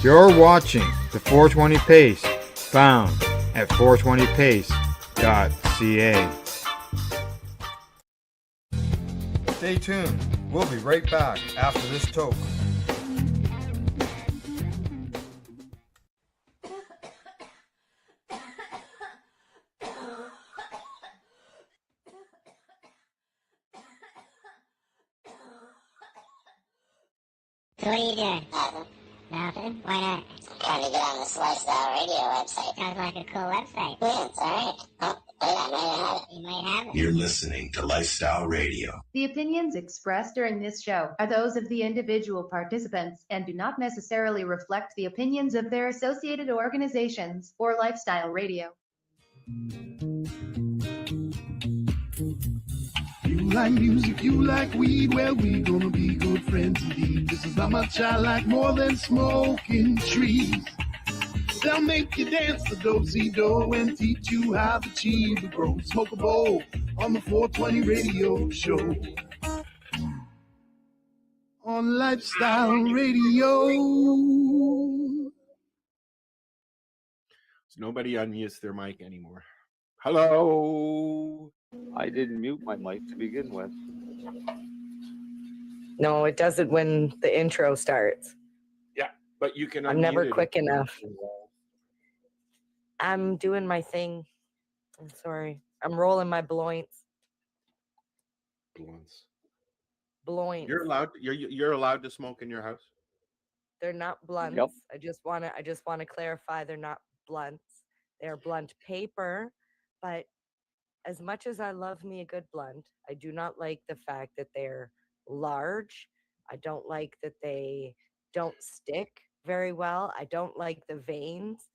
You're watching the 420 Pace, found at 420pace.ca. Stay tuned. We'll be right back after this toke. So what are you doing? Nothing. Nothing? Why not? Trying to get on this Lifestyle Radio website. Sounds like a cool website. Yeah, it's alright. Oh, wait, I might have it. You might have it. You're listening to Lifestyle Radio. The opinions expressed during this show are those of the individual participants and do not necessarily reflect the opinions of their associated organizations or Lifestyle Radio. You like music, you like weed, well, we gonna be good friends indeed. This is how much I like more than smoking trees. They'll make you dance the do-si-do and teach you how the chiva grows. Smoke a bowl on the 420 radio show. On Lifestyle Radio. So nobody unmutes their mic anymore. Hello. I didn't mute my mic to begin with. No, it doesn't when the intro starts. Yeah, but you can. I'm never quick enough. I'm doing my thing. I'm sorry. I'm rolling my bloints. Bloints. You're allowed. You're allowed to smoke in your house. They're not blunts. Yep. I just want to clarify they're not blunts. They're blunt paper, but as much as I love me a good blunt, I do not like the fact that they're large. I don't like that they don't stick very well. I don't like the veins.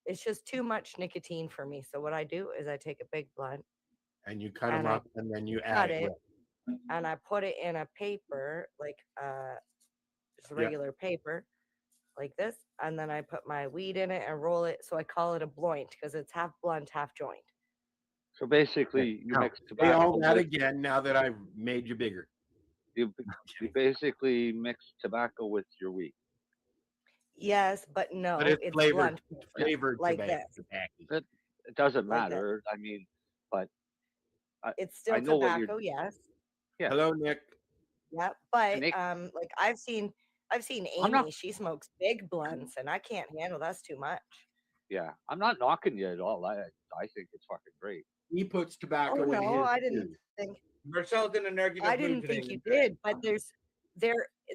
It's just too much nicotine for me. So what I do is I take a big blunt And you cut them up, and then you add it. and I put it in a paper, like just regular paper, like this, and then I put my weed in it and roll it. So I call it a bloint because it's half blunt, half joint. So basically, you mix Say tobacco. all that again now that I've made you bigger. You basically mix tobacco with your weed. Yes, but no, But it's flavored, blunt, flavored like tobacco. this. It doesn't Like that. matter. I mean, but It's still I know what tobacco, yes. Yeah. Hello, Nick. Yeah, but Nick- like I've seen Amy, she smokes big blunts, and I can't handle that's too much. yeah, I'm not knocking you at all. I think it's fucking great. He puts tobacco in his. No, I didn't too. think Marcel's in a negative I mood didn't today, think you Nick. did, but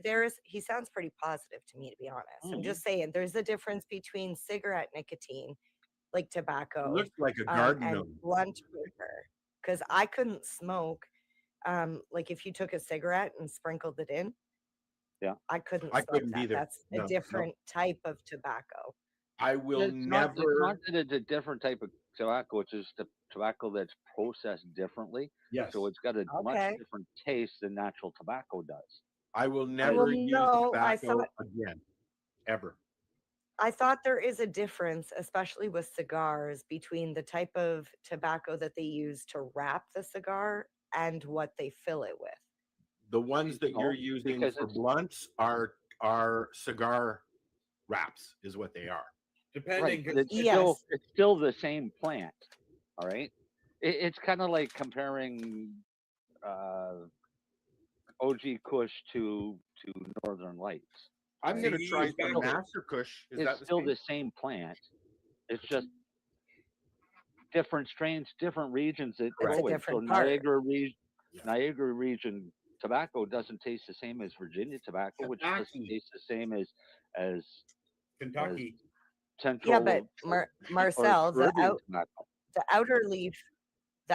there is he sounds pretty positive to me, to be honest. I'm just saying there's a difference between cigarette nicotine, like It tobacco, looks like a garden and gnome. blunt paper. Because I couldn't smoke. Like if you took a cigarette and sprinkled it in, Yeah. I couldn't I smoke couldn't that. either. That's No, a no. different type of tobacco. I will It's not never. that it's a different type of tobacco. It's just the tobacco that's processed differently. Yes. So it's got a much Okay. different taste than natural tobacco does. I will never use no, I tobacco thought- again, ever. I thought there is a difference, especially with cigars, between the type of tobacco that they use to wrap the cigar and what they fill it with. The ones that No, you're using because for it's- blunts are cigar wraps, is what they are. Depending. Right, but 'cause Yes. it's still the same plant. All right, it's kind of like comparing OG Kush to Northern Lights. I'm So going to you try use some both. Master Kush. Is It's that still same? the same plant. It's just different strains, different regions that It's a grow it. So different part. Niagara region tobacco doesn't taste the same as Virginia tobacco, which doesn't Kentucky. taste the same as Kentucky. Central. Yeah, but or Marcel, Caribbean tobacco. the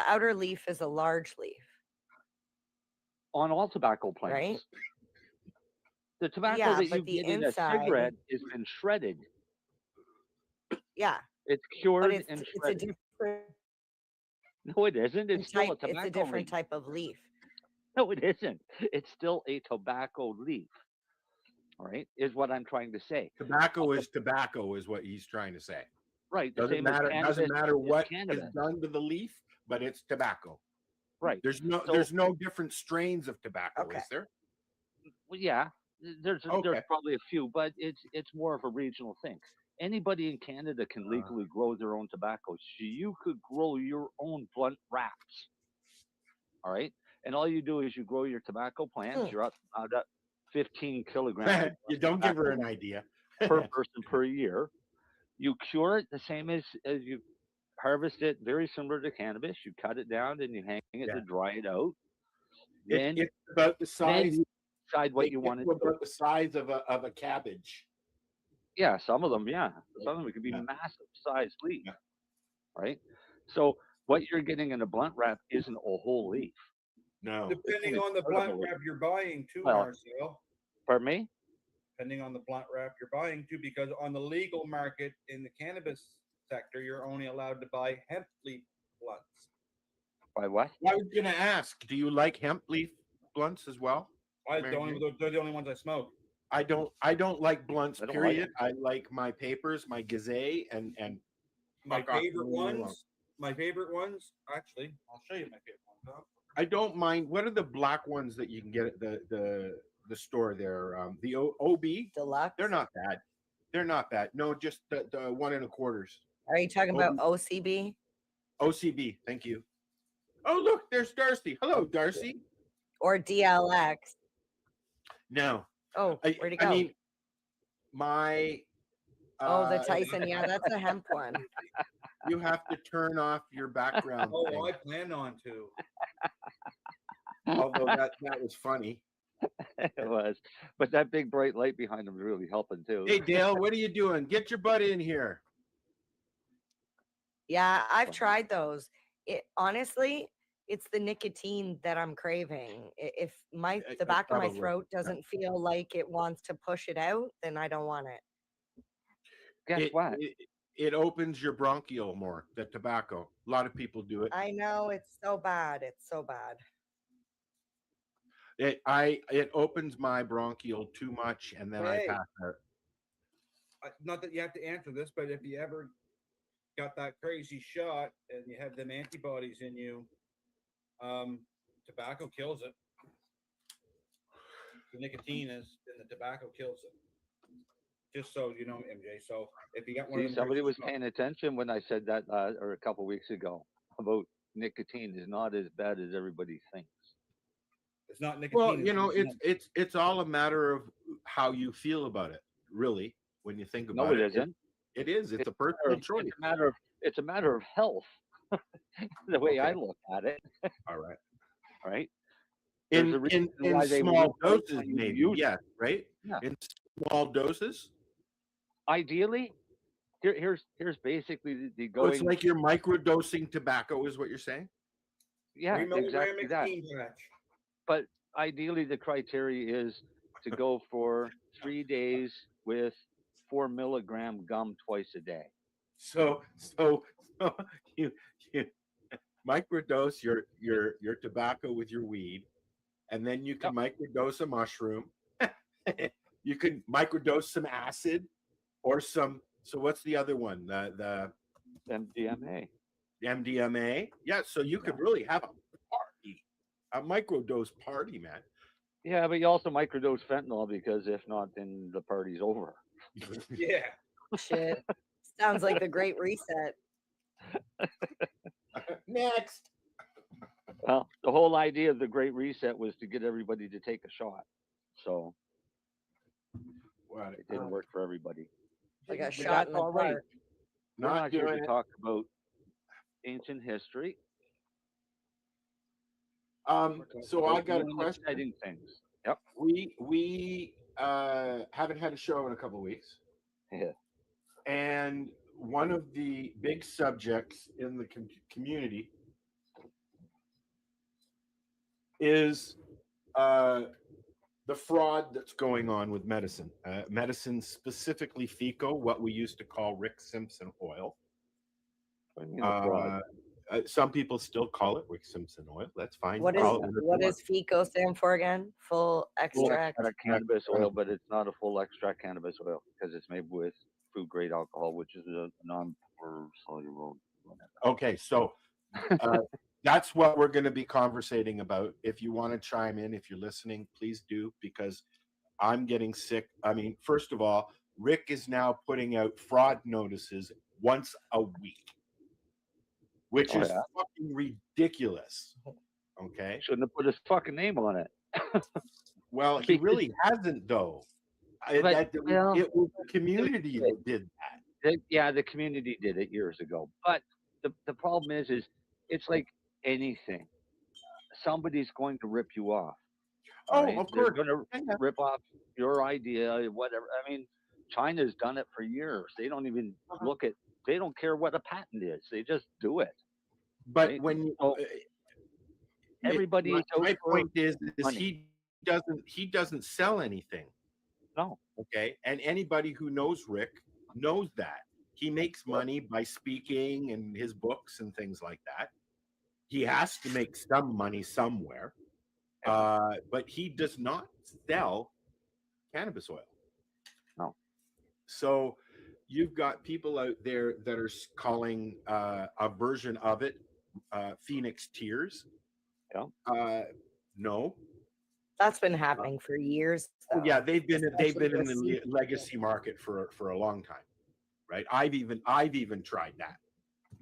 outer leaf is a large leaf, On all tobacco right? plants, the tobacco Yeah, that but you the get in a inside- cigarette has been shredded. Yeah, It's but cured it's and a shredded. different No, it isn't. It's still a type. tobacco It's a different leaf. type of leaf. No, it isn't. It's still a tobacco leaf. All right, is what I'm trying to say. Tobacco is tobacco, is what he's trying to say. Right. The Doesn't same as matter. cannabis Doesn't matter is what is cannabis. done to the leaf, but it's tobacco. Right. There's no So- there's no different strains of tobacco, Okay. is there? Well, yeah, There's Okay. probably a few, but it's more of a regional thing. Anybody in Canada can legally grow their own tobacco. So you could grow your own blunt wraps. All right. And all you do is you grow your tobacco plants. You're up about 15 kilograms of You don't give her tobacco an idea. per person per year. You cure it the same as you harvest it, very similar to cannabis. You cut it down and you hang it to dry it out. Then It's about the size. you decide what they you get want to to do. about the size of a cabbage. Yeah, some of them, yeah. Some of them could be massive size leaf. Right? So what you're getting in a blunt wrap isn't a whole leaf. No. Depending on the blunt wrap you're buying too, Well, Marcel. Pardon me? Depending on the blunt wrap you're buying too, because on the legal market in the cannabis sector, you're only allowed to buy hemp leaf blunts. By what? I was gonna ask, do you like hemp leaf blunts as well? I don't. They're the only ones I smoke. I don't like blunts. I don't Period. I like my papers, my gazette, and My fuck off favorite all day long. ones. My favorite ones. Actually, I'll show you my favorite ones. Huh? I don't mind. What are the black ones that you can get at the store there? The OB Deluxe. They're not bad. They're not bad. No, just the 1 1/4. Are you talking about OCB? OCB. Thank you. Oh, look, there's Darcy. Hello, Darcy. Or DLX? No. Oh, where'd he go? I mean, my. The Tyson. Yeah, that's a hemp one. You have to turn off your background. Oh, thing. I plan on to. Although that was funny. It was. But that big bright light behind him is really helping too. Hey, Dale, what are you doing? Get your butt in here. Yeah, I've tried those. Honestly, it's the nicotine that I'm craving. If the back of my probably, throat doesn't feel like it wants to push it out, then I don't want it. Guess what? It opens your bronchial more, the tobacco. A lot of people do it. I know, it's so bad. It's so bad. It opens my bronchial too much, and then I Hey. pass out. Not that you have to answer this, but if you ever got that crazy shot and you have them antibodies in you, tobacco kills it. The nicotine is, and the tobacco kills it. Just so you know, MJ. So if you got one of See, them, somebody was paying attention when I said that or a couple weeks ago about nicotine is not as bad as everybody thinks. It's not nicotine. Well, you know, it's all a matter of how you feel about it, really. When you think about No, it isn't. It is. It's a personal choice. It's a matter of health. The way I look at it. All right. All right. In small doses, when you maybe. use Yeah. Right. Yeah. In small doses. Ideally, here's basically the So going. it's like you're microdosing tobacco, is what you're saying? Yeah, 3 milligram exactly that. nicotine patch. But ideally, the criteria is to go for 3 days with 4 milligram gum twice a day. So you microdose your tobacco with your weed, and then you can microdose a mushroom. You can microdose some acid or some. So what's the other one? The MDMA. MDMA. Yeah. So you could really have a party, a microdose party, man. Yeah, but you also microdose fentanyl because if not, then the party's over. Yeah. Shit. Sounds like the Great Reset. Next. Well, the whole idea of the Great Reset was to get everybody to take a shot. So it didn't work for everybody. Like a But shot that's in the all right. park. We're Not not here doing to it. talk about ancient history. So I got a Doing question. exciting things. Yep. We haven't had a show in a couple of weeks. Yeah. And one of the big subjects in the community is the fraud that's going on with medicine. Medicine, specifically FECO, what we used to call Rick Simpson oil. What do you mean the fraud? Some people still call it Rick Simpson oil. That's fine. What does FECO stand for again? Full extract. Cannabis oil, but it's not a full extract cannabis oil because it's made with food grade alcohol, which is a non-soluble. Okay, so that's what we're going to be conversating about. If you want to chime in, if you're listening, please do, because I'm getting sick. I mean, first of all, Rick is now putting out fraud notices once a week, which Oh, is yeah. fucking ridiculous. Okay. Shouldn't have put his fucking name on it. Well, he Because really hasn't, though. but well, It was the community that did that. yeah, the community did it years ago. But the problem is it's like anything. Somebody's going to rip you off. All Oh, right, of they're course. going to Yeah. rip off your idea, whatever. I mean, China's done it for years. They don't even look at. They don't care what a patent is. They just do it. But Right? when So everybody is out my for point is money. he doesn't sell anything. No, Okay, and anybody who knows Rick knows that he makes money by speaking and his books and things like that. He has to make some money somewhere, but he does not sell cannabis oil. no. So you've got people out there that are calling a version of it Phoenix Tears. Yeah. No. That's been happening for years. Oh, Though. yeah, they've been Especially in with the CBD. legacy market for a long time, right? I've even tried that.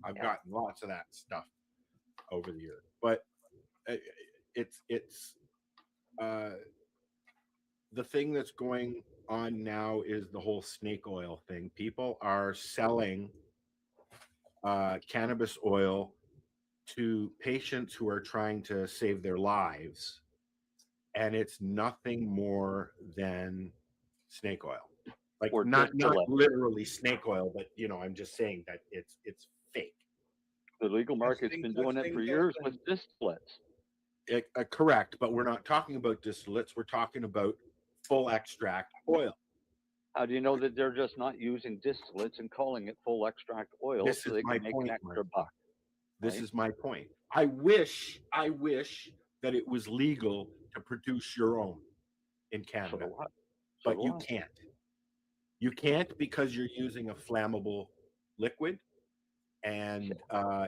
I've gotten lots of that stuff over the years, but it's the thing that's going on now is the whole snake oil thing. People are selling cannabis oil to patients who are trying to save their lives, and it's nothing more than snake oil. Like Or not distillate. literally snake oil, but I'm just saying that it's fake. The legal market's been doing it for years with distillates. Correct, but we're not talking about distillates. We're talking about full extract oil. How do you know that they're just not using distillates and calling it full extract oil This so is they my can make point, an extra Mike. buck? This Right? is my point. I wish that it was legal to produce your own in Canada, but you can't. You can't because you're using a flammable liquid, and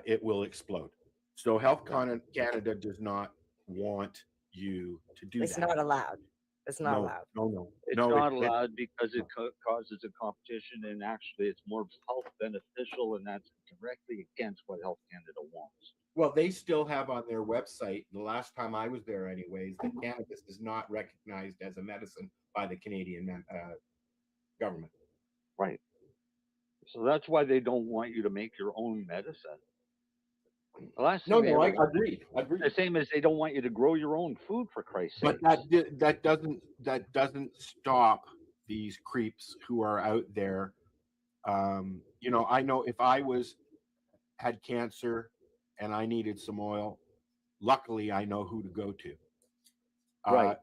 it will explode. So Health Canada does not want you to do It's that. not allowed. It's not allowed. No. It's not allowed because it causes a competition, and actually it's more health beneficial, and that's directly against what Health Canada wants. Well, they still have on their website, the last time I was there anyways, that cannabis is not recognized as a medicine by the Canadian government. Right. So that's why they don't want you to make your own medicine. The last thing I agree. The same as they don't want you to grow your own food, for Christ's sake. But that doesn't stop these creeps who are out there. I know if I had cancer and I needed some oil, luckily I know who to go to. Right.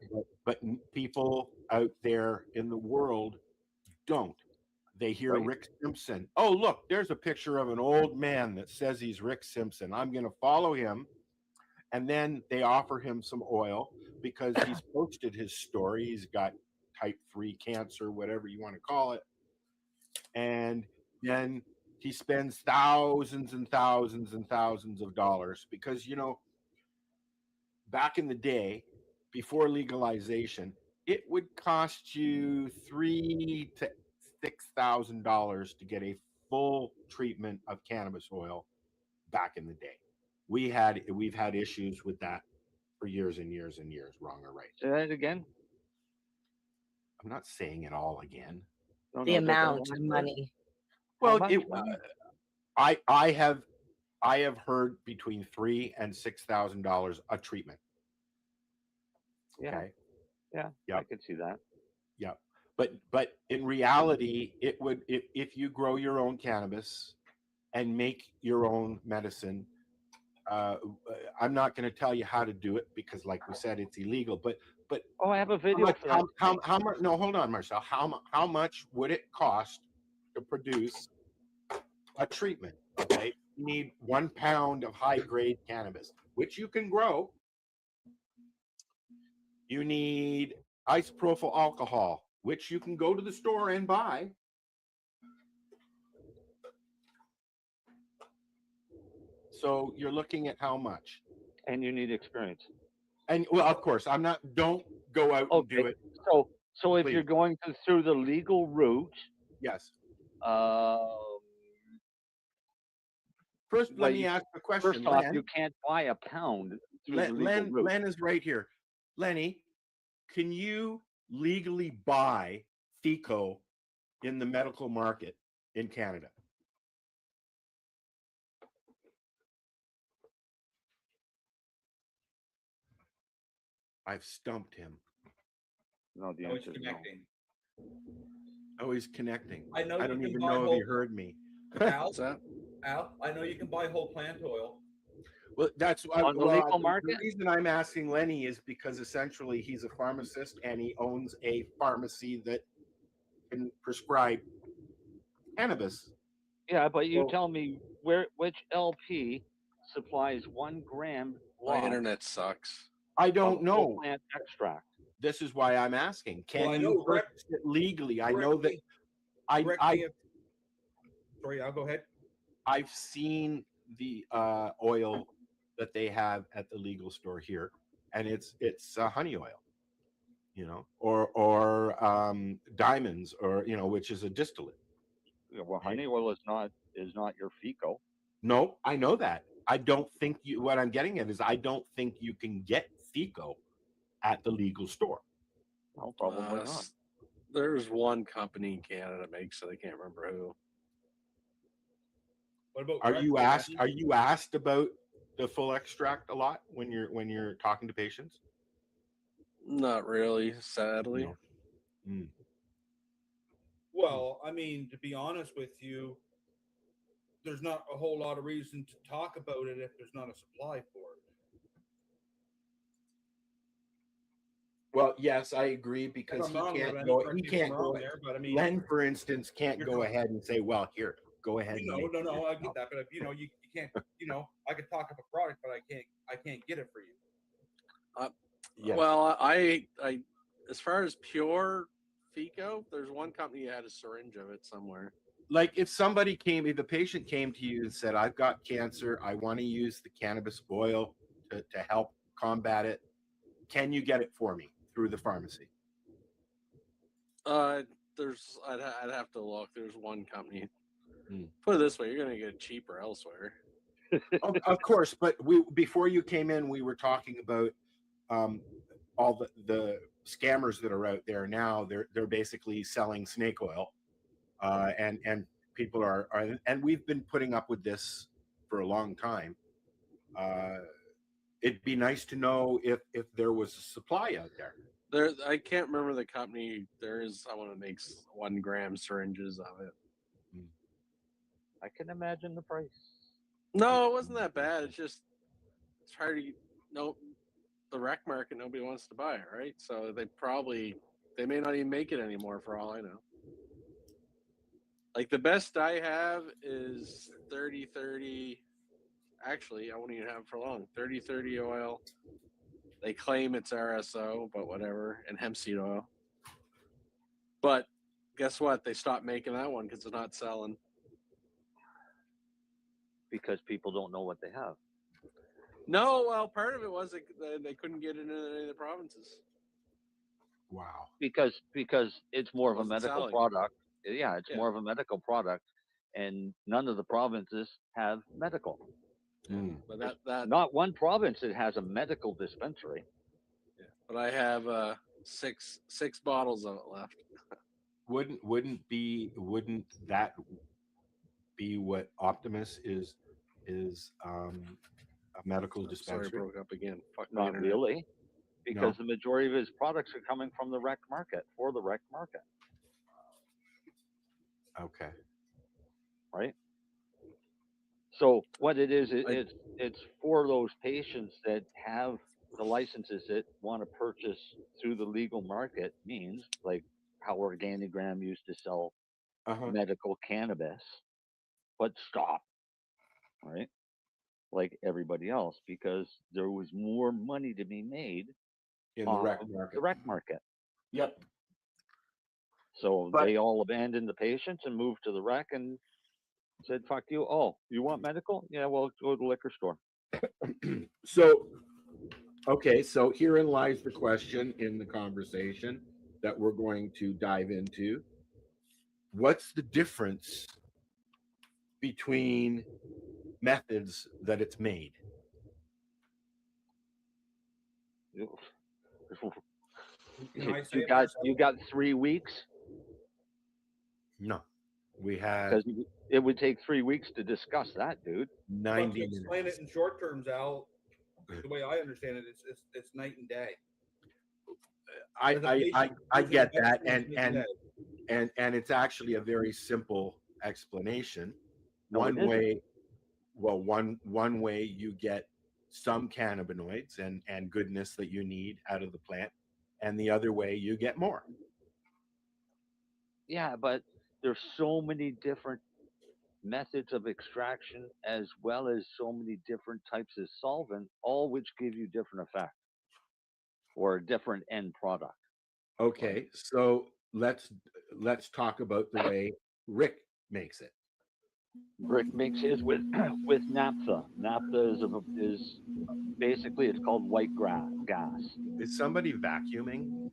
But people out there in the world don't. They hear Rick Simpson. Oh, look, there's a picture of an old man that says he's Rick Simpson. I'm going to follow him. And then they offer him some oil because he's posted his story. He's got type 3 cancer, whatever you want to call it. And then he spends thousands and thousands and thousands of dollars because, back in the day, before legalization, it would cost you $3,000 to $6,000 to get a full treatment of cannabis oil back in the day. We've had issues with that for years and years and years, wrong or right. Say that again? I'm not saying it all again. The amount of money. Well, I have heard between $3,000 and $6,000 a treatment. Yeah. Okay. Yeah. Yep. I could see that. Yeah. But in reality, it would if you grow your own cannabis and make your own medicine. I'm not going to tell you how to do it because, like we said, it's illegal. But I have a video for that. How much? No, hold on, Marcel. How much would it cost to produce a treatment? Okay, you need 1 pound of high grade cannabis, which you can grow. You need isopropyl alcohol, which you can go to the store and buy. So you're looking at how much? And you need experience. And well, of course, don't go out and do it. So So if Please. you're going through the legal route, Yes. uh, First, well, let me ask a question. first off, Len, you can't buy a pound through the legal route. Len is right here. Lenny, can you legally buy FICO in the medical market in Canada? I've stumped him. No, the Now he's answer is no. connecting. Oh, he's connecting. I know I you don't can even buy know if whole- he heard me. Al, What's that? Al, I know you can buy whole plant oil. Well, that's On the legal the market? reason I'm asking Lenny is because essentially he's a pharmacist and he owns a pharmacy that can prescribe cannabis. Yeah, but you So- tell me which LP supplies 1 gram My lot internet sucks. I of don't whole know. plant extract. This is why I'm asking. Can Well, I you know rec- purchase it legally? I know that Correct I me if- Sorry, I'll go ahead. I've seen the oil that they have at the legal store here, and it's honey oil, you know, or diamonds, or which is a distillate. Yeah, well, honey oil is not your FICO. No, I know that. I don't think you. What I'm getting at is I don't think you can get FICO at the legal store. No, probably not. There's one company in Canada that makes it. I can't remember who. What about Are rec- you asked about the full extract a lot when you're talking to patients? Not really, sadly. No. Mm. Well, I mean, to be honest with you, there's not a whole lot of reason to talk about it if there's not a supply for it. Well, yes, I agree, because If I'm wrong, he can't Len, go. correct He me if I'm can't wrong go. there, but I mean, Len, for instance, can't You're go correct. ahead and say, "Well, here, go ahead." and make it no, I get yourself." that, but you can't, I could talk up a product, but I can't get it for you. Yes. Well, I as far as pure FICO, there's one company that had a syringe of it somewhere. Like if the patient came to you and said, "I've got cancer. I want to use the cannabis oil to help combat it. Can you get it for me through the pharmacy?" I'd have to look. There's one company. Hmm. Put it this way, you're gonna get it cheaper elsewhere. Of course, but before you came in, we were talking about all the scammers that are out there now. They're basically selling snake oil, and people are and we've been putting up with this for a long time. It'd be nice to know if there was a supply out there. I can't remember the company. There is someone that makes 1 gram syringes of it. I can imagine the price. No, it wasn't that bad. It's just it's hard to the rec market. Nobody wants to buy it, right? So they may not even make it anymore for all I know. Like the best I have is 30-30. Actually, I won't even have it for long. 30-30 oil. They claim it's RSO, but whatever, and hemp seed oil. But guess what? They stopped making that one because it's not selling. Because people don't know what they have. No, well, part of it was they couldn't get it in any of the provinces. Wow. Because it's more of a Wasn't medical selling. product. Yeah, it's Yeah. more of a medical product, and none of the provinces have medical. But that Not one province that has a medical dispensary. yeah. But I have six bottles of it left. Wouldn't that be what Optimus is a medical Sorry, dispensary? broke up again. Fuck my Not internet. really, because No. the majority of his products are coming from the rec market, for the rec market, Okay. right? So what it is, it's for those patients that have the licenses that want to purchase through the legal market means, like how Organigram used to sell medical cannabis, but stop, right? Like everybody else, because there was more money to be made In the on rec market. the rec market. Yep. So But- they all abandoned the patients and moved to the rec and said, "Fuck you! Oh, you want medical? Yeah, well, go to the liquor store." So, okay, so herein lies the question in the conversation. that we're going to dive into. What's the difference between methods that it's made? Can I say You it got myself? 3 weeks No, we had because it would take 3 weeks to discuss that, dude. But 90 to explain it minutes. in short terms, Al, the way I understand it, it's night and day. As a patient I using get that, medicine, it's night and day. and it's actually a very simple explanation. No, it One isn't. way, well, one way you get some cannabinoids and goodness that you need out of the plant, and the other way you get more. Yeah, but there's so many different methods of extraction as well as so many different types of solvent, all which give you different effects or a different end product. Okay, so let's talk about the way Rick makes it. Rick makes his with with naphtha. Naphtha is basically it's called white gas. Is somebody vacuuming?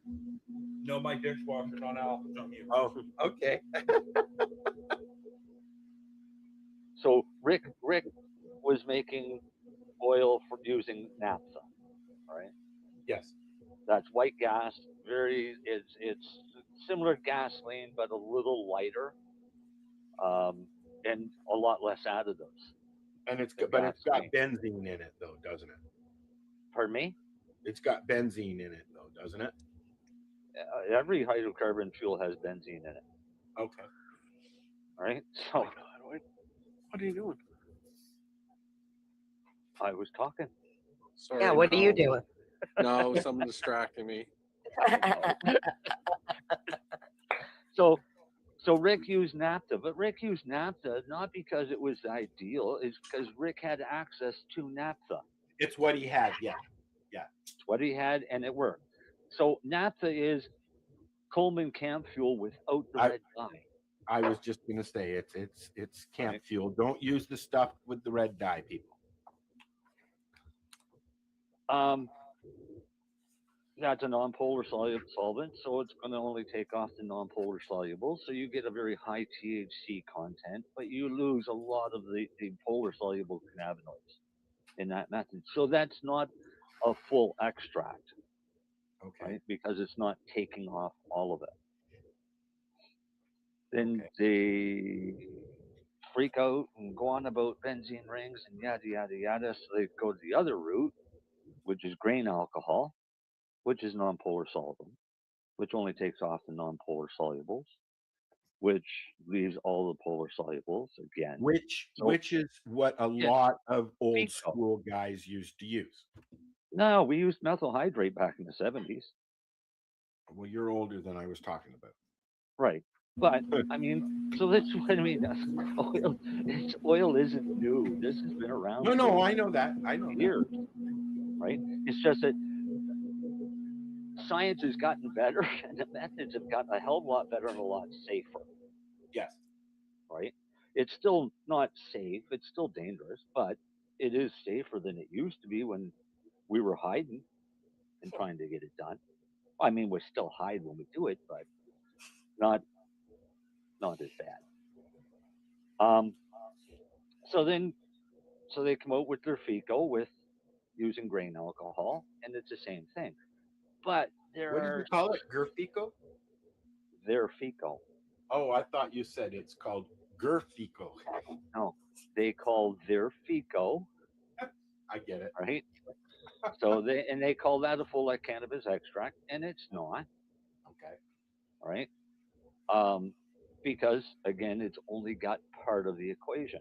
No, my dishwasher's on Al. It's on you. Oh, okay. So Rick was making oil for using naphtha. All right, Yes. that's white gas. It's similar to gasoline, but a little lighter, and a lot less additives. And it's than but it's got gasoline. benzene in it though, doesn't it? Pardon me? It's got benzene in it though, doesn't it? Every hydrocarbon fuel has benzene in it. Okay. All right. Oh So my God, what are you doing? I was talking. Sorry. Yeah, what are you doing? No, someone distracting me. So Rick used naphtha, but Rick used naphtha not because it was ideal, it's because Rick had access to naphtha. It's what he had, yeah. It's what he had, and it worked. So naphtha is Coleman camp fuel without the red dye. I was just gonna say it's camp fuel. Don't use the stuff with the red dye, people. That's a non-polar solvent, so it's going to only take off the non-polar solubles. So you get a very high THC content, but you lose a lot of the polar soluble cannabinoids in that method. So that's not a full extract, Okay. right? Because it's not taking off all of it. Then they freak out and go on about benzene rings and yada yada yada. So they go to the other route, which is grain alcohol, which is non-polar solvent, which only takes off the non-polar solubles, which leaves all the polar solubles again. Which is what a lot of old Feco. school guys used to use. No, we used methyl hydrate back in the 70s. Well, you're older than I was talking about. Right. But I mean, so that's what I mean. Oil isn't new. This has been around. No, I know that. I know years, right? It's just that science has gotten better and the methods have gotten a hell of a lot better and a lot safer. Yes. Right? It's still not safe. It's still dangerous, but it is safer than it used to be when we were hiding and trying to get it done. I mean, we still hide when we do it, but not as bad. So they come out with their FECO with using grain alcohol, and it's the same thing. But there What did you call it? Gerfico? Their FECO. Oh, I thought you said it's called Gerfico. No, they call their FECO. I get it. Right. So they call that a full like cannabis extract, and it's not. Okay. All right. Because again, it's only got part of the equation.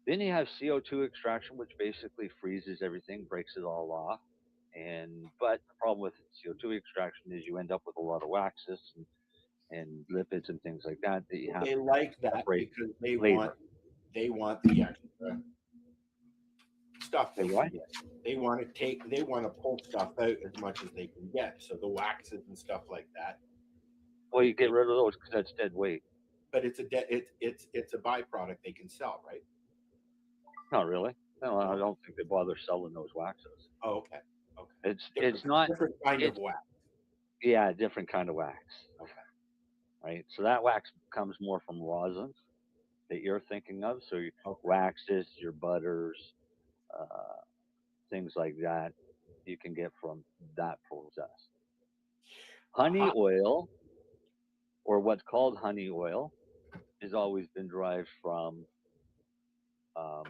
Then you have CO2 extraction, which basically freezes everything, breaks it all off. But the problem with CO2 extraction is you end up with a lot of waxes and lipids and things like that you have. They like that because they want the extra stuff. They want to pull stuff out as much as they can get. So the waxes and stuff like that. Well, you get rid of those because that's dead weight. But it's a byproduct they can sell, right? Not really. No, I don't think they bother selling those waxes. Oh, okay. It's not different kind of wax. Yeah, different kind of wax. Okay. Right. So that wax comes more from rosins that you're thinking of. So your waxes, your butters, uh, things like that, you can get from that process. Honey oil, or what's called honey oil, has always been derived from um,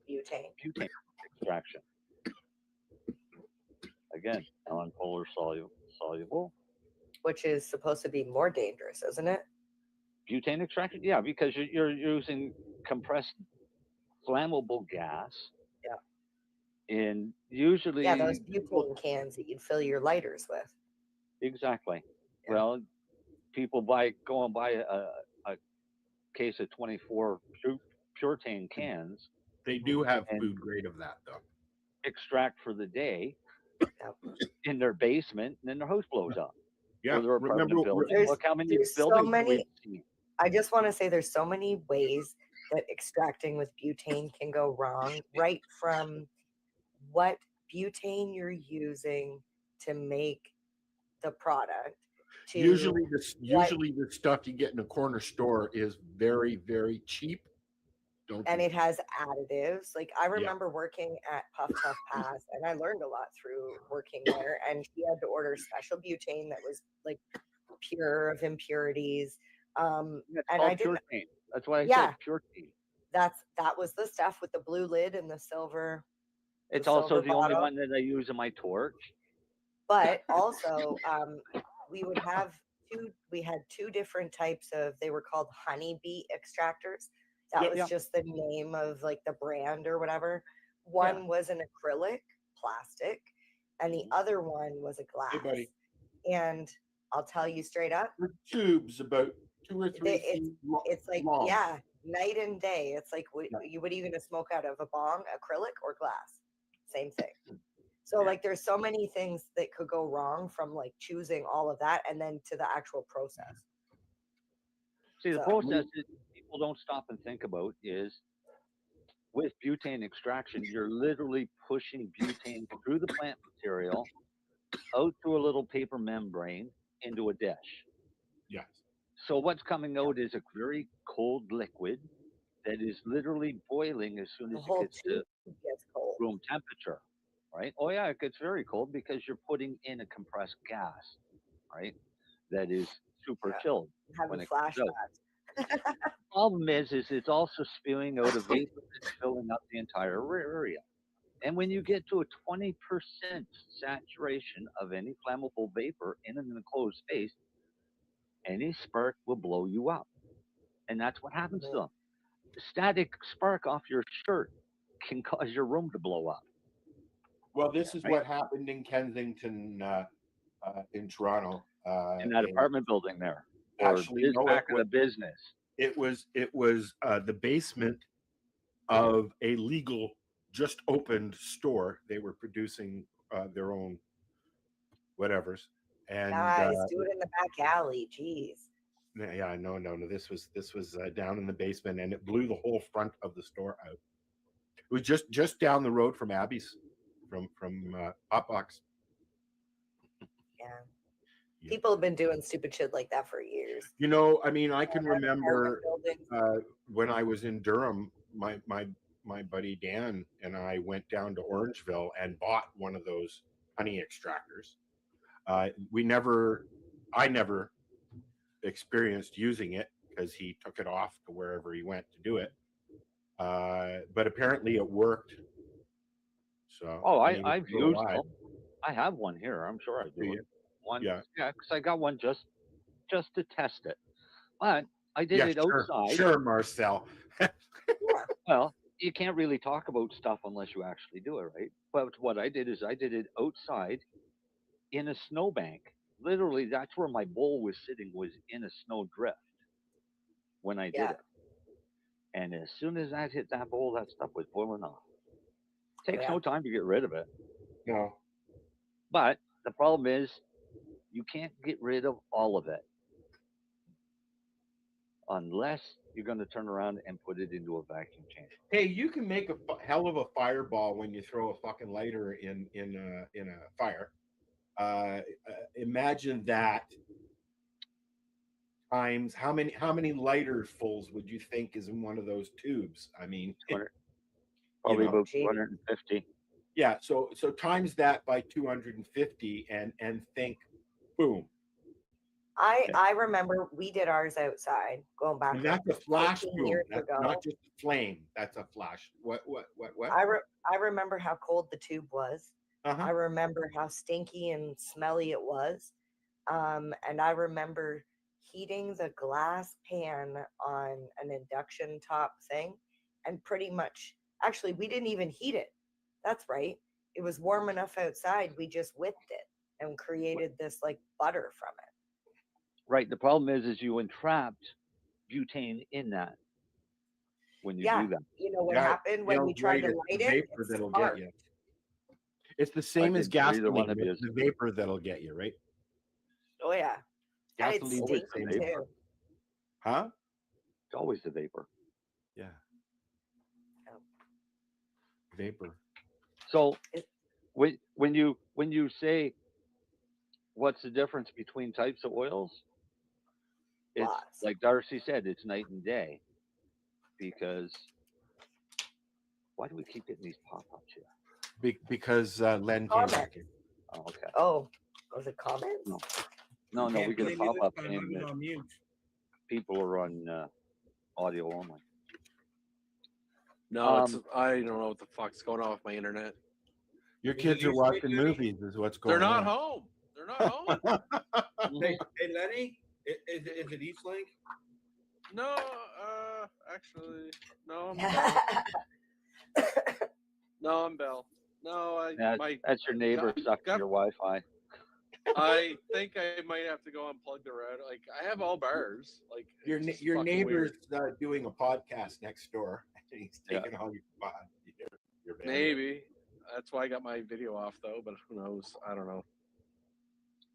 butane extraction. Again, non-polar soluble. Which is supposed to be more dangerous, isn't it? Butane extraction? Yeah, because you're using compressed flammable gas. Yeah. And usually. Yeah, those butane cans that you'd fill your lighters with. Exactly. Yeah. Well, people go and buy a case of 24 Puretane cans. They do have food grade of that, though. Extract for the day Yep. in their basement, and then their house blows up. Yeah, or their apartment building. Look how many there's buildings so many. we've seen. I just want to say there's so many ways that extracting with butane can go wrong, right from what butane you're using to make the product. To Usually the stuff you get in a corner store is very, very cheap. And it has additives. Like I remember working at Puff Tough Pass, and I learned a lot through working there. And he had to order special butane that was like pure of impurities. And I didn't. Puretane. That's why I said Puretane. That was the stuff with the blue lid and the silver. It's also the only one that I use in my torch. But also, we had two different types of, they were called honeybee extractors. That was just the name of like the brand or whatever. One was an acrylic plastic, and the other one was a glass. Hey, buddy. And I'll tell you straight up, the tubes about 2 or 3 feet it's like long. night and day. It's like what are you gonna smoke out of, a bong, acrylic, or glass? Same thing. So like there's so many things that could go wrong from like choosing all of that and then to the actual process. See, the process that people don't stop and think about is with butane extraction, you're literally pushing butane through the plant material out through a little paper membrane into a dish. Yes. So what's coming out is a very cold liquid that is literally boiling as soon as it gets to room temperature. Right? Oh yeah, it gets very cold because you're putting in a compressed gas, right? That is super chilled when it comes out. The problem is it's also spewing out a vapor that's filling up the entire area. And when you get to a 20% saturation of any flammable vapor in an enclosed space, any spark will blow you up. And that's what happens to them. The static spark off your shirt can cause your room to blow up. Well, this is what happened in Kensington, in Toronto. In that apartment building there. Actually, no, back of the business. It was the basement of a legal, just opened store. They were producing their own whatevers. And guys, do it in the back alley. Jeez. Yeah, no. This was down in the basement, and it blew the whole front of the store out. It was just down the road from Abby's. From Hotbox. Yeah. People have been doing stupid shit like that for years. You know, I mean, I can remember when I was in Durham, my buddy Dan and I went down to Orangeville and bought one of those honey extractors. I never experienced using it because he took it off to wherever he went to do it. But apparently it worked. So I've used them. I have one here. I'm sure I do. One, because I got one just to test it. But I did it outside. Sure, Marcel. Well, you can't really talk about stuff unless you actually do it, right? But what I did is I did it outside in a snowbank. Literally, that's where my bowl was sitting, was in a snow drift when I did it. And as soon as I hit that bowl, that stuff was boiling off. Takes no time to get rid of it. No. But the problem is you can't get rid of all of it unless you're going to turn around and put it into a vacuum chamber. Hey, you can make a hell of a fireball when you throw a fucking lighter in a fire. Imagine that times how many lighter fulls would you think is in one of those tubes? I mean, Probably know, about 250. yeah. So times that by 250 and think, boom. I remember we did ours outside going back And that's a like flash 14 boom. years That's ago. not just a flame. That's a flash. What? I remember how cold the tube was. Uh-huh. I remember how stinky and smelly it was. And I remember heating the glass pan on an induction top thing, and pretty much, actually, we didn't even heat it. That's right. It was warm enough outside. We just whipped it and created this like butter from it. Right. The problem is you entrapped butane in that when you do that. You know what Yeah, happened when we tried to light the it? vapor It that'll sparked. get you. It's the same as did either one gasoline. of It's yous. the vapor that'll get you, right? Oh yeah, and it's Gasoline always the stinky vapor. too. Huh? It's always the vapor. Yeah. Oh. Vapor. So when you say what's the difference between types of oils, it's Lots. like Darcy said, it's night and day. Because why do we keep getting these pop-ups here? Because Len came Comment. back in. Oh, okay. Oh, was it comments? No, we Can't get a blame you this pop-up time, saying I've been that on mute. people are on audio only. No, it's I don't know what the fuck's going on with my internet. Your Is it kids are East watching Lake, Lenny? movies, is what's going They're on. not home. They're not home. Hey, Lenny, is it East Link? No, actually, no, I'm Bell. No, I'm Bell. No, That's your neighbor sucking your Wi-Fi. I think I might have to go unplug the router. Like I have all bars. Like Your neighbor's doing a podcast next door. And he's Yeah. taking all your bandwidth. Maybe that's why I got my video off though. But who knows? I don't know.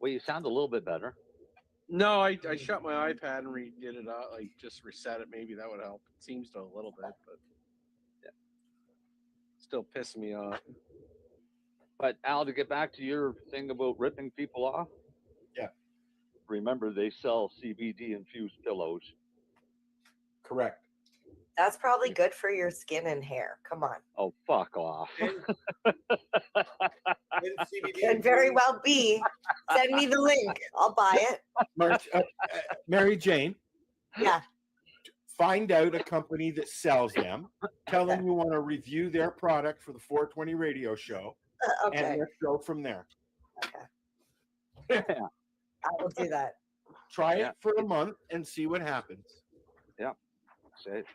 Well, you sound a little bit better. No, I shut my iPad and redid it out. Like just reset it. Maybe that would help. It seems to a little bit, but yeah, still pissing me off. But Al, to get back to your thing about ripping people off, Yeah. remember they sell CBD infused pillows. Correct. That's probably good for your skin and hair. Come on. Oh, fuck off. Could very well be. Send me the link. I'll buy it. Mary Jane. Yeah. Find out a company that sells them. Tell them you want to review their product for the 420 radio show. Okay. And let's go from there. Okay. I will do that. Try it for a month and see what happens. Yeah.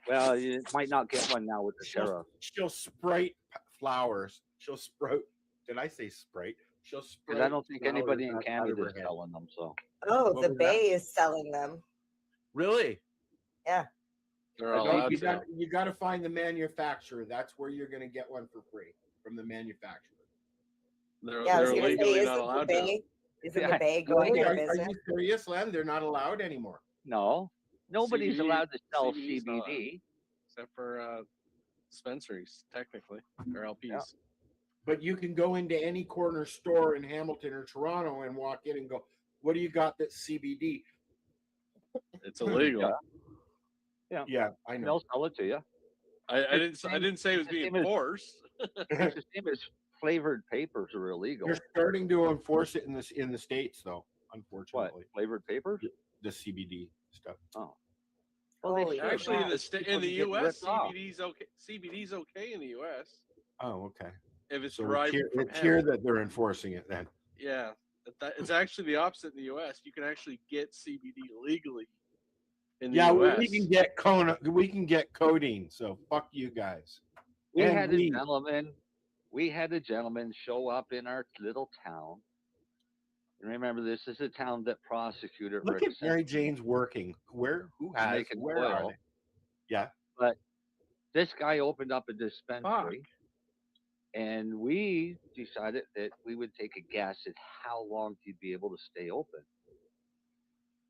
Well, you might not get one now with the sheriff. She'll sprite flowers. She'll sprout. Did I say sprite? She'll Because sprout. I don't think anybody in flowers out Canada of her is head. selling them. So. Oh, What the was Bay is selling them. Really? Yeah. They're all allowed to. You got to find the manufacturer. That's where you're going to get one for free from the manufacturer. They're, Yeah, I was they're going to say, legally isn't not the allowed to. Bay, isn't the Bay going Are out of business? you serious, Len? They're not allowed anymore. No, nobody's CBD allowed to sell CBD's not allowed. CBD. Except for dispensaries, technically, or LPs. Yeah. But you can go into any corner store in Hamilton or Toronto and walk in and go, "What do you got that's CBD?" It's illegal. Yeah, I know. They'll sell it to you. I didn't say it was being forced. It's the same as flavored papers are illegal. They're starting to enforce it in the States, though. Unfortunately, What, flavored papers? The CBD stuff. Oh. Well, they should. Actually, in People the get U.S., ripped off. CBD's okay. CBD's okay in the U.S. Oh, okay. if it's So derived from it's hemp. here that they're enforcing it then. Yeah, it's actually the opposite in the U.S. You can actually get CBD legally in the U.S. we can get codeine. So fuck you guys. We had a gentleman show up in our little town. And remember, this is a town that prosecuted Look Rick at Mary Jane's working. Where are they? Yeah. But this guy opened up a dispensary, and we decided that we would take a guess at how long he'd be able to stay open.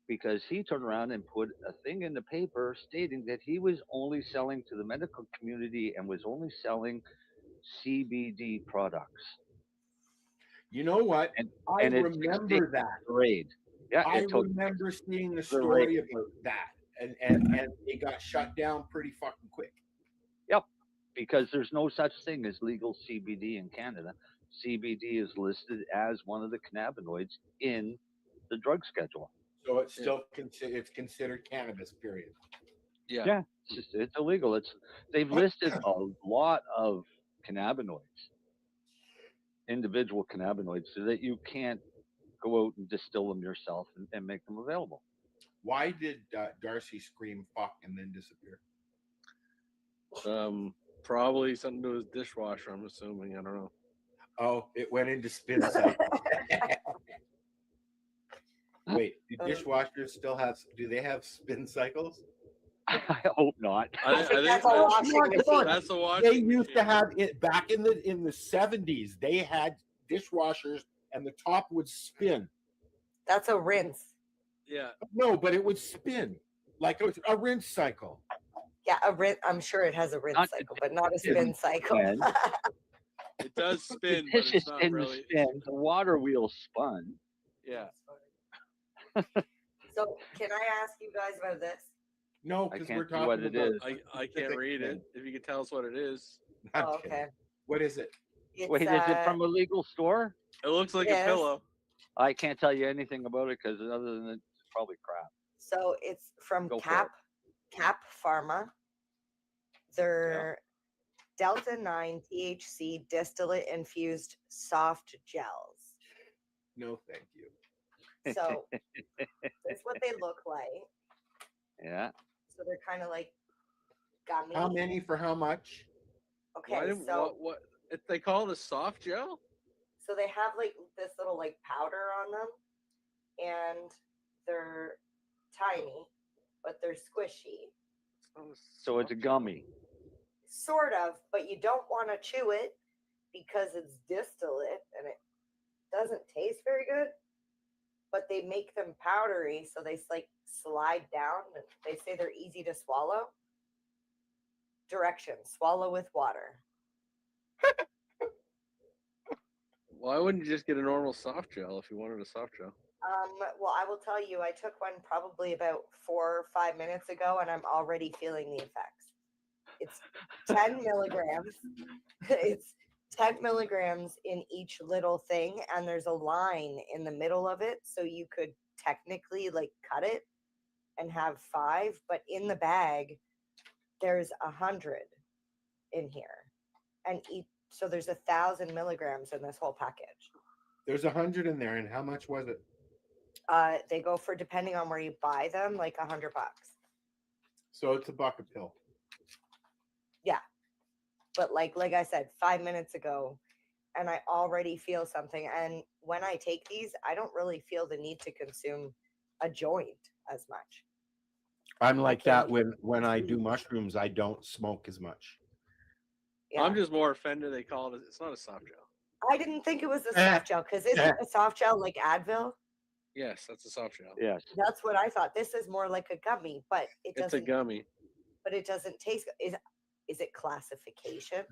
Because he turned around and put a thing in the paper stating that he was only selling to the medical community and was only selling CBD products. You know what? And I and remember that. Parade. Yeah, I it took remember seeing the the story raid. about that, and it got shut down pretty fucking quick. Yep, because there's no such thing as legal CBD in Canada. CBD is listed as one of the cannabinoids in the drug schedule. So it's still it's considered cannabis. Period. Yeah. Yeah, it's illegal. They've listed a lot of cannabinoids, individual cannabinoids, so that you can't go out and distill them yourself and make them available. Why did Darcy scream "fuck" and then disappear? Probably something to do with his dishwasher. I'm assuming. I don't know. Oh, it went into spin cycle. Wait, do dishwashers still have? Do they have spin cycles? I hope not. I think that's a washing machine. That's a washing They used to machine. have it back in the 70s. They had dishwashers, and the top would spin. That's a rinse. Yeah. No, but it would spin like a rinse cycle. Yeah, a rinse. I'm sure it has a rinse cycle, but not a spin cycle. It does spin, The but dishes it's not didn't really. spin. The water wheel spun. Yeah. So, can I ask you guys about this? No, I because can't we're see talking what it about. is. I can't read it. If you could tell us what it is. Oh, okay. What is it? It's, Wait, is it from a legal store? It looks like Yes. a pillow. I can't tell you anything about it because other than it's probably crap. So it's from Go for Cap Pharma. They're Delta 9 THC distillate infused soft gels. No, thank you. So that's what they look like. Yeah. So they're kind of like gummy. How many for how much? Okay, Why didn't, so they call it a soft gel? so they have like this little like powder on them, and they're tiny, but they're squishy. So it's a gummy. Sort of, but you don't want to chew it because it's distillate and it doesn't taste very good. But they make them powdery, so they like slide down. They say they're easy to swallow. Directions: swallow with water. Why wouldn't you just get a normal soft gel if you wanted a soft gel? Well, I will tell you, I took one probably about 4 or 5 minutes ago, and I'm already feeling the effects. It's 10 milligrams. It's 10 milligrams in each little thing, and there's a line in the middle of it, so you could technically like cut it and have 5, but in the bag there's 100 in here, and so there's 1,000 milligrams in this whole package. There's 100 in there, and how much was it? They go for, depending on where you buy them, like $100. So it's a buck a pill. Yeah, but like I said 5 minutes ago, and I already feel something. And when I take these, I don't really feel the need to consume a joint as much. I'm like that when I do mushrooms. I don't smoke as much. Yeah. I'm just more offended they call it. It's not a soft gel. I didn't think it was a soft gel, because isn't a soft gel like Advil? Yes, that's a soft gel. Yes. That's what I thought. This is more like a gummy, but it It's doesn't. a gummy. But it doesn't taste. Is it classification?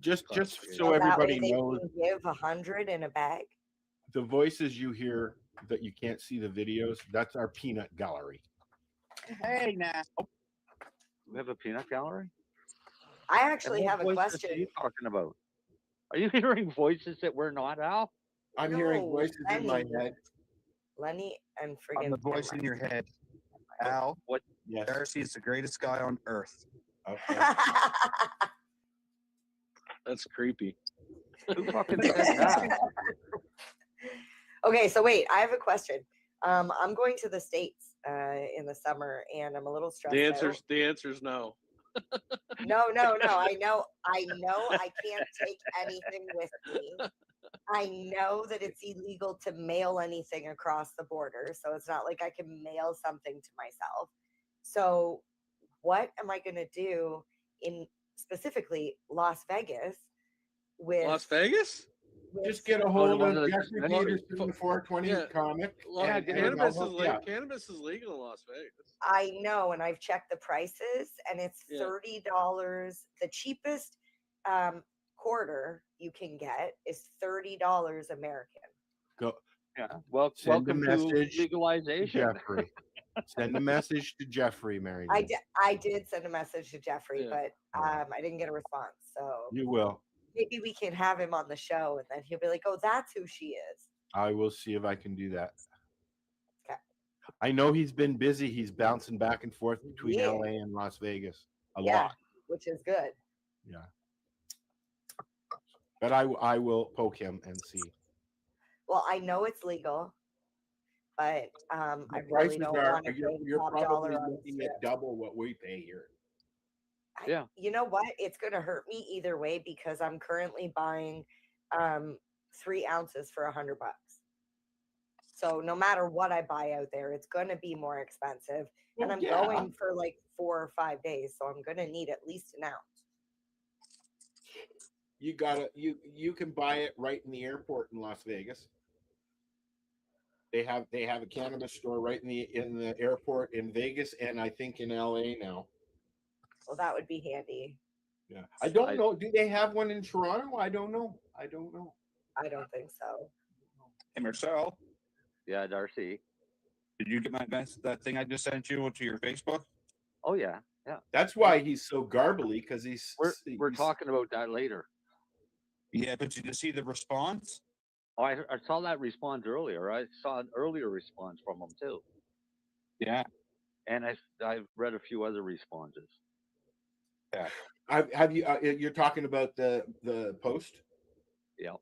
Just that so way everybody they knows, can give 100 in a bag. the voices you hear that you can't see the videos, that's our peanut gallery. Hey, now. We have a peanut gallery? I actually have a What voices question. are you talking about? Are you hearing voices that we're not, Al? I'm hearing No, voices in my Lenny. head. Lenny and I'm friggin' the voice in your head. Al, What? Yes. Darcy is the greatest guy on earth. Okay. That's creepy. Who fucking said that? Okay, so wait, I have a question. I'm going to the States in the summer, and I'm a little stressed The out. answer's no. No. I know I can't take anything with me. I know that it's illegal to mail anything across the border, so it's not like I can mail something to myself. So what am I going to do in specifically Las Vegas with Las Vegas? Just get a Go hold to one of of the- Jeffrey Peterson, the 420 Yeah. comic. and Cannabis I'll is hook you up. cannabis is legal in Las Vegas. I know, and I've checked the prices, and it's Yeah. $30. The cheapest quarter you can get is $30 American. Go. Yeah. Well, Send a welcome to message to legalization. Jeffrey. Send a message to Jeffrey, Mary. I did send a message to Jeffrey, Yeah. but I didn't get a response. So You will. maybe we can have him on the show, and then he'll be like, "Oh, that's who she is." I will see if I can do that. Okay. I know he's been busy. He's bouncing back and forth between Yeah. LA and Las Vegas a Yeah, lot. which is good. Yeah. But I will poke him and see. Well, I know it's legal, but I The really prices don't are want to pay you're top probably dollar on looking strip. at double what we pay here. Yeah. You know what? It's going to hurt me either way because I'm currently buying 3 ounces for $100. So no matter what I buy out there, it's going to be more expensive. And I'm going for like 4 or 5 days, so I'm going to need at least an ounce. You gotta you can buy it right in the airport in Las Vegas. They have a cannabis store right in the airport in Vegas and I think in LA now. Well, that would be handy. Yeah. I don't know. Do they have one in Toronto? I don't know. I don't think so. Hey, Marcel, Yeah, Darcy. did you get that thing I just sent you to your Facebook? Oh yeah, yeah. That's why he's so garbly because We're talking about that later. Yeah, but did you see the response? Oh, I saw that response earlier. I saw an earlier response from him too. Yeah. And I've read a few other responses. Yeah. Have you? You're talking about the post? Yeah. Do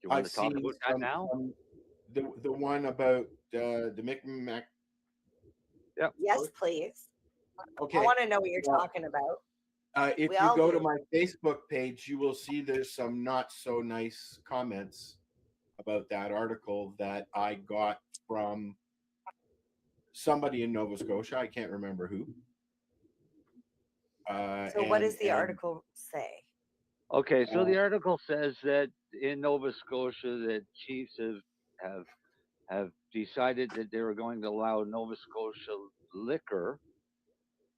you want to talk about that now? The one about the Micmac. Yeah. Yes, please. Okay. I want to know what you're talking about. If We you all go do. to my Facebook page, you will see there's some not so nice comments about that article that I got from somebody in Nova Scotia. I can't remember who. So what does the article say? Okay, so the article says that in Nova Scotia that chiefs have decided that they were going to allow Nova Scotia liquor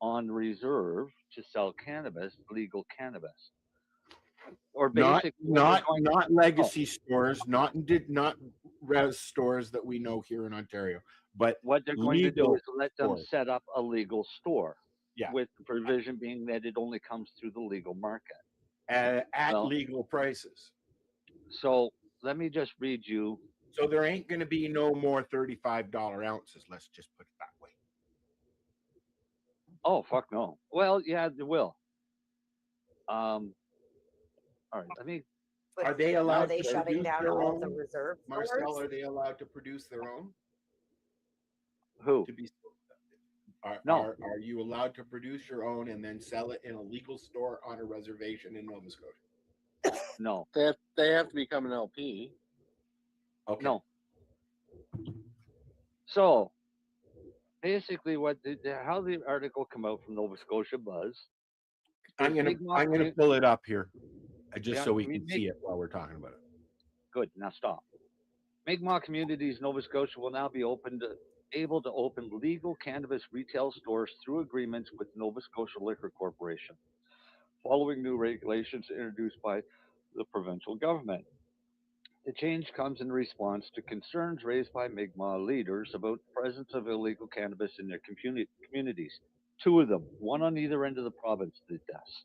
on reserve to sell cannabis, legal cannabis. Or basically not legacy stores, not res stores that we know here in Ontario, but what they're going to do is let them stores. set up a legal store. Yeah. With the provision being that it only comes through the legal market. At legal prices. So let me just read you. So there ain't going to be no more $35 ounces. Let's just put it that way. Oh, fuck no. Well, yeah, there will. All right, let me. Are they allowed? Are they to shutting produce down their all own? the reserve Marcel, stores? are they allowed to produce their own? Who? To be. No. Are you allowed to produce your own and then sell it in a legal store on a reservation in Nova Scotia? No. They have to become an LP. Okay. No. So basically, how the article come out from Nova Scotia Buzz. I'm gonna pull it up here, just so we can see it while we're talking about it. Good. Now stop. Mi'kmaq communities, Nova Scotia will now be able to open legal cannabis retail stores through agreements with Nova Scotia Liquor Corporation, following new regulations introduced by the provincial government. The change comes in response to concerns raised by Mi'kmaq leaders about the presence of illegal cannabis in their communities. 2 of them, one on either end of the province, did this.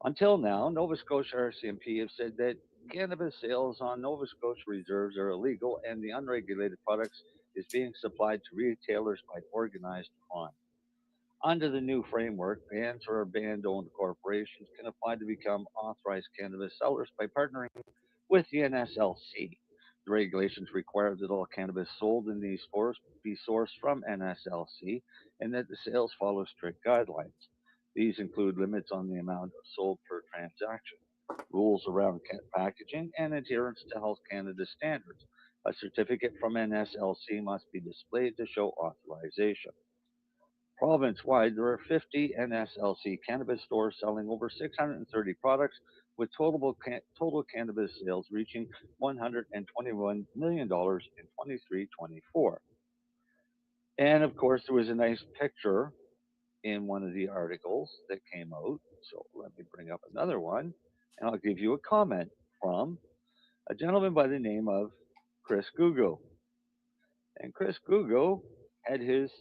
Until now, Nova Scotia RCMP have said that cannabis sales on Nova Scotia reserves are illegal and the unregulated products is being supplied to retailers by organized crime. Under the new framework, bans or band-owned corporations can apply to become authorized cannabis sellers by partnering with the NSLC. The regulations require that all cannabis sold in these stores be sourced from NSLC and that the sales follow strict guidelines. These include limits on the amount sold per transaction, rules around packaging, and adherence to Health Canada standards. A certificate from NSLC must be displayed to show authorization. Province-wide, there are 50 NSLC cannabis stores selling over 630 products, with total cannabis sales reaching $121 million in 23-24. And of course, there was a nice picture in one of the articles that came out. So let me bring up another one. And I'll give you a comment from a gentleman by the name of Chris Gugu. And Chris Gugu had his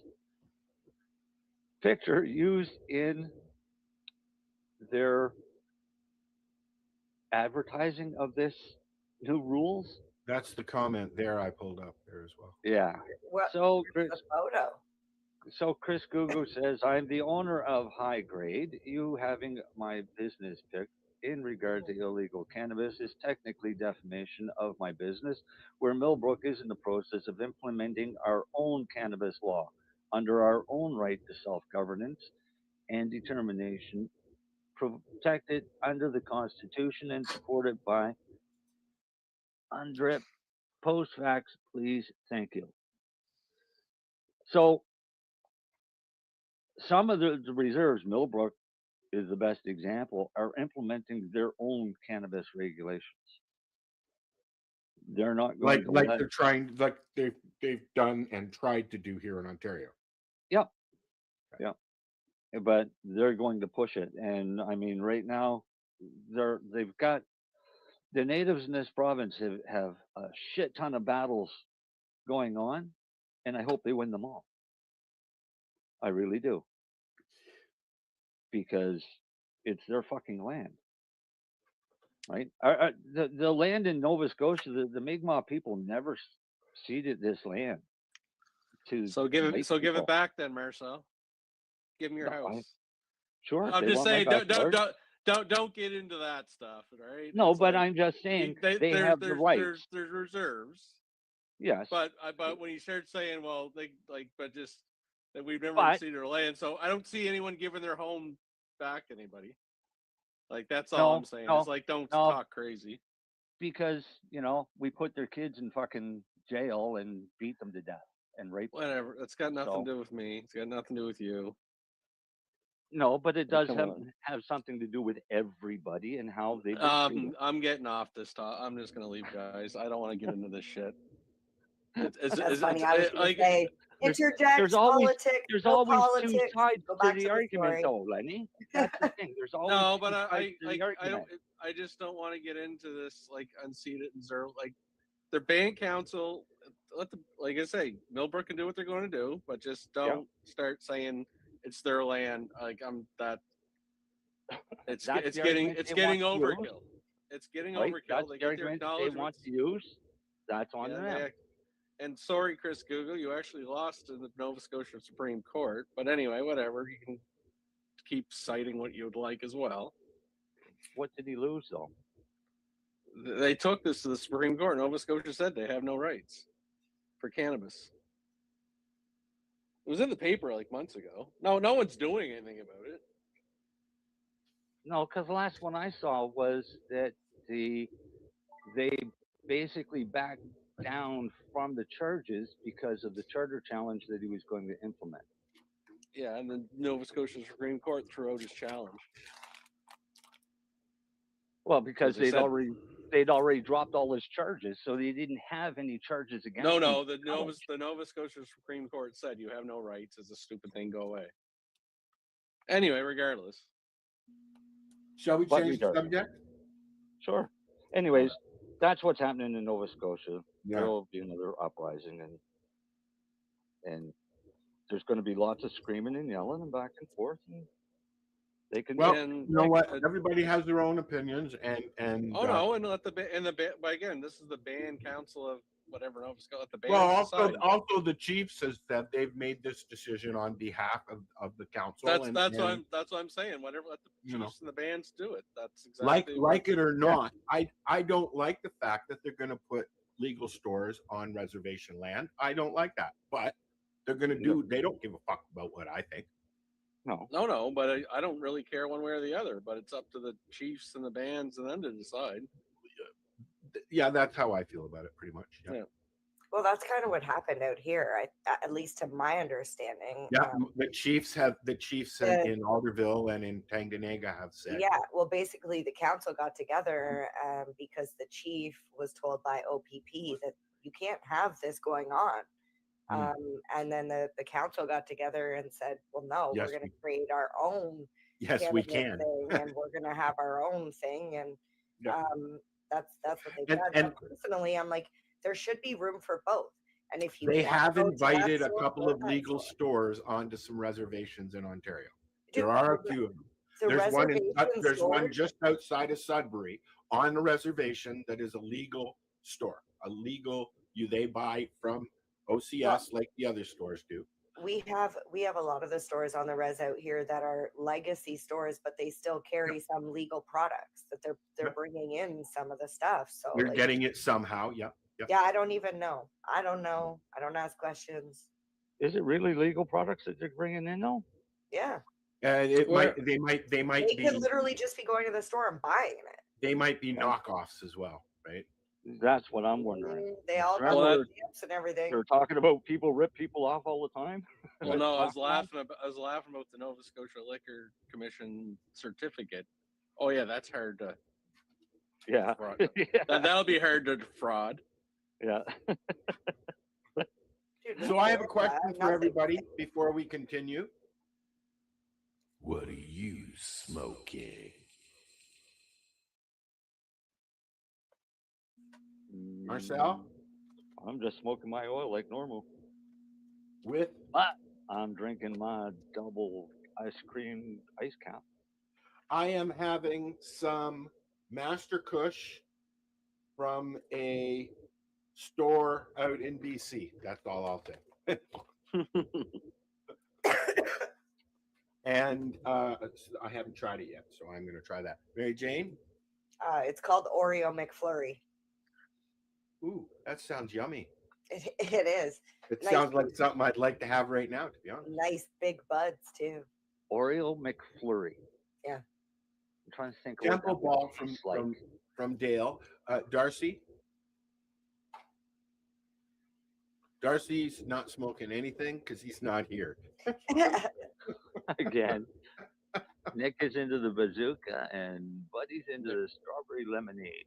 picture used in their advertising of this new rules. That's the comment there I pulled up there as well. Yeah. What? So The photo. So Chris Gugu says, I'm the owner of High Grade. You having my business picked in regard to illegal cannabis is technically defamation of my business, where Millbrook is in the process of implementing our own cannabis law under our own right to self-governance and determination, protected under the Constitution and supported by UNDRIP. Post-facts, please. Thank you. So some of the reserves, Millbrook is the best example, are implementing their own cannabis regulations. They're not going to Like let. they're trying, like they've done and tried to do here in Ontario. Yep. Yep. But they're going to push it, and I mean, right now, they've got the natives in this province have a shit ton of battles going on, and I hope they win them all. I really do, because it's their fucking land. Right? The land in Nova Scotia, the Mi'kmaq people never ceded this land to. So give white it people. back then, Marcel. Give them your No, house. Sure. if I'm they just want my saying, backyard. don't get into that stuff, right? No, It's but like, I'm just saying they there's, have the rights. there's reserves. Yes. But when you start saying, well, they but just that we've never But- seen their land, so I don't see anyone giving their home back to anybody. Like that's all I'm saying. It's like don't talk crazy. Because we put their kids in fucking jail and beat them to death and rape them. Whatever. It's got nothing to do with me. It's got nothing to do with you. No, but it does Come have something to do with everybody and how they've been treated. I'm getting off this talk. I'm just gonna leave, guys. I don't want to get into this shit. That's funny. I was going to say, interject there's always politics. there's no always politics. two sides Go to back the to argument, story. though, Lenny. That's the thing. There's always No, two but sides to the I argument. just don't want to get into this like unceded and zero. Like their band council, let the like I say, Millbrook can do what they're going to do, but just don't start saying it's their land. Like I'm that. It's getting overkill. It's getting Right? overkill. That's They the get their argument they acknowledgement. want to use. That's on them. And sorry, Chris Google, you actually lost in the Nova Scotia Supreme Court. But anyway, whatever. You can keep citing what you'd like as well. What did he lose, though? They took this to the Supreme Court. Nova Scotia said they have no rights for cannabis. It was in the paper like months ago. No one's doing anything about it. No, because the last one I saw was that they basically backed down from the charges because of the charter challenge that he was going to implement. Yeah, and the Nova Scotia Supreme Court threw out his challenge. Well, because They said- they'd already dropped all his charges, so they didn't have any charges against him. No, the Nova Scotia Supreme Court said you have no rights. It's a stupid thing. Go away. Anyway, regardless. Shall we change the subject? Sure. Anyways, that's what's happening in Nova Scotia. Yeah. There will be another uprising, and there's going to be lots of screaming and yelling and back and forth. And they can. Well, you know what? Everybody has their own opinions, and and let the but again, this is the band council of whatever Nova Scotia. Let the band. well, decide. also the chief says that they've made this decision on behalf of the council. That's what I'm saying. Whatever, let the chiefs and the bands do it. That's exactly like it or not. I don't like the fact that they're going to put legal stores on reservation land. I don't like that, but they're going to do. They don't give a fuck about what I think. No, but I don't really care one way or the other. But it's up to the chiefs and the bands and them to decide. Yeah, that's how I feel about it, pretty much. Yeah. Well, that's kind of what happened out here, at least to my understanding. Yeah, the Chiefs in Alderville and in Tanganyika have said. Yeah, well, basically the council got together because the chief was told by OPP that you can't have this going on. And then the council got together and said, well, no, we're going to create our own Yes, we cannabis can. thing, and we're gonna have our own thing, and Yeah. that's what they've And done. and But personally, I'm like, there should be room for both. And if you they want to have go to that invited a store, couple go to of that legal store. stores onto some reservations in Ontario. Dude, There are a the, few of them. the There's one in reservation there's one stores, just outside of Sudbury on the reservation that is a legal store. A legal they buy from OCS like the other stores do. we have a lot of the stores on the res out here that are legacy stores, but they still carry some legal products that they're bringing in some of the stuff. So They're like, getting it somehow. Yep. yeah, I don't even know. I don't know. I don't ask questions. Is it really legal products that they're bringing in though? Yeah, It Where- might they might they be could literally just be going to the store and buying it. they might be knockoffs as well, right? That's what I'm wondering. They all got Remember, stamps and everything. they're talking about people rip people off all the time. Well, no, I was laughing about the Nova Scotia Liquor Commission certificate. Oh yeah, that's hard to. Yeah. Fraud. That'll be hard to defraud. Yeah. Dude, So I have a nothing- question for nothing. everybody before we continue. What are you smoking? Marcel? I'm just smoking my oil like normal. With? But I'm drinking my double ice cream ice cap. I am having some Master Kush from a store out in BC. That's all I'll say. And I haven't tried it yet, so I'm going to try that. Mary Jane? It's called Oreo McFlurry. Ooh, that sounds yummy. It is. It Nice sounds like something I'd like to have right now, to be honest. nice big buds too. Oreo McFlurry. Yeah. I'm trying to think of what Temple that ball tastes like. from Dale. Darcy? Darcy's not smoking anything because he's not here. Again. Nick is into the bazooka and Buddy's into the strawberry lemonade.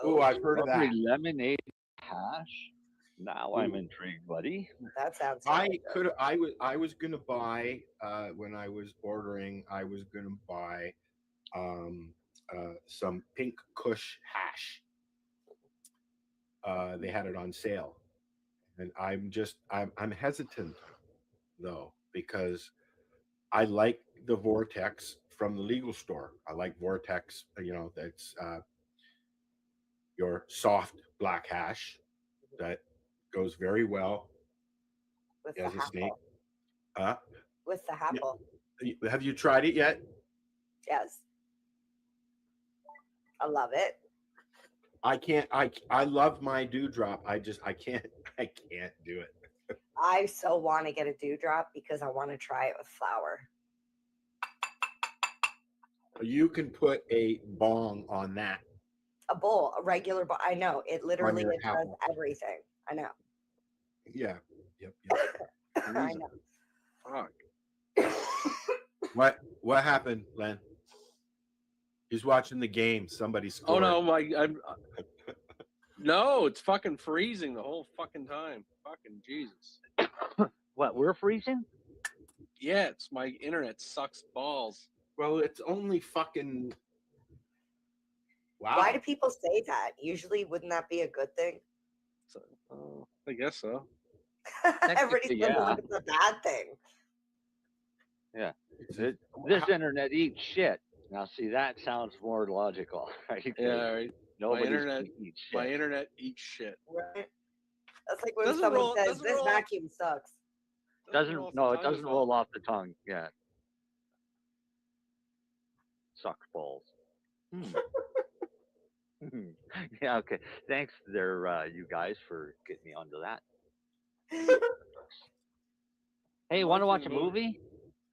Oh, I've heard of that. Strawberry lemonade hash. Now I'm intrigued, buddy. That sounds. I was gonna buy when I was ordering. I was gonna buy some pink Kush hash. They had it on sale, and I'm hesitant though because I like the Vortex from the legal store. I like Vortex. That's your soft black hash that goes very well with as the a snake. apple. With the apple. Have you tried it yet? Yes. I love it. I can't. I love my dewdrop. I can't do it. I so want to get a dewdrop because I want to try it with flour. You can put a bong on that. A bowl, a regular bowl. I know it literally your it does apple. everything. I know. Yeah. Yep. I know. Fuck. What happened, Len? He's watching the game. Somebody scored. Oh no, no, it's fucking freezing the whole fucking time. Fucking Jesus. What, we're freezing? Yeah, it's my internet sucks balls. Well, it's only fucking. Wow. Why do people say that? Usually, wouldn't that be a good thing? So, I guess so. Everybody's yeah. like, it's a bad thing. Yeah. This internet eats shit. Now, see, that sounds more logical, right? Yeah, right. Nobody's My internet, gonna eat shit. my internet eats shit. Right? That's like when Doesn't someone roll- says doesn't this roll off- vacuum sucks. Doesn't roll off no, the it tongue doesn't as well. roll off the tongue. Yeah. Sucks balls. Yeah, okay. Thanks there, you guys, for getting me onto that. Hey, want to watch a movie?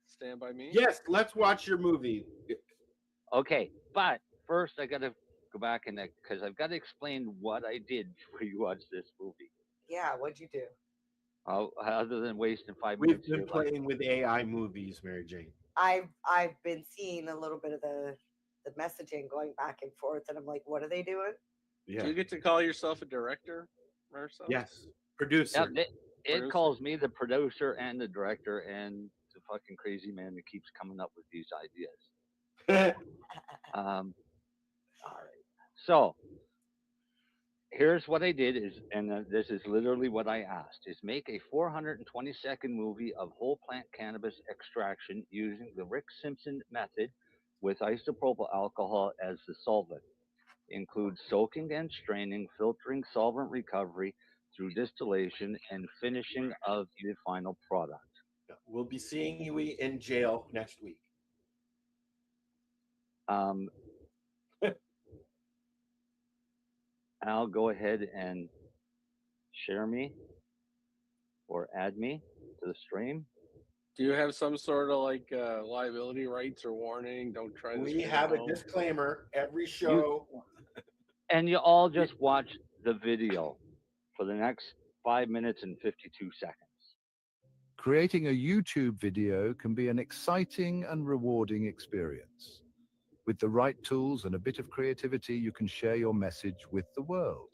Stand by Me? Yes, let's watch your movie. Okay, but first I gotta go back and because I've got to explain what I did before you watch this movie. Yeah, what'd you do? Other than wasting 5 We've minutes. been playing with AI movies, Mary Jane. I've been seeing a little bit of the messaging going back and forth, and I'm like, what are they doing? Yeah. Do you get to call yourself a director, Marcel? Yes. Producer. It calls me the producer and the director, and the fucking crazy man that keeps coming up with these ideas. All right. So here's what I did is, and this is literally what I asked, is make a 420-second movie of whole plant cannabis extraction using the Rick Simpson method with isopropyl alcohol as the solvent. Includes soaking and straining, filtering, solvent recovery through distillation, and finishing of the final product. We'll be seeing you in jail next week. I'll go ahead and share me or add me to the stream. Do you have some sort of like liability rights or warning? Don't try this. We have a disclaimer every show. And you all just watch the video for the next 5 minutes and 52 seconds. Creating a YouTube video can be an exciting and rewarding experience. With the right tools and a bit of creativity, you can share your message with the world.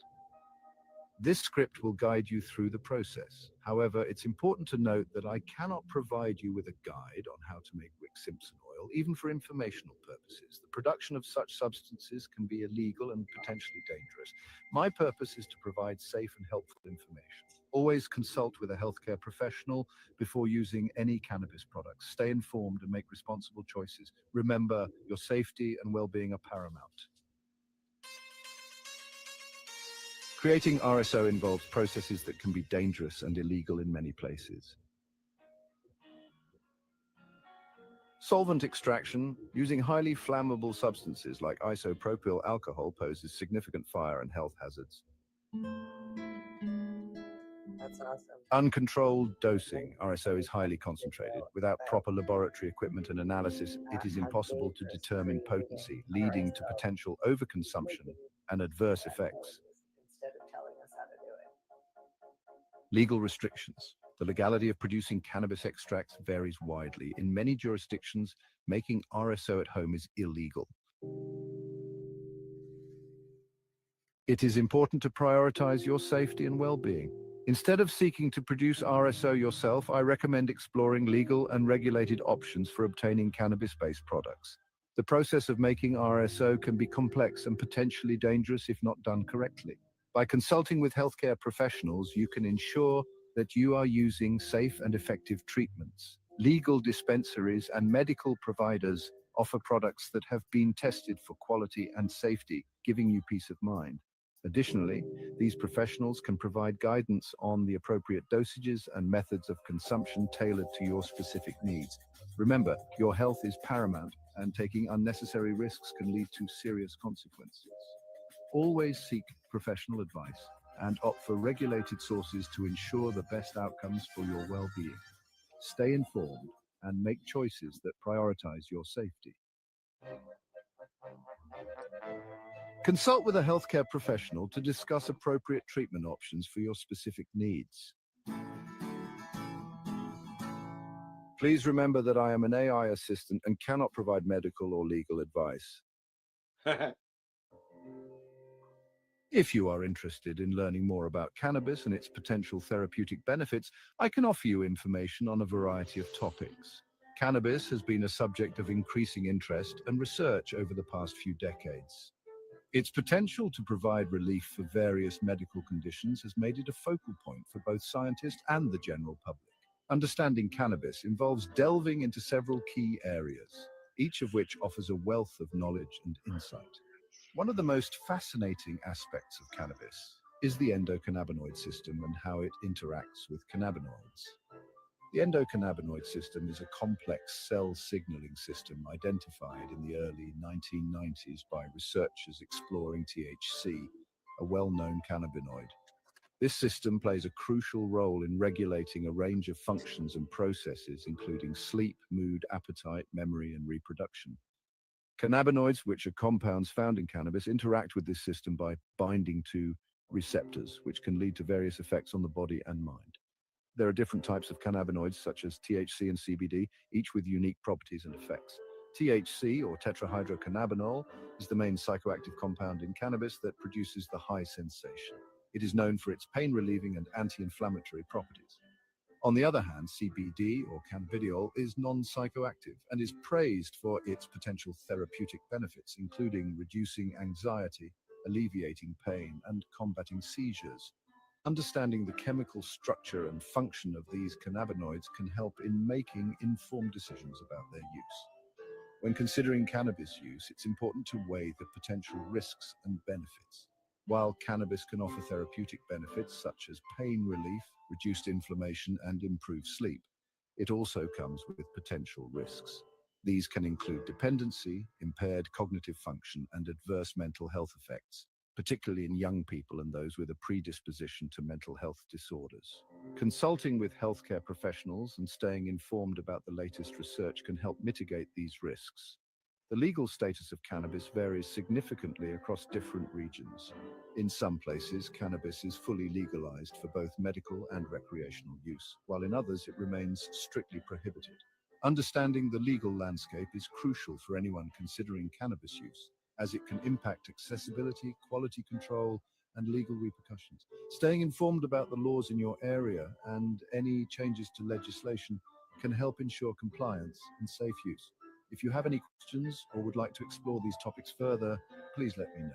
This script will guide you through the process. However, it's important to note that I cannot provide you with a guide on how to make Rick Simpson oil, even for informational purposes. The production of such substances can be illegal and potentially dangerous. My purpose is to provide safe and helpful information. Always consult with a healthcare professional before using any cannabis products. Stay informed and make responsible choices. Remember, your safety and well-being are paramount. Creating RSO involves processes that can be dangerous and illegal in many places. Solvent extraction using highly flammable substances like isopropyl alcohol poses significant fire and health hazards. That's awesome. Uncontrolled dosing. RSO is highly concentrated. Without proper laboratory equipment and analysis, it is impossible to determine potency, leading to potential overconsumption and adverse effects. Instead of telling us how to do it. Legal restrictions. The legality of producing cannabis extracts varies widely. In many jurisdictions, making RSO at home is illegal. It is important to prioritize your safety and well-being. Instead of seeking to produce RSO yourself, I recommend exploring legal and regulated options for obtaining cannabis-based products. The process of making RSO can be complex and potentially dangerous if not done correctly. By consulting with healthcare professionals, you can ensure that you are using safe and effective treatments. Legal dispensaries and medical providers offer products that have been tested for quality and safety, giving you peace of mind. Additionally, these professionals can provide guidance on the appropriate dosages and methods of consumption tailored to your specific needs. Remember, your health is paramount, and taking unnecessary risks can lead to serious consequences. Always seek professional advice and opt for regulated sources to ensure the best outcomes for your well-being. Stay informed and make choices that prioritize your safety. Consult with a healthcare professional to discuss appropriate treatment options for your specific needs. Please remember that I am an AI assistant and cannot provide medical or legal advice. If you are interested in learning more about cannabis and its potential therapeutic benefits, I can offer you information on a variety of topics. Cannabis has been a subject of increasing interest and research over the past few decades. Its potential to provide relief for various medical conditions has made it a focal point for both scientists and the general public. Understanding cannabis involves delving into several key areas, each of which offers a wealth of knowledge and insight. One of the most fascinating aspects of cannabis is the endocannabinoid system and how it interacts with cannabinoids. The endocannabinoid system is a complex cell signaling system identified in the early 1990s by researchers exploring THC, a well-known cannabinoid. This system plays a crucial role in regulating a range of functions and processes, including sleep, mood, appetite, memory, and reproduction. Cannabinoids, which are compounds found in cannabis, interact with this system by binding to receptors, which can lead to various effects on the body and mind. There are different types of cannabinoids, such as THC and CBD, each with unique properties and effects. THC, or tetrahydrocannabinol, is the main psychoactive compound in cannabis that produces the high sensation. It is known for its pain-relieving and anti-inflammatory properties. On the other hand, CBD or cannabidiol is non-psychoactive and is praised for its potential therapeutic benefits, including reducing anxiety, alleviating pain, and combating seizures. Understanding the chemical structure and function of these cannabinoids can help in making informed decisions about their use. When considering cannabis use, it's important to weigh the potential risks and benefits. While cannabis can offer therapeutic benefits such as pain relief, reduced inflammation, and improved sleep, it also comes with potential risks. These can include dependency, impaired cognitive function, and adverse mental health effects, particularly in young people and those with a predisposition to mental health disorders. Consulting with healthcare professionals and staying informed about the latest research can help mitigate these risks. The legal status of cannabis varies significantly across different regions. In some places, cannabis is fully legalized for both medical and recreational use, while in others it remains strictly prohibited. Understanding the legal landscape is crucial for anyone considering cannabis use, as it can impact accessibility, quality control, and legal repercussions. Staying informed about the laws in your area and any changes to legislation can help ensure compliance and safe use. If you have any questions or would like to explore these topics further, please let me know.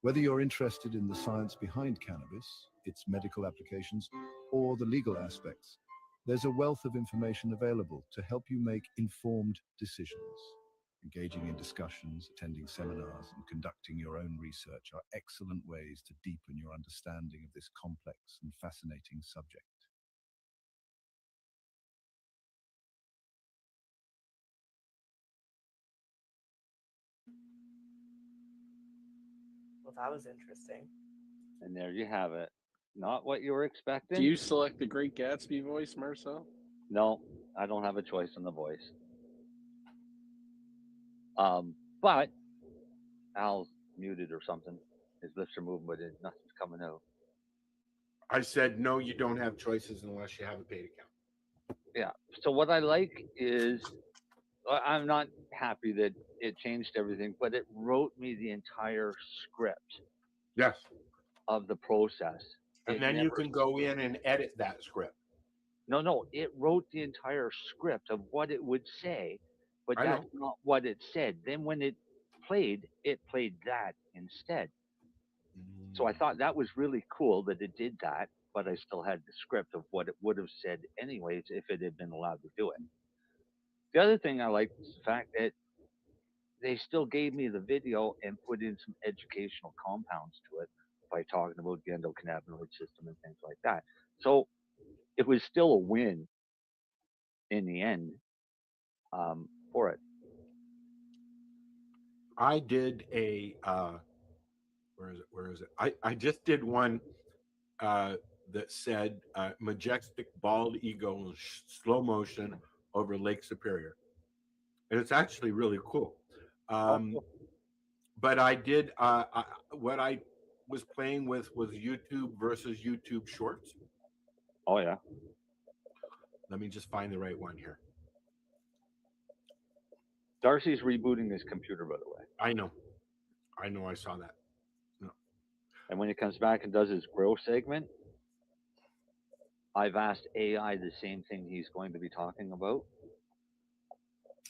Whether you're interested in the science behind cannabis, its medical applications, or the legal aspects, there's a wealth of information available to help you make informed decisions. Engaging in discussions, attending seminars, and conducting your own research are excellent ways to deepen your understanding of this complex and fascinating subject. Well, that was interesting. And there you have it. Not what you were expecting. Do you select the Great Gatsby voice, Marcel? No, I don't have a choice in the voice. But Al's muted or something. His lips are moving, but nothing's coming out. I said, no, you don't have choices unless you have a paid account. Yeah. So what I like is, I'm not happy that it changed everything, but it wrote me the entire script. Yes. Of the process. And then you can go in and edit that script. No, it wrote the entire script of what it would say, but that's not what it said. Then when it played that instead. So I thought that was really cool that it did that, but I still had the script of what it would have said anyways if it had been allowed to do it. The other thing I liked is the fact that they still gave me the video and put in some educational compounds to it by talking about the endocannabinoid system and things like that. So it was still a win in the end for it. I did a where is it? I just did one that said majestic bald eagle in slow motion over Lake Superior, and it's actually really cool. But I did what I was playing with was YouTube versus YouTube Shorts. Oh yeah. Let me just find the right one here. Darcy's rebooting his computer, by the way. I know. I saw that. No. And when he comes back and does his grow segment, I've asked AI the same thing he's going to be talking about.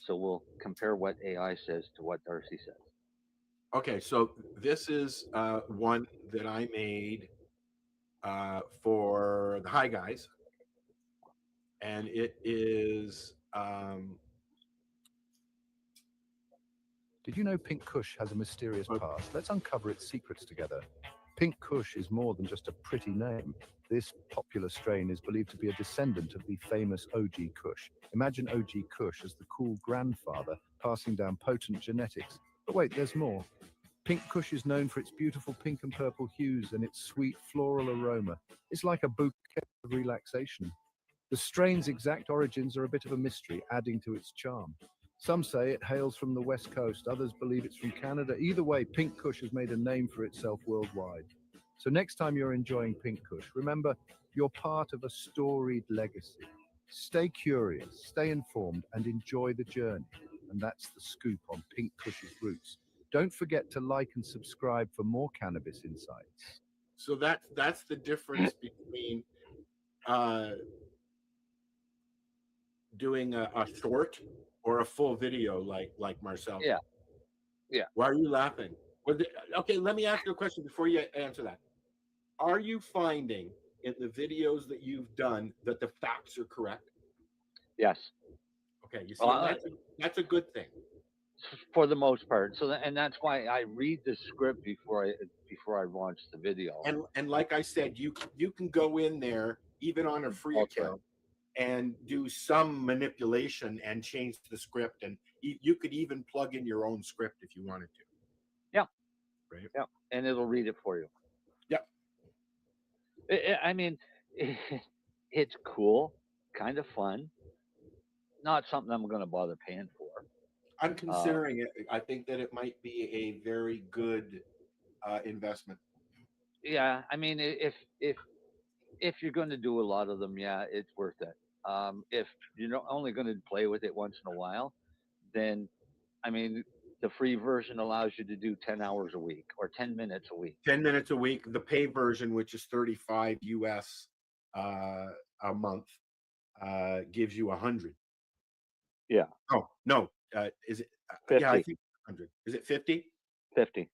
So we'll compare what AI says to what Darcy says. Okay, so this is one that I made for the Hi Guys, and it is. Did you know Pink Kush has a mysterious past? Let's uncover its secrets together. Pink Kush is more than just a pretty name. This popular strain is believed to be a descendant of the famous OG Kush. Imagine OG Kush as the cool grandfather passing down potent genetics. But wait, there's more. Pink Kush is known for its beautiful pink and purple hues and its sweet floral aroma. It's like a bouquet of relaxation. The strain's exact origins are a bit of a mystery, adding to its charm. Some say it hails from the West Coast, others believe it's from Canada. Either way, Pink Kush has made a name for itself worldwide. So next time you're enjoying Pink Kush, remember you're part of a storied legacy. Stay curious, stay informed, and enjoy the journey. And that's the scoop on Pink Kush's roots. Don't forget to like and subscribe for more cannabis insights. So that's the difference between doing a short or a full video like Marcel? Yeah. Yeah. Why are you laughing? Okay, let me ask you a question before you answer that. Are you finding in the videos that you've done that the facts are correct? Yes. Okay, you see, that's a good thing. For the most part. So and that's why I read the script before I launch the video. And like I said, you can go in there even on a free account and do some manipulation and change the script, and you could even plug in your own script if you wanted to. Yeah. Right. Yeah, and it'll read it for you. Yeah. I mean, it's cool, kind of fun. Not something I'm going to bother paying for. I'm considering it. I think that it might be a very good investment. Yeah, I mean, if you're going to do a lot of them, yeah, it's worth it. If you're only going to play with it once in a while, then, I mean, the free version allows you to do 10 hours a week or 10 minutes a week. 10 minutes a week. The pay version, which is $35 US a month, gives you 100. Yeah. Oh no, is it? 50. Yeah, I think 100. Is it 50? 50.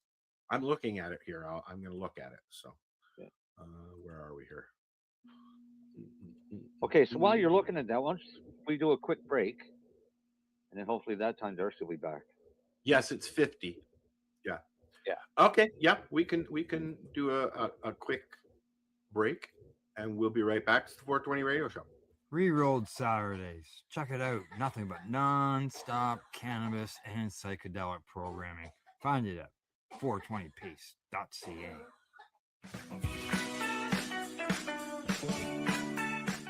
I'm looking at it here. I'm going to look at it. So, yeah. Where are we here? Okay, so while you're looking at that, once we do a quick break, and then hopefully that time Darcy will be back. Yes, it's 50. Yeah. Yeah. Okay. Yeah, we can do a quick break, and we'll be right back. It's the 420 Radio Show. Rerolled Saturdays. Check it out. Nothing but non-stop cannabis and psychedelic programming. Find it at 420piece.ca.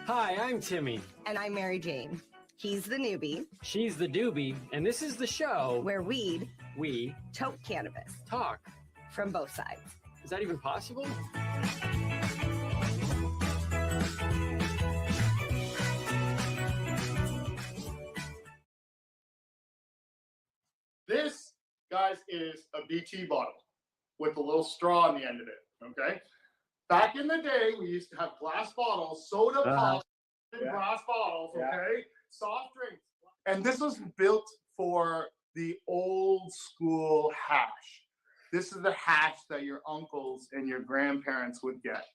Hi, I'm Timmy. And I'm Mary Jane. He's the newbie. She's the doobie. And this is the show where we toke cannabis. Talk. From both sides. Is that even possible? This, guys, is a BT bottle with a little straw on the end of it, okay? Back in the day, we used to have glass bottles, soda pop in glass bottles, okay? Soft drinks. And this was built for the old school hash. This is the hash that your uncles and your grandparents would get.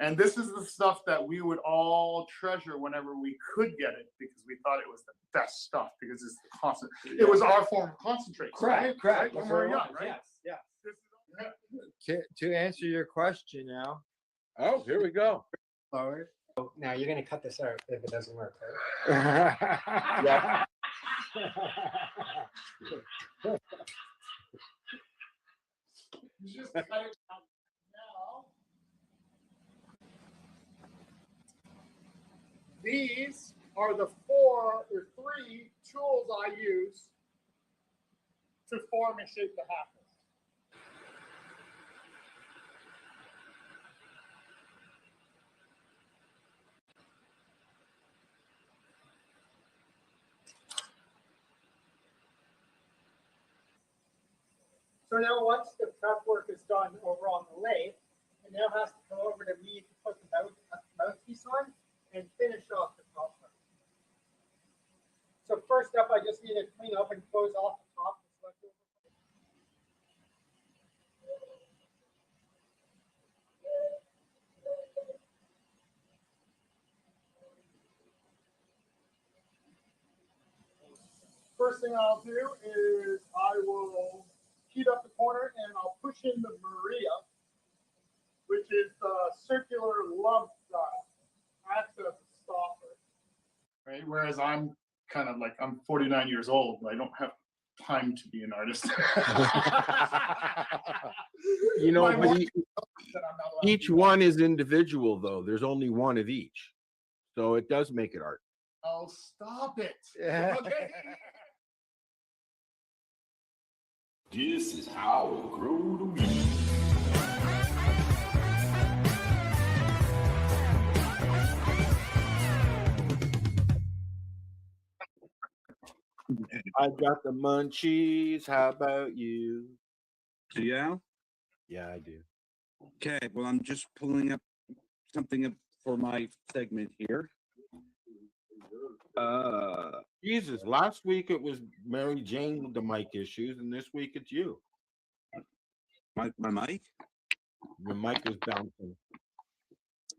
And this is the stuff that we would all treasure whenever we could get it, because we thought it was the best stuff, because it's the constant. It was our form of concentrate. Correct. When we were young, right? Yes. To answer your question now. Oh, here we go. Forward. Oh, now you're going to cut this out if it doesn't work, right? Yeah. Just cut it out now. These are the 3 tools I use to form and shape the hashes. So now once the prep work is done over on the lathe, it now has to come over to me to put the mouthpiece on and finish off the top part. So first up, I just need to clean up and close off the top. First thing I'll do is I will heat up the corner and I'll push in the Maria, which is the circular lump that acts as a stopper. Right? Whereas I'm kind of like, I'm 49 years old, but I don't have time to be an artist. You know, but each one is individual, though. There's only one of each. So it does make it art. Oh, stop it. Okay. This is how I grow the weed. I got the munchies. How about you? Do you? Yeah, I do. Okay, well, I'm just pulling up something up for my segment here. Jesus, last week it was Mary Jane with the mic issues, and this week it's you. My mic? Your mic was bouncing.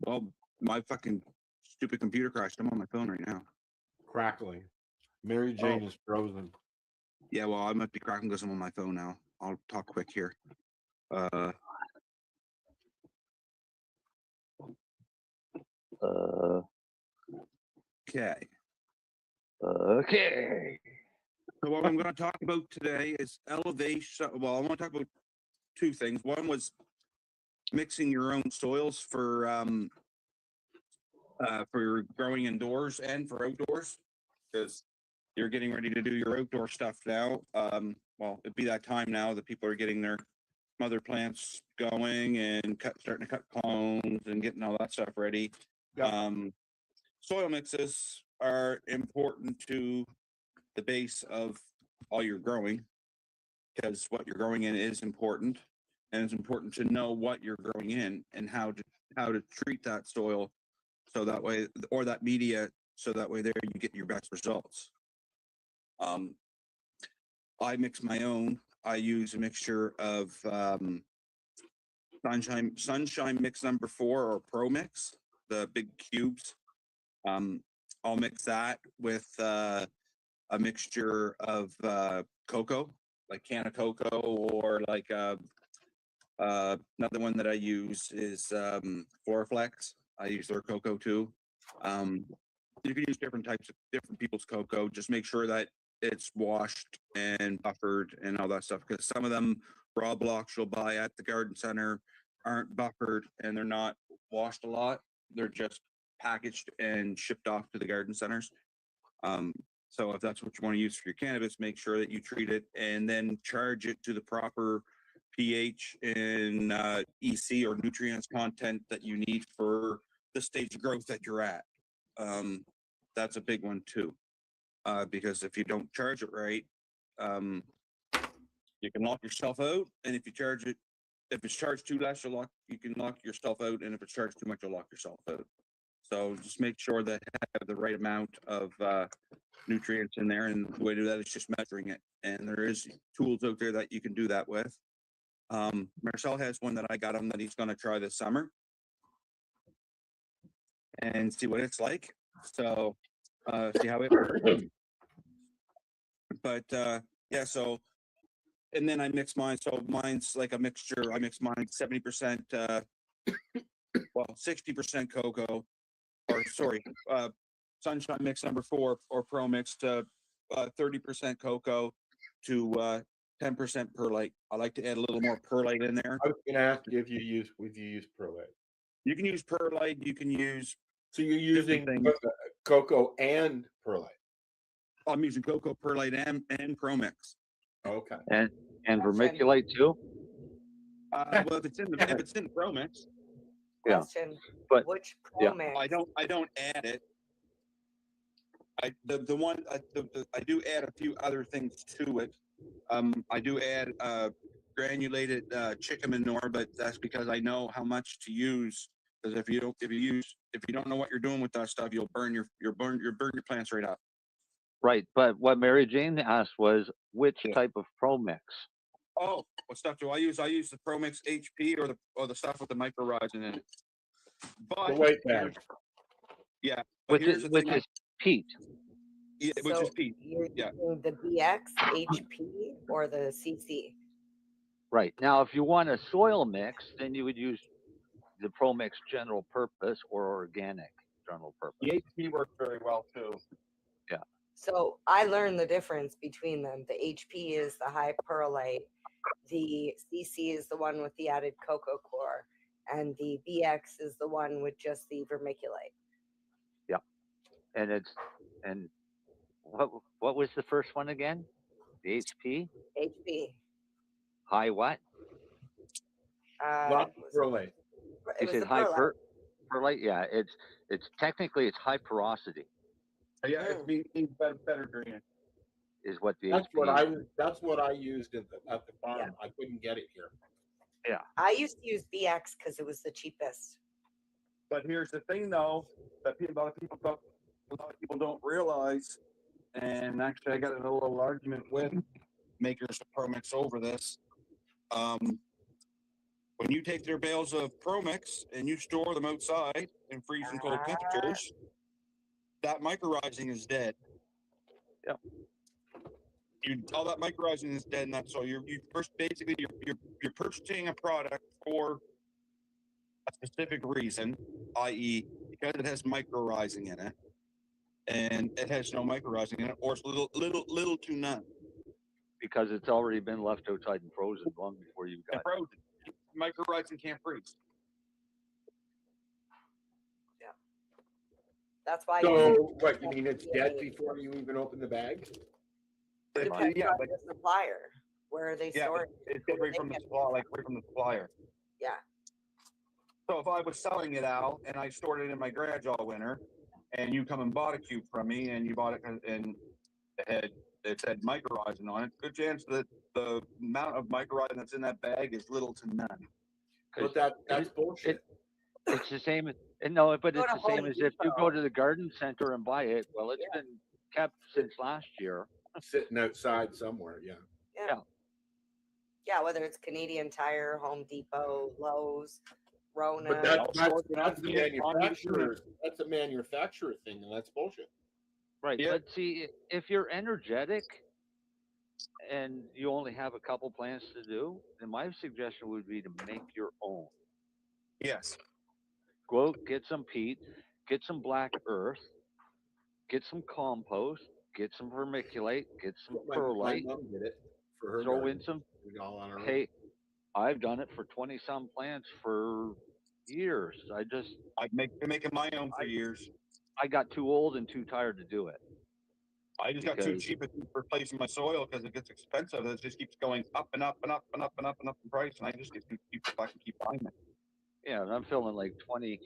Well, my fucking stupid computer crashed. I'm on my phone right now. Crackling. Mary Jane is frozen. Yeah, well, I might be cracking because I'm on my phone now. I'll talk quick here. Okay. Okay. So what I'm going to talk about today is elevation. Well, I want to talk about two things. One was mixing your own soils for growing indoors and for outdoors, because you're getting ready to do your outdoor stuff now. Well, it'd be that time now that people are getting their mother plants going and starting to cut clones and getting all that stuff ready. Soil mixes are important to the base of all your growing, because what you're growing in is important, and it's important to know what you're growing in and how to treat that soil, so that way, or that media, so that way there you get your best results. I mix my own. I use a mixture of sunshine mix number 4 or Pro Mix, the big cubes. I'll mix that with a mixture of cocoa, like can of cocoa, or like another one that I use is Floraflex. I use their cocoa too. You can use different people's cocoa. Just make sure that it's washed and buffered and all that stuff, because some of them raw blocks you'll buy at the garden center aren't buffered and they're not washed a lot. They're just packaged and shipped off to the garden centers. So if that's what you want to use for your cannabis, make sure that you treat it and then charge it to the proper pH and EC or nutrients content that you need for the stage of growth that you're at. That's a big one too, because if you don't charge it right, you can lock yourself out. And if it's charged too less, you can lock yourself out. And if it's charged too much, you'll lock yourself out. So just make sure that you have the right amount of nutrients in there, and the way to do that is just measuring it. And there is tools out there that you can do that with. Marcel has one that I got him that he's going to try this summer and see what it's like. So see how it works. But yeah, so, and then I mix mine. So mine's like a mixture. I mix mine 70%, 60% cocoa, or sorry, sunshine mix number 4 or Pro Mix to 30% cocoa to 10% perlite. I like to add a little more perlite in there. I was going to ask you if you use perlite. You can use perlite. You can use. So you're using cocoa and perlite. I'm using cocoa, perlite, and Pro Mix. Okay. And vermiculite too. Well, if it's in Pro Mix. Yeah. Question. But which Pro Mix? I don't add it. I do add a few other things to it. I do add granulated chicken manure, but that's because I know how much to use. Because if you don't know what you're doing with that stuff, you'll burn your plants right up. Right, but what Mary Jane asked was which type of Pro Mix. Oh, what stuff do I use? I use the Pro Mix HP or the stuff with the micro rosin in it. But the white bag. Yeah, which is peat. Yeah, which is peat. You're Yeah. using the BX, HP, or the CC? Right. Now, if you want a soil mix, then you would use the Pro Mix general purpose or organic general purpose. The HP works very well too. Yeah. So I learned the difference between them. The HP is the high perlite, the CC is the one with the added cocoa core, and the BX is the one with just the vermiculite. Yeah. And what was the first one again? The HP? HP. High what? Not perlite. You said high perlite? Yeah, it's technically it's high porosity. Yeah, it means better drainage. Is what the That's HP what I used at the farm. Yeah. I couldn't get it here. Yeah. I used to use BX because it was the cheapest. But here's the thing, though, that a lot of people don't. a lot of people don't realize, and actually I got in a little argument with makers of ProMix over this. When you take their bales of ProMix and you store them outside in freezing cold temperatures, that mycorrhizing is dead. Yep. All that mycorrhizing is dead in that soil. You're purchasing a product for a specific reason, i.e., because it has mycorrhizing in it, and it has no mycorrhizing in it, or it's little to none. Because it's already been left outside and frozen long before you got it. Frozen. Mycorrhizing can't freeze. Yeah. That's why. So, what you mean? It's dead before you even open the bag? Depends on the supplier. Where are they storing? It's right from the supplier, right from the supplier. Yeah. So if I was selling it out and I stored it in my garage all winter, and you come and bought a cube from me, and you bought it and it said mycorrhizing on it, good chance that the amount of mycorrhizing that's in that bag is little to none. But that's bullshit. It's the same. No, but Go it's to the same Home as if you Depot. go to the garden center and buy it. Well, it's been kept since last year. Sitting outside somewhere, yeah. Yeah. Yeah, whether it's Canadian Tire, Home Depot, Lowe's, Rona. But that's the manufacturer. That's a manufacturer thing, and that's bullshit. Right. But see, if you're energetic and you only have a couple plants to do, then my suggestion would be to make your own. Yes. Go out, get some peat, get some black earth, get some compost, get some vermiculite, get some perlite. My mom did it for her. Throw garden. in some. All on her own. Hey, I've done it for 20 some plants for years. I've been making my own for years. I got too old and too tired to do it. I just got too cheap at replacing my soil because it gets expensive. It just keeps going up and up and up and up and up and up in price, and I just keep buying it. Yeah, and I'm filling like 20,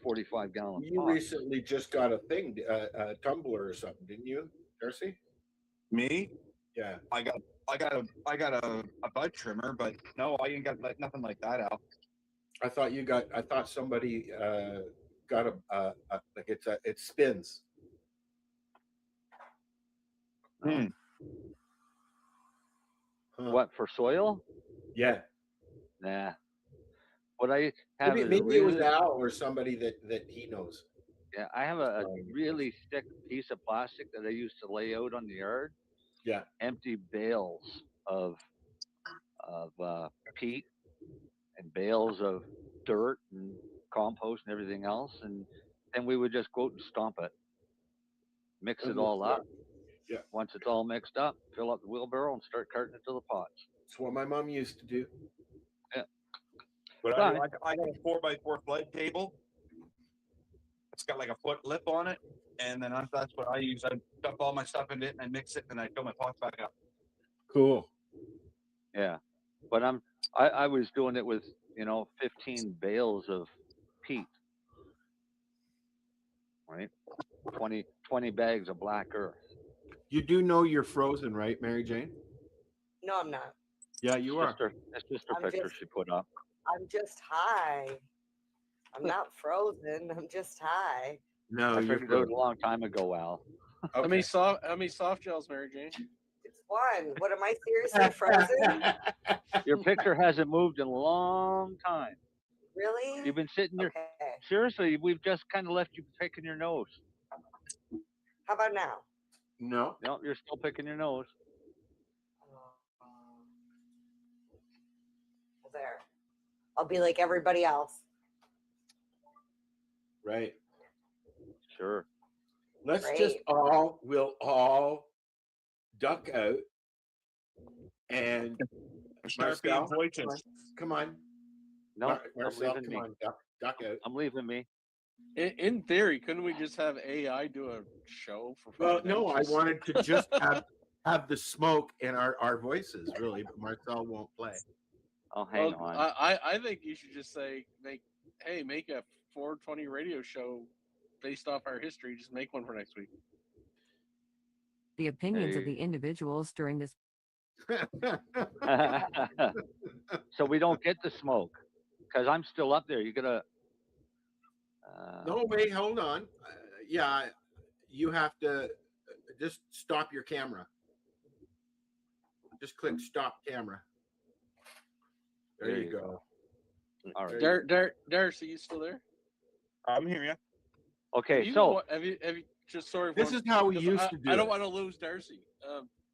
45 gallon You pots. recently just got a thing, a tumbler or something, didn't you, Darcy? Me? Yeah. I got a bud trimmer, but no, I ain't got nothing like that out. I thought somebody got a like it spins. Hmm. What, for soil? Yeah. Nah. What I have Maybe, is maybe it was really, Al or somebody that he knows. yeah, I have a really thick piece of plastic that I used to lay out on the yard. Yeah. Empty bales of peat and bales of dirt and compost and everything else, and then we would just go out and stomp it, mix it all up. Yeah. Once it's all mixed up, fill up the wheelbarrow and start carting it to the pots. That's what my mom used to do. Yeah. But I got a 4x4 flood table. It's got like a foot lip on it, and then that's what I use. I dump all my stuff in it and I mix it, and I fill my pots back up. Cool. Yeah, but I was doing it with 15 bales of peat, right? 20 bags of black earth. You do know you're frozen, right, Mary Jane? No, I'm not. Yeah, you are. It's just her picture she put up. I'm just high. I'm not frozen. I'm just high. No, I you're figured it out a long time ago, Al. How many soft gels, Mary Jane? It's one. What, am I seriously frozen? Your picture hasn't moved in a long time. Really? You've been sitting there. Okay. Seriously, we've just kind of left you picking your nose. How about now? No. No, you're still picking your nose. Well, there. I'll be like everybody else. Right. Sure. Let's Great. we'll all duck out and Start being Marcel, voices. come on. No, Marcel, I'm leaving come me. on, duck out. I'm leaving me. In theory, couldn't we just have AI do a show for? Well, 5 no, I minutes? wanted to just have the smoke in our voices, really, but Marcel won't play. Oh, hang Well, on. I think you should just say make a 420 radio show based off our history. Just make one for next week. The opinions of Hey. the individuals during this. So we don't get the smoke because I'm still up there. You gotta. No, wait, hold on. Yeah, you have to just stop your camera. Just click stop camera. There you go. All right. Darcy, you still there? I'm here, yeah. Okay, have you just sorry? This is how we used to do I don't it. want to lose Darcy.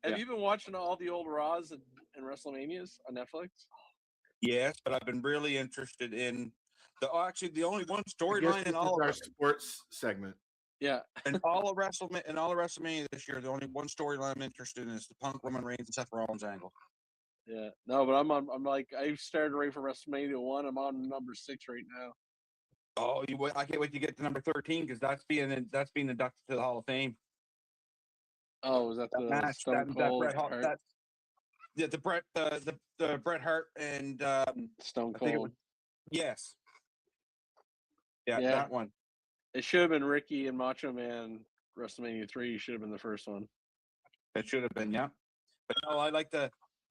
Have you been watching all the old Raws and WrestleManias on Netflix? Yes, but I've been really interested in the only one I guess storyline this in all is of our it. sports segment. Yeah. And all of WrestleMania this year, the only one storyline I'm interested in is the Punk, Roman Reigns, and Seth Rollins angle. Yeah. No, but I'm like I started right for WrestleMania 1. I'm on number 6 right now. Oh, I can't wait to get to number 13 because that's being inducted to the Hall of Fame. Oh, was that the match Stone that Cold Bret Hart? Hart? The Bret Hart and Stone I think it Cold. was, yes. Yeah, Yeah. that one. It should have been Ricky and Macho Man. WrestleMania 3 should have been the first one. It should have been, yeah. But no,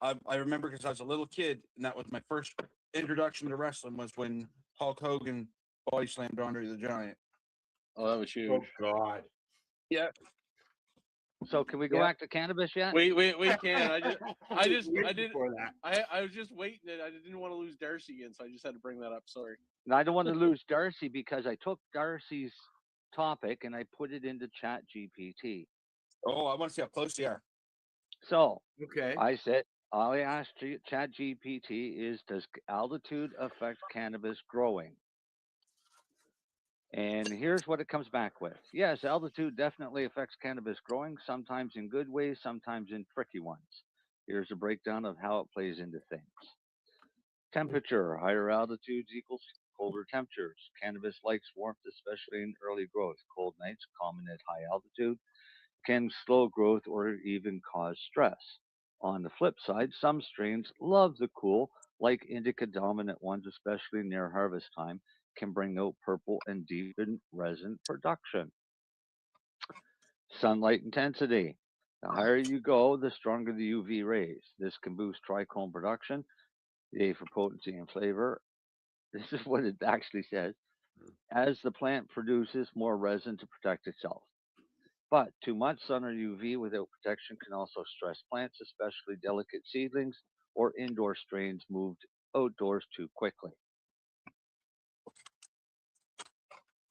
I remember because I was a little kid, and that was my first introduction to wrestling was when Hulk Hogan body slammed Andre the Giant. Oh, that was huge. Oh God. Yeah. So can we go back to cannabis yet? Wait, Ken. I just Wait did. before that. I was just waiting. I didn't want to lose Darcy again, so I just had to bring that up. Sorry. And I don't want to lose Darcy because I took Darcy's topic and I put it into Chat GPT. Oh, I want to see how close they are. So Okay. I asked Chat GPT is, does altitude affect cannabis growing? And here's what it comes back with. Yes, altitude definitely affects cannabis growing, sometimes in good ways, sometimes in tricky ones. Here's a breakdown of how it plays into things. Temperature, higher altitudes equals colder temperatures. Cannabis likes warmth, especially in early growth. Cold nights, common at high altitude, can slow growth or even cause stress. On the flip side, some strains love the cool, like indica dominant ones, especially near harvest time, can bring out purple and deepen resin production. Sunlight intensity. The higher you go, the stronger the UV rays. This can boost trichome production, A for potency and flavor. This is what it actually says. As the plant produces more resin to protect itself. But too much sun or UV without protection can also stress plants, especially delicate seedlings or indoor strains moved outdoors too quickly.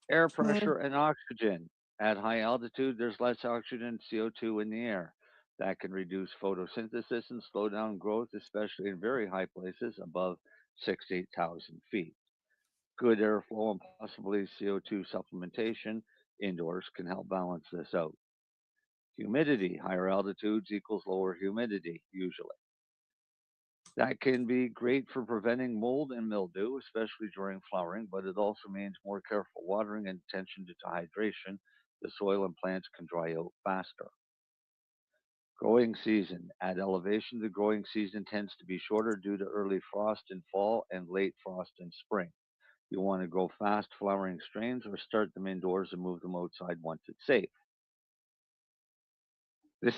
Air pressure and oxygen. At high altitude, there's less oxygen, CO2 in the air. That can reduce photosynthesis and slow down growth, especially in very high places above 6,000 to 8,000 feet. Good airflow and possibly CO2 supplementation indoors can help balance this out. Humidity, higher altitudes equals lower humidity, usually. That can be great for preventing mold and mildew, especially during flowering, but it also means more careful watering and attention to hydration. The soil and plants can dry out faster. Growing season. At elevation, the growing season tends to be shorter due to early frost in fall and late frost in spring. You want to grow fast flowering strains or start them indoors and move them outside once it's safe. This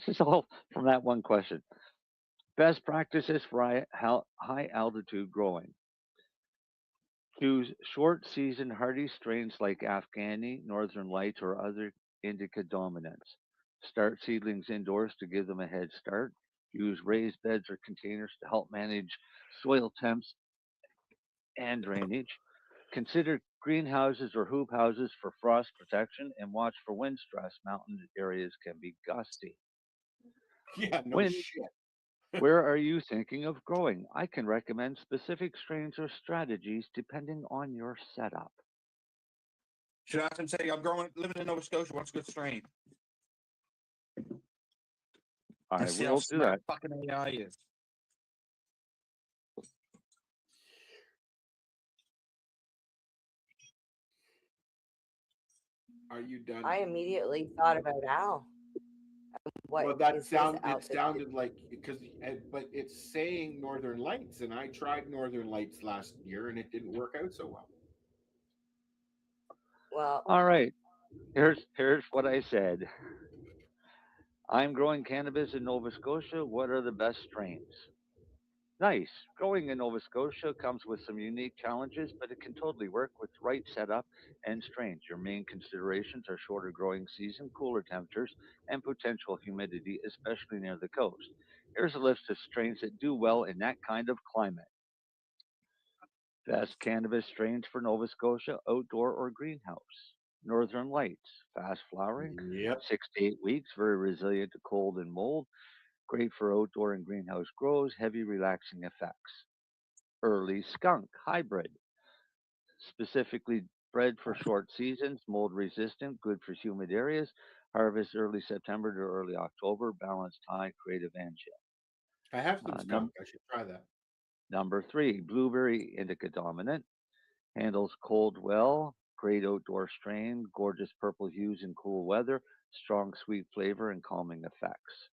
is all from that one question. Best practices for high altitude growing. Choose short season hardy strains like Afghani, Northern Lights, or other indica dominants. Start seedlings indoors to give them a head start. Use raised beds or containers to help manage soil temps and drainage. Consider greenhouses or hoop houses for frost protection and watch for wind stress. Mountain areas can be gusty. Yeah, no When shit. Where are you thinking of growing? I can recommend specific strains or strategies depending on your setup. Should I ask him say, living in Nova Scotia, what's a good strain? I See will how do smart that. fucking AI is. Are you done? I immediately thought about Al. What Well, that is his it altitude? sounded like but it's saying Northern Lights, and I tried Northern Lights last year, and it didn't work out so well. Well, All right. Here's what I said. I'm growing cannabis in Nova Scotia. What are the best strains? Nice. Growing in Nova Scotia comes with some unique challenges, but it can totally work with the right setup and strains. Your main considerations are shorter growing season, cooler temperatures, and potential humidity, especially near the coast. Here's a list of strains that do well in that kind of climate. Best cannabis strains for Nova Scotia, outdoor or greenhouse. Northern Lights, fast flowering, Yep. 6 to 8 weeks, very resilient to cold and mold, great for outdoor and greenhouse grows, heavy relaxing effects. Early Skunk, hybrid, specifically bred for short seasons, mold resistant, good for humid areas, harvest early September to early October, balanced high, creative and chill. I have some Uh, skunk. num- I should try that. Number 3, blueberry indica dominant, handles cold well, great outdoor strain, gorgeous purple hues in cool weather, strong sweet flavor and calming effects.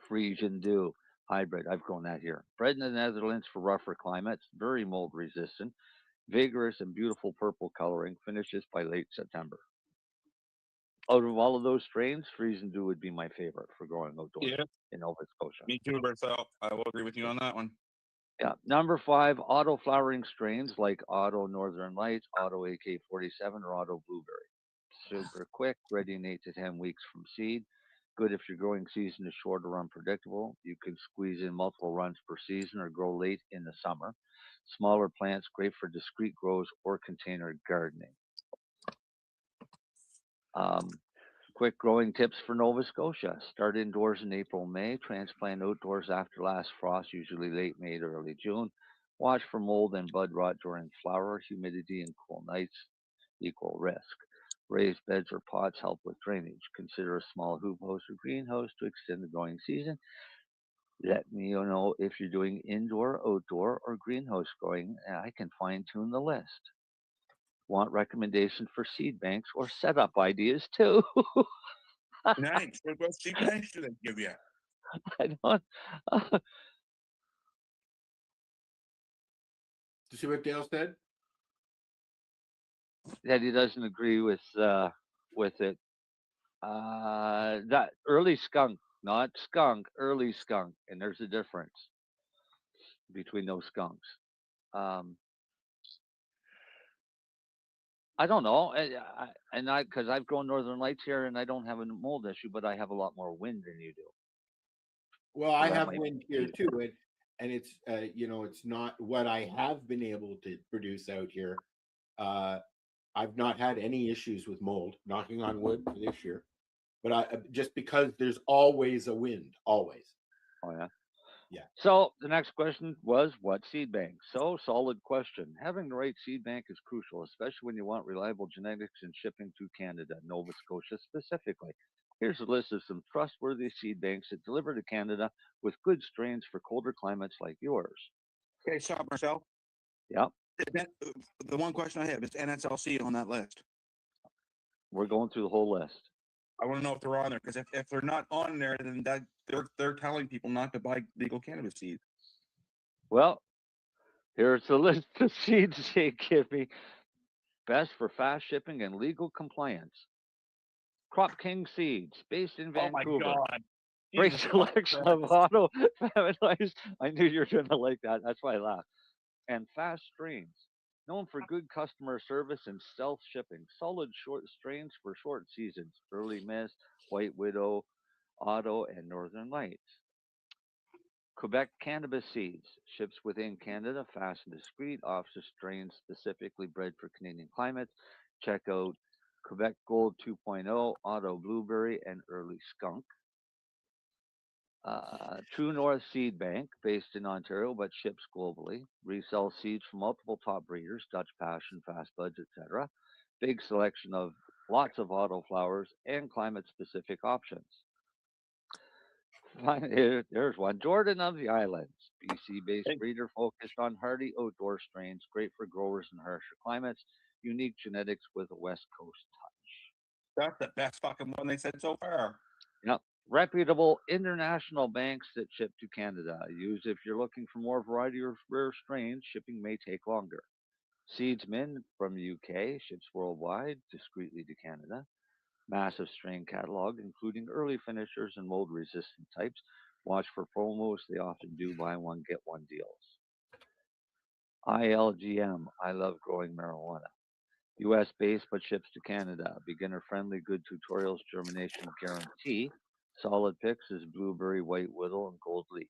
Frisian Dew hybrid, I've grown that here. Bred in the Netherlands for rougher climates, very mold resistant, vigorous and beautiful purple coloring, finishes by late September. Out of all of those strains, Frisian Dew would be my favorite for growing outdoors Yeah, in Nova Scotia. me too, Berthel. I will agree with you on that one. Yeah. Number 5, auto flowering strains like Auto Northern Lights, Auto AK-47, or Auto Blueberry. Super quick, ready in 8 to 10 weeks from seed. Good if your growing season is short or unpredictable. You can squeeze in multiple runs per season or grow late in the summer. Smaller plants, great for discrete grows or container gardening. Um, Quick growing tips for Nova Scotia. Start indoors in April, May. Transplant outdoors after last frost, usually late May to early June. Watch for mold and bud rot during flower. Humidity and cool nights equal risk. Raised beds or pots help with drainage. Consider a small hoop house or greenhouse to extend the growing season. Let me know if you're doing indoor, outdoor, or greenhouse growing, and I can fine tune the list. Want recommendations for seed banks or setup ideas too? Nice. What seed banks do they give you? I don't. You see what Dale said? That he doesn't agree with it. That early skunk, not skunk, early skunk, and there's a difference between those skunks. Um, I don't know, and I because I've grown Northern Lights here, and I don't have a mold issue, but I have a lot more wind than you do. Well, So I that have might wind here too, and it's it's not what I have been able to produce out here. Uh, I've not had any issues with mold, knocking on wood for this year. But I just because there's always a wind, always. Oh yeah. Yeah. So the next question was what seed bank? So solid question. Having the right seed bank is crucial, especially when you want reliable genetics and shipping to Canada, Nova Scotia specifically. Here's a list of some trustworthy seed banks that deliver to Canada with good strains for colder climates like yours. Okay, stop, Marcel. Yep. The one question I have is NSLC on that list. We're going through the whole list. I want to know if they're on there because if they're not on there, then they're telling people not to buy legal cannabis seeds. Well, here's the list of seeds they give me. Best for fast shipping and legal compliance. Crop King Seeds, based in Oh my Vancouver. God. Great Jesus selection of Christ. auto feminized. I knew you were going to like that. That's why I laughed. And fast strains. Known for good customer service and stealth shipping. Solid short strains for short seasons. Early Mist, White Widow, Auto, and Northern Lights. Quebec Cannabis Seeds. Ships within Canada, fast and discreet. Offers strains specifically bred for Canadian climates. Check out Quebec Gold 2.0, Auto Blueberry, and Early Skunk. True North Seed Bank, based in Ontario but ships globally. Resell seeds from multiple top breeders, Dutch Passion, Fast Buds, etc. Big selection of lots of auto flowers and climate-specific options. There's one. Jordan of the Islands, BC-based breeder focused on hardy outdoor strains, great for growers in harsher climates. Unique genetics with a West Coast touch. That's the best fucking one they said so far. Yep. Reputable international banks that ship to Canada. Use if you're looking for more variety of rare strains. Shipping may take longer. Seedsman from UK ships worldwide, discreetly to Canada. Massive strain catalog, including early finishers and mold-resistant types. Watch for promos. They often do buy one, get one deals. ILGM, I love growing marijuana. US based but ships to Canada. Beginner friendly, good tutorials, germination guarantee. Solid picks is blueberry, white widow, and gold leaf.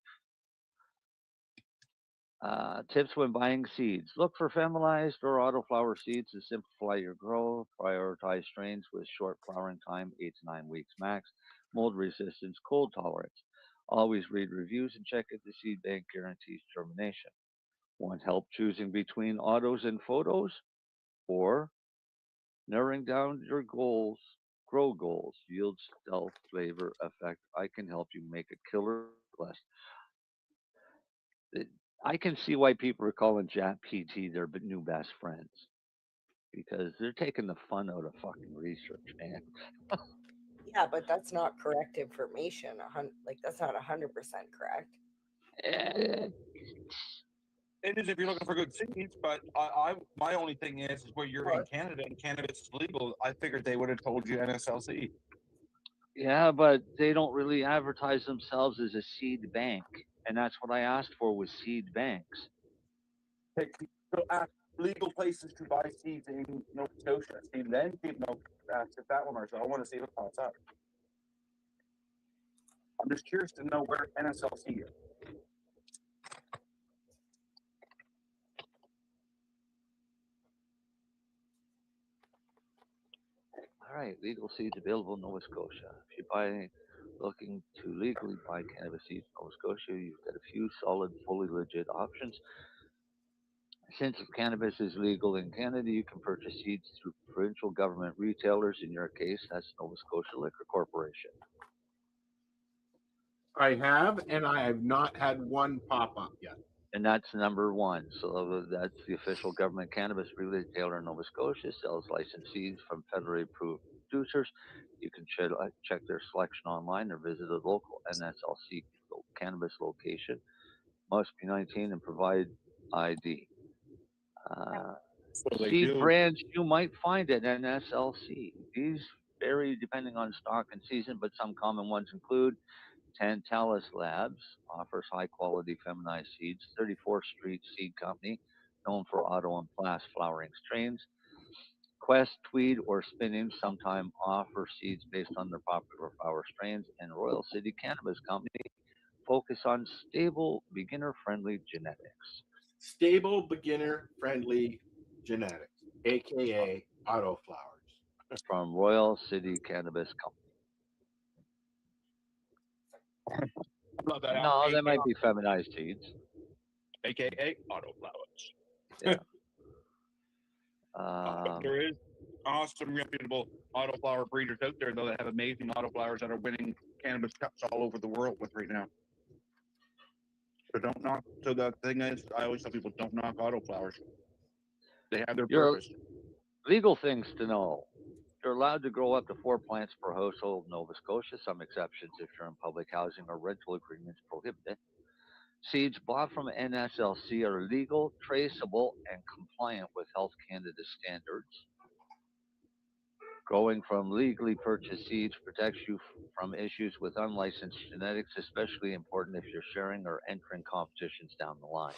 Tips when buying seeds. Look for feminized or autoflower seeds to simplify your grow. Prioritize strains with short flowering time, 8 to 9 weeks max. Mold resistance, cold tolerance. Always read reviews and check if the seed bank guarantees germination. Want help choosing between autos and photos? Or narrowing down your goals, grow goals, yield, stealth, flavor, effect. I can help you make a killer list. I can see why people are calling Chat PT their new best friends because they're taking the fun out of fucking research, man. Yeah, but that's not correct information. Like that's not 100% correct. It is if you're looking for good seeds, but my only thing is where you're in Canada and cannabis is legal. I figured they would have told you NSLC. Yeah, but they don't really advertise themselves as a seed bank, and that's what I asked for was seed banks. So ask legal places to buy seeds in Nova Scotia. See, then people ask if that one, so I want to see what pops up. I'm just curious to know where NSLC is. All right, legal seeds available in Nova Scotia. If you're looking to legally buy cannabis seeds in Nova Scotia, you've got a few solid, fully legit options. Since cannabis is legal in Canada, you can purchase seeds through provincial government retailers. In your case, that's Nova Scotia Liquor Corporation. I have, and I have not had one pop up yet. And that's number one. So that's the official government cannabis retailer in Nova Scotia. Sells licensed seeds from federally approved producers. You can check their selection online or visit a local NSLC cannabis location. Must be 19 and provide ID. Seed brands you might find at NSLC. These vary depending on stock and season, but some common ones include Tantalus Labs offers high quality feminized seeds. 34th Street Seed Company, known for auto and flash flowering strains. Quest, Tweed, or Spinning sometimes offer seeds based on their popular flower strains. And Royal City Cannabis Company focus on stable, beginner-friendly genetics. Stable, beginner-friendly genetics, aka auto flowers. From Royal City Cannabis Company. Love that. No, they might be feminized seeds. AKA auto flowers. Yeah. There is awesome, reputable autoflower breeders out there, though, that have amazing autoflowers that are winning cannabis cups all over the world with right now. So don't knock. So the thing is, I always tell people, don't knock autoflowers. They have their purpose. Legal things to know. You're allowed to grow up to 4 plants per household in Nova Scotia. Some exceptions if you're in public housing or rental agreements prohibited. Seeds bought from NSLC are legal, traceable, and compliant with Health Canada standards. Growing from legally purchased seeds protects you from issues with unlicensed genetics, especially important if you're sharing or entering competitions down the line.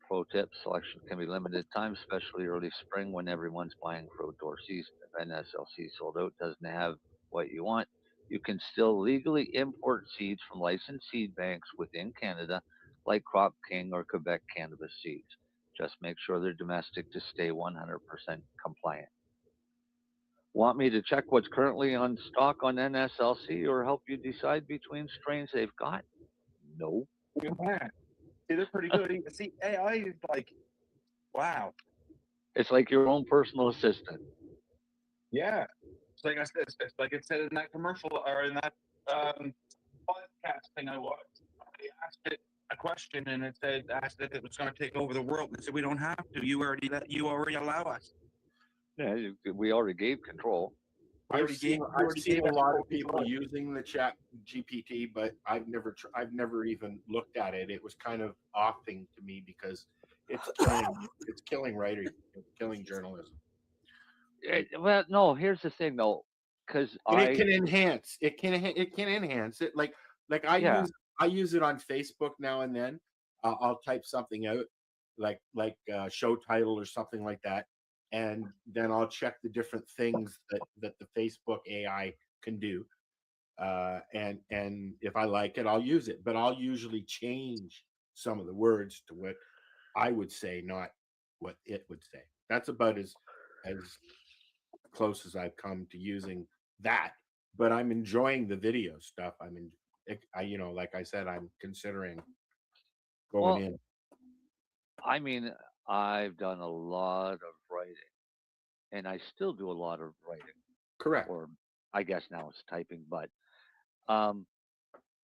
Pro tip, selection can be limited time, especially early spring when everyone's buying for outdoor season. If NSLC sold out doesn't have what you want, you can still legally import seeds from licensed seed banks within Canada, like Crop King or Quebec cannabis seeds. Just make sure they're domestic to stay 100% compliant. Want me to check what's currently on stock on NSLC or help you decide between strains they've got? No. Yeah. See, they're pretty good. See, AI is like, wow. It's like your own personal assistant. Yeah. It's like I said, it's like it said in that commercial or in that podcast thing I watched. They asked it a question and it said, asked if it was going to take over the world. They said, we don't have to. You already allow us. Yeah, we already gave control. I've seen a lot of people using the Chat GPT, but I've never even looked at it. It was kind of offing to me because it's killing writing, it's killing journalism. Well, no. Here's the thing, though. because And it can enhance. It can enhance it. Like I yeah. use it on Facebook now and then. I'll type something out, like show title or something like that, and then I'll check the different things that the Facebook AI can do. And if I like it, I'll use it. But I'll usually change some of the words to what I would say, not what it would say. That's about as close as I've come to using that. But I'm enjoying the video stuff. Like I said, I'm considering going Well, in. I mean, I've done a lot of writing, and I still do a lot of writing. Correct. Or I guess now it's typing, but um,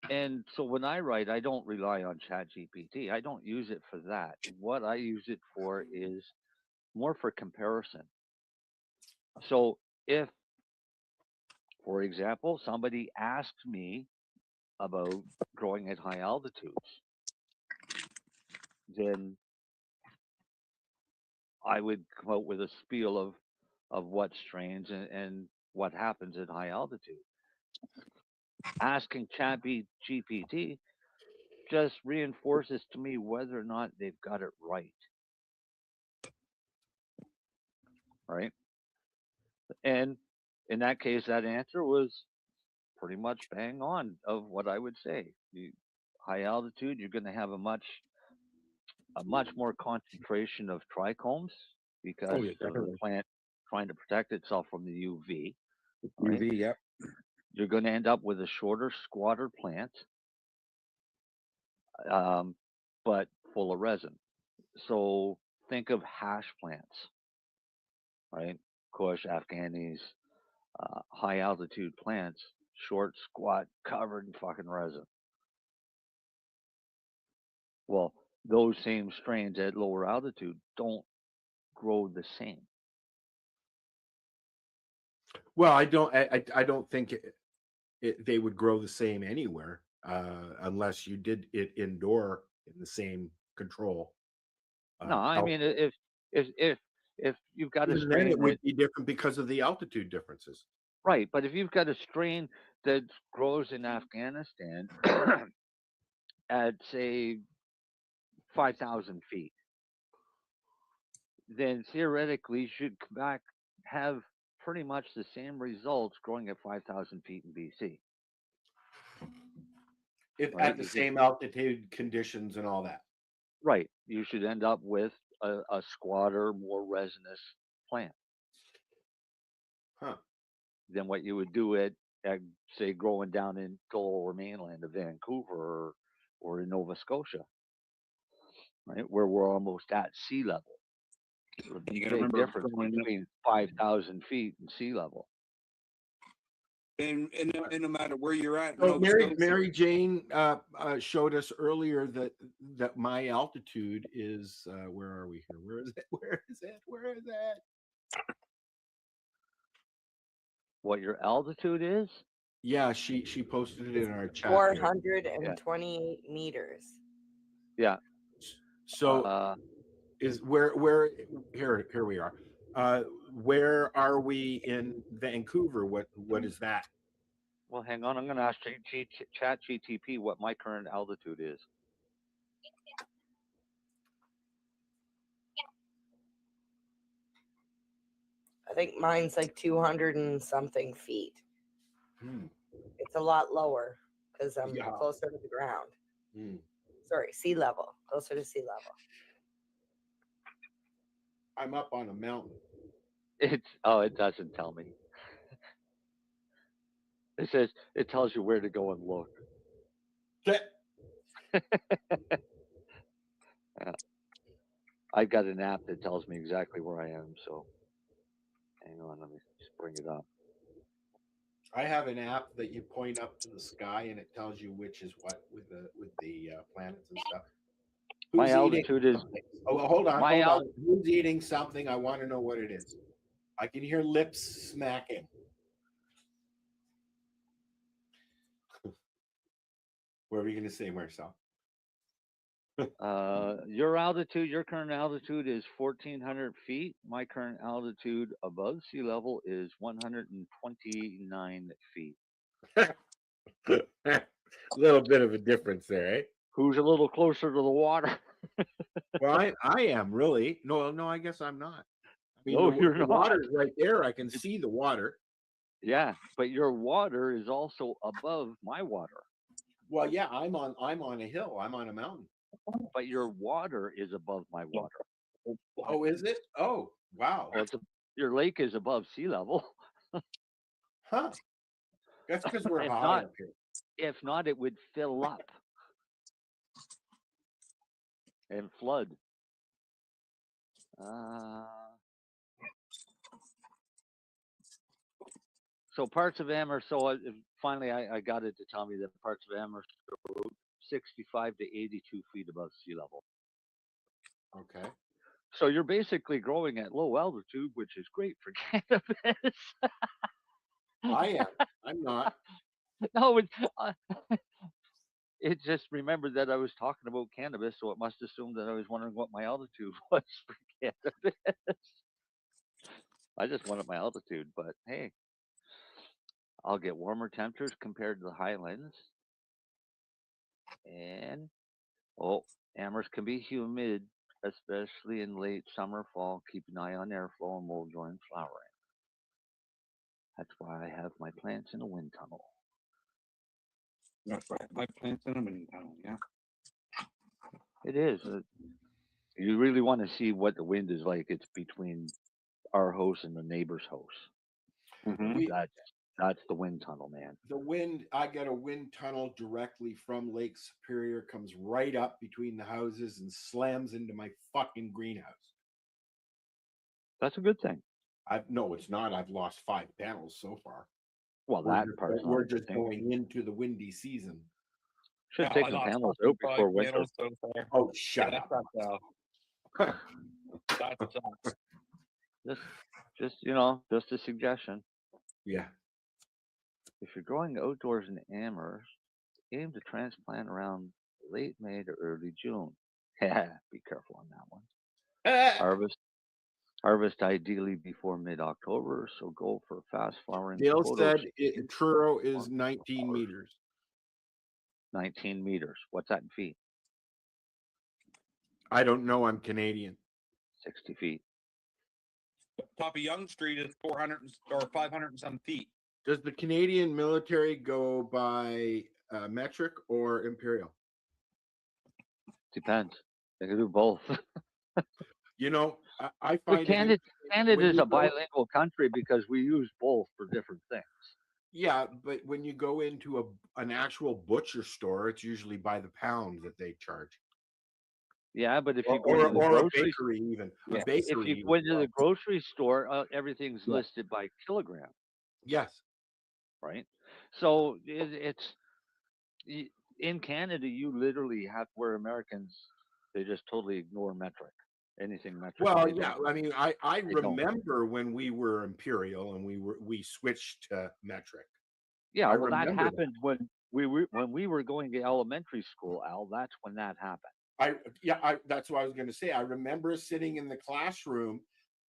and so when I write, I don't rely on ChatGPT. I don't use it for that. What I use it for is more for comparison. So if, for example, somebody asked me about growing at high altitudes, then I would come out with a spiel of what strains and what happens at high altitude. Asking ChatGPT just reinforces to me whether or not they've got it right. Right? And in that case, that answer was pretty much bang on of what I would say. High altitude, you're going to have a much more concentration of trichomes because Oh, yeah, of the definitely. plant trying to protect itself from the UV. UV, yep. You're going to end up with a shorter, squatter plant, but full of resin. So think of hash plants, right? Kush, Afghanis, high altitude plants, short, squat, covered in fucking resin. Well, those same strains at lower altitude don't grow the same. Well, I don't think they would grow the same anywhere unless you did it indoor in the same control. No, I mean if you've got a Even then, it strain that would be different because of the altitude differences. right, but if you've got a strain that grows in Afghanistan at say 5,000 feet, then theoretically you should come back have pretty much the same results growing at 5,000 feet in BC. If Right? at the same altitude conditions and all that. Right. You should end up with a squatter, more resinous plant. Huh. Than what you would do at say growing down in the lower mainland of Vancouver or in Nova Scotia, right, where we're almost at sea level. There's a And you got to big remember difference growing up, between 5,000 feet and sea level. and no matter where you're at, So Nova Scotia, Mary Jane showed us earlier that my altitude is where are we here? Where is it? Where is it? Where is it? What your altitude is? Yeah, she posted it in our chat. 428 meters. Yeah. So is where here we are. Where are we in Vancouver? What is that? Well, hang on. I'm going to ask ChatGPT what my current altitude is. I think mine's like 200 and something feet. It's a lot lower because I'm closer to the ground. Sorry, sea level, closer to sea level. I'm up on a mountain. It doesn't tell me. It tells you where to go and look. Yeah. I've got an app that tells me exactly where I am. So, hang on, let me just bring it up. I have an app that you point up to the sky and it tells you which is what with the planets and stuff. My altitude is. Oh, hold on. Who's eating something? I want to know what it is. I can hear lips smacking. What were you going to say, Marcel? Your altitude, your current altitude is 1,400 feet. My current altitude above sea level is 129 feet. A little bit of a difference there, eh? Who's a little closer to the water? Well, I am really. No, I guess I'm not. I mean, No, you're the not. water's right there. I can see the water. Yeah, but your water is also above my water. Well, yeah, I'm on a hill. I'm on a mountain. But your water is above my water. Oh, is it? Oh, wow. Well, your lake is above sea level. Huh. That's because we're If high not, up here. if not, it would fill up and flood. So parts of Amherst. So finally, I got it to tell me that parts of Amherst are 65 to 82 feet above sea level. Okay. So you're basically growing at low altitude, which is great for cannabis. I am. I'm not. No, it just remembered that I was talking about cannabis, so it must assume that I was wondering what my altitude was for cannabis. I just wanted my altitude, but hey, I'll get warmer temperatures compared to the highlands. And Amherst can be humid, especially in late summer, fall. Keep an eye on airflow and mold during flowering. That's why I have my plants in a wind tunnel. That's right. My plants in a wind tunnel. Yeah. It is. You really want to see what the wind is like. It's between our house and the neighbor's house. We- That's the wind tunnel, man. The wind, I got a wind tunnel directly from Lake Superior, comes right up between the houses and slams into my fucking greenhouse. That's a good thing. No, it's not. I've lost 5 panels so far. Well, We're just going into the windy season. Should take the panels out before winter. So far. Oh, shut up. That sucks. Just just a suggestion. Yeah. If you're growing outdoors in Amherst, aim to transplant around late May to early June. Yeah, be careful on that one. Harvest ideally before mid-October, so go for fast flowering. Dale said Truro is 19 meters. 19 meters. What's that in feet? I don't know. I'm Canadian. 60 feet. Top of Young Street is 400 or 500 and some feet. Does the Canadian military go by metric or imperial? Depends. They can do both. You know, I find Canada is a bilingual country because we use both for different things. Yeah, but when you go into an actual butcher store, it's usually by the pound that they charge. Yeah, but if you go or, to the or grocery, a bakery even. yeah, A bakery if you even go into the does. grocery store, everything's Yeah. listed by kilogram, Yes. right? So in Canada, you literally have where Americans they just totally ignore metric, anything metric. Well, they yeah. don't- I mean, I they don't. remember when we were imperial and we switched to metric. Yeah, I well, that remember happened when we were going to elementary school, Al. That's when that happened. That's what I was going to say. I remember sitting in the classroom,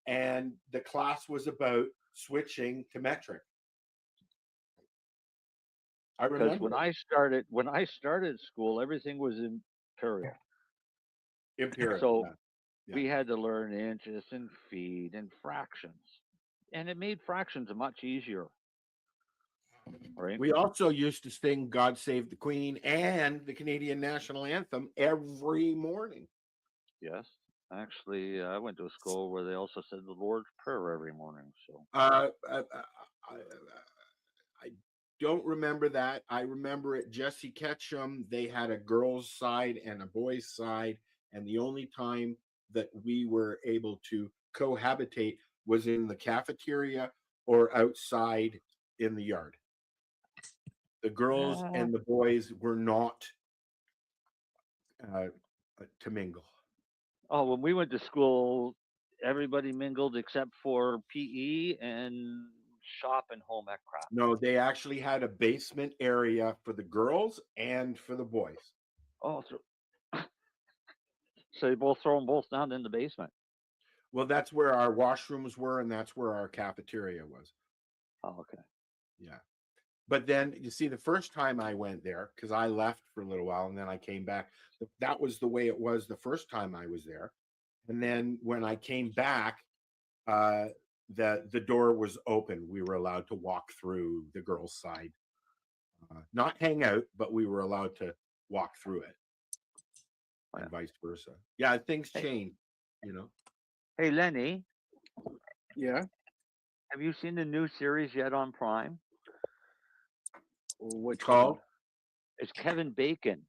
and the class was about switching to metric. I Because remember when I started school, everything was imperial. imperial. So yeah. we had to learn inches and feet and fractions, and it made fractions much easier. Right. We also used to sing "God Save the Queen" and the Canadian national anthem every morning. Yes, actually, I went to a school where they also said the Lord's Prayer every morning. So I don't remember that. I remember at Jesse Ketchum, they had a girls' side and a boys' side, and the only time that we were able to cohabitate was in the cafeteria or outside in the yard. The girls and the boys were not to mingle. Oh, when we went to school, everybody mingled except for PE and shop and home ec crap. No, they actually had a basement area for the girls and for the boys. Oh, So you both throw them both down in the basement. Well, that's where our washrooms were, and that's where our cafeteria was. Oh, okay. Yeah. But then you see, the first time I went there, because I left for a little while and then I came back, that was the way it was the first time I was there. And then when I came back, the door was open. We were allowed to walk through the girls' side, not hang out, but we were allowed to walk through it, and vice versa. Yeah, things change, you know. Hey, Lenny, Yeah. have you seen the new series yet on Prime? Which called? It's Kevin Bacon.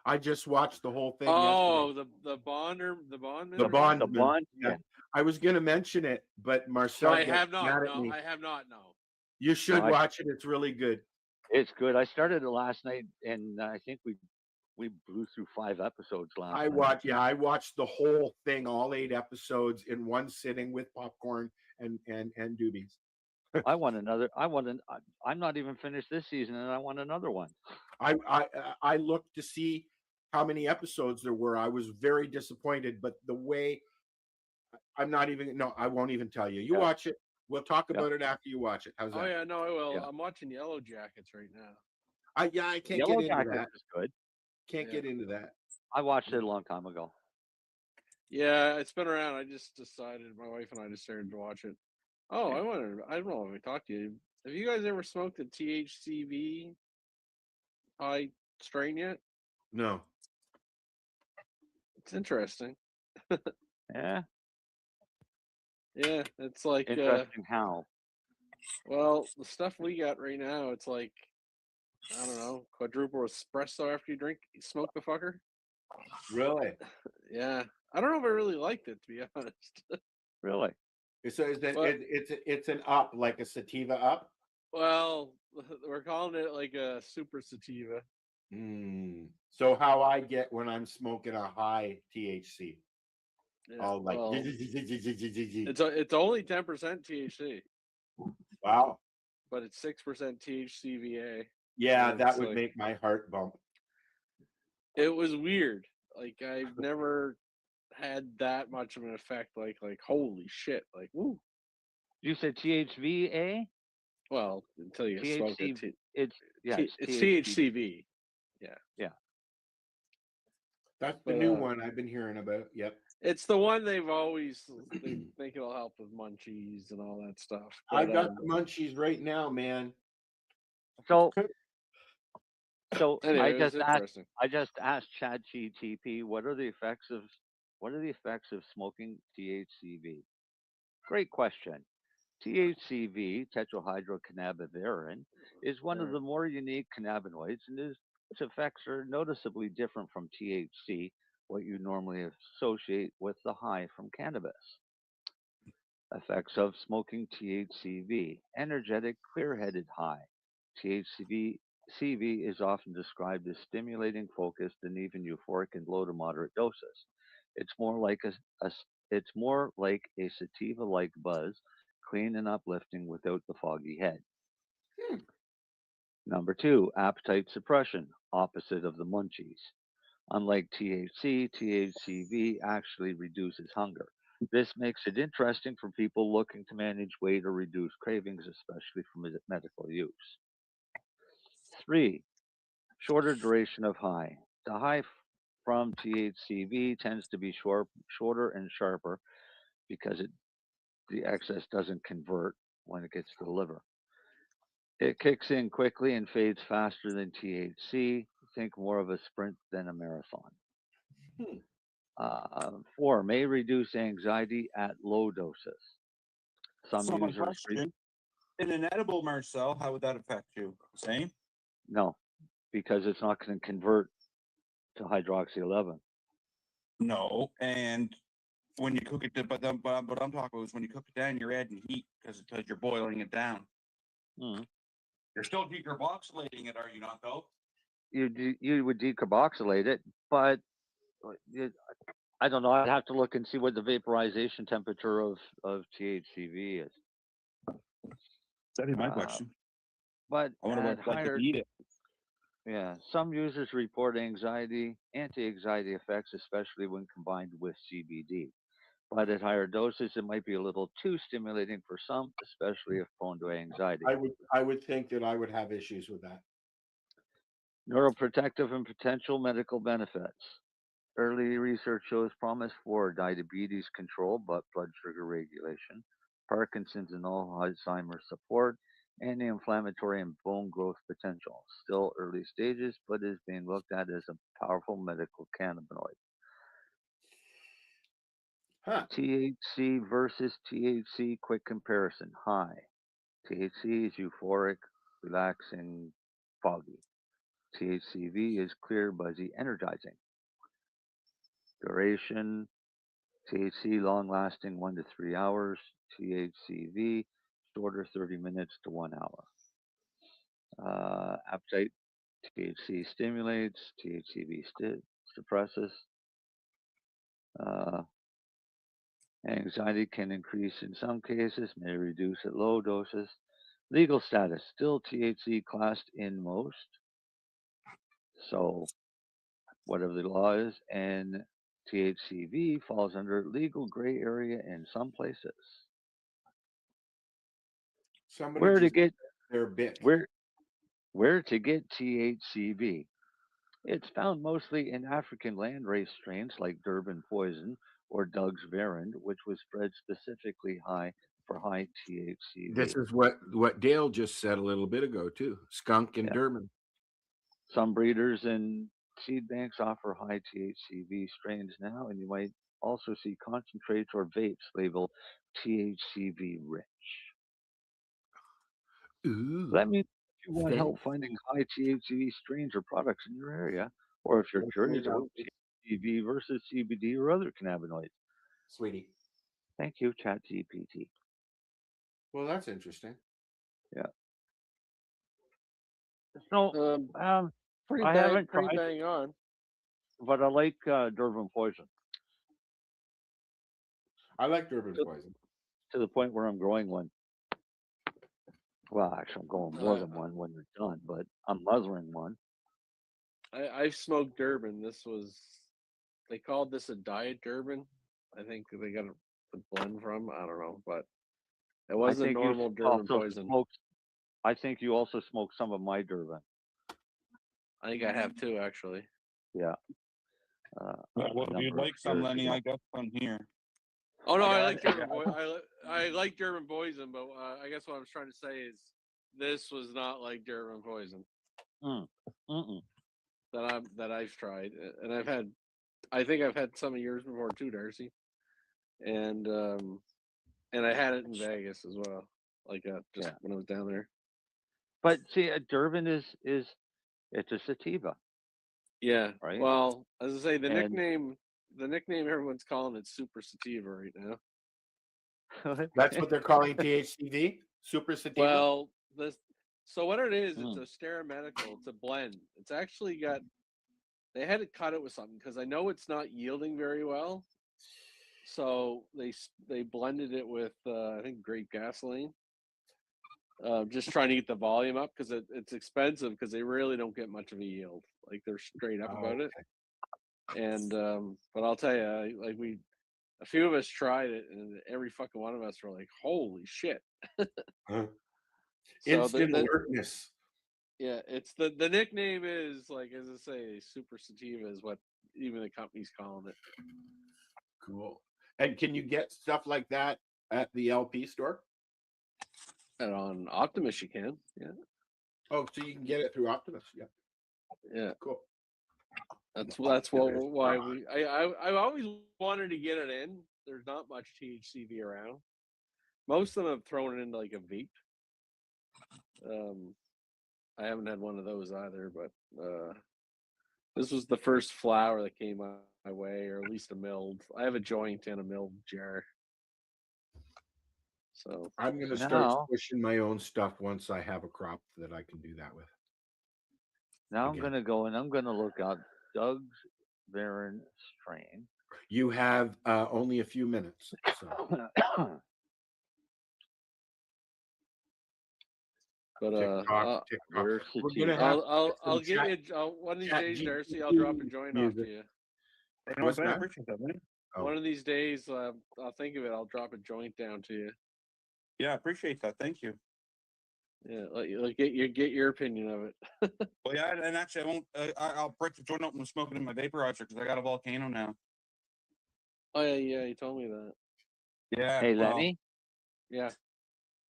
I just watched the whole thing. Oh, yesterday. the bondman. The Bond. The Bond. Yeah. I was going to mention it, but Marcel I gets have not. mad at No, me. I have not. No. You should No, watch it. It's really good. It's good. I started it last night, and I think we blew through 5 episodes last night. I watched the whole thing, all 8 episodes in one sitting with popcorn and doobies. I want another. I'm not even finished this season, and I want another one. I looked to see how many episodes there were. I was very disappointed, but the way I won't even tell you. You watch it. We'll talk about it after you watch it. How's that? Oh yeah, no, I will. Yeah. I'm watching Yellow Jackets right now. I can't Yellow get into Jackets that. is good. Can't get into that. I watched it a long time ago. Yeah, it's been around. I just decided, my wife and I decided to watch it. Oh, I don't know if I talked to you. Have you guys ever smoked a THCV high strain yet? No. It's interesting. Yeah. Yeah, it's like Interesting how. well, the stuff we got right now, it's like, I don't know, quadruple espresso after you smoke the fucker. Really? Yeah, I don't know if I really liked it, to be honest. Really? So is that it's an up, like a sativa up? Well, we're calling it like a super sativa. So how I get when I'm smoking a high THC? Yeah, All like well, it's only 10% THC. Wow. But it's 6% THCVA. Yeah, and that it's would like, make my heart bump. it was weird. Like, I've never had that much of an effect. Like holy shit! Like, woo. You said THVA? Well, until you smoke it. It's THCV. Yeah. Yeah. That's the new one I've been hearing about. Yep. It's the one they think it'll help with munchies and all that stuff. I've got the munchies right now, man. So Anyway, I it's interesting. just asked ChatGPT what are the effects of smoking THCV? Great question. THCV, tetrahydrocannabidiol, is one of the more unique cannabinoids, and its effects are noticeably different from THC, what you normally associate with the high from cannabis. Effects of smoking THCV: energetic, clear-headed high. THCV is often described as stimulating, focused, and even euphoric in low to moderate doses. It's more like a sativa-like buzz, clean and uplifting without the foggy head. Number 2, appetite suppression, opposite of the munchies. Unlike THC, THCV actually reduces hunger. This makes it interesting for people looking to manage weight or reduce cravings, especially for medical use. 3, shorter duration of high. The high from THCV tends to be shorter and sharper because the excess doesn't convert when it gets to the liver. It kicks in quickly and fades faster than THC. Think more of a sprint than a marathon. 4, may reduce anxiety at low doses. Some So my users question, in an edible, Marcel, how would that affect you? Same? no, because it's not going to convert to hydroxy 11. No, and when you cook it, but what I'm talking about is when you cook it down, you're adding heat because you're boiling it down. You're still decarboxylating it, are you not, though? You would decarboxylate it, but I don't know. I'd have to look and see what the vaporization temperature of THCV is. That'd be my question. But I wonder at what like higher, to eat it. Yeah, some users report anti-anxiety effects, especially when combined with CBD. But at higher doses, it might be a little too stimulating for some, especially if prone to anxiety. I would think that I would have issues with that. Neuroprotective and potential medical benefits. Early research shows promise for diabetes control, but blood sugar regulation, Parkinson's and Alzheimer's support, anti-inflammatory and bone growth potential. Still early stages, but is being looked at as a powerful medical cannabinoid. Huh. THC versus THC quick comparison. High. THC is euphoric, relaxing, foggy. THCV is clear, buzzy, energizing. Duration. THC long lasting 1 to 3 hours. THCV shorter 30 minutes to 1 hour. Appetite. THC stimulates. THCV suppresses. Uh, Anxiety can increase in some cases, may reduce at low doses. Legal status, still THC classed in most. So, whatever the law is, and THCV falls under legal gray area in some places. Somebody Where to just get their bit. where to get THCV? It's found mostly in African landrace strains like Durban poison or Doug's Verand, which was bred specifically for high THCV. This is what Dale just said a little bit ago too. Skunk and Yeah. Durban. Some breeders and seed banks offer high THCV strains now, and you might also see concentrates or vapes labeled THCV rich. Ooh. Let me know if you want Fancy. help finding high THCV strains or products in your area, or if you're We'll curious find out. about THCV versus CBD or other cannabinoids. Sweetie. Thank you, ChatGPT. Well, that's interesting. Yeah. So, Pretty I haven't pretty tried, bang on. but I like Durban poison I like Durban poison. to the point where I'm growing one. Well, actually, I'm going more Uh, than one when they're done, but I'm mothering one. I've smoked Durban. They called this a diet Durban. I think they got the blend from. I don't know, but it I was a think you normal Durban also poison. smoked. I think you also smoked some of my Durban. I think I have two actually. Yeah. Well, if you'd like some, Lenny, I got some here. Oh no, I got like it. Durban I like Durban poison, but I guess what I was trying to say is this was not like Durban poison that I've tried, and I think I've had some of yours before too, Darcy, and I had it in Vegas as well, like just when I was down there. But see, Durban is it's a sativa. Yeah. Right. Well, as I say, the And- nickname everyone's calling it Super Sativa right now. That's what they're calling THCV? Super sativa? Well, so what it is, it's a stereomedical. It's a blend. It's actually got. They had to cut it with something because I know it's not yielding very well. So they blended it with I think grape gasoline. Just trying to get the volume up because it's expensive because they really don't get much of a yield. Like they're straight up about it. And but I'll tell you, like a few of us tried it, and every fucking one of us were like, "Holy shit!" Instant alertness. Yeah, it's the nickname is like, as I say, Super Sativa is what even the company's calling it. Cool. And can you get stuff like that at the LP store? And on Optimus, you can. Yeah. Oh, so you can get it through Optimus. Yeah. Yeah. Cool. That's why I always wanted to get it in. There's not much THCV around. Most of them have thrown it into like a vape. I haven't had one of those either, but this was the first flower that came my way, or at least a milled. I have a joint and a milled jar. So I'm going to start pushing my own stuff once I have a crop that I can do that with. Now I'm going to go and I'm going to look up Doug's Verand strain. You have only a few minutes. So. But TikTok. We're Diversity. gonna have I'll some give chat- you one of these chat days, GPT Darcy. I'll drop a joint off music. to you. What's I that? appreciate that, man. Oh. One of these days, I'll think of it. I'll drop a joint down to you. Yeah, I appreciate that. Thank you. Yeah, like get your opinion of it. Well, yeah, and actually, I won't. I'll break the joint open and smoke it in my vaporizer because I got a volcano now. Oh yeah, you told me that. Yeah. Hey, well, Lenny, Yeah.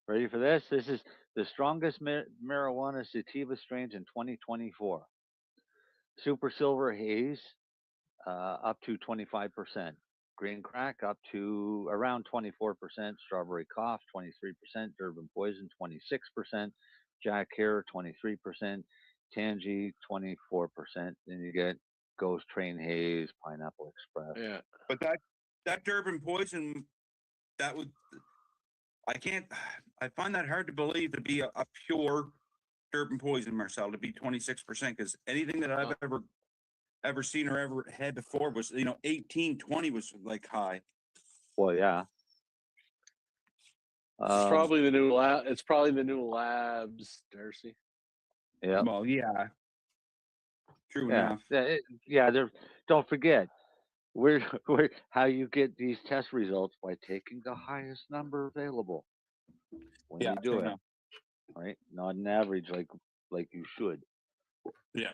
ready for this? This is the strongest marijuana sativa strains in 2024. Super Silver Haze, up to 25%. Green Crack up to around 24%. Strawberry Cough 23%. Durban Poison 26%. Jack Hare 23%. Tangy 24%. Then you get Ghost Train Haze, Pineapple Express. Yeah. but that Durban Poison, that would I find that hard to believe to be a pure Durban Poison, Marcel, to be 26%, because anything that I've ever seen or ever had before was 18, 20 was like high. Well, yeah. It's probably the new lab. It's probably the new labs, Darcy. Yeah. Well, yeah. True Yeah. enough. Yeah. Don't forget, we're how you get these test results by taking the highest number available when Yeah, you do true it. enough. Right? Not an average like you should. Yeah.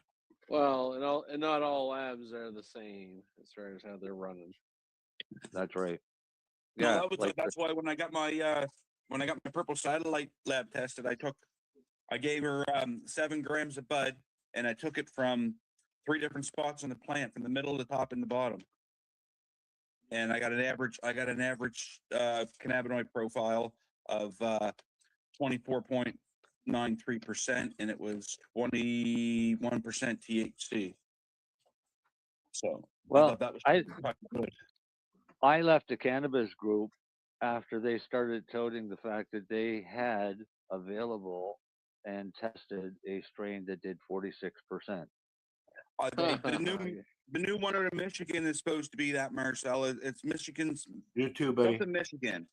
Well, and not all labs are the same as far as how they're running. That's right. No, Yeah. that's why when I got my purple satellite lab tested, I gave her 7 grams of bud, and I took it from 3 different spots on the plant, from the middle, the top, and the bottom. And I got an average cannabinoid profile of 24.93%, and it was 21% THC. So I thought that was good. I left the cannabis group after they started touting the fact that they had available and tested a strain that did 46%. The new one out of Michigan is supposed to be that, Marcel. It's Michigan's. You too, buddy. Something Michigan.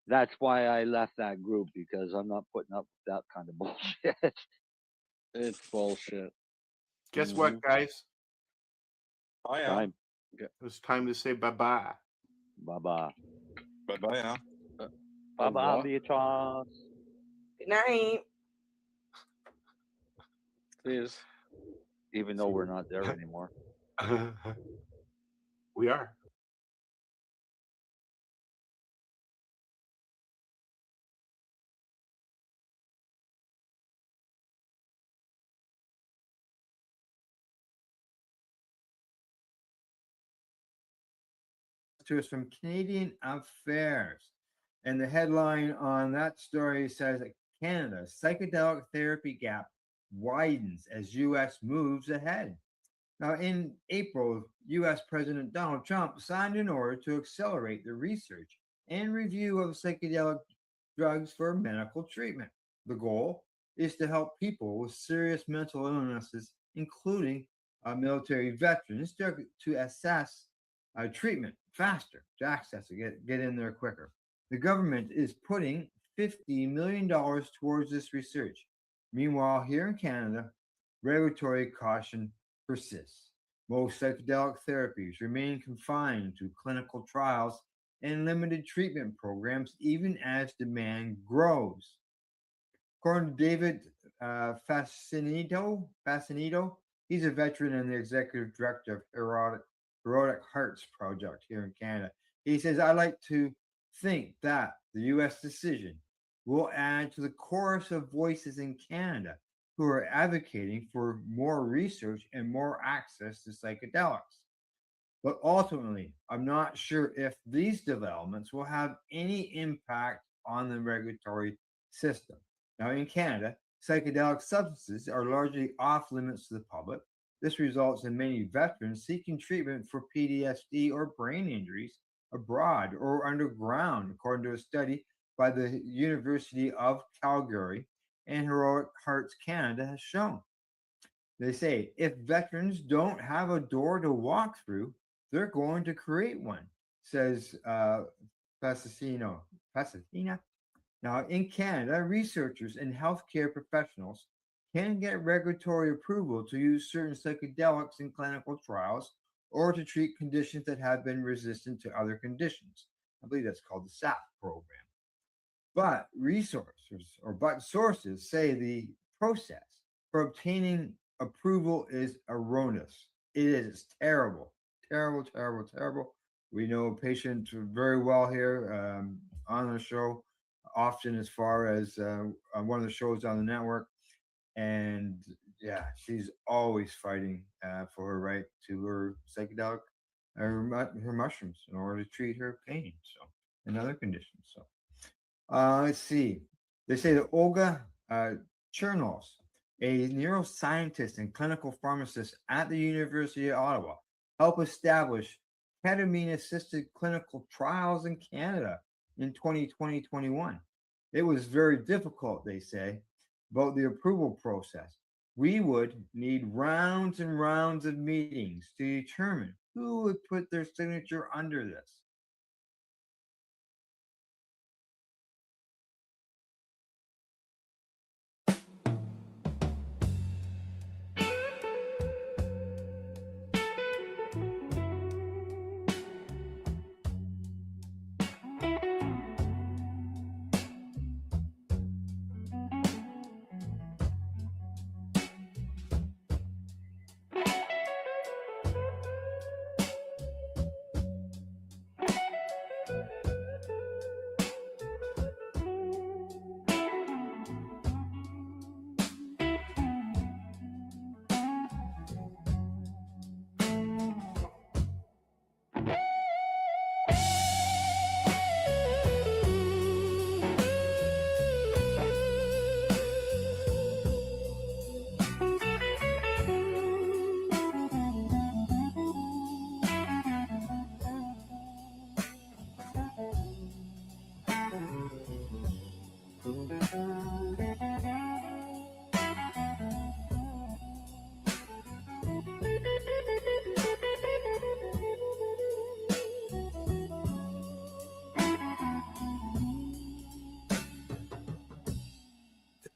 That's why I left that group, because I'm not putting up with that kind of bullshit. It's bullshit. Guess what, guys? Oh yeah. Time. It's time to say bye-bye. Bye-bye. Bye-bye, yeah. Bye-bye, Beatrice. Good night. Please. Even though we're not there anymore. We are. To some Canadian affairs. And the headline on that story says that Canada's psychedelic therapy gap widens as U.S. moves ahead. Now, in April, U.S. President Donald Trump signed an order to accelerate the research and review of psychedelic drugs for medical treatment. The goal is to help people with serious mental illnesses, including military veterans, to assess treatment faster, to access it, get in there quicker. The government is putting $50 million towards this research. Meanwhile, here in Canada, regulatory caution persists. Most psychedelic therapies remain confined to clinical trials and limited treatment programs, even as demand grows. According to David Fascinito, he's a veteran and the executive director of Erotic Hearts Project here in Canada. He says, I like to think that the U.S. decision will add to the chorus of voices in Canada who are advocating for more research and more access to psychedelics. But ultimately, I'm not sure if these developments will have any impact on the regulatory system. Now, in Canada, psychedelic substances are largely off limits to the public. This results in many veterans seeking treatment for PTSD or brain injuries abroad or underground, according to a study by the University of Calgary and Heroic Hearts Canada has shown. They say if veterans don't have a door to walk through, they're going to create one, says Pasina. Now, in Canada, researchers and healthcare professionals can get regulatory approval to use certain psychedelics in clinical trials or to treat conditions that have been resistant to other conditions. I believe that's called the SAP program. But sources say the process for obtaining approval is erroneous. It is terrible, terrible, terrible, terrible. We know a patient very well here on the show, often as far as on one of the shows on the network. And yeah, she's always fighting for her right to her psychedelic, her mushrooms in order to treat her pain. So, and other conditions. So, let's see. They say that Olga Chernos, a neuroscientist and clinical pharmacist at the University of Ottawa, helped establish ketamine-assisted clinical trials in Canada in 2020-21. It was very difficult, they say, about the approval process. We would need rounds and rounds of meetings to determine who would put their signature under this.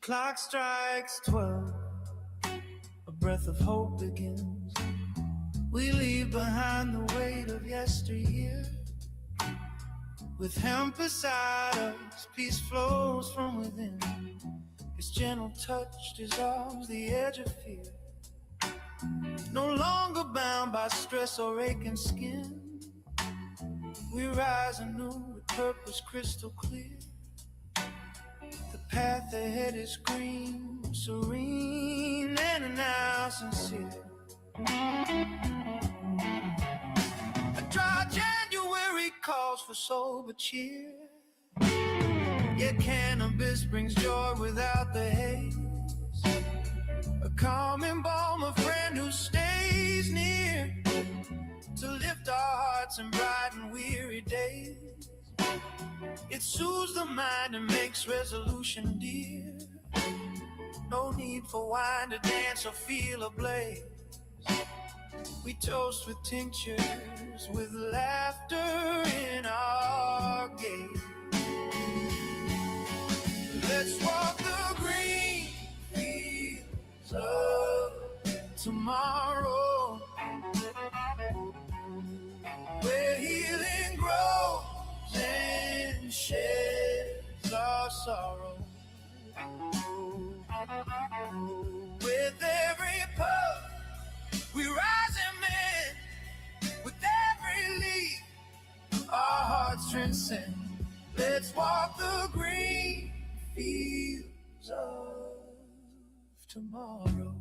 Clock strikes 12, a breath of hope begins. We leave behind the weight of yesteryear. With hemp beside us, peace flows from within. Its gentle touch dissolves the edge of fear. No longer bound by stress or aching skin. We rise anew with purpose crystal clear. The path ahead is green, serene, and now sincere. A dry January calls for sober cheer. Yet cannabis brings joy without the haze. A calming balm, a friend who stays near to lift our hearts in bright and weary days. It soothes the mind and makes resolution dear. No need for wine to dance or feel a blaze. We toast with tinctures, with laughter in our gaze. Let's walk the green fields of tomorrow, where healing grows and sheds our sorrow. With every puff, we rise and mend. With every leaf, our hearts transcend. Let's walk the green fields of tomorrow.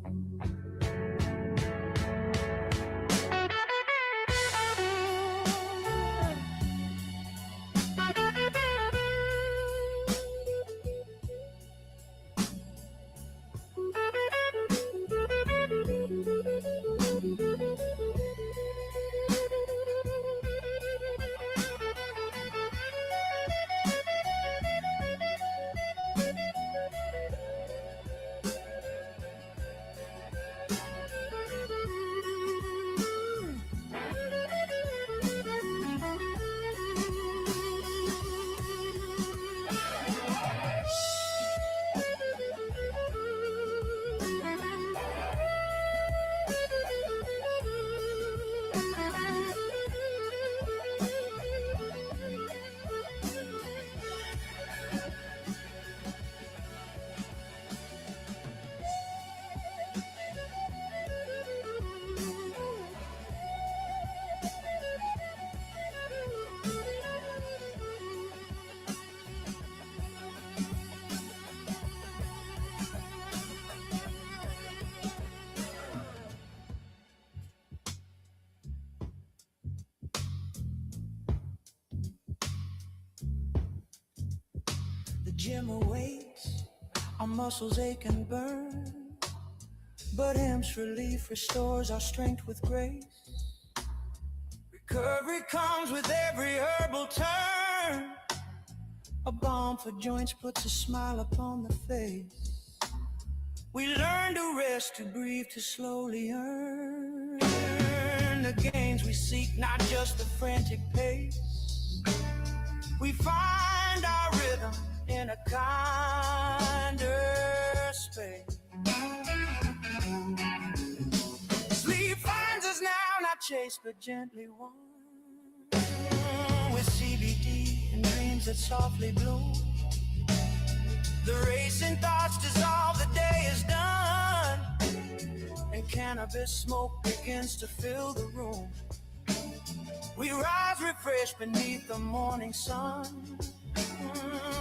gym awaits, our muscles ache and burn, but hemp's relief restores our strength with grace. Recovery comes with every herbal turn, a balm for joints puts a smile upon the face. We learn to rest, to breathe, to slowly earn the gains we seek, not just the frantic pace. We find our rhythm in a kinder space. Sleep finds us now, not chased but gently won, with CBD and dreams that softly bloom. The racing thoughts dissolve, the day is done, and cannabis smoke begins to fill the room. We rise refreshed beneath the morning sun,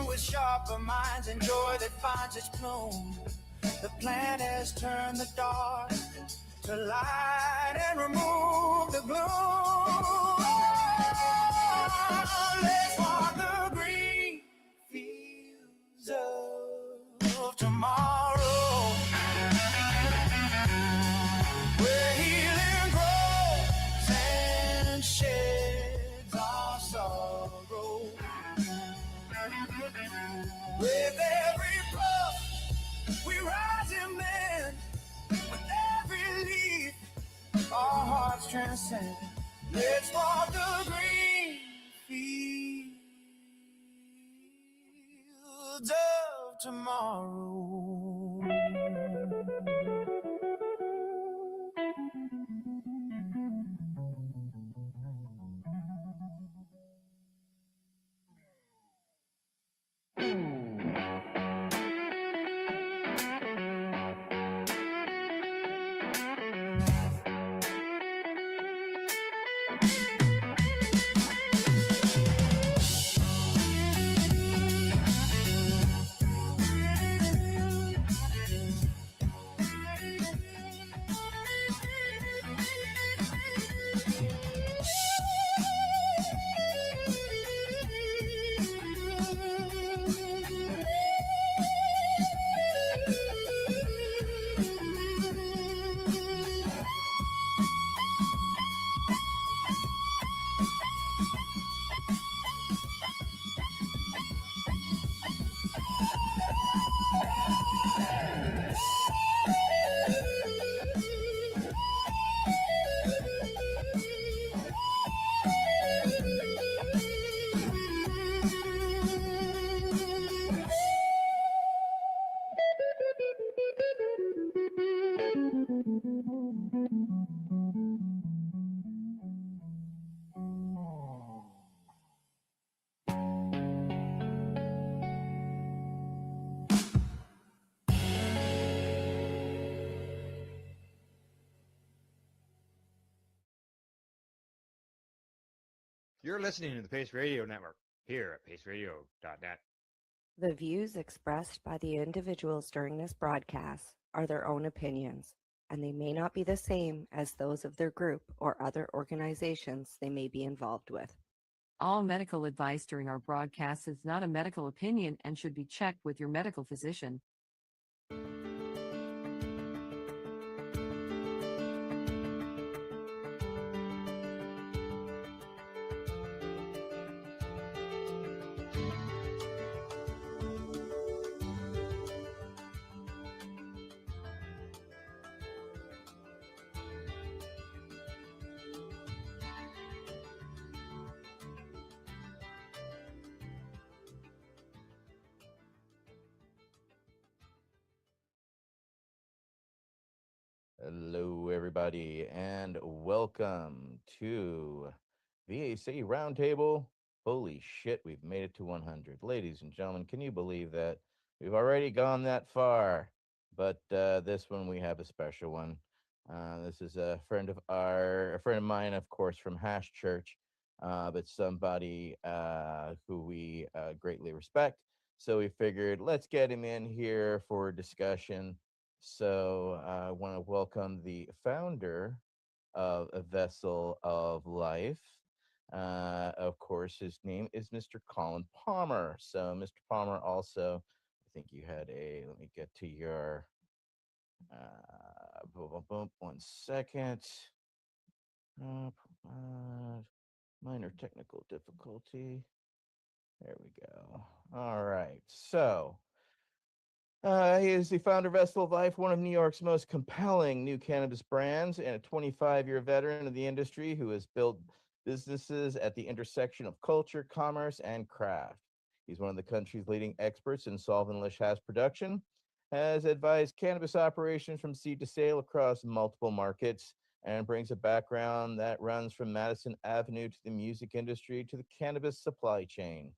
with sharper minds and joy that finds its plume. The plant has turned the dark to light and remove the gloom. Let's walk the green fields of tomorrow, where healing grows and sheds our sorrow. With every puff we rise in men, with every leaf our hearts transcend. Let's walk the green fields of tomorrow. You're listening to the Pace Radio Network here at paceradio.net. The views expressed by the individuals during this broadcast are their own opinions, and they may not be the same as those of their group or other organizations they may be involved with. All medical advice during our broadcast is not a medical opinion and should be checked with your medical physician. Hello, everybody, and welcome to VAC Roundtable. Holy shit, we've made it to 100. Ladies and gentlemen, can you believe that? We've already gone that far, but this one we have a special one. This is a friend of mine, of course, from Hash Church, but somebody who we greatly respect. So we figured let's get him in here for discussion. So I want to welcome the founder of A Vessel of Life, Of course, his name is Mr. Colin Palmer. So, Mr. Palmer also, I think you had a, let me get to your, boom, boom, boom, 1 second. Minor technical difficulty. There we go. All right. So, he is the founder of Festival of Life, one of New York's most compelling new cannabis brands, and a 25-year veteran of the industry who has built businesses at the intersection of culture, commerce, and craft. He's one of the country's leading experts in solventless hash production, has advised cannabis operations from seed to sale across multiple markets, and brings a background that runs from Madison Avenue to the music industry to the cannabis supply chain.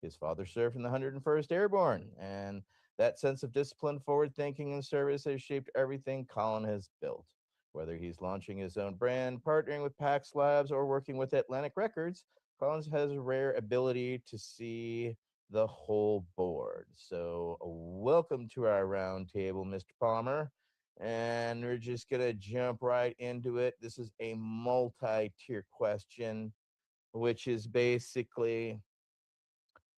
His father served in the 101st Airborne, and that sense of discipline, forward thinking, and service has shaped everything Colin has built. Whether he's launching his own brand, partnering with Pax Labs, or working with Atlantic Records, Collins has a rare ability to see the whole board. So, welcome to our roundtable, Mr. Palmer. And we're just going to jump right into it. This is a multi tier question, which is basically,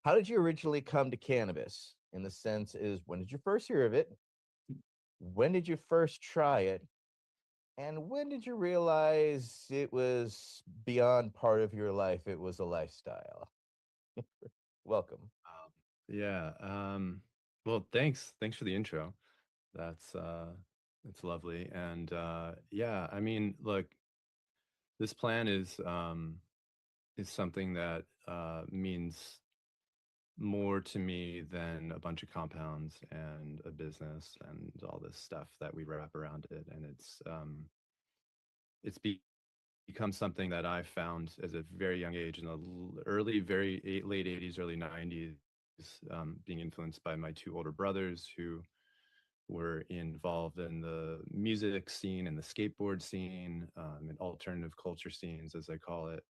how did you originally come to cannabis? In the sense is, when did you first hear of it? When did you first try it? And when did you realize it was beyond part of your life? It was a lifestyle. Welcome. Yeah. Well, thanks for the intro. That's lovely. And yeah, I mean, look, this plan is something that means more to me than a bunch of compounds and a business and all this stuff that we wrap around it. And become something that I found as a very young age, in the late 80s, early 90s, being influenced by my two older brothers who were involved in the music scene and the skateboard scene, and alternative culture scenes, as I call it.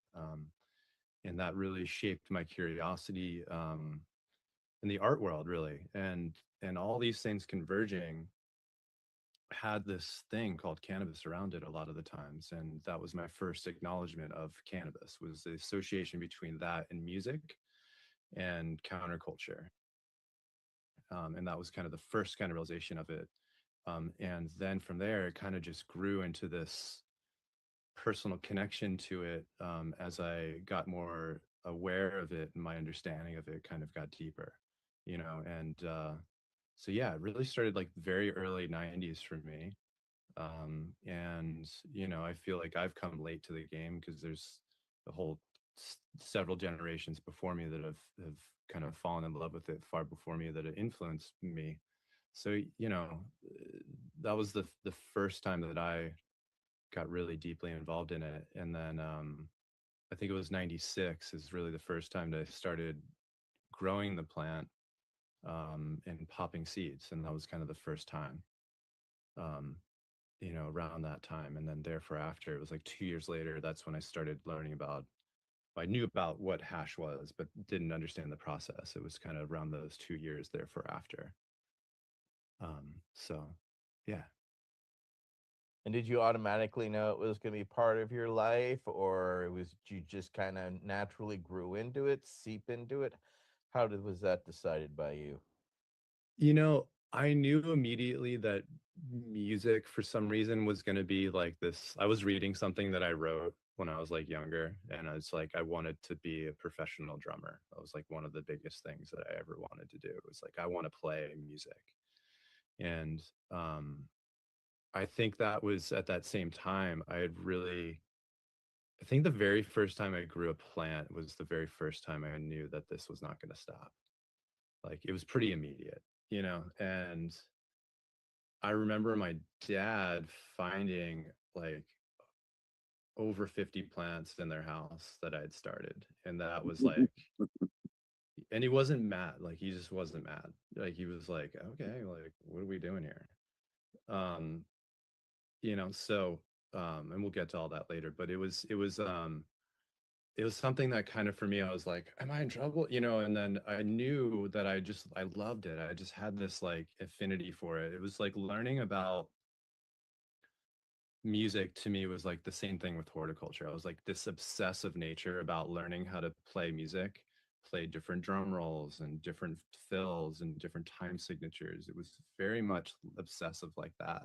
And that really shaped my curiosity in the art world, really. And all these things converging had this thing called cannabis around it a lot of the times. And that was my first acknowledgement of cannabis, was the association between that and music and counterculture. And that was kind of the first kind of realization of it. And then from there, it kind of just grew into this personal connection to it, as I got more aware of it, and my understanding of it kind of got deeper, and so yeah, it really started like very early 90s for me. And I feel like I've come late to the game because there's a whole several generations before me that have kind of fallen in love with it far before me, that it influenced me. So that was the first time that I got really deeply involved in it. And then I think it was 96 is really the first time that I started growing the plant, and popping seeds. And that was kind of the first time, around that time. And then therefore after, it was like 2 years later, that's when I started learning about, I knew about what hash was, but didn't understand the process. It was kind of around those 2 years therefore after. So yeah. And did you automatically know it was going to be part of your life, or was you just kind of naturally grew into it, seep into it? Was that decided by you? I knew immediately that music for some reason was going to be like this. I was reading something that I wrote when I was like younger, and I was like, I wanted to be a professional drummer. That was like one of the biggest things that I ever wanted to do. It was like, I want to play music. And I think that was at that same time I think the very first time I grew a plant was the very first time I knew that this was not going to stop. Like, it was pretty immediate, and I remember my dad finding like over 50 plants in their house that I'd started. And that was like, and he wasn't mad. Like, he just wasn't mad. Like, he was like, okay, like, what are we doing here? So, and we'll get to all that later, but it was something that kind of, for me, I was like, am I in trouble? And then I knew that I loved it. I just had this like affinity for it. It was like learning about music to me was like the same thing with horticulture. I was like this obsessive nature about learning how to play music, play different drum rolls and different fills and different time signatures. It was very much obsessive like that.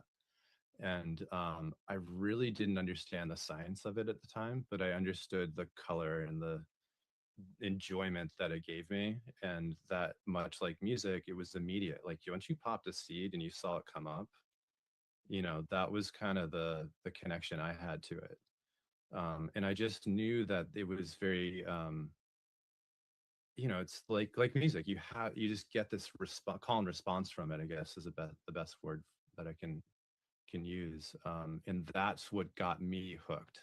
And I really didn't understand the science of it at the time, but I understood the color and the enjoyment that it gave me. And that, much like music, it was immediate. Like once you popped a seed and you saw it come up, that was kind of the connection I had to it. And I just knew that it was very it's like music. You just get this call and response from it, I guess, is the best word that I can use. And that's what got me hooked,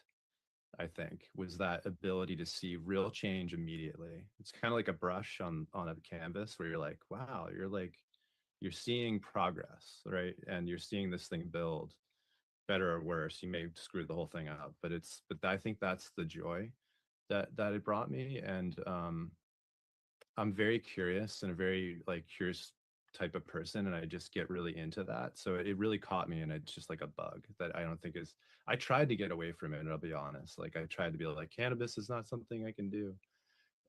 I think, was that ability to see real change immediately. It's kind of like a brush on a canvas where you're like, wow, you're seeing progress, right? And you're seeing this thing build, better or worse. You may screw the whole thing up, but I think that's the joy that it brought me. And I'm very curious and a very like curious type of person, and I just get really into that. So it really caught me, and it's just like a bug that I don't think is. I tried to get away from it, and I'll be honest. Like I tried to be like, cannabis is not something I can do,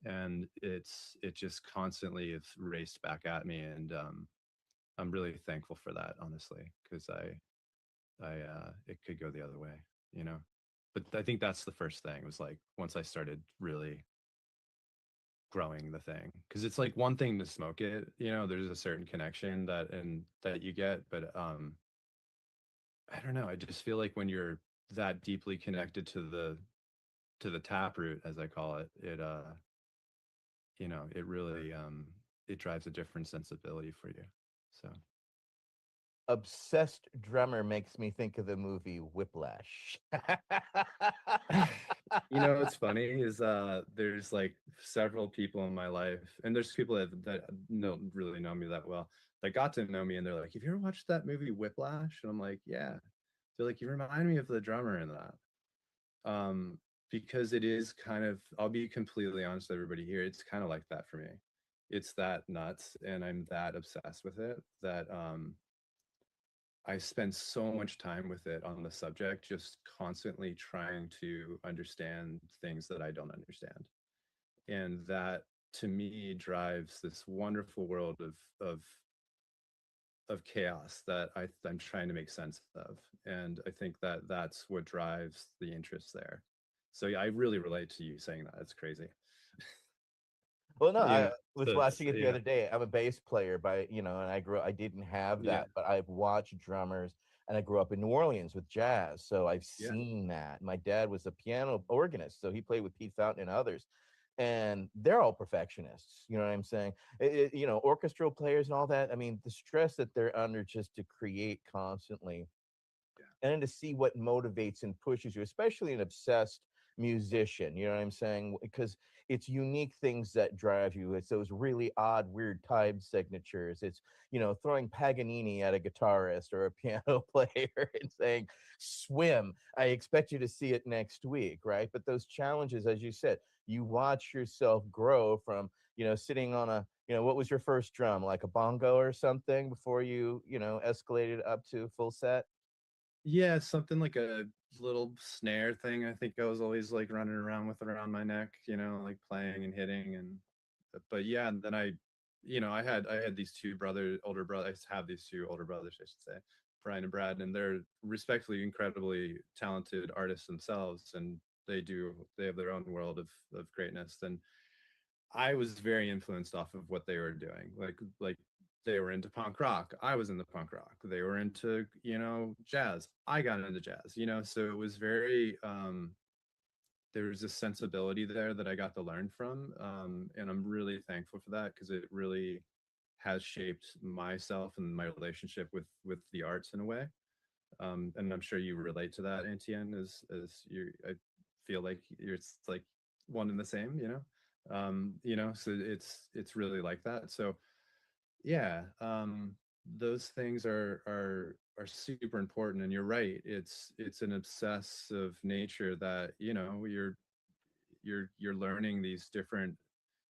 and it just constantly has raced back at me, and I'm really thankful for that, honestly, because it could go the other way, you know. But I think that's the first thing, was like once I started really growing the thing, because it's like one thing to smoke it, there's a certain connection that you get, but I don't know, I just feel like when you're that deeply connected to the tap root, as I call it, it really it drives a different sensibility for you. So Obsessed drummer makes me think of the movie Whiplash. what's funny is there's like several people in my life, and there's people that don't really know me that well, that got to know me, and they're like, have you ever watched that movie Whiplash? And I'm like, yeah. They're like, you remind me of the drummer in that. Because it is kind of, I'll be completely honest with everybody here, it's kind of like that for me. It's that nuts, and I'm that obsessed with it that I spend so much time with it on the subject, just constantly trying to understand things that I don't understand. And that to me drives this wonderful world of chaos that I'm trying to make sense of. And I think that that's what drives the interest there. So yeah, I really relate to you saying that. It's crazy. Well, no, You I know, was so watching it the yeah, other day. I'm a bass player and I didn't have yeah, that, but I've watched drummers, and I grew up in New Orleans with jazz. So I've yeah. seen that. My dad was a piano organist, so he played with Pete Fountain and others. And they're all perfectionists. You know what I'm saying? Orchestral players and all that. I mean, the stress that they're under just to create constantly, and then to see what motivates and pushes you, especially an obsessed musician. You know what I'm saying? Because it's unique things that drive you. It's those really odd, weird time signatures. It's, throwing Paganini at a guitarist or a piano player and saying, swim. I expect you to see it next week, right? But those challenges, as you said, you watch yourself grow from, sitting on what was your first drum, like a bongo or something, before escalated up to full set? Yeah, something like a little snare thing. I think I was always like running around with it around my neck, like playing and hitting. And but yeah, and then I had these two older brothers. I have these two older brothers, I should say, Brian and Brad, and they're respectfully incredibly talented artists themselves, and they have their own world of greatness. And I was very influenced off of what they were doing. Like they were into punk rock. I was into punk rock. They were into, jazz. I got into jazz, so it was very there was a sensibility there that I got to learn from. And I'm really thankful for that, because it really has shaped myself and my relationship with the arts in a way. And I'm sure you relate to that, Antien, as you I feel like it's like one and the same, so it's really like that. So yeah, those things are super important, and you're right. It's an obsessive nature that, you're learning these different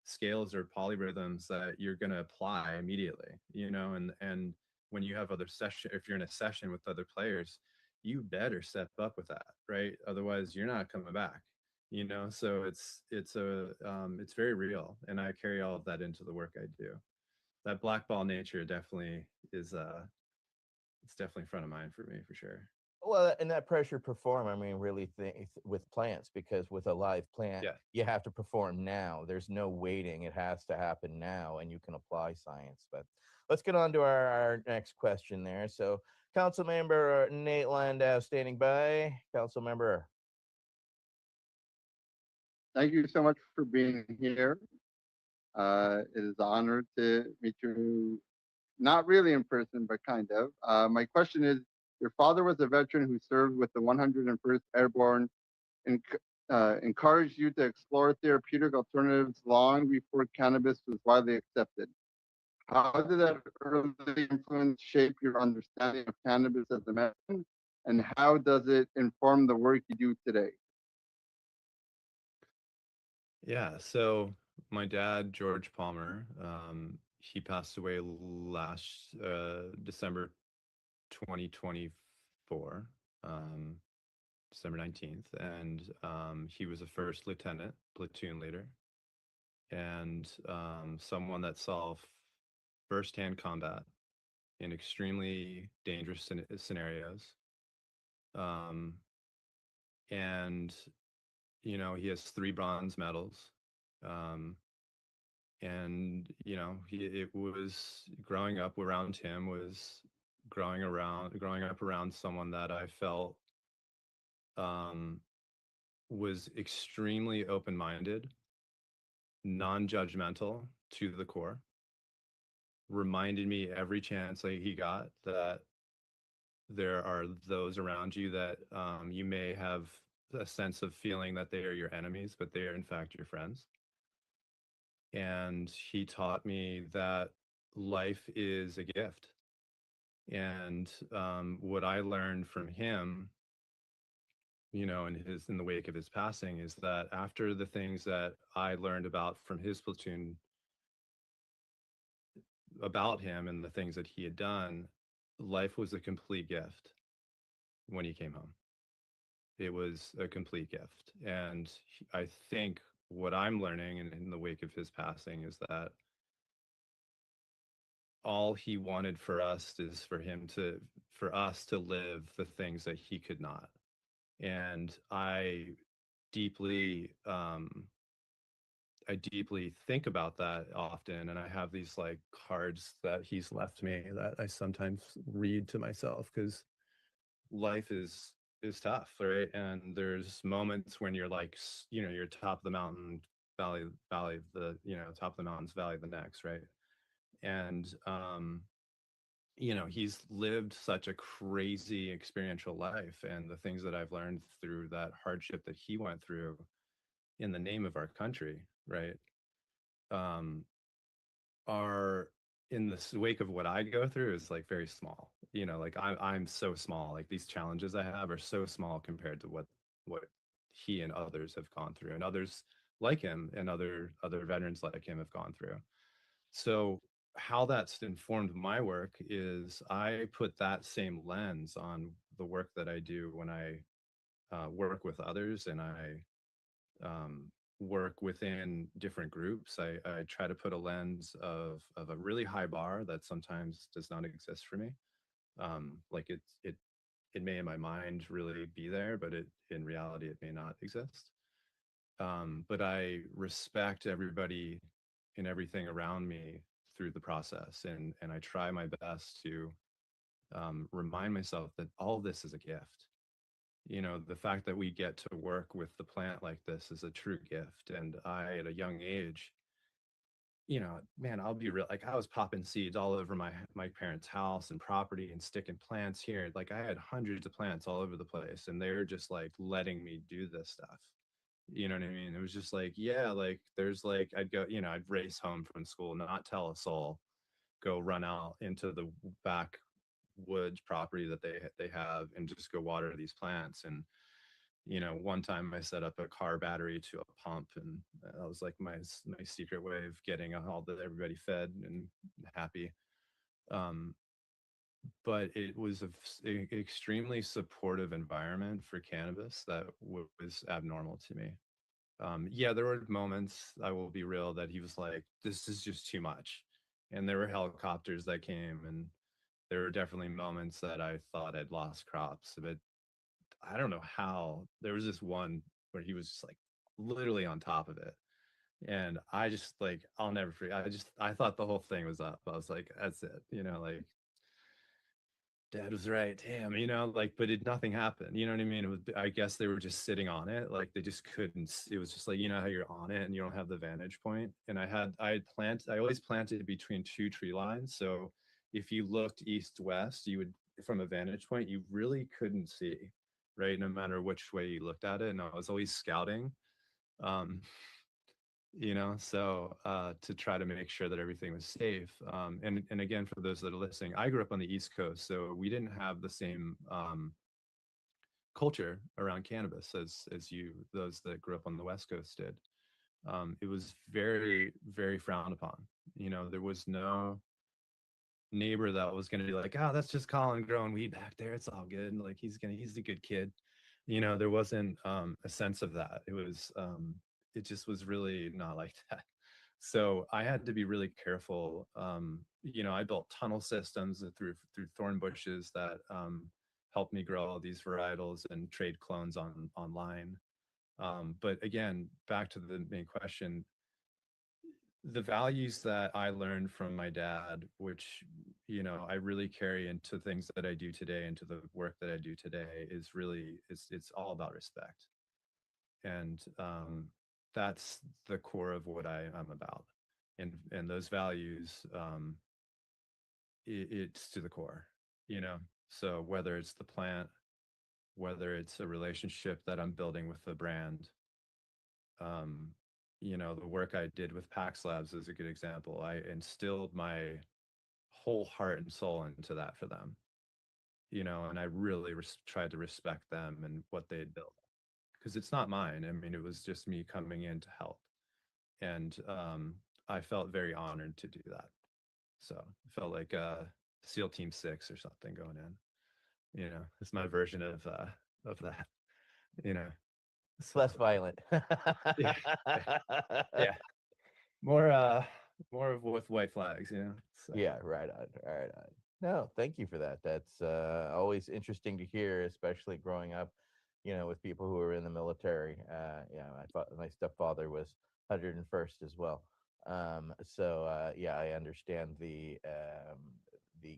scales or polyrhythms that you're going to apply immediately, and when you have other session, if you're in a session with other players, you better step up with that, right? Otherwise you're not coming back, so it's very real, and I carry all of that into the work I do. That blackball nature definitely is it's definitely front of mind for me, for sure. Well, and that pressure perform, I mean, really with plants, because with a live plant, Yeah. you have to perform now. There's no waiting. It has to happen now, and you can apply science. But let's get on to our next question there. So, Council Member Nate Landau standing by. Council Member. Thank you so much for being here. It is an honor to meet you, not really in person, but kind of. My question is, your father was a veteran who served with the 101st Airborne and encouraged you to explore therapeutic alternatives long before cannabis was widely accepted. How did that early influence shape your understanding of cannabis as a medicine, and how does it inform the work you do today? Yeah, so my dad, George Palmer, he passed away last December 2024, December 19th, and he was a first lieutenant, platoon leader, and someone that saw firsthand combat in extremely dangerous scenarios. And he has 3 bronze medals. And it was growing up around him was growing up around someone that I felt was extremely open-minded, non-judgmental to the core, reminded me every chance he got that there are those around you that you may have a sense of feeling that they are your enemies, but they are in fact your friends. And he taught me that life is a gift. And what I learned from him, in the wake of his passing, is that after the things that I learned about from his platoon about him and the things that he had done, life was a complete gift when he came home. It was a complete gift. And I think what I'm learning in the wake of his passing is that all he wanted for us is for us to live the things that he could not. And deeply I deeply think about that often, and I have these like cards that he's left me that I sometimes read to myself, because life is tough, right? And there's moments when you're like, you're top of the mountain, valley of the, top of the mountains, valley of the next, right? And he's lived such a crazy experiential life, and the things that I've learned through that hardship that he went through in the name of our country, right, are in the wake of what I go through is like very small. Like I'm so small. Like these challenges I have are so small compared to what he and others have gone through, and others like him and other veterans like him have gone through. So how that's informed my work is I put that same lens on the work that I do when I work with others, and I work within different groups. I try to put a lens of a really high bar that sometimes does not exist for me. Like it may in my mind really be there, but in reality it may not exist. But I respect everybody and everything around me through the process, and I try my best to remind myself that all this is a gift. The fact that we get to work with the plant like this is a true gift. And I, at a young age, man, I'll be real, like I was popping seeds all over my parents' house and property and sticking plants here. Like I had hundreds of plants all over the place, and they were just like letting me do this stuff. You know what I mean? It was just like, yeah, like there's like I'd go, I'd race home from school, not tell a soul, go run out into the back woods property that they have, and just go water these plants. And one time I set up a car battery to a pump, and that was like my secret way of getting everybody fed and happy. but it was an extremely supportive environment for cannabis that was abnormal to me. Yeah, there were moments, I will be real, that he was like, this is just too much. And there were helicopters that came, and there were definitely moments that I thought I'd lost crops. But I don't know how. There was this one where he was just like literally on top of it. And I just like, I'll never forget. I thought the whole thing was up. I was like, that's it, like Dad was right. Damn, like, but nothing happened. You know what I mean? I guess they were just sitting on it. Like they just couldn't. It was just like, how you're on it and you don't have the vantage point. And I always planted between two tree lines. So if you looked east west, you would, from a vantage point, you really couldn't see, right? No matter which way you looked at it. And I was always scouting. Um, so to try to make sure that everything was safe. And again, for those that are listening, I grew up on the East Coast, so we didn't have the same culture around cannabis as those that grew up on the West Coast did. It was very, very frowned upon. There was no neighbor that was going to be like, oh, that's just Colin growing weed back there, it's all good, like he's a good kid. There wasn't a sense of that. It just was really not like that. So I had to be really careful. I built tunnel systems through thorn bushes that helped me grow all these varietals and trade clones online. But again, back to the main question, the values that I learned from my dad, which, I really carry into things that I do today, into the work that I do today, is really, it's all about respect. And that's the core of what I'm about. And those values, it's to the core, so whether it's the plant, whether it's a relationship that I'm building with the brand, the work I did with Pax Labs is a good example. I instilled my whole heart and soul into that for them, and I really tried to respect them and what they had built, because it's not mine. I mean, it was just me coming in to help. And I felt very honored to do that. So I felt like SEAL Team 6 or something going in. It's my version of that. It's less violent. Yeah, yeah. More of with white flags. So. Yeah, right on, right on. No, thank you for that. That's always interesting to hear, especially growing up, with people who are in the military. My stepfather was 101st as well. I understand the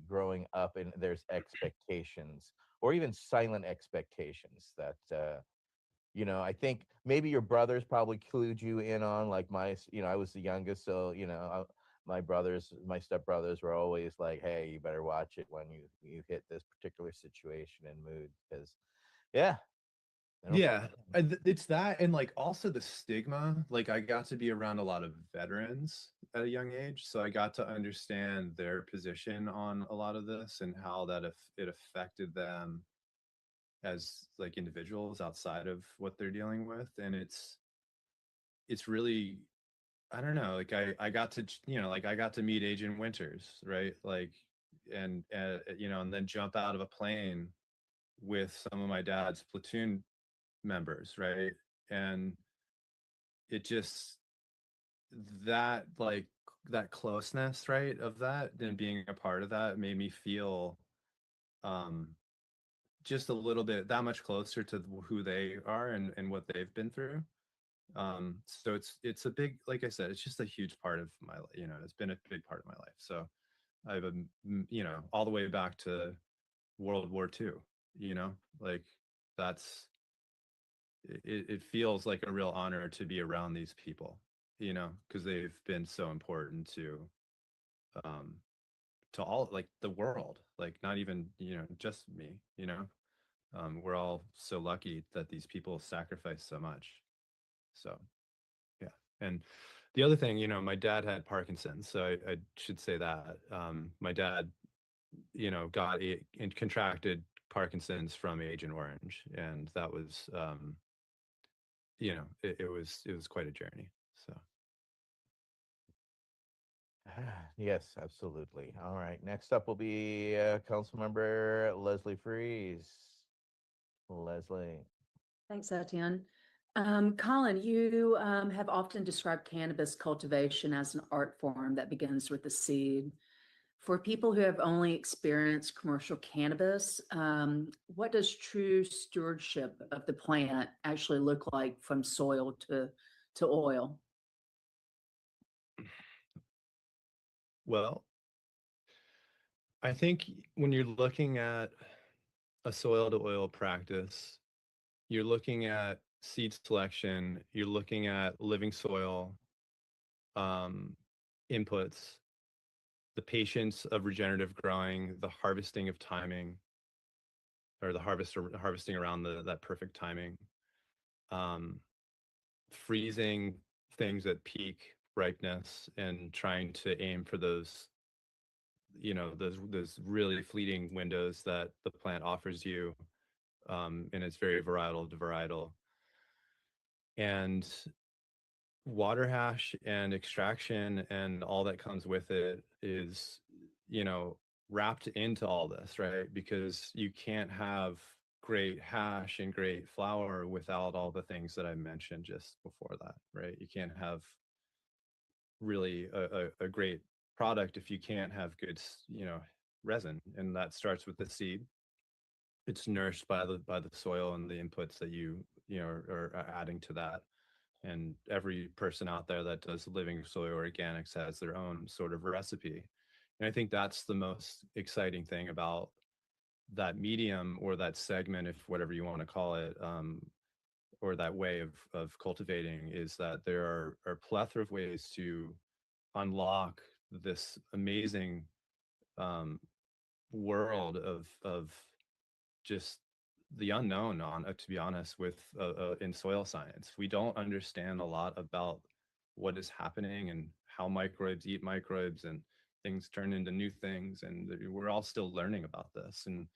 growing up, and there's expectations, or even silent expectations that I think maybe your brothers probably clued you in on, like I was the youngest, so my stepbrothers were always like, hey, you better watch it when you hit this particular situation and mood, because yeah. Yeah, it's that, and like also the stigma. Like I got to be around a lot of veterans at a young age, so I got to understand their position on a lot of this and how that it affected them as like individuals outside of what they're dealing with. And it's really, I don't know, like I got to, like I got to meet Agent Winters, right? Like, and and then jump out of a plane with some of my dad's platoon members, right? And it just, that like that closeness, right, of that, and being a part of that made me feel just a little bit that much closer to who they are and what they've been through. So it's a big, like I said, it's just a huge part of my life. It's been a big part of my life. So I have all the way back to World War II, like that's, it feels like a real honor to be around these people, because they've been so important to all, like the world, like not even, just me, we're all so lucky that these people sacrifice so much. So yeah. And the other thing, my dad had Parkinson's, so I should say that my dad, got and contracted Parkinson's from Agent Orange, and that was it was quite a journey. So Yes, absolutely. All right. Next up will be Councilmember Leslie Freeze. Leslie. Thanks, Etienne. Colin, you have often described cannabis cultivation as an art form that begins with the seed. For people who have only experienced commercial cannabis, what does true stewardship of the plant actually look like from soil to oil? Well, I think when you're looking at a soil to oil practice, you're looking at seed selection, you're looking at living soil, um, inputs, the patience of regenerative growing, the harvesting of timing, or the harvesting around that perfect timing, um, freezing things at peak ripeness and trying to aim for those, those really fleeting windows that the plant offers you, and it's very varietal to varietal. And water hash and extraction and all that comes with it is, wrapped into all this, right? Because you can't have great hash and great flour without all the things that I mentioned just before that, right? You can't have really a great product if you can't have good, resin, and that starts with the seed. It's nourished by the soil and the inputs that are adding to that. And every person out there that does living soil organics has their own sort of recipe. And I think that's the most exciting thing about that medium, or that segment, if whatever you want to call it, or that way of cultivating, is that there are a plethora of ways to unlock this amazing, world of just the unknown, to be honest, with in soil science. We don't understand a lot about what is happening and how microbes eat microbes and things turn into new things, and we're all still learning about this. And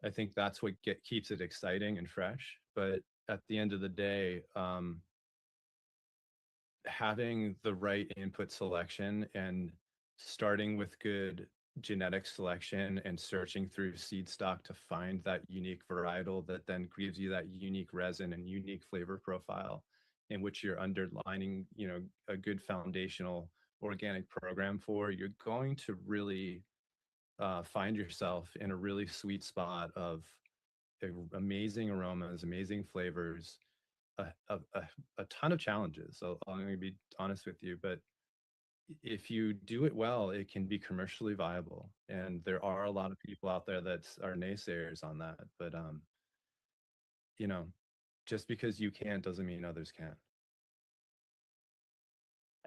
I think that's what keeps it exciting and fresh. But at the end of the day, having the right input selection and starting with good genetic selection and searching through seed stock to find that unique varietal that then gives you that unique resin and unique flavor profile, in which you're underlining, a good foundational organic program for, you're going to really find yourself in a really sweet spot of amazing aromas, amazing flavors, a ton of challenges. So I'm going to be honest with you, but if you do it well, it can be commercially viable. And there are a lot of people out there that are naysayers on that. But you know, just because you can't doesn't mean others can't.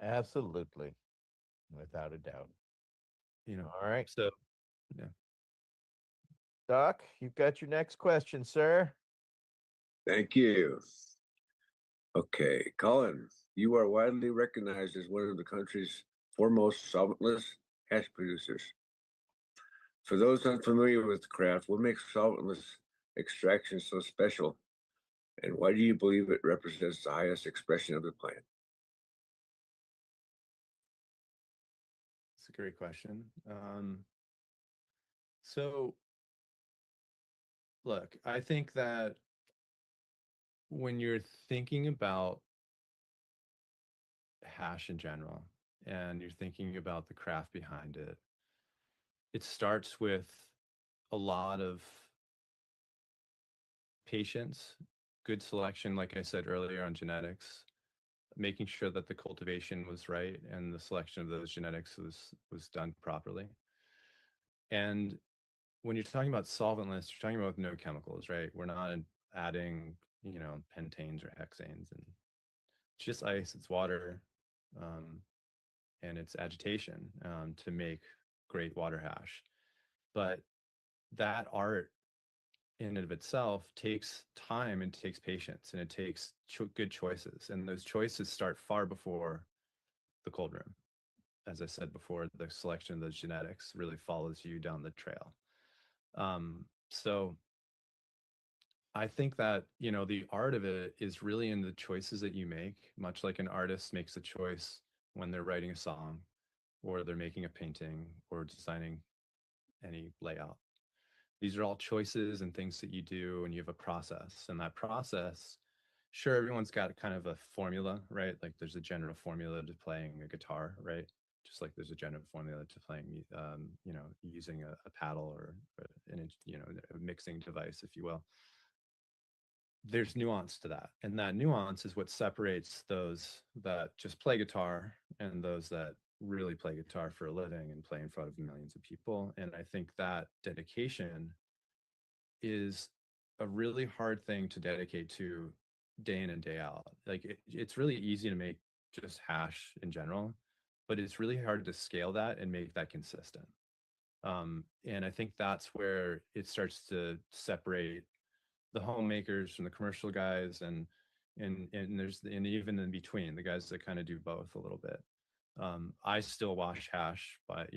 Absolutely. Without a doubt. All right. So, yeah. Doc, you've got your next question, sir. Thank you. Okay, Colin, you are widely recognized as one of the country's foremost solventless hash producers. For those unfamiliar with the craft, what makes solventless extraction so special, and why do you believe it represents the highest expression of the plant? It's a great question. So, look, I think that when you're thinking about hash in general, and you're thinking about the craft behind it, it starts with a lot of patience, good selection, like I said earlier on genetics, making sure that the cultivation was right and the selection of those genetics was done properly. And when you're talking about solventless, you're talking about no chemicals, right? We're not adding, pentanes or hexanes, and it's just ice, it's water, and it's agitation, to make great water hash. But that art in and of itself takes time and takes patience, and it takes good choices. And those choices start far before the cold room. As I said before, the selection of those genetics really follows you down the trail. So I think that, the art of it is really in the choices that you make, much like an artist makes a choice when they're writing a song. or they're making a painting or designing any layout. These are all choices and things that you do, and you have a process. And that process, sure, everyone's got kind of a formula, right? Like there's a general formula to playing a guitar, right? Just like there's a general formula to playing, using a paddle or a mixing device, if you will. There's nuance to that, and that nuance is what separates those that just play guitar and those that really play guitar for a living and play in front of millions of people. And I think that dedication is a really hard thing to dedicate to day in and day out. Like it's really easy to make just hash in general, but it's really hard to scale that and make that consistent. And I think that's where it starts to separate the homemakers from the commercial guys, and even in between, the guys that kind of do both a little bit. I still wash hash, but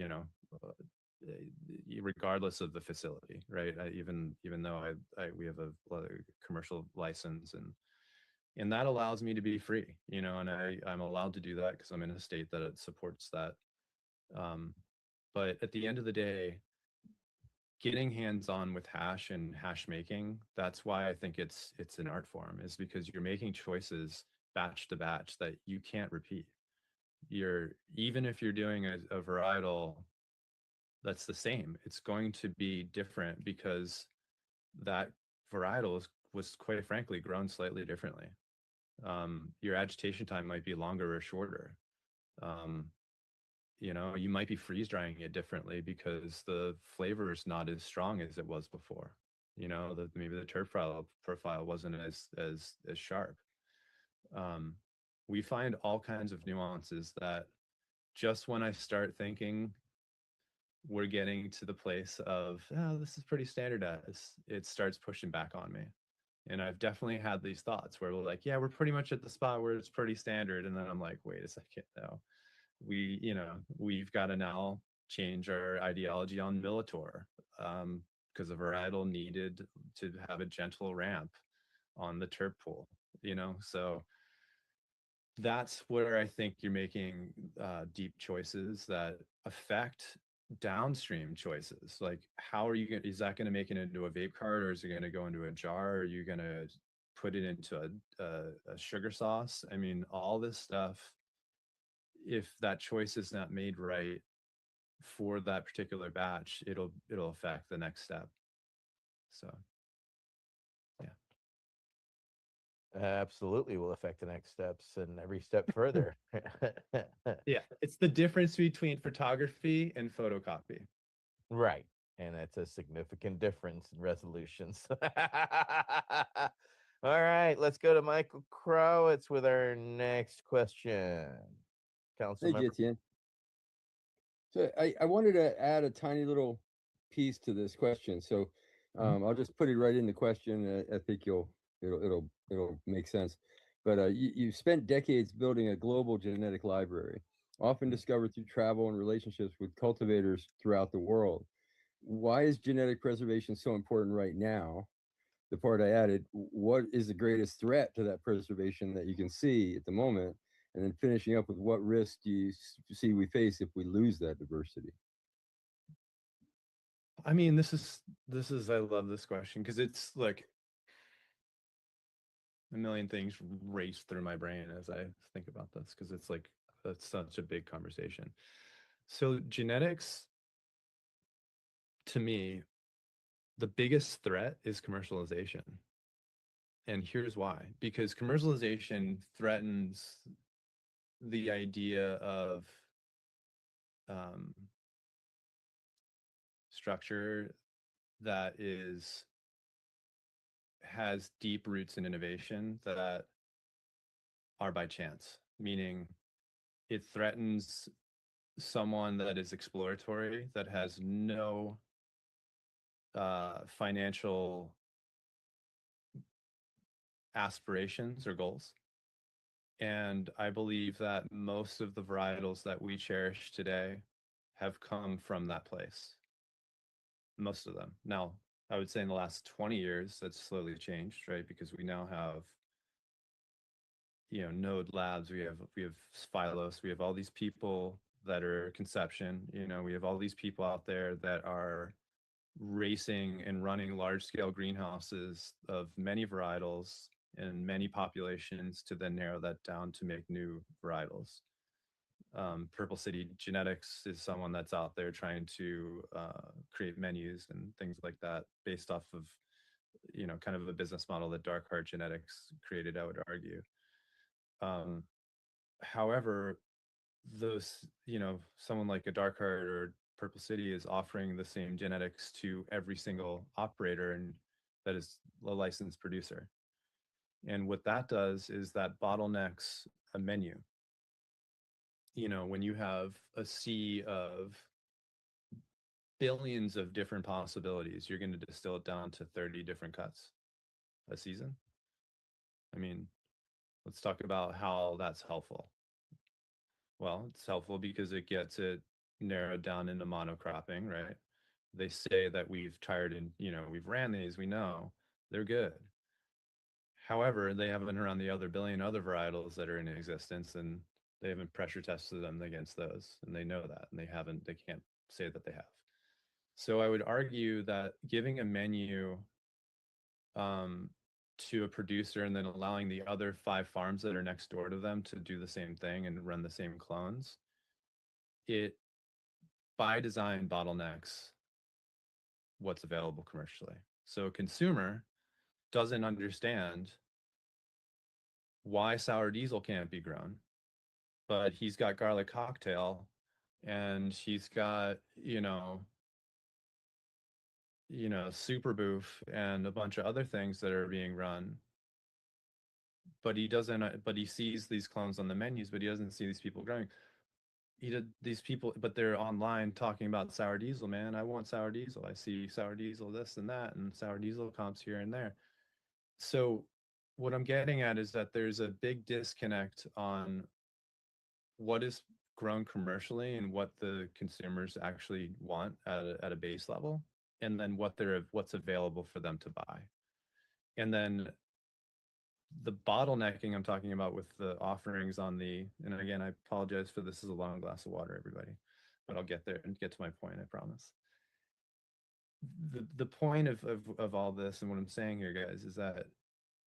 regardless of the facility, right? Even though we have a commercial license, and that allows me to be free, and I'm allowed to do that because I'm in a state that it supports that. But at the end of the day, getting hands-on with hash and hash making, that's why I think it's an art form, is because you're making choices batch to batch that you can't repeat. Even if you're doing a varietal that's the same, it's going to be different because that varietal was quite frankly grown slightly differently. Your agitation time might be longer or shorter. You might be freeze drying it differently because the flavor is not as strong as it was before. Maybe the terp profile wasn't as sharp. We find all kinds of nuances that just when I start thinking we're getting to the place of, oh, this is pretty standardized, it starts pushing back on me. And I've definitely had these thoughts where we're like, yeah, we're pretty much at the spot where it's pretty standard. And then I'm like, wait a second, no. We've got to now change our ideology on Militor, because the varietal needed to have a gentle ramp on the terp pool, so that's where I think you're making deep choices that affect downstream choices. Like, how are you going? Is that going to make it into a vape card, or is it going to go into a jar? Are you going to put it into a sugar sauce? I mean, all this stuff, if that choice is not made right for that particular batch, it'll affect the next step. So absolutely will affect the next steps and every step further. Yeah, it's the difference between photography and photocopy. Right. And that's a significant difference in resolutions. All right, let's go to Michael Crowitz with our next question. Council Hey, JTN. So I wanted to add a tiny little piece to this question. So I'll just put it right in the question. I think it'll make sense. But you've spent decades building a global genetic library, often discovered through travel and relationships with cultivators throughout the world. Why is genetic preservation so important right now? The part I added, what is the greatest threat to that preservation that you can see at the moment? And then finishing up with, what risk do you see we face if we lose that diversity? I mean, this is I love this question because it's like a million things race through my brain as I think about this, because it's like that's such a big conversation. So genetics, to me, the biggest threat is commercialization. And here's why. Because commercialization threatens the idea of structure that has deep roots in innovation that are by chance, meaning it threatens someone that is exploratory, that has no financial aspirations or goals. And I believe that most of the varietals that we cherish today have come from that place. Most of them. Now, I would say in the last 20 years, that's slowly changed, right? Because we now have, Node Labs, we have Phylos, we have all these people that are conception. You know, we have all these people out there that are racing and running large scale greenhouses of many varietals and many populations to then narrow that down to make new varietals. Purple City Genetics is someone that's out there trying to create menus and things like that based off of, you know, kind of a business model that Dark Heart Genetics created, I would argue. However, those, you know, someone like a Dark Heart or Purple City is offering the same genetics to every single operator and that is a licensed producer. And what that does is that bottlenecks a menu. You know, when you have a sea of billions of different possibilities, you're going to distill it down to 30 different cuts a season. I mean, let's talk about how that's helpful. Well, it's helpful because it gets it narrowed down into monocropping, right? They say that we've tried and, you know, we've ran these, we know they're good. However, they haven't run the other billion other varietals that are in existence, and they haven't pressure tested them against those, and they know that, and they can't say that they have. So I would argue that giving a menu to a producer and then allowing the other 5 farms that are next door to them to do the same thing and run the same clones, it by design bottlenecks what's available commercially. So a consumer doesn't understand why sour diesel can't be grown, but he's got garlic cocktail and he's got, super boof and a bunch of other things that are being run. But he doesn't, but he sees these clones on the menus, but he doesn't see these people growing. These people, but they're online talking about sour diesel, man. I want sour diesel. I see sour diesel, this and that, and sour diesel comps here and there. So what I'm getting at is that there's a big disconnect on what is grown commercially and what the consumers actually want at a base level, and then what's available for them to buy. And then the bottlenecking I'm talking about with the offerings on and again, I apologize for this is a long glass of water, everybody, but I'll get there and get to my point, I promise. The point of all this and what I'm saying here, guys, is that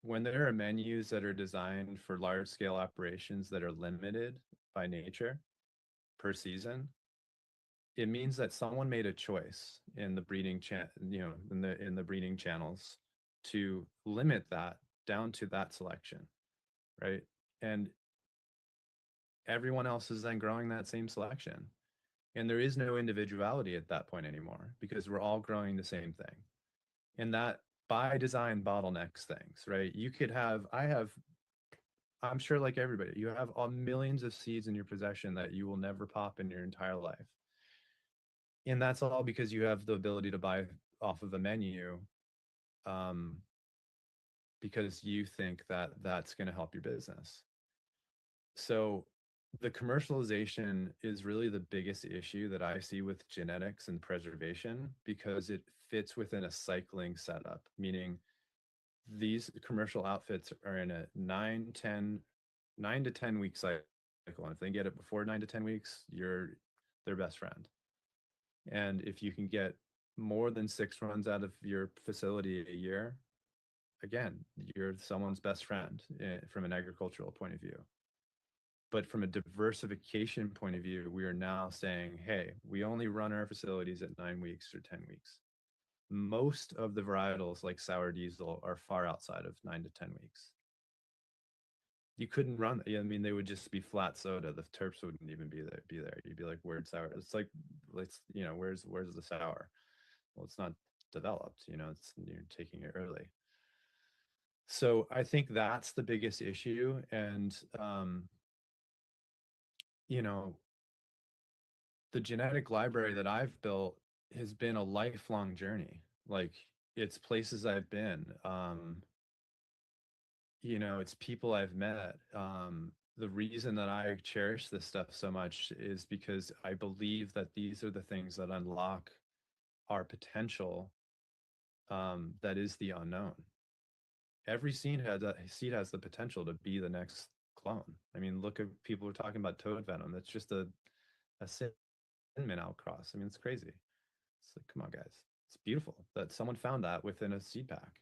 when there are menus that are designed for large scale operations that are limited by nature per season, it means that someone made a choice in the breeding in the breeding channels to limit that down to that selection, right? And everyone else is then growing that same selection. And there is no individuality at that point anymore because we're all growing the same thing. And that by design bottlenecks things, right? You could have, I'm sure like everybody, you have millions of seeds in your possession that you will never pop in your entire life. And that's all because you have the ability to buy off of a menu because you think that that's going to help your business. So the commercialization is really the biggest issue that I see with genetics and preservation because it fits within a cycling setup, meaning these commercial outfits are in a 9 to 10 week cycle. And if they get it before 9 to 10 weeks, you're their best friend. And if you can get more than 6 runs out of your facility a year, again, you're someone's best friend from an agricultural point of view. But from a diversification point of view, we are now saying, hey, we only run our facilities at 9 weeks or 10 weeks. Most of the varietals like sour diesel are far outside of 9 to 10 weeks. You couldn't run, I mean, they would just be flat soda. The terps wouldn't even be there. You'd be like, where's sour? It's like, where's the sour? Well, it's not developed, you're taking it early. So I think that's the biggest issue. And, the genetic library that I've built has been a lifelong journey. Like it's places I've been, it's people I've met. The reason that I cherish this stuff so much is because I believe that these are the things that unlock our potential. That is the unknown. Every seed has the potential to be the next clone. I mean, look at people who are talking about toad venom. That's just a cinnamon outcross. I mean, it's crazy. It's like, come on, guys. It's beautiful that someone found that within a seed pack.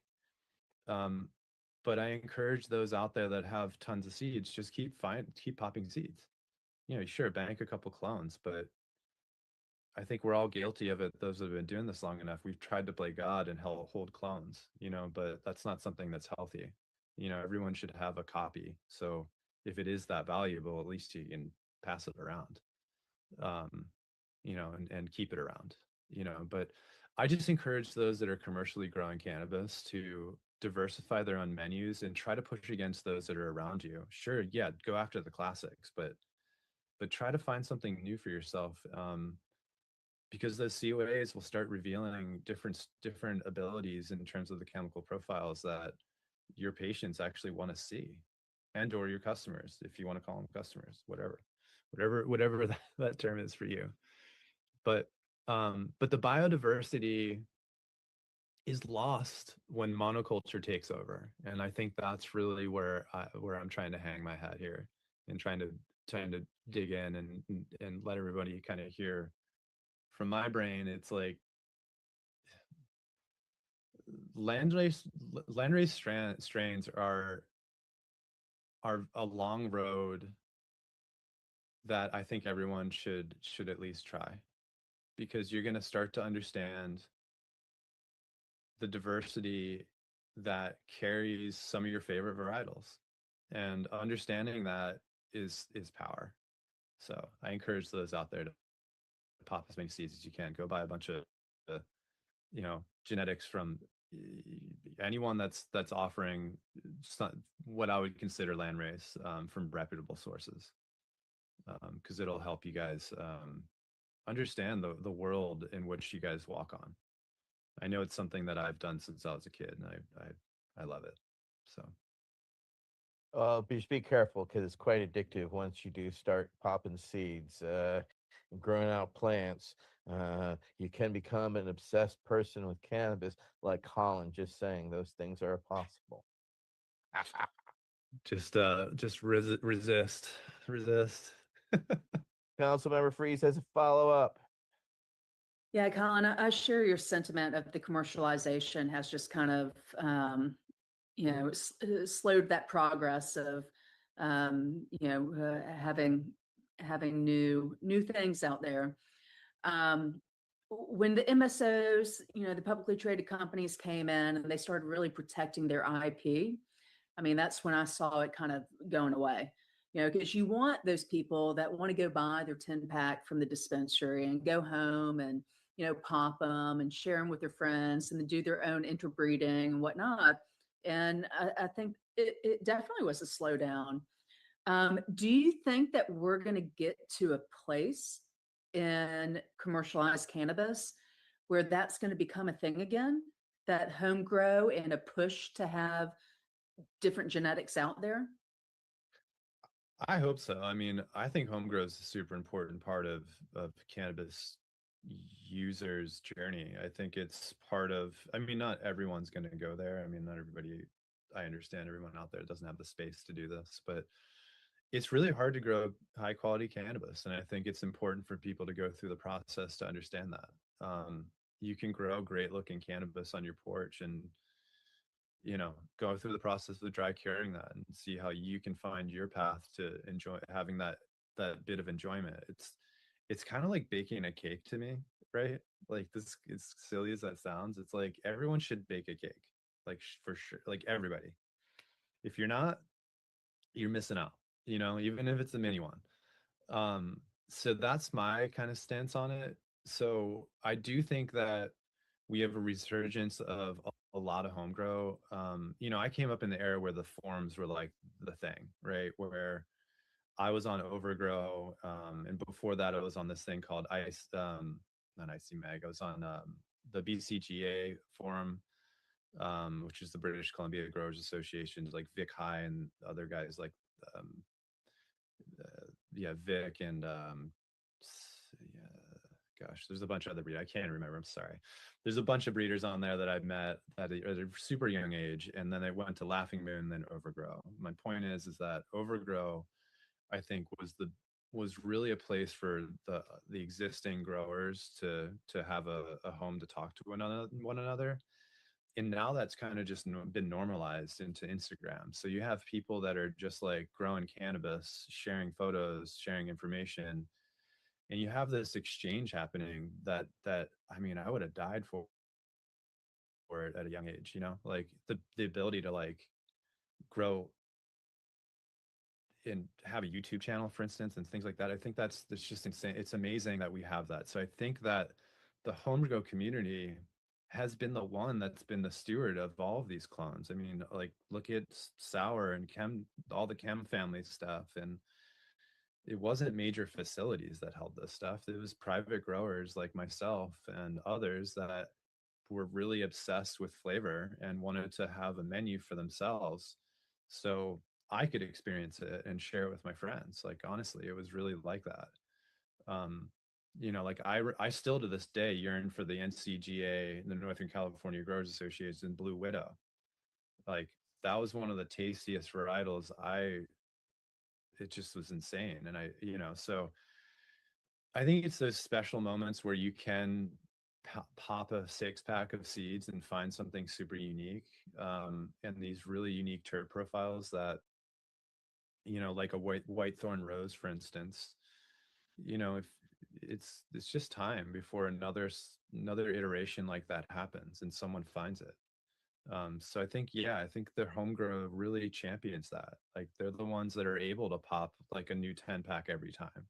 But I encourage those out there that have tons of seeds, just keep popping seeds. You know, sure, bank a couple clones, but I think we're all guilty of it. Those that have been doing this long enough, we've tried to play God and hold clones, you know, but that's not something that's healthy. You know, everyone should have a copy. So if it is that valuable, at least you can pass it around, you know, and keep it around, you know. But I just encourage those that are commercially growing cannabis to diversify their own menus and try to push against those that are around you. Sure, yeah, go after the classics, but try to find something new for yourself. Because those COAs will start revealing different abilities in terms of the chemical profiles that your patients actually want to see, and or your customers, if you want to call them customers, whatever that term is for you. But the biodiversity is lost when monoculture takes over, and I think that's really where I'm trying to hang my hat here, and trying to dig in and let everybody kind of hear from my brain. It's like landrace strains are a long road that I think everyone should at least try, because you're going to start to understand the diversity that carries some of your favorite varietals, and understanding that is power. So I encourage those out there to pop as many seeds as you can. Go buy a bunch of you know, genetics from anyone that's offering what I would consider landrace, from reputable sources, because it'll help you guys understand the world in which you guys walk on. I know it's something that I've done since I was a kid, and I love it. So Just be careful, because it's quite addictive once you do start popping seeds, and growing out plants. You can become an obsessed person with cannabis, like Colin just saying those things are possible. just resist. Councilmember Freeze has a follow-up. Yeah, Colin, I share your sentiment of the commercialization has just kind of, you know, slowed that progress of, you know, having new things out there. When the MSOs, you know, the publicly traded companies came in and they started really protecting their IP, I mean, that's when I saw it kind of going away. You know, because you want those people that want to go buy their 10 pack from the dispensary and go home and, you know, pop them and share them with their friends and then do their own interbreeding and whatnot. And I think it definitely was a slowdown. Do you think that we're going to get to a place in commercialized cannabis where that's going to become a thing again? That home grow and a push to have different genetics out there? I hope so. I mean, I think home grow is a super important part of cannabis users' journey. I think it's part of, I mean, not everyone's going to go there. I mean, not everybody, I understand everyone out there doesn't have the space to do this, but it's really hard to grow high quality cannabis. And I think it's important for people to go through the process to understand that. You can grow great looking cannabis on your porch and, you know, go through the process of dry curing that and see how you can find your path to enjoy having that bit of enjoyment. It's kind of like baking a cake to me, right? Like, this, as silly as that sounds, it's like everyone should bake a cake, like for sure, like everybody. If you're not, you're missing out, you know, even if it's a mini one. So that's my kind of stance on it. So I do think that we have a resurgence of a lot of home grow. You know, I came up in the era where the forums were like the thing, right? Where I was on Overgrow, and before that, I was on this thing called Ice, not IC Mag. I was on the BCGA forum, which is the British Columbia Growers Association, like Vic High and other guys like, yeah, Vic and yeah, gosh, there's a bunch of other breeders. I can't remember. I'm sorry. There's a bunch of breeders on there that I've met at a super young age, and then they went to Laughing Moon, then Overgrow. My point is that Overgrow, I think, was was really a place for the existing growers to have a home to talk to one another. And now that's kind of just been normalized into Instagram. So you have people that are just like growing cannabis, sharing photos, sharing information, and you have this exchange happening that I mean, I would have died for it at a young age, you know, like the ability to like grow and have a YouTube channel, for instance, and things like that. I think that's just insane. It's amazing that we have that. So I think that the home grow community has been the one that's been the steward of all of these clones. I mean, like look at Sour and Chem, all the Chem family stuff, and it wasn't major facilities that held this stuff. It was private growers like myself and others that were really obsessed with flavor and wanted to have a menu for themselves. So I could experience it and share it with my friends. Like, honestly, it was really like that. You know, like I still to this day yearn for the NCGA, the Northern California Growers Association Blue Widow. Like that was one of the tastiest varietals. It just was insane. And you know, so I think it's those special moments where you can pop a 6-pack of seeds and find something super unique, and these really unique terp profiles that, you know, like a white thorn rose, for instance. You know, if it's just time before another iteration like that happens and someone finds it. So I think, yeah, I think the home grow really champions that. Like they're the ones that are able to pop like a new 10-pack every time.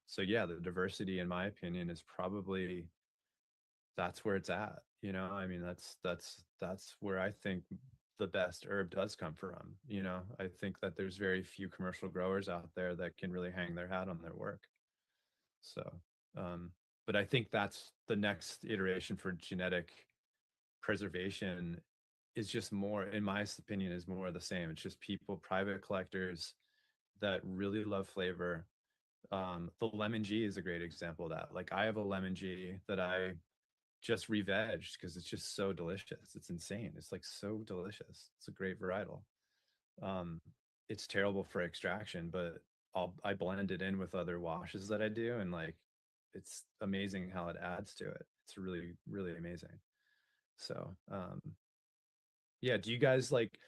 So yeah, the diversity, in my opinion, is probably that's where it's at. You know, I mean, that's where I think the best herb does come from. You know, I think that there's very few commercial growers out there that can really hang their hat on their work. So, but I think that's the next iteration for genetic preservation is just more, in my opinion, is more of the same. It's just people, private collectors that really love flavor. The lemon G is a great example of that. Like I have a lemon G that I just re-vegged because it's just so delicious. It's insane. It's like so delicious. It's a great varietal. It's terrible for extraction, but I blend it in with other washes that I do, and like it's amazing how it adds to it. It's really, really amazing. So yeah, do you guys like,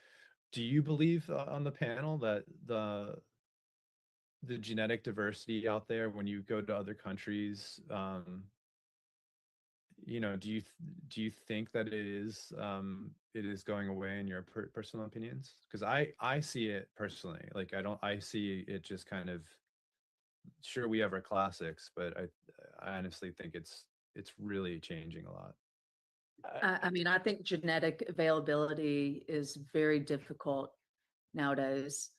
do you believe on the panel that the genetic diversity out there when you go to other countries, you know, do you think that it is going away in your personal opinions? Because I see it personally. Like I see it just kind of, sure, we have our classics, but I honestly think it's really changing a lot. I mean, I think genetic availability is very difficult nowadays.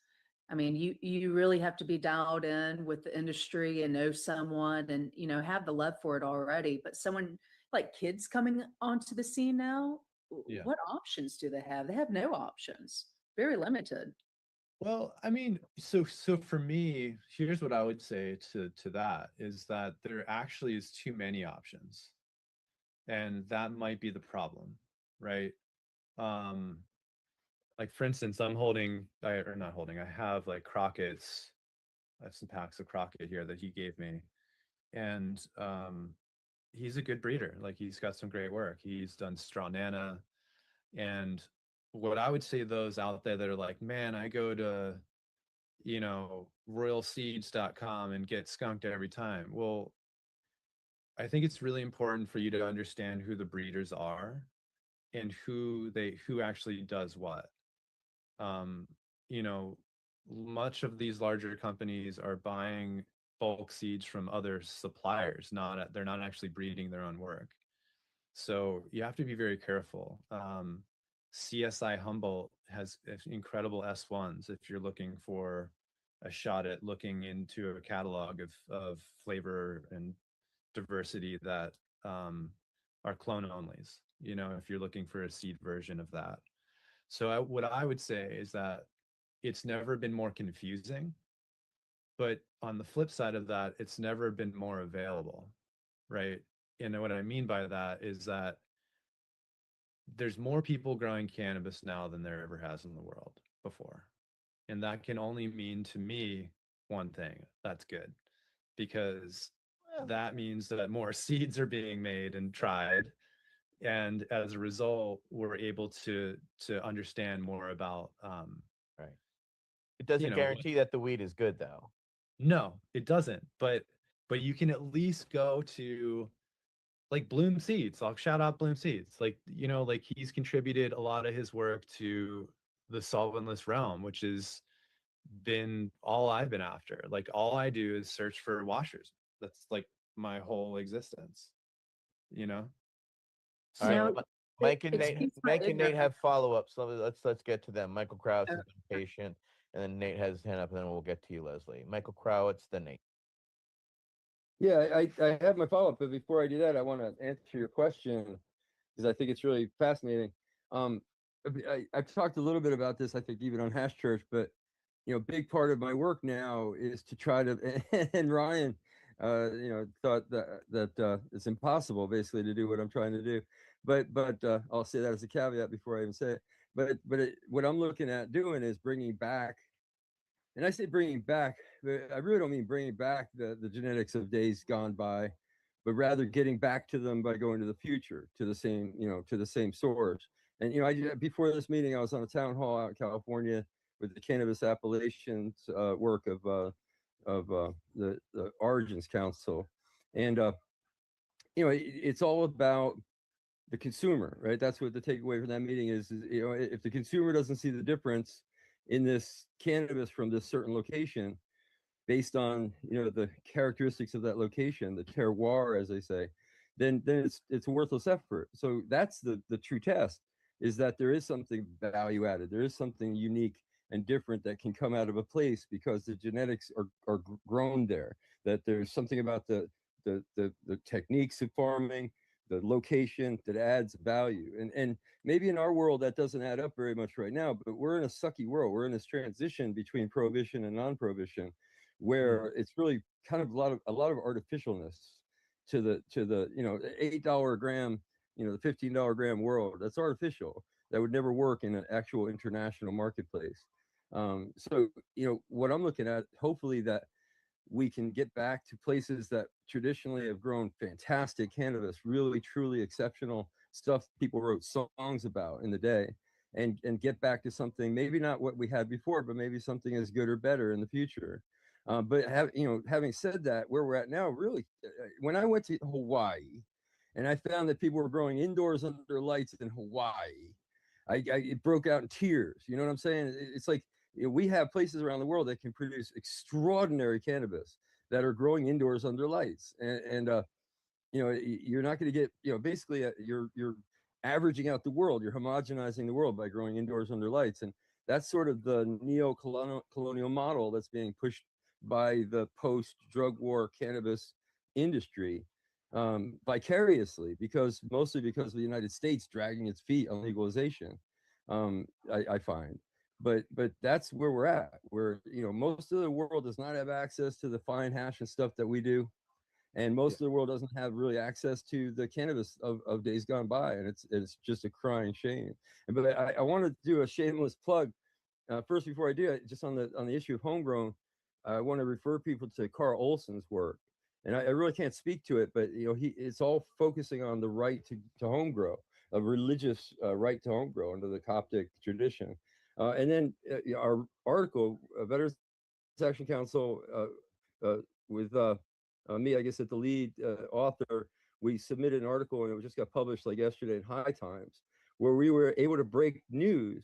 I mean, you really have to be dialed in with the industry and know someone and, you know, have the love for it already. But someone like kids coming onto the scene now, Yeah. what options do they have? They have no options, very limited. Well, I mean, so for me, here's what I would say to that is that there actually is too many options. And that might be the problem, right? Um, like for instance, I'm holding, or not holding, I have like Crockett's, I have some packs of Crockett here that he gave me. And he's a good breeder. Like he's got some great work. He's done Straw Nana. And what I would say those out there that are like, man, I go to, you know, royalseeds.com and get skunked every time. Well, I think it's really important for you to understand who the breeders are and who actually does what. You know, much of these larger companies are buying bulk seeds from other suppliers, they're not actually breeding their own work. So you have to be very careful. CSI Humboldt has incredible S1s if you're looking for a shot at looking into a catalog of flavor and diversity that are clone onlys, you know, if you're looking for a seed version of that. So what I would say is that it's never been more confusing, but on the flip side of that, it's never been more available, right? And what I mean by that is that there's more people growing cannabis now than there ever has in the world before. And that can only mean to me one thing, that's good. because that means that more seeds are being made and tried, and as a result we're able to understand more about Right. It doesn't guarantee that the weed is good, though. no, it doesn't, but you can at least go to like Bloom Seeds. I'll shout out Bloom Seeds. Like, like he's contributed a lot of his work to the solventless realm, which has been all I've been after. Like all I do is search for washers. That's like my whole existence, you know? All right, So Mike and excuse Nate, my Mike and Nate ignorance. have follow-ups. So let's get to them. Michael Krause has been patient, and then Nate has his hand up, and then we'll get to you, Leslie. Michael Krause, then Nate. Yeah, I have my follow-up, but before I do that, I want to answer your question because I think it's really fascinating. I've talked a little bit about this, I think, even on Hash Church, but big part of my work now is to try to, and Ryan, thought that it's impossible basically to do what I'm trying to do, but I'll say that as a caveat before I even say it. But what I'm looking at doing is bringing back, and I say bringing back, but I really don't mean bringing back the genetics of days gone by, but rather getting back to them by going to the future, to the same, to the same source. And before this meeting, I was on a town hall out in California with the Cannabis Appellations work of the Origins Council, and it's all about the consumer, right? That's what the takeaway from that meeting is. If the consumer doesn't see the difference in this cannabis from this certain location, based on the characteristics of that location, the terroir, as they say, then it's a worthless effort. So that's the true test, is that there is something value added, there is something unique and different that can come out of a place because the genetics are grown there. That there's something about the techniques of farming, the location that adds value. And maybe in our world that doesn't add up very much right now, but we're in a sucky world. We're in this transition between prohibition and non-prohibition, where it's really kind of a lot of artificialness to the $8 a gram, the $15 a gram world. That's artificial. That would never work in an actual international marketplace. So what I'm looking at, hopefully that we can get back to places that traditionally have grown fantastic cannabis, really truly exceptional stuff people wrote songs about in the day, and get back to something maybe not what we had before, but maybe something as good or better in the future. But having said that, where we're at now, really, when I went to Hawaii, and I found that people were growing indoors under lights in Hawaii, it broke out in tears. You know what I'm saying? It's like we have places around the world that can produce extraordinary cannabis that are growing indoors under lights, and you're not going to get basically you're averaging out the world, you're homogenizing the world by growing indoors under lights, and that's sort of the neo-colonial model that's being pushed by the post-drug war cannabis industry vicariously, mostly because of the United States dragging its feet on legalization. I find, but that's where we're at. Where most of the world does not have access to the fine hash and stuff that we do, and most of the world doesn't have really access to the cannabis of days gone by, and it's just a crying shame. But I want to do a shameless plug first before I do it, just on the issue of homegrown. I want to refer people to Carl Olson's work, and I really can't speak to it, but it's all focusing on the right to home grow, a religious right to home grow under the Coptic tradition. And then our article, Veterans Action Council, with me, I guess, at the lead author, we submitted an article, and it just got published like yesterday in High Times, where we were able to break news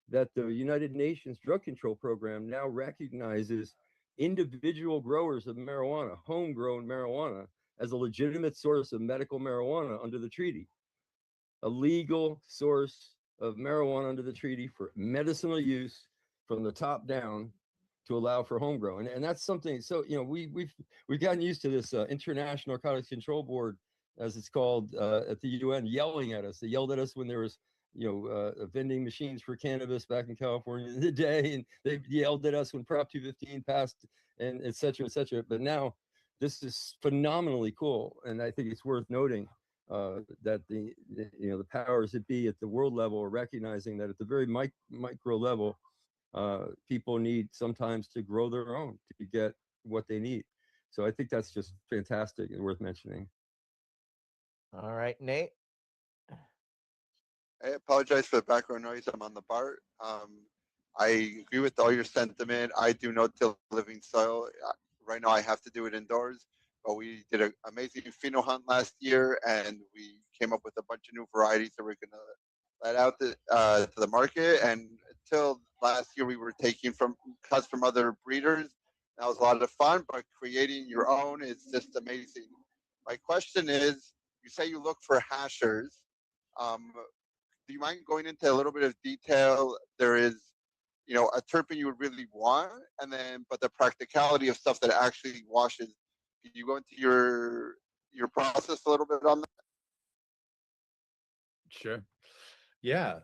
that the United Nations Drug Control Program now recognizes individual growers of marijuana, homegrown marijuana, as a legitimate source of medical marijuana under the treaty. A legal source of marijuana under the treaty for medicinal use from the top down to allow for homegrown. And that's something, so, we've gotten used to this International Narcotics Control Board, as it's called, at the UN, yelling at us. They yelled at us when there was vending machines for cannabis back in California in the day, and they yelled at us when Prop 215 passed, and et cetera, et cetera. But now this is phenomenally cool, and I think it's worth noting that the powers that be at the world level are recognizing that at the very micro level, people need sometimes to grow their own to get what they need. So I think that's just fantastic and worth mentioning. All right, Nate. I apologize for the background noise. I'm on the bar. I agree with all your sentiment. I do no-till living style. Right now, I have to do it indoors. But we did an amazing pheno hunt last year, and we came up with a bunch of new varieties that we're gonna let out to the market. And until last year, we were taking from cuts from other breeders. That was a lot of fun. But creating your own is just amazing. My question is, you say you look for hashers. Do you mind going into a little bit of detail? There is, a terpene you would really want, and then, but the practicality of stuff that actually washes. Can you go into your process a little bit on that? Sure. Yeah.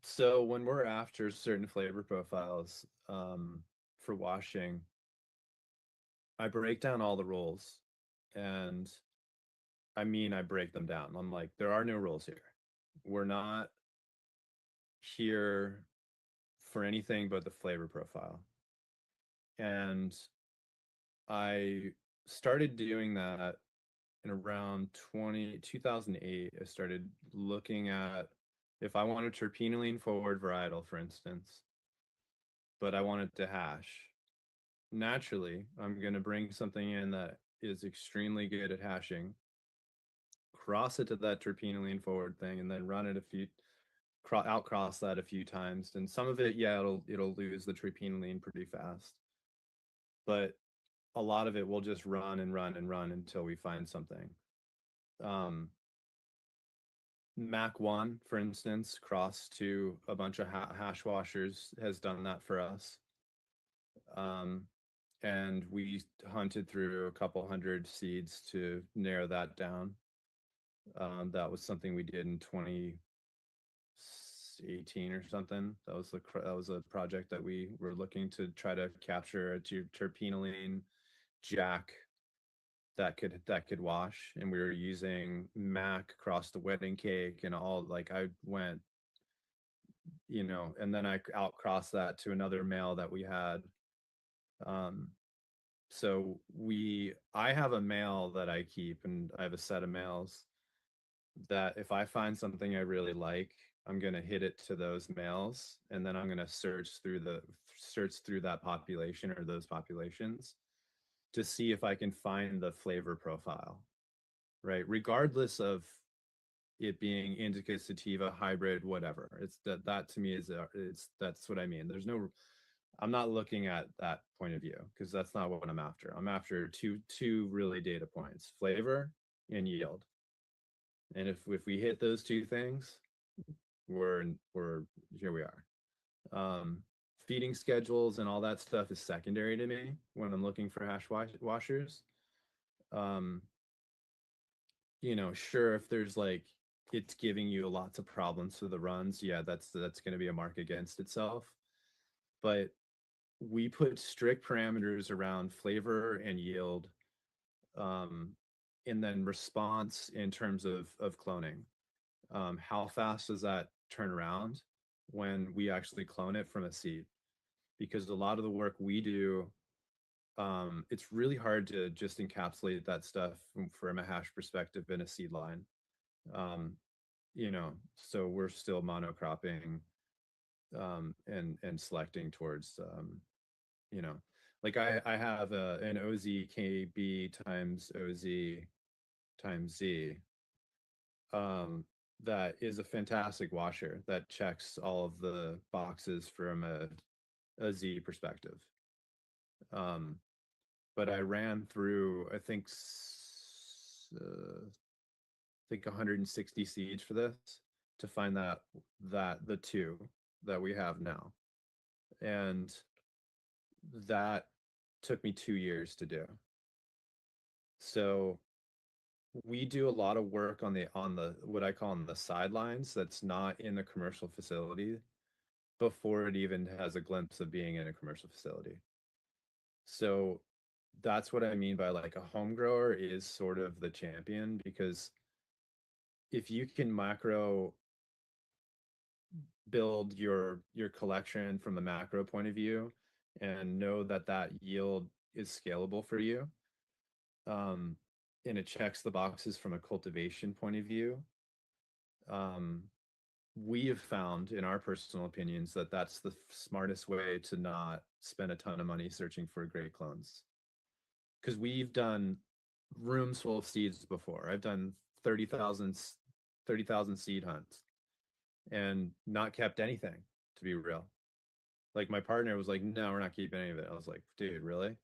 So when we're after certain flavor profiles for washing, I break down all the rules, and I mean, I break them down. I'm like, there are no rules here. We're not here for anything but the flavor profile. And I started doing that in around 2008. I started looking at if I wanted terpenoline forward varietal, for instance, but I wanted to hash. Naturally, I'm going to bring something in that is extremely good at hashing, cross it to that terpenoline forward thing, and then run it outcross that a few times. And some of it, yeah, it'll lose the terpenoline pretty fast, but a lot of it will just run and run and run until we find something. Mac 1, for instance, crossed to a bunch of hash washers, has done that for us. And we hunted through a couple hundred seeds to narrow that down. That was something we did in 2018 or something. That was a project that we were looking to try to capture a terpenoline jack that could wash, and we were using Mac across the wedding cake and all. Like, I went, and then I outcrossed that to another male that we had. So I have a male that I keep, and I have a set of males that if I find something I really like, I'm going to hit it to those males, and then I'm going to search through that population or those populations to see if I can find the flavor profile, right? Regardless of it being indica, sativa, hybrid, whatever. It's that to me that's what I mean. I'm not looking at that point of view, because that's not what I'm after. I'm after two really data points: flavor and yield. And if we hit those two things, we're here we are. Feeding schedules and all that stuff is secondary to me when I'm looking for hash washers. Sure, if there's like it's giving you lots of problems for the runs, yeah, that's going to be a mark against itself. But we put strict parameters around flavor and yield, and then response in terms of cloning. How fast does that turn around when we actually clone it from a seed? Because a lot of the work we do, it's really hard to just encapsulate that stuff from a hash perspective in a seed line. So we're still monocropping and selecting towards, like I have an OZKB times OZ times Z that is a fantastic washer that checks all of the boxes from a Z perspective. But I ran through, I think 160 seeds for this to find that the two that we have now, and that took me 2 years to do. So we do a lot of work on the what I call on the sidelines that's not in the commercial facility before it even has a glimpse of being in a commercial facility. So that's what I mean by, like, a home grower is sort of the champion, because if you can macro build your collection from the macro point of view and know that yield is scalable for you. And it checks the boxes from a cultivation point of view. We have found in our personal opinions that that's the smartest way to not spend a ton of money searching for great clones. Because we've done rooms full of seeds before. I've done 30,000 seed hunts and not kept anything, to be real. Like my partner was like, no, we're not keeping any of it. I was like, dude, really?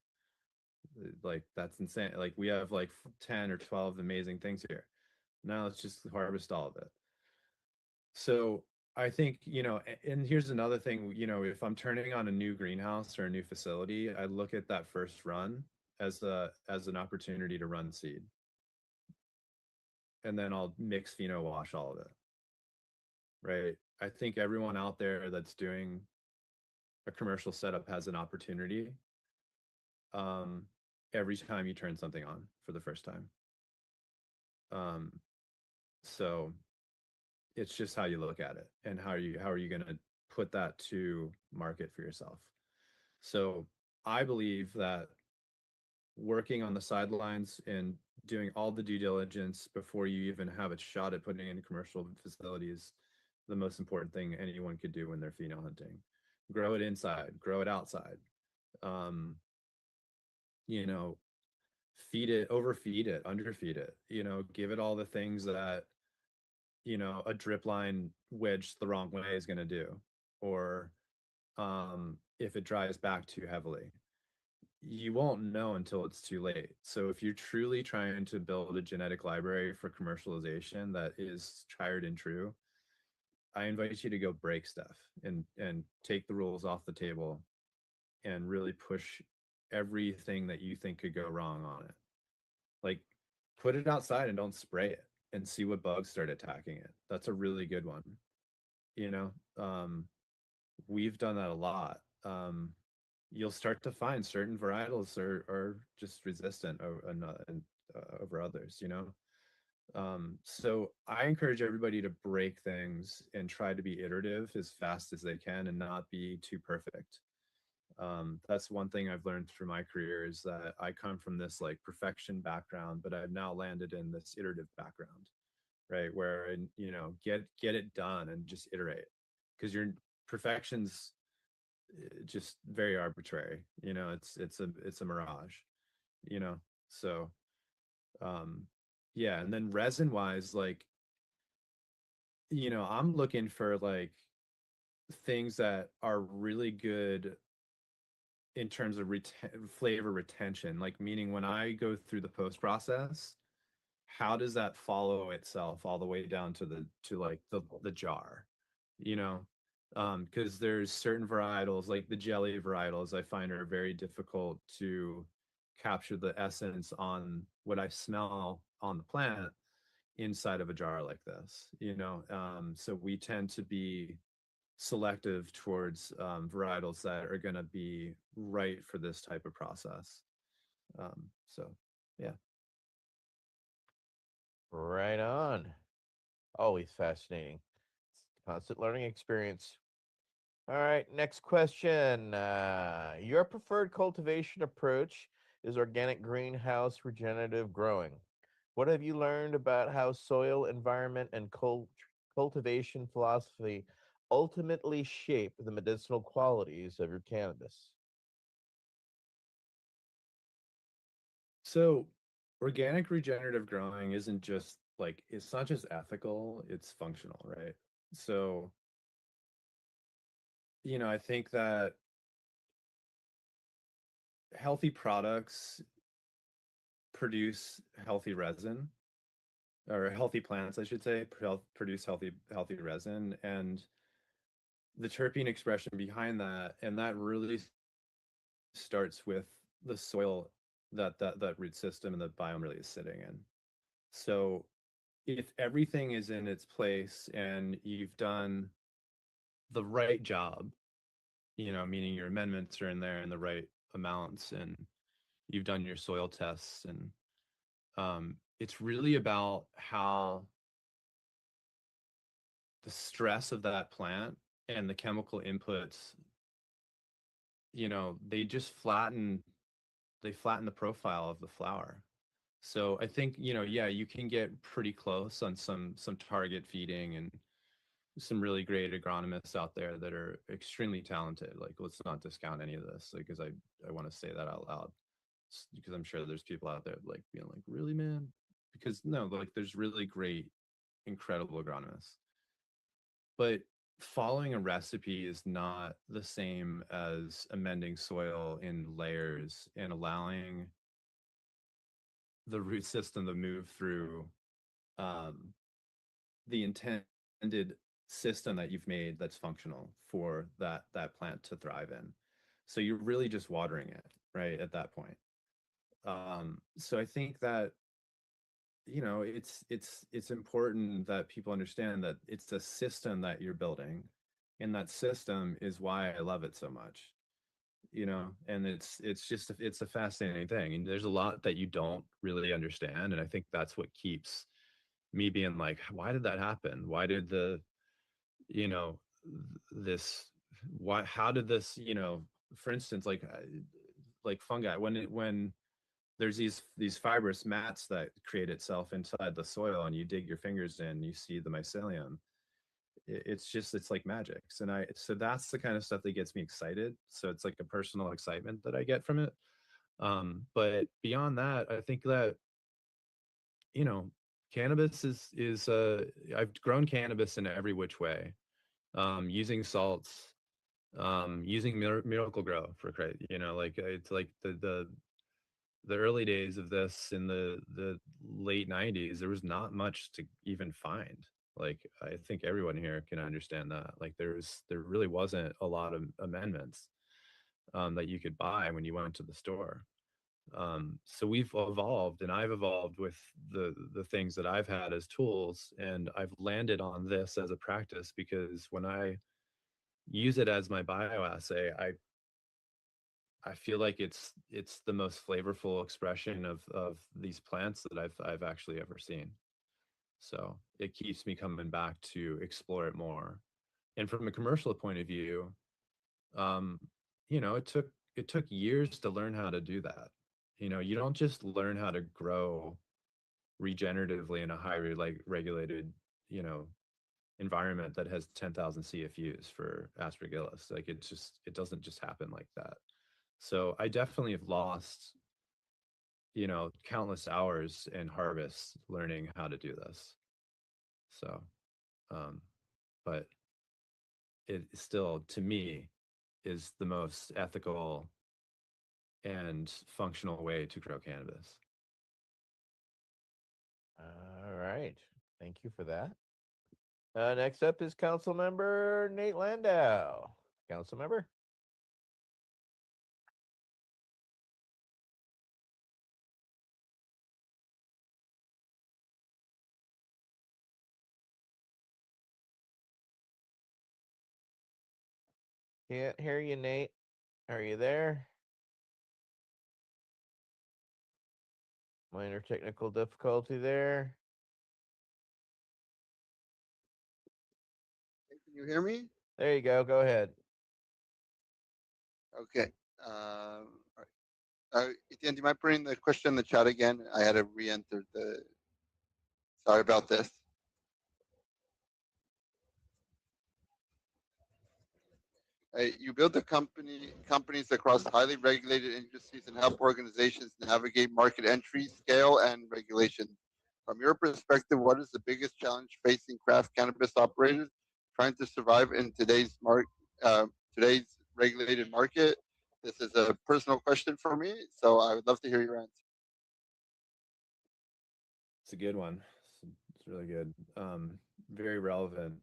Like that's insane. Like we have like 10 or 12 amazing things here. Now let's just harvest all of it. So I think, and here's another thing, if I'm turning on a new greenhouse or a new facility, I look at that first run as an opportunity to run seed. And then I'll mix pheno wash all of it. Right. I think everyone out there that's doing a commercial setup has an opportunity every time you turn something on for the first time. So it's just how you look at it and how are you going to put that to market for yourself. So I believe that working on the sidelines and doing all the due diligence before you even have a shot at putting in commercial facilities, the most important thing anyone could do when they're pheno hunting. Grow it inside, grow it outside. Feed it, overfeed it, underfeed it, give it all the things that, a drip line wedged the wrong way is going to do, or if it dries back too heavily. You won't know until it's too late. So if you're truly trying to build a genetic library for commercialization that is tried and true, I invite you to go break stuff and take the rules off the table and really push everything that you think could go wrong on it. Like put it outside and don't spray it and see what bugs start attacking it. That's a really good one. We've done that a lot. You'll start to find certain varietals are just resistant over others, so I encourage everybody to break things and try to be iterative as fast as they can and not be too perfect. That's one thing I've learned through my career is that I come from this like perfection background, but I've now landed in this iterative background, right? Where, get it done and just iterate, because your perfection's just very arbitrary. It's a mirage, so yeah. And then resin wise, like, I'm looking for like things that are really good in terms of flavor retention, like meaning when I go through the post process, how does that follow itself all the way down to the jar, because there's certain varietals like the jelly varietals I find are very difficult to capture the essence on what I smell on the plant inside of a jar like this, so we tend to be selective towards varietals that are going to be right for this type of process. So yeah. Right on. Always fascinating. Constant learning experience. All right, next question. Your preferred cultivation approach is organic greenhouse regenerative growing. What have you learned about how soil, environment, and cultivation philosophy ultimately shape the medicinal qualities of your cannabis? So organic regenerative growing isn't just like, it's not just ethical, it's functional, right? So, I think that healthy products produce healthy resin, or healthy plants, I should say, produce healthy resin, and the terpene expression behind that, and that really starts with the soil that root system and the biome really is sitting in. So if everything is in its place and you've done the right job, meaning your amendments are in there in the right amounts and you've done your soil tests, and it's really about how the stress of that plant and the chemical inputs, they just flatten they flatten the profile of the flower. So I think, yeah, you can get pretty close on some target feeding, and some really great agronomists out there that are extremely talented. Like, let's not discount any of this, like, because I want to say that out loud, because I'm sure there's people out there like being like, really, man? Because no, like, there's really great, incredible agronomists. But following a recipe is not the same as amending soil in layers and allowing the root system to move through um, the intended system that you've made that's functional for that plant to thrive in. So you're really just watering it, right, at that point. So I think that, it's important that people understand that it's a system that you're building, and that system is why I love it so much. And it's a fascinating thing, and there's a lot that you don't really understand, and I think that's what keeps me being like, why did that happen? Why did you know this why how did this, for instance, like fungi, when there's these fibrous mats that create itself inside the soil, and you dig your fingers in, you see the mycelium. It's like magic. So that's the kind of stuff that gets me excited. So it's like a personal excitement that I get from it. But beyond that, I think that, you know cannabis is I've grown cannabis in every which way, using salts, using miracle grow for credit, like, it's like the early days of this in the late 90s, there was not much to even find. Like, I think everyone here can understand that. Like, there really wasn't a lot of amendments that you could buy when you went to the store. So we've evolved, and I've evolved with the things that I've had as tools, and I've landed on this as a practice, because when I use it as my bioassay, I feel like it's the most flavorful expression of these plants that I've actually ever seen. So it keeps me coming back to explore it more. And from a commercial point of view, um, it took years to learn how to do that. You don't just learn how to grow regeneratively in a highly like regulated, you know, environment that has 10,000 CFUs for aspergillus. Like, it doesn't just happen like that. So I definitely have lost, countless hours in harvest learning how to do this. So, um, but it still, to me, is the most ethical and functional way to grow cannabis. All right. Thank you for that. Next up is Council Member Nate Landau. Council Member. Can't hear you, Nate. Are you there? Minor technical difficulty there. Can you hear me? There you go. Go ahead. Okay. All right. Etienne, do you mind putting the question in the chat again? I had to re-enter the. Sorry about this. You build companies across highly regulated industries and help organizations navigate market entry, scale, and regulation. From your perspective, what is the biggest challenge facing craft cannabis operators trying to survive in today's regulated market? This is a personal question for me, so I would love to hear your answer. It's a good one. It's really good. Very relevant.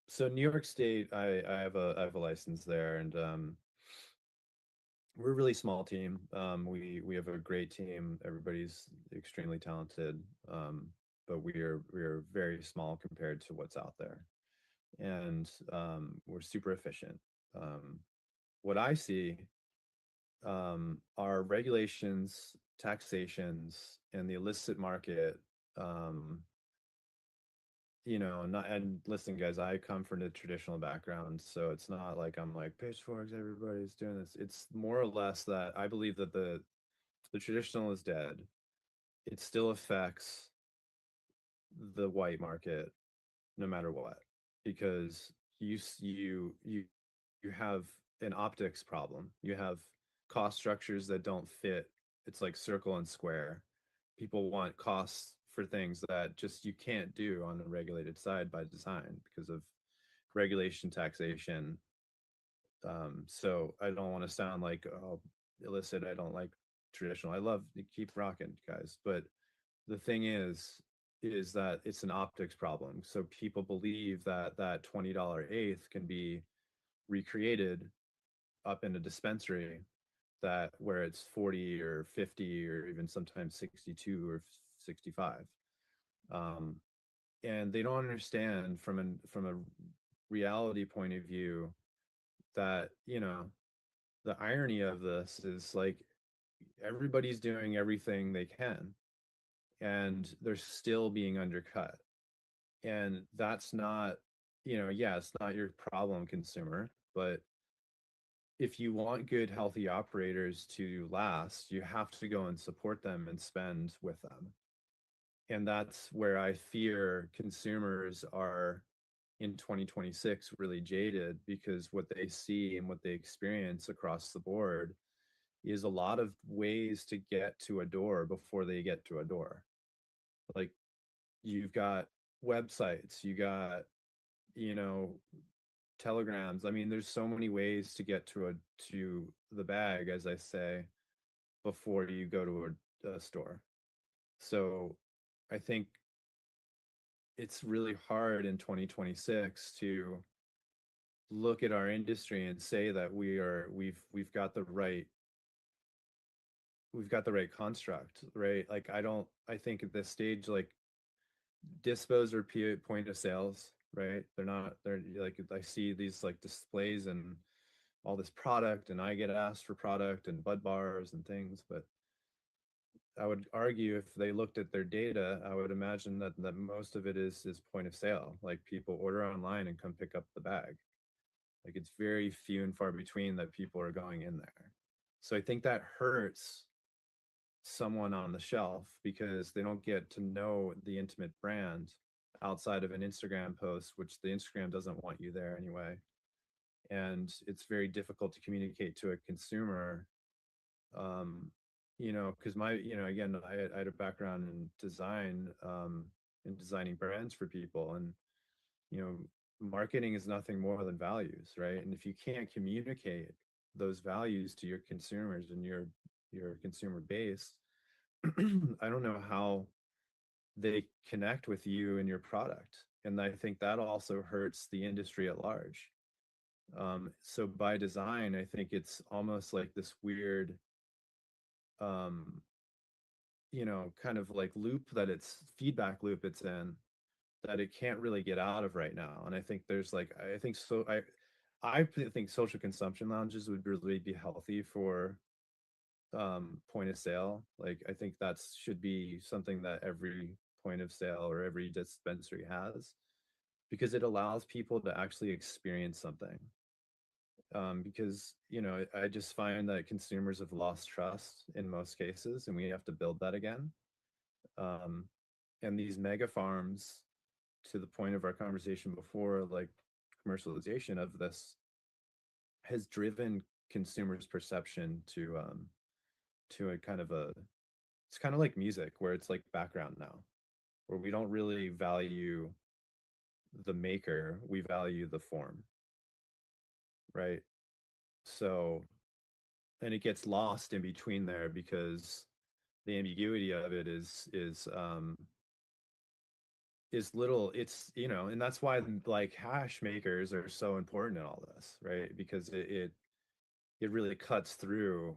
So New York State, I have a license there, and we're a really small team. We have a great team. Everybody's extremely talented, but we are very small compared to what's out there, and we're super efficient. What I see are regulations, taxations, and the illicit market. Not, and listen, guys, I come from a traditional background, so it's not like I'm like pitchforks, everybody's doing this. It's more or less that I believe that the traditional is dead. It still affects the white market no matter what, because you have an optics problem. You have cost structures that don't fit. It's like circle and square. People want costs for things that just you can't do on the regulated side by design because of regulation, taxation. So I don't want to sound like, oh, illicit. I don't like traditional. I love to keep rocking, guys. But the thing is that it's an optics problem. So people believe that that $20 eighth can be recreated up in a dispensary that where it's 40 or 50 or even sometimes 62 or 65. And they don't understand from a reality point of view that, you know, the irony of this is like everybody's doing everything they can and they're still being undercut. And that's not, you know, yeah, it's not your problem, consumer, but if you want good, healthy operators to last, you have to go and support them and spend with them. And that's where I fear consumers are in 2026 really jaded, because what they see and what they experience across the board is a lot of ways to get to a door before they get to a door. Like you've got websites, you got, you know, telegrams. I mean, there's so many ways to get to the bag, as I say, before you go to a store. So I think it's really hard in 2026 to look at our industry and say that we've got the right construct, right? Like I think at this stage, like dispos are point of sales, right? They're like, I see these like displays and all this product and I get asked for product and bud bars and things, but I would argue if they looked at their data, I would imagine that most of it is point of sale. Like people order online and come pick up the bag. Like it's very few and far between that people are going in there. So I think that hurts someone on the shelf because they don't get to know the intimate brand outside of an Instagram post, which the Instagram doesn't want you there anyway. And it's very difficult to communicate to a consumer, you know, because again, I had a background in design, in designing brands for people, and you know, marketing is nothing more than values, right? And if you can't communicate those values to your consumers and your consumer base, I don't know how they connect with you and your product. And I think that also hurts the industry at large. So by design, I think it's almost like this weird, you know, kind of like loop that it's feedback loop it's in that it can't really get out of right now. And I think there's like, I think social consumption lounges would really be healthy for point of sale. Like I think that should be something that every point of sale or every dispensary has, because it allows people to actually experience something. Because you know, I just find that consumers have lost trust in most cases, and we have to build that again. And these mega farms, to the point of our conversation before, like commercialization of this has driven consumers' perception to a kind of it's kind of like music where it's like background now, where we don't really value the maker, we value the form, right? So, and it gets lost in between there because the ambiguity of it is little. It's, you know, and that's why like hash makers are so important in all this, right? Because it really cuts through,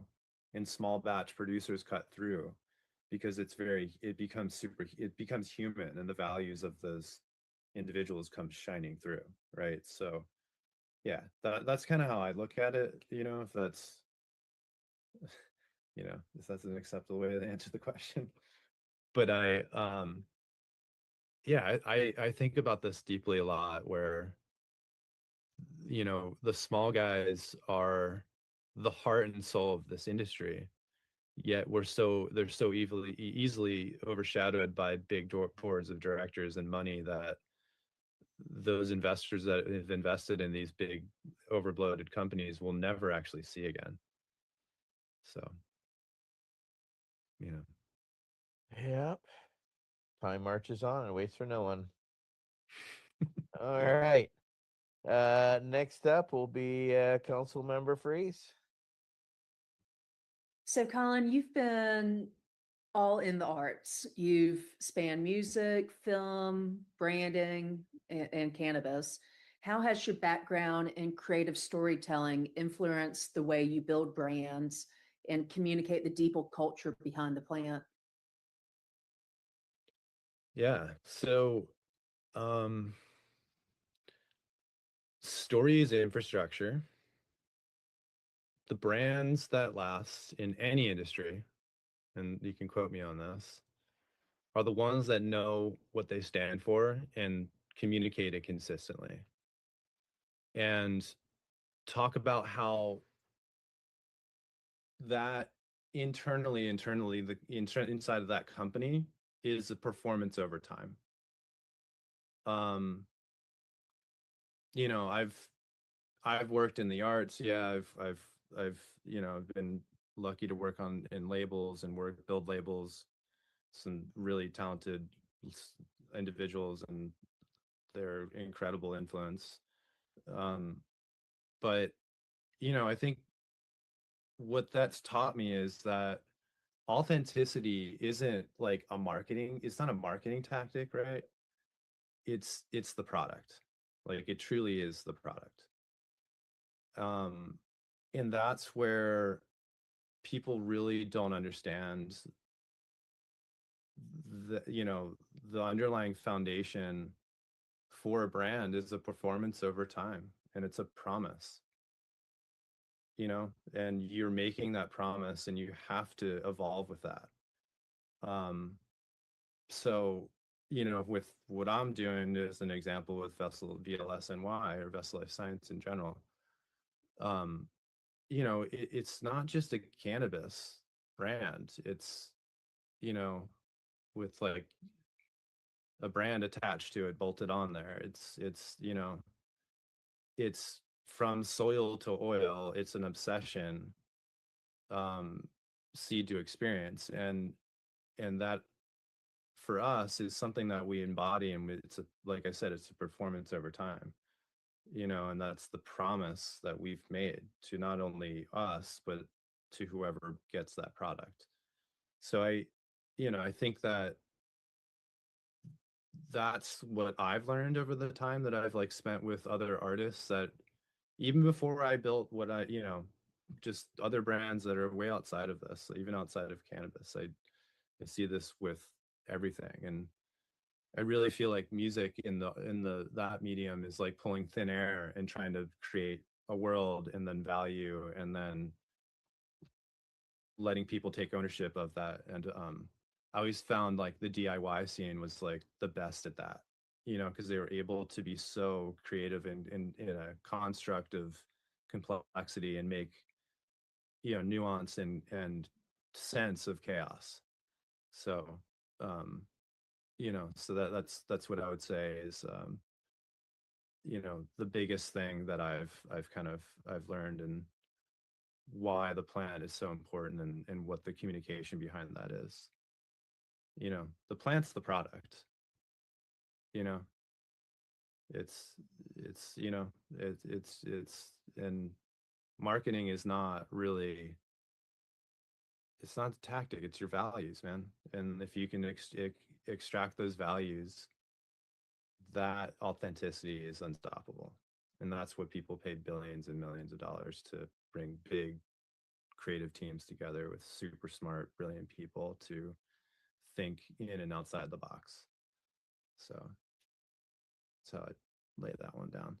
and small batch producers cut through, because it becomes human, and the values of those individuals come shining through, right? So yeah, that's kind of how I look at it, you know, if that's you know, if that's an acceptable way to answer the question. But I think about this deeply a lot, where you know, the small guys are the heart and soul of this industry. yet they're so easily overshadowed by big boards of directors and money that those investors that have invested in these big overbloated companies will never actually see again. So, you know. Yep. Time marches on and waits for no one. All right. Next up will be Council Member Freeze. So, Colin, you've been all in the arts. You've spanned music, film, branding, and cannabis. How has your background in creative storytelling influenced the way you build brands and communicate the deeper culture behind the plant? Yeah. So, story is infrastructure. The brands that last in any industry, and you can quote me on this, are the ones that know what they stand for and communicate it consistently. And talk about how that internally, inside of that company is a performance over time. You know, I've worked in the arts. Yeah, I've you know been lucky to work in labels and build labels. Some really talented individuals and their incredible influence. But you know, I think what that's taught me is that authenticity isn't like it's not a marketing tactic, right? It's the product. Like it truly is the product. And that's where people really don't understand the underlying foundation for a brand is a performance over time, and it's a promise, and you're making that promise and you have to evolve with that. So with what I'm doing as an example with VLSNY or Vessel Life Science in general, it's not just a cannabis brand. It's with like a brand attached to it, bolted on there. It's from soil to oil. It's an obsession, seed to experience, and that for us is something that we embody, and like I said, it's a performance over time, and that's the promise that we've made to not only us but to whoever gets that product. So I think that's what I've learned over the time that I've like spent with other artists, that even before I built what just other brands that are way outside of this, even outside of cannabis, I see this with everything. And I really feel like music in that medium is like pulling thin air and trying to create a world and then value and then letting people take ownership of that. And I always found like the DIY scene was like the best at that, because they were able to be so creative in a construct of complexity and make nuance and sense of chaos. So so that's what I would say is the biggest thing that I've learned, and why the plant is so important, and what the communication behind that is. The plant's the product. It's and marketing is not really, it's not a tactic, it's your values, man. And if you can extract those values, that authenticity is unstoppable. And that's what people pay billions and millions of dollars to bring big creative teams together with super smart, brilliant people to think in and outside the box. So that's how I lay that one down.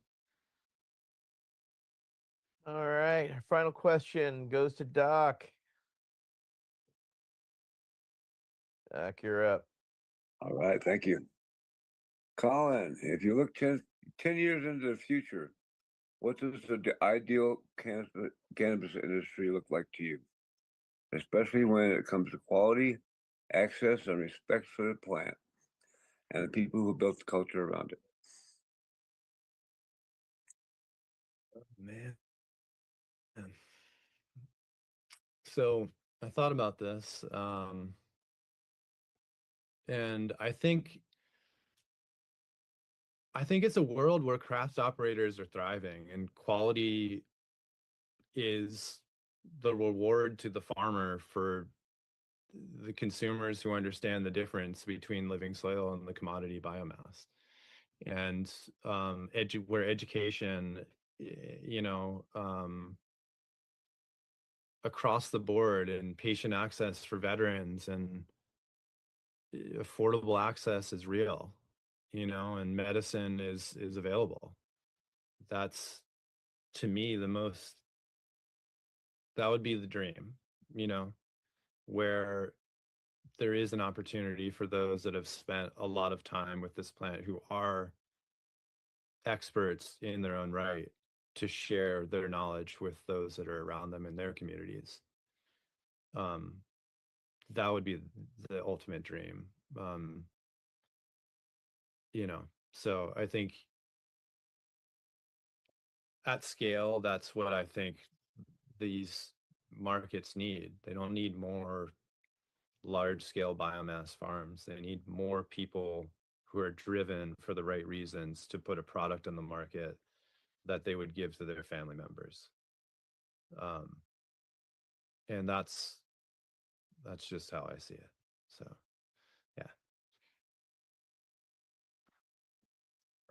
All right. Our final question goes to Doc. Doc, you're up. All right. Thank you. Colin, if you look 10 years into the future, what does the ideal cannabis industry look like to you? especially when it comes to quality, access, and respect for the plant and the people who built the culture around it. Man. So I thought about this, and I think it's a world where craft operators are thriving and quality is the reward to the farmer for the consumers who understand the difference between living soil and the commodity biomass. And where education, across the board, and patient access for veterans and affordable access is real, and medicine is available. That's, to me, that would be the dream, where there is an opportunity for those that have spent a lot of time with this plant, who are experts in their own right, to share their knowledge with those that are around them in their communities. That would be the ultimate dream. So I think at scale, that's what I think these markets need. They don't need more large scale biomass farms. They need more people who are driven for the right reasons to put a product on the market that they would give to their family members. And that's just how I see it. So, yeah.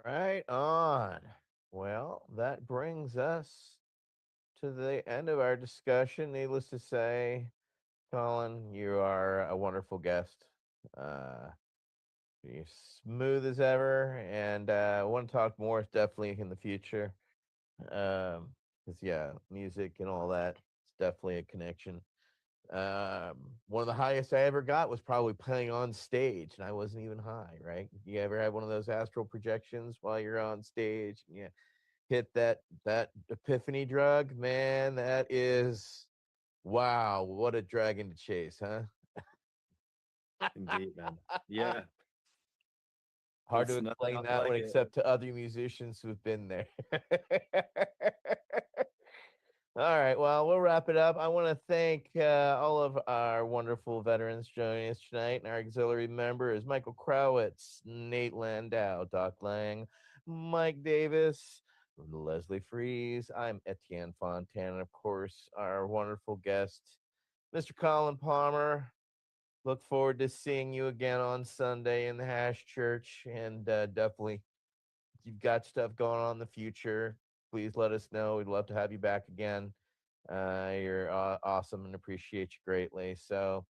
Right on. Well, that brings us to the end of our discussion. Needless to say, Colin, you are a wonderful guest. You're smooth as ever, and I want to talk more definitely in the future. Because yeah, music and all that, it's definitely a connection. One of the highest I ever got was probably playing on stage, and I wasn't even high, right? You ever have one of those astral projections while you're on stage? Yeah, hit that epiphany drug, man. That is, wow, what a dragon to chase, huh? Indeed, man. Yeah. Hard It's to nothing explain else that like one it. except to other musicians who've been there. All right, well, we'll wrap it up. I want to thank all of our wonderful veterans joining us tonight. And our auxiliary members, Michael Crowitz, Nate Landau, Doc Lang, Mike Davis, Leslie Fries. I'm Etienne Fontana, and of course, our wonderful guest, Mr. Colin Palmer. Look forward to seeing you again on Sunday in the Hash Church. And definitely, if you've got stuff going on in the future, please let us know. We'd love to have you back again. You're awesome and appreciate you greatly. So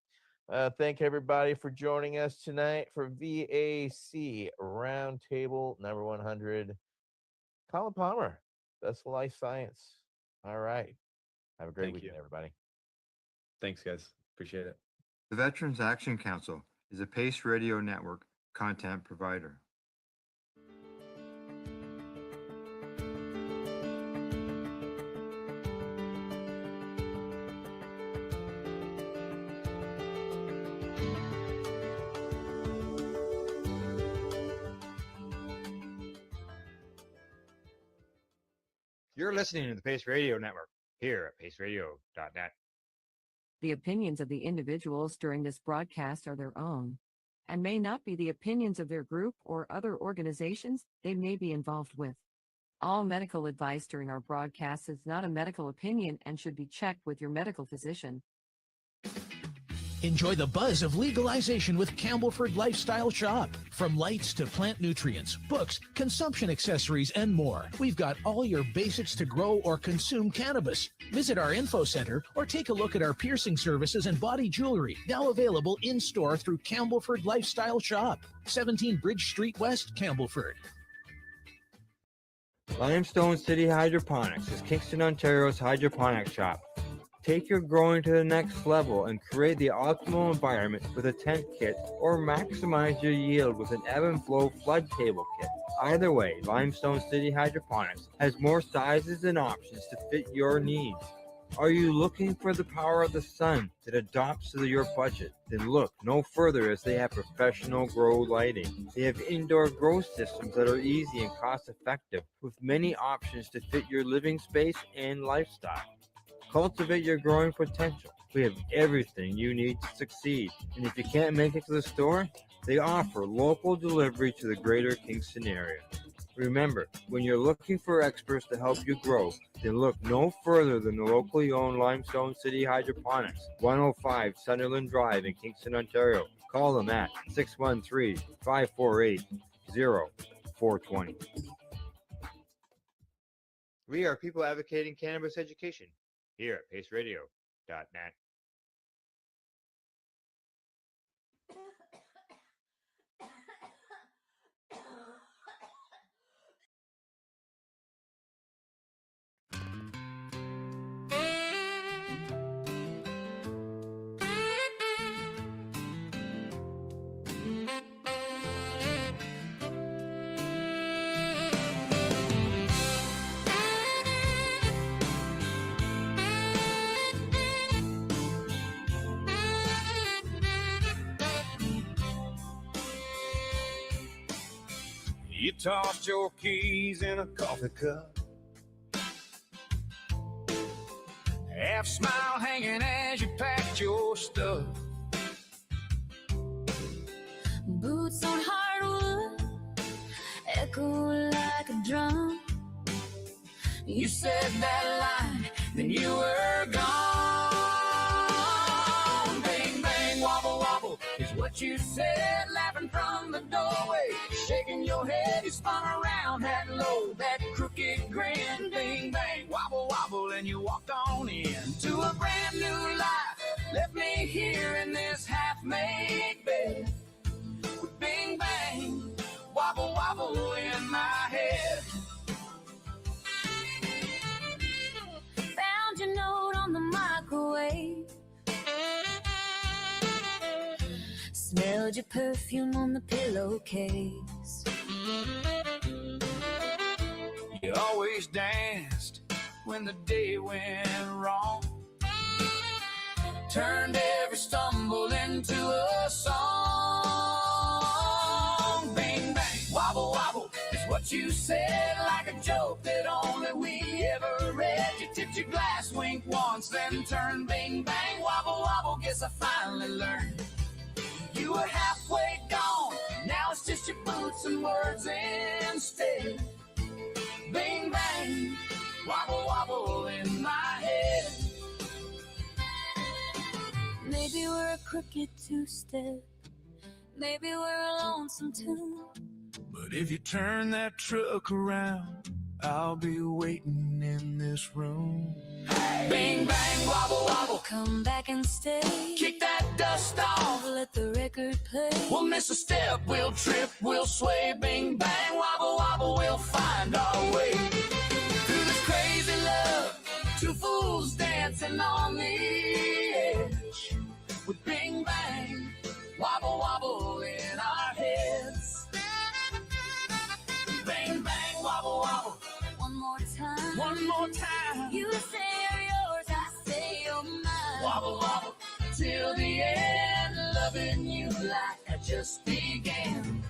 thank everybody for joining us tonight for VAC Roundtable number 100. Colin Palmer, Best of Life Science. All right. Have a great weekend, everybody. Thanks, guys. Appreciate it. The Veterans Action Council is a Pace Radio Network content provider. You're listening to the Pace Radio Network here at paceradio.net. The opinions of the individuals during this broadcast are their own and may not be the opinions of their group or other organizations they may be involved with. All medical advice during our broadcast is not a medical opinion and should be checked with your medical physician. Enjoy the buzz of legalization with Campbellford Lifestyle Shop. From lights to plant nutrients, books, consumption accessories, and more, we've got all your basics to grow or consume cannabis. Visit our info center or take a look at our piercing services and body jewelry, now available in-store through Campbellford Lifestyle Shop, 17 Bridge Street West, Campbellford. Limestone City Hydroponics is Kingston, Ontario's hydroponics shop. Take your growing to the next level and create the optimal environment with a tent kit, or maximize your yield with an ebb and flow flood table kit. Either way, Limestone City Hydroponics has more sizes and options to fit your needs. Are you looking for the power of the sun that adapts to your budget? Then look no further, as they have professional grow lighting. They have indoor grow systems that are easy and cost effective, with many options to fit your living space and lifestyle. Cultivate your growing potential. We have everything you need to succeed. And if you can't make it to the store, they offer local delivery to the greater Kingston area. Remember, when you're looking for experts to help you grow, then look no further than the locally owned Limestone City Hydroponics, 105 Sunderland Drive in Kingston, Ontario. Call them at 613-548-0420. We are people advocating cannabis education here at paceradio.net. You tossed your keys in a coffee cup, half smile hanging as you packed your stuff. Boots on hardwood echo like a drum. You said that line, then you were gone. Bang, bang, wobble, wobble is what you said, laughing from the doorway. Shaking your head, you spun around, had low, that crooked grin. Bang, bang, wobble, wobble, and you walked on in to a brand new life. Left me here in this half-made bed. With bing, bang, wobble, wobble in my head. Found your note on the microwave. Smelled your perfume on the pillowcase. You always danced when the day went wrong. Turned every stumble into a song. Bang, bang, wobble, wobble is what you said, like a joke that only we ever read. You tipped your glass, wink once, then turned. Bang, bang, wobble, wobble, guess I finally learned. You were halfway gone, now it's just your boots and words instead. Bing, bang, wobble, wobble in my head. Maybe we're a crooked two-step. Maybe we're a lonesome tune. But if you turn that truck around, I'll be waiting in this room. Bing, bang, wobble, wobble. Come back and stay. Kick that dust off. Let the record play. We'll miss a step, we'll trip, we'll sway. Bing, bang, wobble, wobble, we'll find our way. Through this crazy love, two fools dancing on the edge. With bing, bang, wobble, wobble in our heads. Bang, bang, wobble, wobble. One more time. One more time. You say you're yours, I say you're mine. Wobble, wobble, till the end. Loving you like I just began.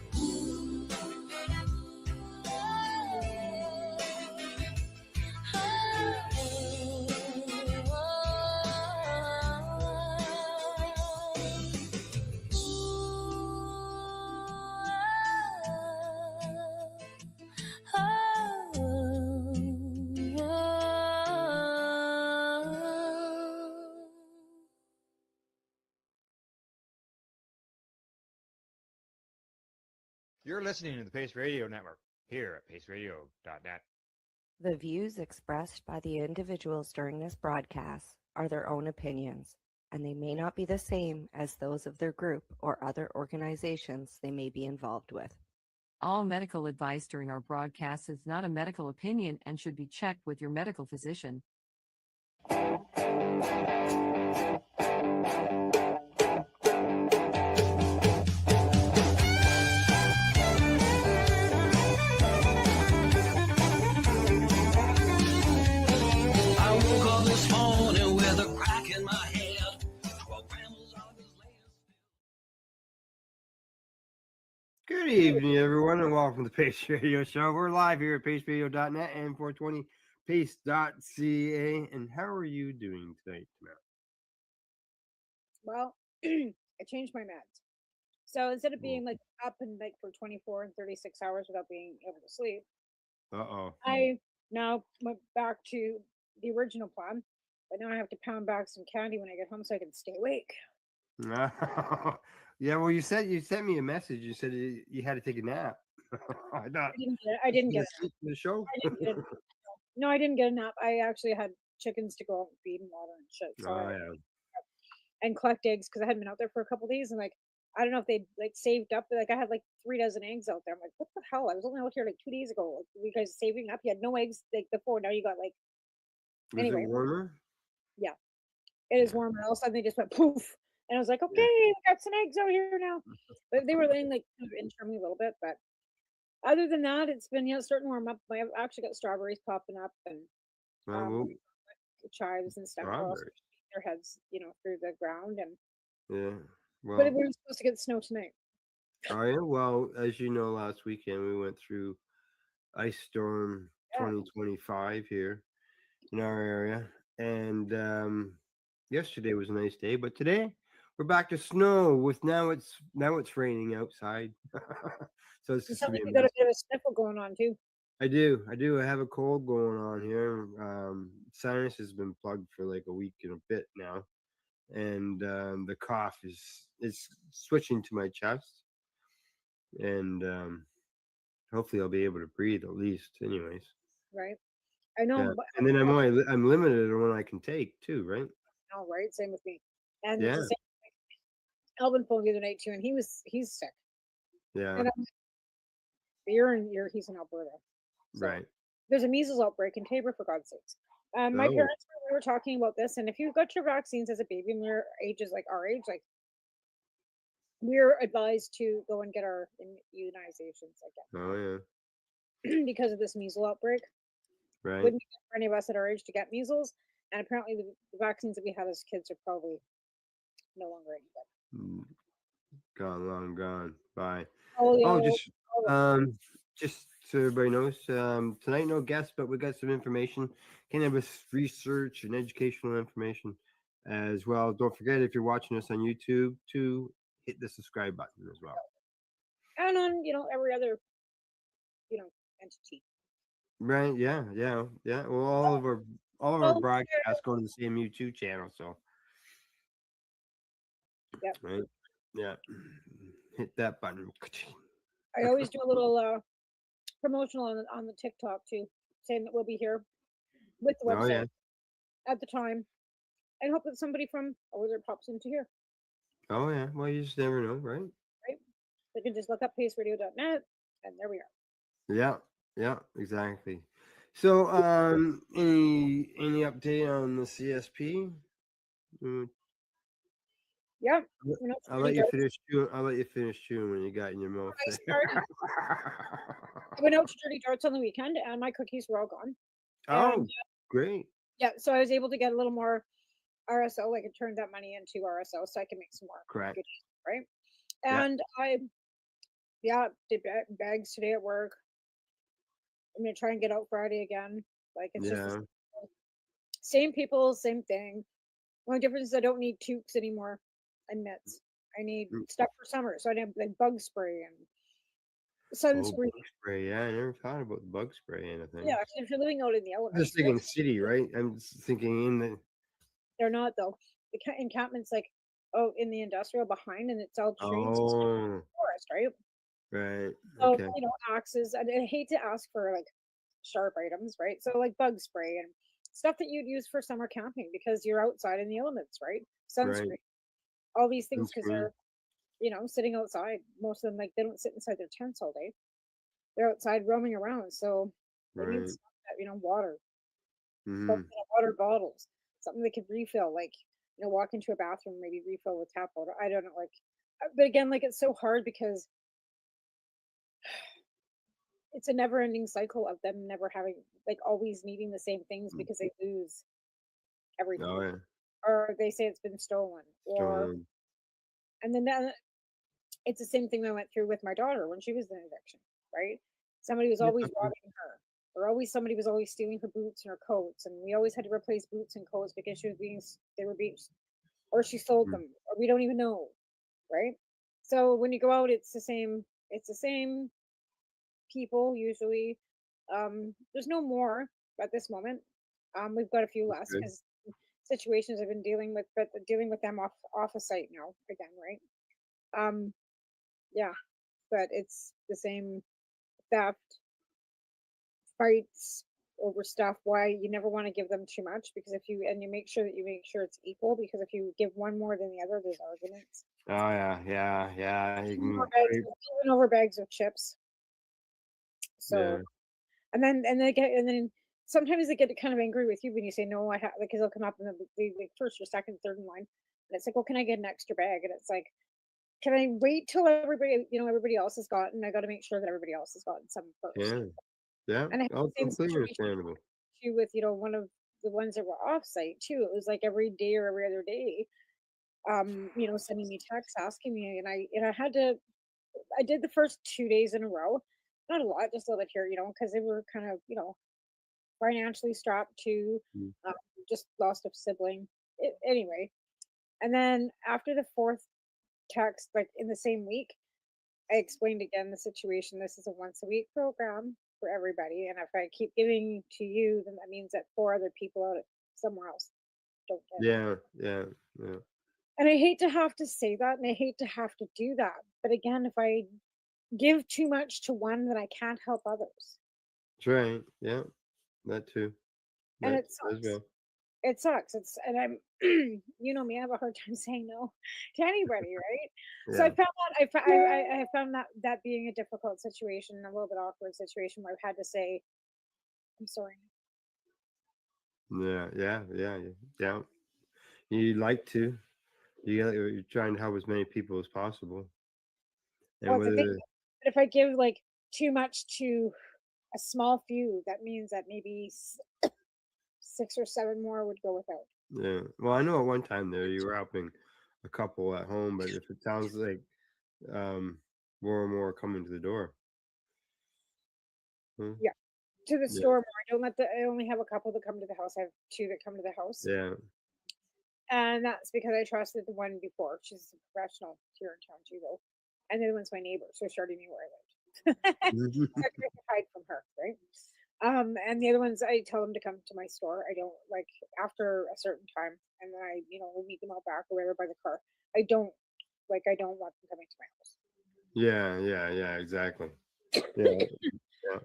You're listening to the Pace Radio Network here at paceradio.net. The views expressed by the individuals during this broadcast are their own opinions, and they may not be the same as those of their group or other organizations they may be involved with. All medical advice during our broadcast is not a medical opinion and should be checked with your medical physician. I woke up this morning Good evening, everyone, and welcome to the Pace Radio Show. We're live here at paceradio.net and 420pace.ca. And how are you doing tonight, Matt? Well, I changed my meds. So instead of being like up and like for 24 and 36 hours without being able to sleep, Uh-oh. I now went back to the original plan. But now I have to pound back some candy when I get home so I can stay awake. Yeah, well, you sent me a message. You said you had to take a nap. I thought I didn't get it. The show? I didn't get it. No, I didn't get a nap. I actually had chickens to go out and feed and water and shit. So Oh, I, yeah. and collect eggs because I hadn't been out there for a couple days, and like I don't know if they like saved up. Like I had like 3 dozen eggs out there. I'm like, what the hell? I was only out here like 2 days ago. Like, you guys saving up? You had no eggs like before. Now you got like. Was Anyway, it warmer? yeah, it is warm. And all of a sudden they just went poof, and I was like, okay, I got some eggs out here now. But they were laying like kind of interimly a little bit, but other than that, it's been starting to warm up. I've actually got strawberries popping up and Well, chives and stuff. Are also strawberries. sticking their heads, through the ground. And Yeah. but Well, we're supposed to get snow tonight. oh, yeah. Well, as you know, last weekend we went through Ice Storm 2025 here in our area. And yesterday was a nice day, but today we're back to snow with now it's raining outside. So it's You just sound gonna like be you a got a mess. bit of a sniffle going on too. I do. I have a cold going on here. Sinus has been plugged for like a week and a bit now. And the cough is switching to my chest. And hopefully I'll be able to breathe at least, anyways. Right. I know. Yeah. But And then I'm limited on what I can take too, right? all right. Same with me. And it's Yeah. the same. Elvin phoned the other night too, and he's sick. Yeah. And he's in Alberta. Right. There's a measles outbreak in Tabor, for God's sakes. My Oh. parents we were talking about this, and if you've got your vaccines as a baby and your age is like our age, like we're advised to go and get our immunizations Oh yeah. again because of this measles outbreak. Right. Wouldn't be good for any of us at our age to get measles, and apparently the vaccines that we had as kids are probably no longer any good. Gone, long gone. Bye. Polio, Just so everybody knows, tonight no guests, but we got some information, cannabis research and educational information as well. Don't forget, if you're watching us on YouTube, to hit the subscribe button as well. and on every other entity. Right? Yeah. Well, all of our broadcasts go to the same YouTube channel, so. Yep. Right. Yeah. Hit that button. I always do a little promotional on the TikTok too, saying that we'll be here with the Oh yeah. website at the time, and hope that somebody from over there pops into here. Oh yeah. Well, you just never know, right? Right? They can just look up paceradio.net, and there we are. Yeah, exactly. So, any update on the CSP? Yeah. I'll let you finish chewing. I'll let you finish chewing when you got in your mouth. I went out to Dirty Darts on the weekend, and my cookies were all gone. Oh, And, great. yeah, so I was able to get a little more RSO. Like I turned that money into RSO, so I can make some more. Correct. Goodies, right? Yeah. And I did bags today at work. I'm gonna try and get out Friday again. Like it's just the same people, same thing. Only difference is I don't need toques anymore and mitts. I need stuff for summer, so I need like bug spray and sunscreen. Bug spray. Yeah, I never thought about the bug spray and anything. Yeah, if you're living out in the I'm elements, just thinking city, right? I'm just thinking in the. they're not though. The encampment's like in the industrial behind, and it's all trees, and Oh. forest, right? Right. So Okay. axes. I hate to ask for like sharp items, right? So like bug spray and stuff that you'd use for summer camping because you're outside in the elements, right? Sunscreen, all these things because they're sitting outside. Most of them they don't sit inside their tents all day. They're outside roaming around, so they need stuff that, water, water bottles, something they could refill, like walk into a bathroom, maybe refill with tap water. I don't know, like, but again, like it's so hard because it's a never-ending cycle of them never having, like, always needing the same things because they lose everything, Oh yeah. or they say it's been stolen, or and then it's the same thing I went through with my daughter when she was in addiction, right? Somebody was always robbing her, or always somebody was always stealing her boots and her coats, and we always had to replace boots and coats because they were being, or she sold them, or we don't even know, right? So when you go out, it's the same. It's the same people usually. There's no more at this moment. We've got a few less Okay. because situations I've been dealing with, but dealing with them off a site now again, right? Yeah, but it's the same theft, fights over stuff. Why you never want to give them too much because if you and you make sure that you make sure it's equal because if you give one more than the other, there's arguments. Oh yeah. You Even can over bags of chips. yeah. So and they get and then sometimes they get kind of angry with you when you say no. I have because they'll come up and they'll be like first or second, third in line, and it's like, well, can I get an extra bag? And it's like, can I wait till everybody else has gotten? I got to make sure that everybody else has gotten some first. Yeah. Yeah. And I had Oh, the same completely situation understandable. too with one of the ones that were off site too. It was like every day or every other day, sending me texts asking me, and I had to. I did the first 2 days in a row, not a lot, just a little bit here, because they were kind of financially strapped too. Mm. Just lost a sibling. Anyway, and then after the fourth text, like in the same week, I explained again the situation. This is a once a week program for everybody, and if I keep giving to you, then that means that 4 other people out somewhere else don't get it. Yeah. And I hate to have to say that, and I hate to have to do that. But again, if I give too much to one, then I can't help others, That's right. Yeah. That too. and That it as sucks. well. It sucks. And I'm, you know me, I have a hard time saying no to anybody, right? So I Yeah. found that I have found that being a difficult situation, a little bit awkward situation where I've had to say, I'm sorry. Yeah. You like to. You're trying to help as many people as possible. And Well, it's a thing. whether But if I give like too much to a small few, that means that maybe 6 or 7 more would go without. yeah. Well, I know at one time there you were helping a couple at home, but if it sounds like um more and more are coming to the door. Hmm? Yeah. To the Yeah. store more. I only have a couple that come to the house. I have 2 that come to the house. Yeah. And that's because I trusted the one before. She's a professional here in town too, though. And the other one's my neighbor, so she already knew where I lived. So I couldn't hide from her, right? And the other ones, I tell them to come to my store. I don't like after a certain time, and then we'll meet them out back or wherever by the car. I don't want them coming to my house. Yeah, exactly. Yeah.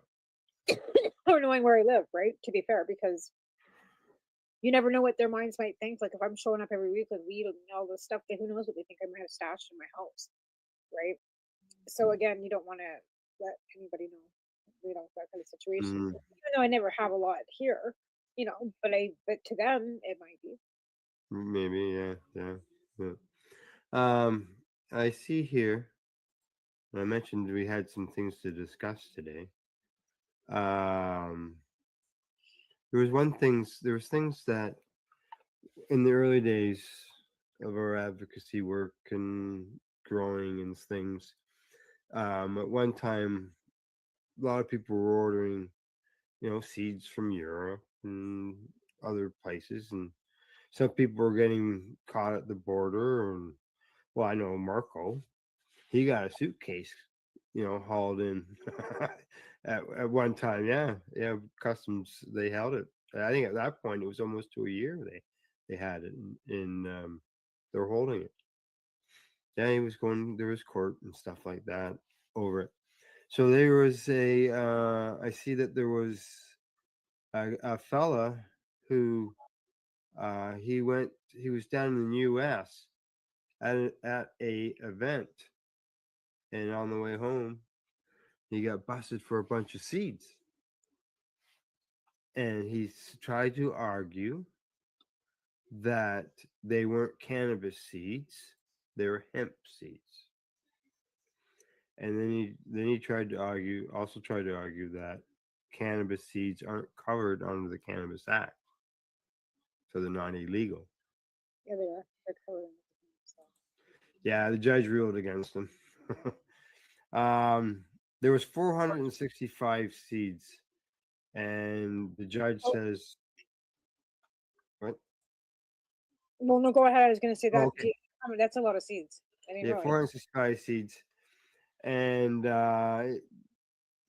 Or knowing where I live, right? To be fair, because you never know what their minds might think. Like if I'm showing up every week with weed and all this stuff, who knows what they think I might have stashed in my house, right? So again, you don't want to let anybody know, that kind of situation. Mm, Even though I never have a lot here, but to them it might be. maybe, yeah. I see here, I mentioned we had some things to discuss today. Um, there was things that in the early days of our advocacy work and growing and things. At one time, a lot of people were ordering, seeds from Europe and other places, and some people were getting caught at the border. And well, I know Marco, he got a suitcase, hauled in at one time. Yeah, customs they held it. I think at that point it was almost to a year they had it in they were holding it. Yeah, he was going. There was court and stuff like that over it. So there was I see that there was a fella who he was down in the U.S. at a event, and on the way home, he got busted for a bunch of seeds, and he tried to argue that they weren't cannabis seeds, they were hemp seeds. And then he tried to argue that cannabis seeds aren't covered under the Cannabis Act, so they're not illegal. Yeah, they are. They're covered. Yeah, the judge ruled against him. There was 465 seeds, and the judge Oh. says, "What? Well, no, go ahead. I was going to say that. Okay. That's a lot of seeds. I didn't Yeah, realize. 465 seeds." And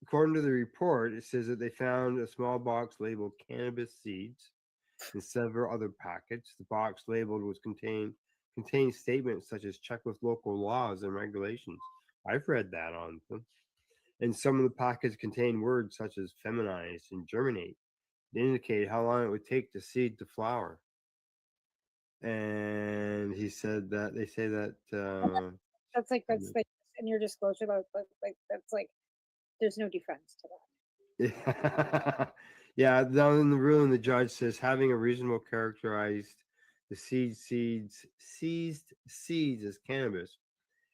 according to the report, it says that they found a small box labeled cannabis seeds and several other packets. The box labeled was contained statements such as check with local laws and regulations. I've read that on them. And some of the packets contain words such as feminize and germinate. They indicate how long it would take the seed to flower. And he said that they say that That's like in your disclosure. That's like there's no defense to that. yeah, down in the ruling, the judge says having a reasonable characterized the seized seeds as cannabis,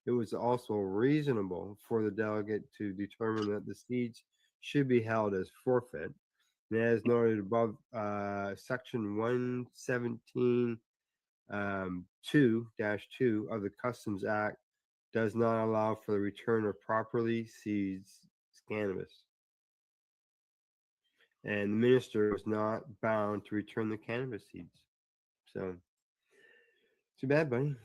it was also reasonable for the delegate to determine that the seeds should be held as forfeit. And as noted above, section 117 2-2 of the Customs Act does not allow for the return of properly seized cannabis. And the minister was not bound to return the cannabis seeds. So, too bad, buddy.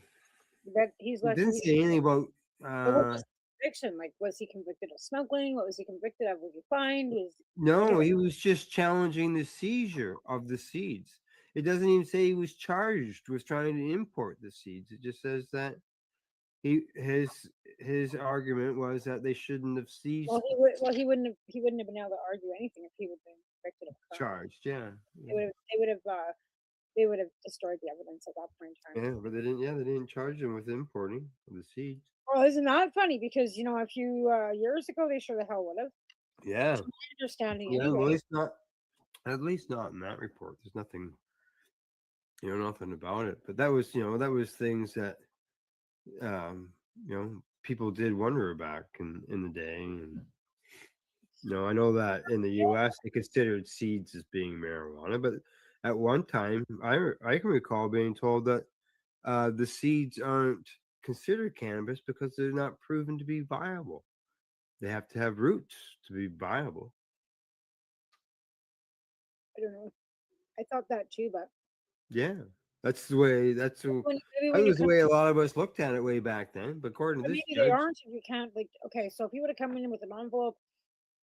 That he's It left. didn't say anything about. What was his conviction? Like, was he convicted of smuggling? What was he convicted of? Was he fined? No, he was just challenging the seizure of the seeds. It doesn't even say he was charged with trying to import the seeds. It just says that his argument was that they shouldn't have seized. He wouldn't have been able to argue anything if he would have been convicted of a crime. Charged, yeah. They would have destroyed the evidence at that point in time. Yeah, but they didn't. Yeah, they didn't charge him with importing the seeds. Well, isn't that funny? Because a few years ago they sure the hell would have. Yeah. That's my understanding. Yeah, anyway. well, at least not in that report. There's nothing, nothing about it. But that was things that, people did wonder back in the day. And, I know that in the U.S. they considered seeds as being marijuana, but at one time I can recall being told that the seeds aren't considered cannabis because they're not proven to be viable. They have to have roots to be viable. I don't know. I thought that too, but Yeah, that's the way. That was the way a lot of us looked at it way back then. But according to this maybe judge, they aren't. If you can't, okay, so if he would have come in with an envelope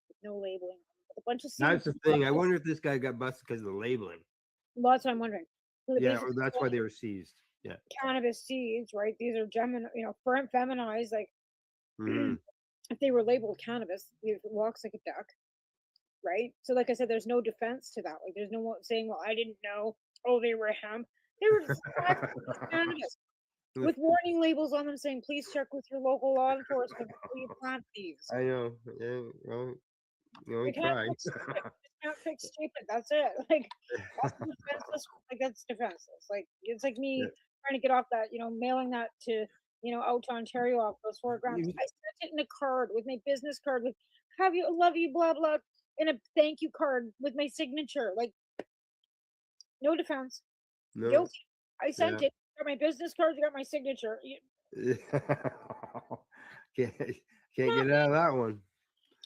with no labeling, with a bunch of seeds, that's the thing. I wonder if this guy got busted because of the labeling. Well, that's what I'm wondering. So Yeah, or that's why they were seized. Yeah, cannabis seeds, right? These are feminized. Like, Mhm. if they were labeled cannabis, it walks like a duck, right? So, like I said, there's no defense to that. Like, there's no one saying, "Well, I didn't know." Oh, they were hemp. They were just cannabis with warning labels on them saying, "Please check with your local law enforcement before you plant these." I know. Yeah, well, we You can't tried. fix stupid. You can't fix stupid. That's it. Like, that's defenseless. Like, that's defenseless. Like, it's like me trying to get off that, mailing that to, out to Ontario off those 4 grams. I sent it in a card with my business card with "Have you, love you, blah blah," in a thank you card with my signature. Like, no defense. No. Guilty. I sent Yeah. it. Got my business card. Got my signature. can't get out of that one.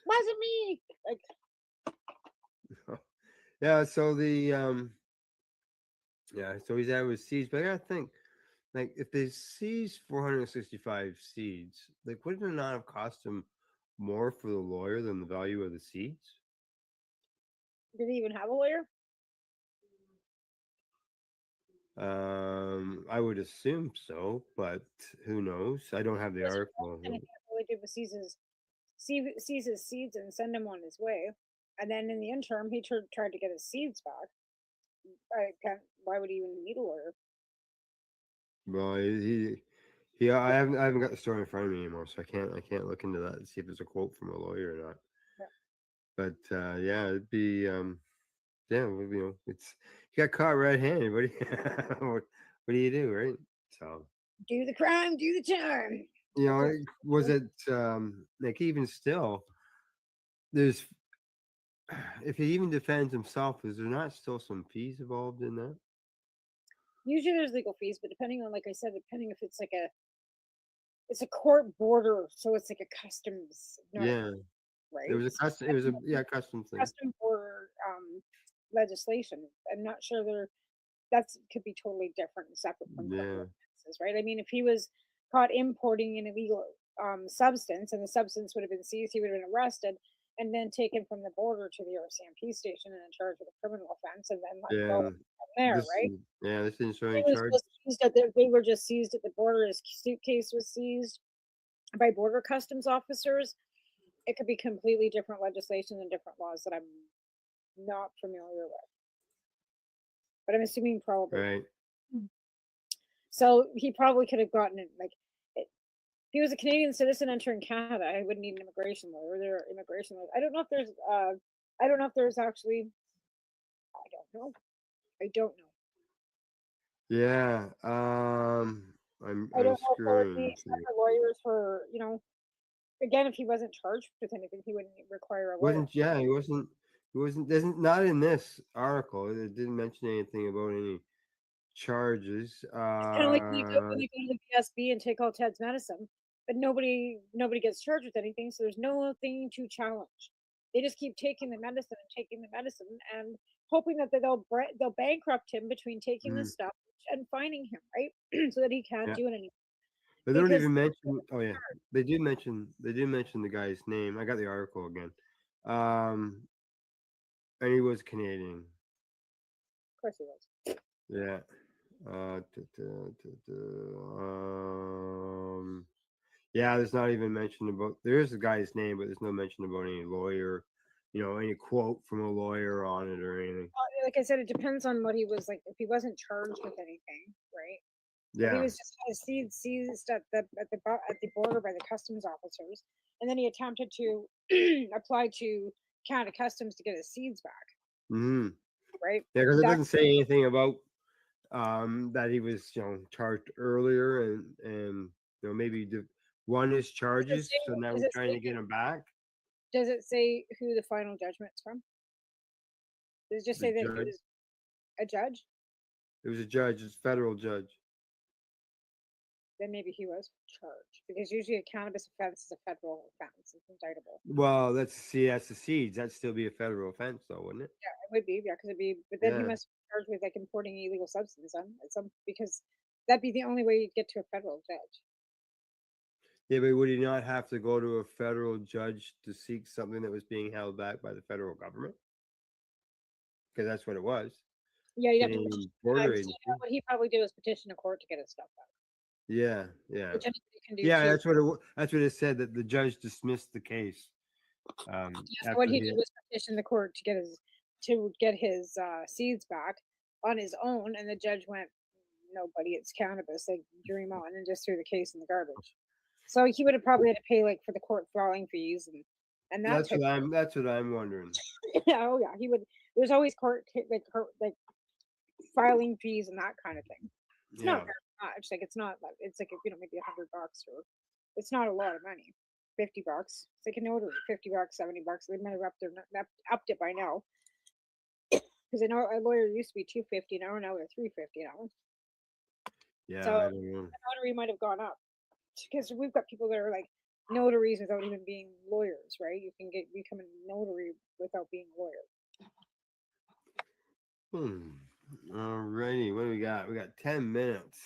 Wasn't me. Like, Yeah, so so he's out with seeds, but I gotta think, like, if they seized 465 seeds, like, wouldn't it not have cost him more for the lawyer than the value of the seeds? did he even have a lawyer? I would assume so, but who knows? I don't have the article. And all he did was seize his seeds and send him on his way. And then in the interim, he tried to get his seeds back. Why would he even need a lawyer? Well, I haven't got the story in front of me anymore, so I can't look into that and see if there's a quote from a lawyer or not. Yeah. But yeah, it'd be it's you got caught red-handed. What do you do, right? So Do the crime, do the time. was it like, even still, there's if he even defends himself, is there not still some fees involved in that? Usually there's legal fees, but depending on, like I said, depending if it's like it's a court border, so it's like a customs, not a, Yeah. right? It was a So custom. It was a custom thing. custom border legislation. I'm not sure that's could be totally different and separate from criminal Yeah. offenses, right? I mean, if he was caught importing an illegal substance and the substance would have been seized, he would have been arrested and then taken from the border to the RCMP station and in charge with a criminal offense and then let go Yeah. from there, This. right? Yeah. This didn't show He any was charge. just seized they were just seized at the border. His suitcase was seized by border customs officers. It could be completely different legislation and different laws that I'm not familiar with. But I'm assuming probably. Right. So he probably could have gotten it like if he was a Canadian citizen entering Canada, I wouldn't need an immigration lawyer. There are immigration lawyers. I don't know if there's actually I don't know. I don't know. Yeah. I I'm don't know if there would screwing. be separate lawyers for, again, if he wasn't charged with anything, he wouldn't require a lawyer. Wasn't. Yeah. He wasn't. He wasn't. Doesn't. Not in this article. It didn't mention anything about any charges. It's kind of like when you go to the PSB and take all Ted's medicine, but nobody gets charged with anything, so there's nothing to challenge. They just keep taking the medicine and taking the medicine and hoping that they'll bankrupt him between taking the Mm. stuff and fining him, right? So that he can't Yeah. do it anymore. They don't Because even mention. Oh yeah, they did mention. They did mention the guy's name. I got the article again. And he was Canadian. Of course he was. Yeah. Yeah. There's not even mention about. There is a guy's name, but there's no mention about any lawyer. Any quote from a lawyer on it or anything. Like I said, it depends on what he was like. If he wasn't charged with anything, right? If Yeah. he was just seized at the border by the customs officers, and then he attempted to apply to Canada Customs to get his seeds back, Hmm. right? Yeah, because it That- doesn't say anything about that he was charged earlier and maybe won his charges, so now does we're it trying say to get him back. Does it say who the final judgment's from? Does it just The say that he judge. was a judge? It was a judge, it's a federal judge. Then maybe he was charged because usually a cannabis offense is a federal offense. It's indictable. Well, that's the seeds. That'd still be a federal offense, though, wouldn't it? Yeah, it would be. Yeah, because it'd be. But then he Yeah. must be charged with like importing illegal substance on some because that'd be the only way you'd get to a federal judge. Yeah, but would he not have to go to a federal judge to seek something that was being held back by the federal government? Because that's what it was. Yeah, you'd have to Canadian petition. Border So Agency. what he probably did was petition a court to get his stuff back, Yeah, yeah, which anybody can do yeah. too. That's what it said, that the judge dismissed the case. Yeah, so After what he the- did was petition the court to get his seeds back on his own, and the judge went, "No, buddy, it's cannabis. Like, dream on," and just threw the case in the garbage. So he would have probably had to pay like for the court filing fees and that That's type. that's what I'm wondering. Oh yeah, he would. There's always court filing fees and that kind of thing. It's not Yeah. very much. Like it's not like it's like maybe $100 or it's not a lot of money. $50. It's like a notary. $50, $70. They might have upped it by now. Because I know a lawyer used to be $250 now, they're $350 now. Yeah, So I don't know. the notary might have gone up because we've got people that are like notaries without even being lawyers, right? You can become a notary without being a lawyer. Alrighty, what do we got? We got 10 minutes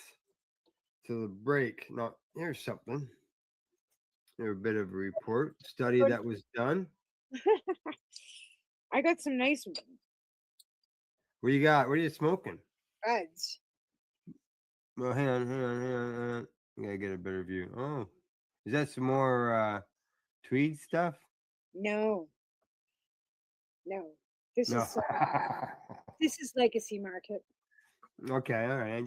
to the break. Now, here's something. Here's a bit of a report study that was done. I got some nice What do you got? What are you smoking? buds. Well, hang on. I gotta get a better view. Oh, is that some more tweed stuff? No. This No. is this is legacy market. Okay, all right.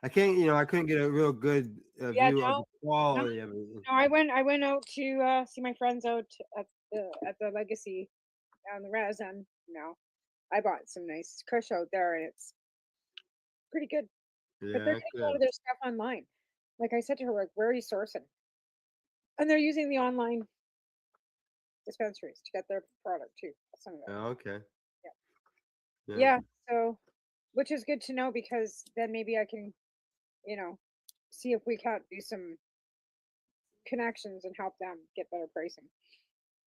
I can't. I couldn't get a real good Yeah, view of no, the quality of it. No, I went out to see my friends out at the legacy on the res, and I bought some nice kush out there, and it's pretty good. But they're Yeah, getting a lot good. of their stuff online. Like I said to her, like, where are you sourcing? And they're using the online dispensaries to get their product too. Some of it. Oh, okay. Yeah. So, which is good to know because then maybe I can, see if we can't do some connections and help them get better pricing.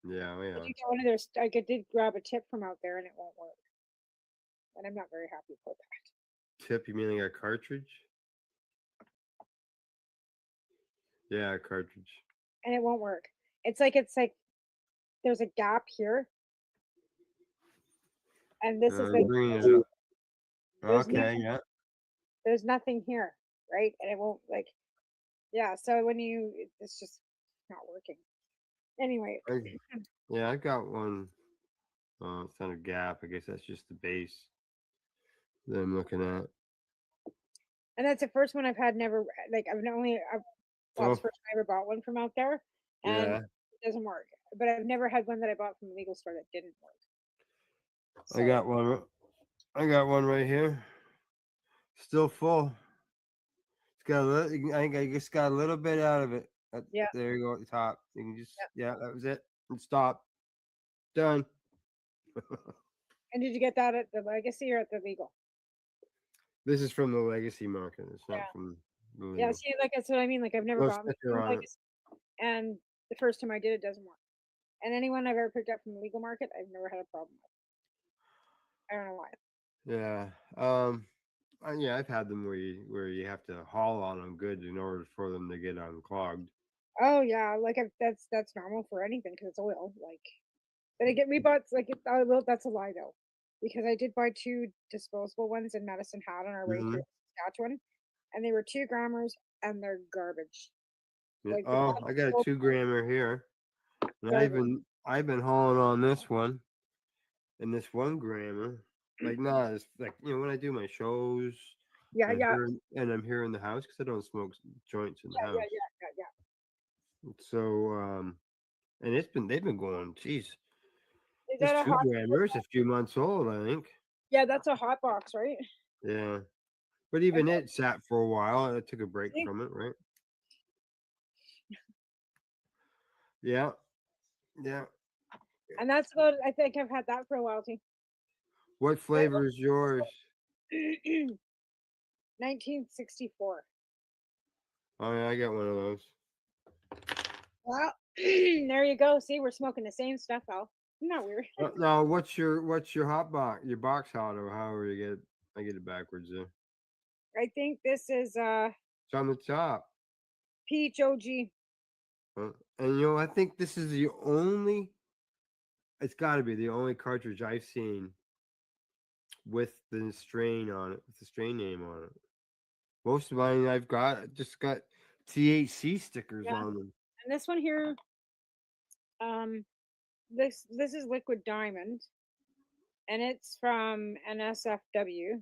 Yeah, I yeah. did get one of their, I did grab a tip from out there and it won't work. And I'm not very happy about that. Tip, you mean like a cartridge? Yeah, a cartridge. And it won't work. It's like there's a gap here. And this is like, Bringing it up. there's Okay, nothing, yeah. there's nothing here, right? And it won't like, yeah. So when it's just not working. Anyway, Yeah, I got one. It's not a gap. I guess that's just the base that I'm looking at. and that's the first one I've had. Never like it's the Oh, first time I ever bought one from out there, and yeah. it doesn't work. But I've never had one that I bought from a legal store that didn't work. I got one. I got one right here. Still full. It's got a little. I think I just got a little bit out of it. Yeah. There you go at the top. You can just yeah, that was it. And stop. Done. And did you get that at the legacy or at the legal? This is from the legacy market. It's not Yeah. from the Yeah, legal. see, like that's what I mean. Like I've never No gotten it sticker from on it. legacy, and the first time I did, it doesn't work. And anyone I've ever picked up from the legal market, I've never had a problem with. I don't know why. Yeah. Yeah, I've had them where you have to haul on them good in order for them to get unclogged. Oh yeah, like that's normal for anything because it's oil. Like, but again, we bought like I will. That's a lie though, because I did buy 2 disposable ones in Medicine Hat on our way Mhm. through Saskatchewan, and they were 2 grammers and they're garbage. Yeah. Like Oh, I got a 2-grammer here. And I've been hauling on this one and this 1-grammer. Like not as like when I do my shows. Yeah, I'm yeah. I'm here in the house because I don't smoke joints in the Yeah, house. yeah. So and they've been going. Geez, Is this that a hot? 2-grammer is a few months old, I think. Yeah, that's a hot box, right? Yeah, but even it sat for a while. I took a break from it, right? Yeah, yeah. And that's about. I think I've had that for a while too. What flavor is yours? 1964. Oh yeah, I got one of those. Well, there you go. See, we're smoking the same stuff, Al. Isn't that weird? Now, what's your hot box? Your box hot, or however you get it. I get it backwards there. I think this is It's on the top. Peach OG. And I think this is the only. It's got to be the only cartridge I've seen with the strain on it, with the strain name on it. Most of mine I've got just got THC stickers on them. And this one here, this is Liquid Diamond, and it's from NSFW.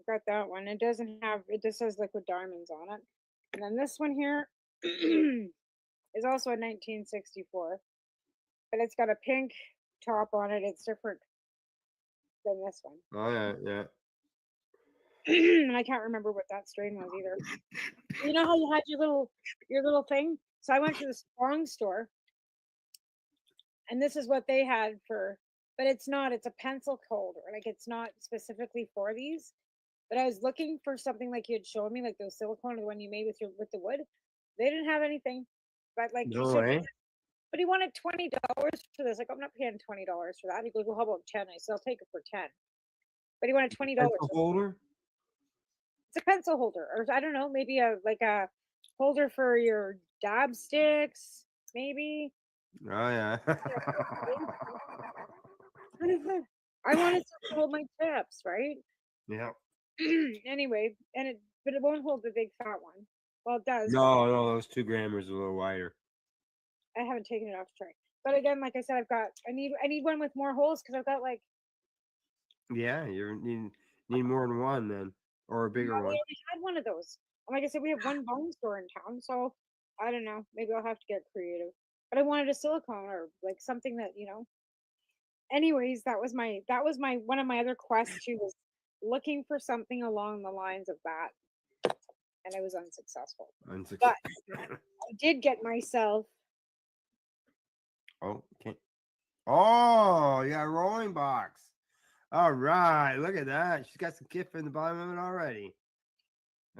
Got that one. It doesn't have. It just says Liquid Diamonds on it. And then this one here is also a 1964, but it's got a pink top on it. It's different than this one. Oh yeah. And I can't remember what that strain was either. You know how you had your little thing? So I went to the Strong store, and this is what they had for, but it's not. It's a pencil holder. Like it's not specifically for these. But I was looking for something like you had shown me, like those silicone, the one you made with the wood. They didn't have anything. But like No way. But he wanted $20 for this. Like I'm not paying $20 for that. He goes, well, how about 10? I said, I'll take it for 10. But he wanted $20. Pencil holder. It's a pencil holder, or I don't know, maybe a holder for your dab sticks, maybe. Oh yeah. I wanted to hold my tips, right? Yeah. Anyway, but it won't hold the big fat one. Well, it does. No, those 2-grammers are a little wider. I haven't taken it off to try. But again, like I said, I need one with more holes because I've got like. Yeah, you need more than one then, or a bigger We one. already had one of those. And like I said, we have one bone store in town, so I don't know. Maybe I'll have to get creative. But I wanted a silicone or like something that Anyways, that was my one of my other quests too, was looking for something along the lines of that, and I was unsuccessful. But I did get myself. Oh, okay. Oh, you got a rolling box. All right, look at that. She's got some gift in the bottom of it already.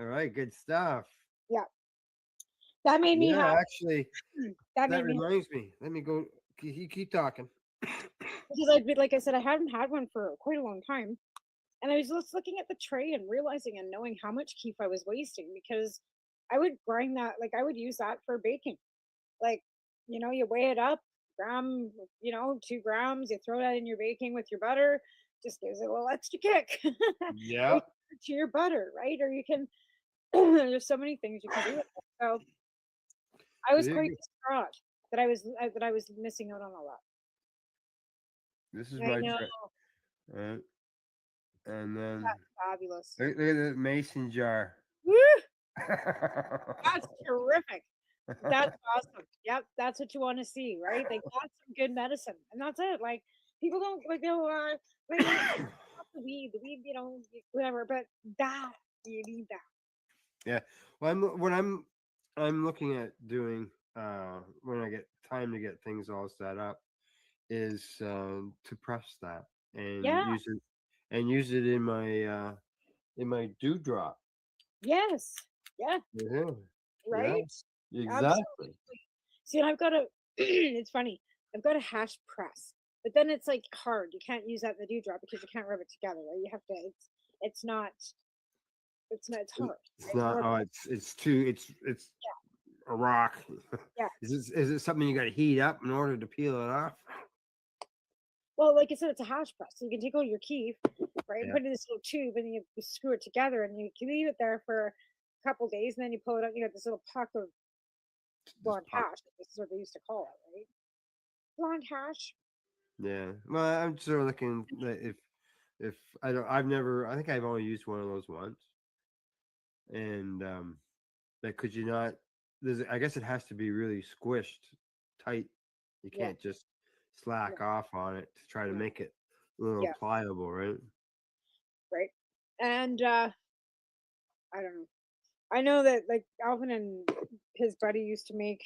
All right, good stuff. Yeah. That made me Yeah, happy. actually, That that made me reminds me. Let me go. Keep talking. because like I said, I hadn't had one for quite a long time, and I was just looking at the tray and realizing and knowing how much keef I was wasting because I would grind that, like I would use that for baking. Like, you weigh it up, gram, 2 grams, you throw that in your baking with your butter, just gives it a little extra kick. Or Yeah. to your butter, right? Or you can, there's so many things you can do with it. So I was There quite you go. distraught that I was missing out on a lot. This is I my know. Right. And then That's fabulous. look at the mason jar. Woo! That's terrific. That's awesome. Yep, that's what you want to see, right? They got some good medicine, and that's it. Like people don't like they'll like not the weed, whatever. But that you need that. Yeah. Well, I'm looking at doing when I get time to get things all set up is to press that and Yeah. use it in my dewdrop. Yes. Yeah. Yeah. Right. Yeah. Exactly. Absolutely. See, and I've got a. It's funny. I've got a hash press, but then it's like hard. You can't use that in the dewdrop because you can't rub it together. Right? You have to. It's not. It's not. It's hard. It's not. Oh, it's too. It's a rock. Yeah. Is it something you got to heat up in order to peel it off? Well, like I said, it's a hash press. So you can take out your keef, right, and Yeah. put it in this little tube, and you screw it together, and you can leave it there for a couple days, and then you pull it out. You got this little puck of blonde hash. This is what they used to call it, right? Blonde hash. Yeah. Well, I'm sort of looking that if I don't, I've never. I think I've only used one of those once. And like, could you not? I guess it has to be really squished tight. You Yeah. can't just slack off on it to try to make it a little Yeah. pliable, right? Right. And I don't know. I know that like Alvin and his buddy used to make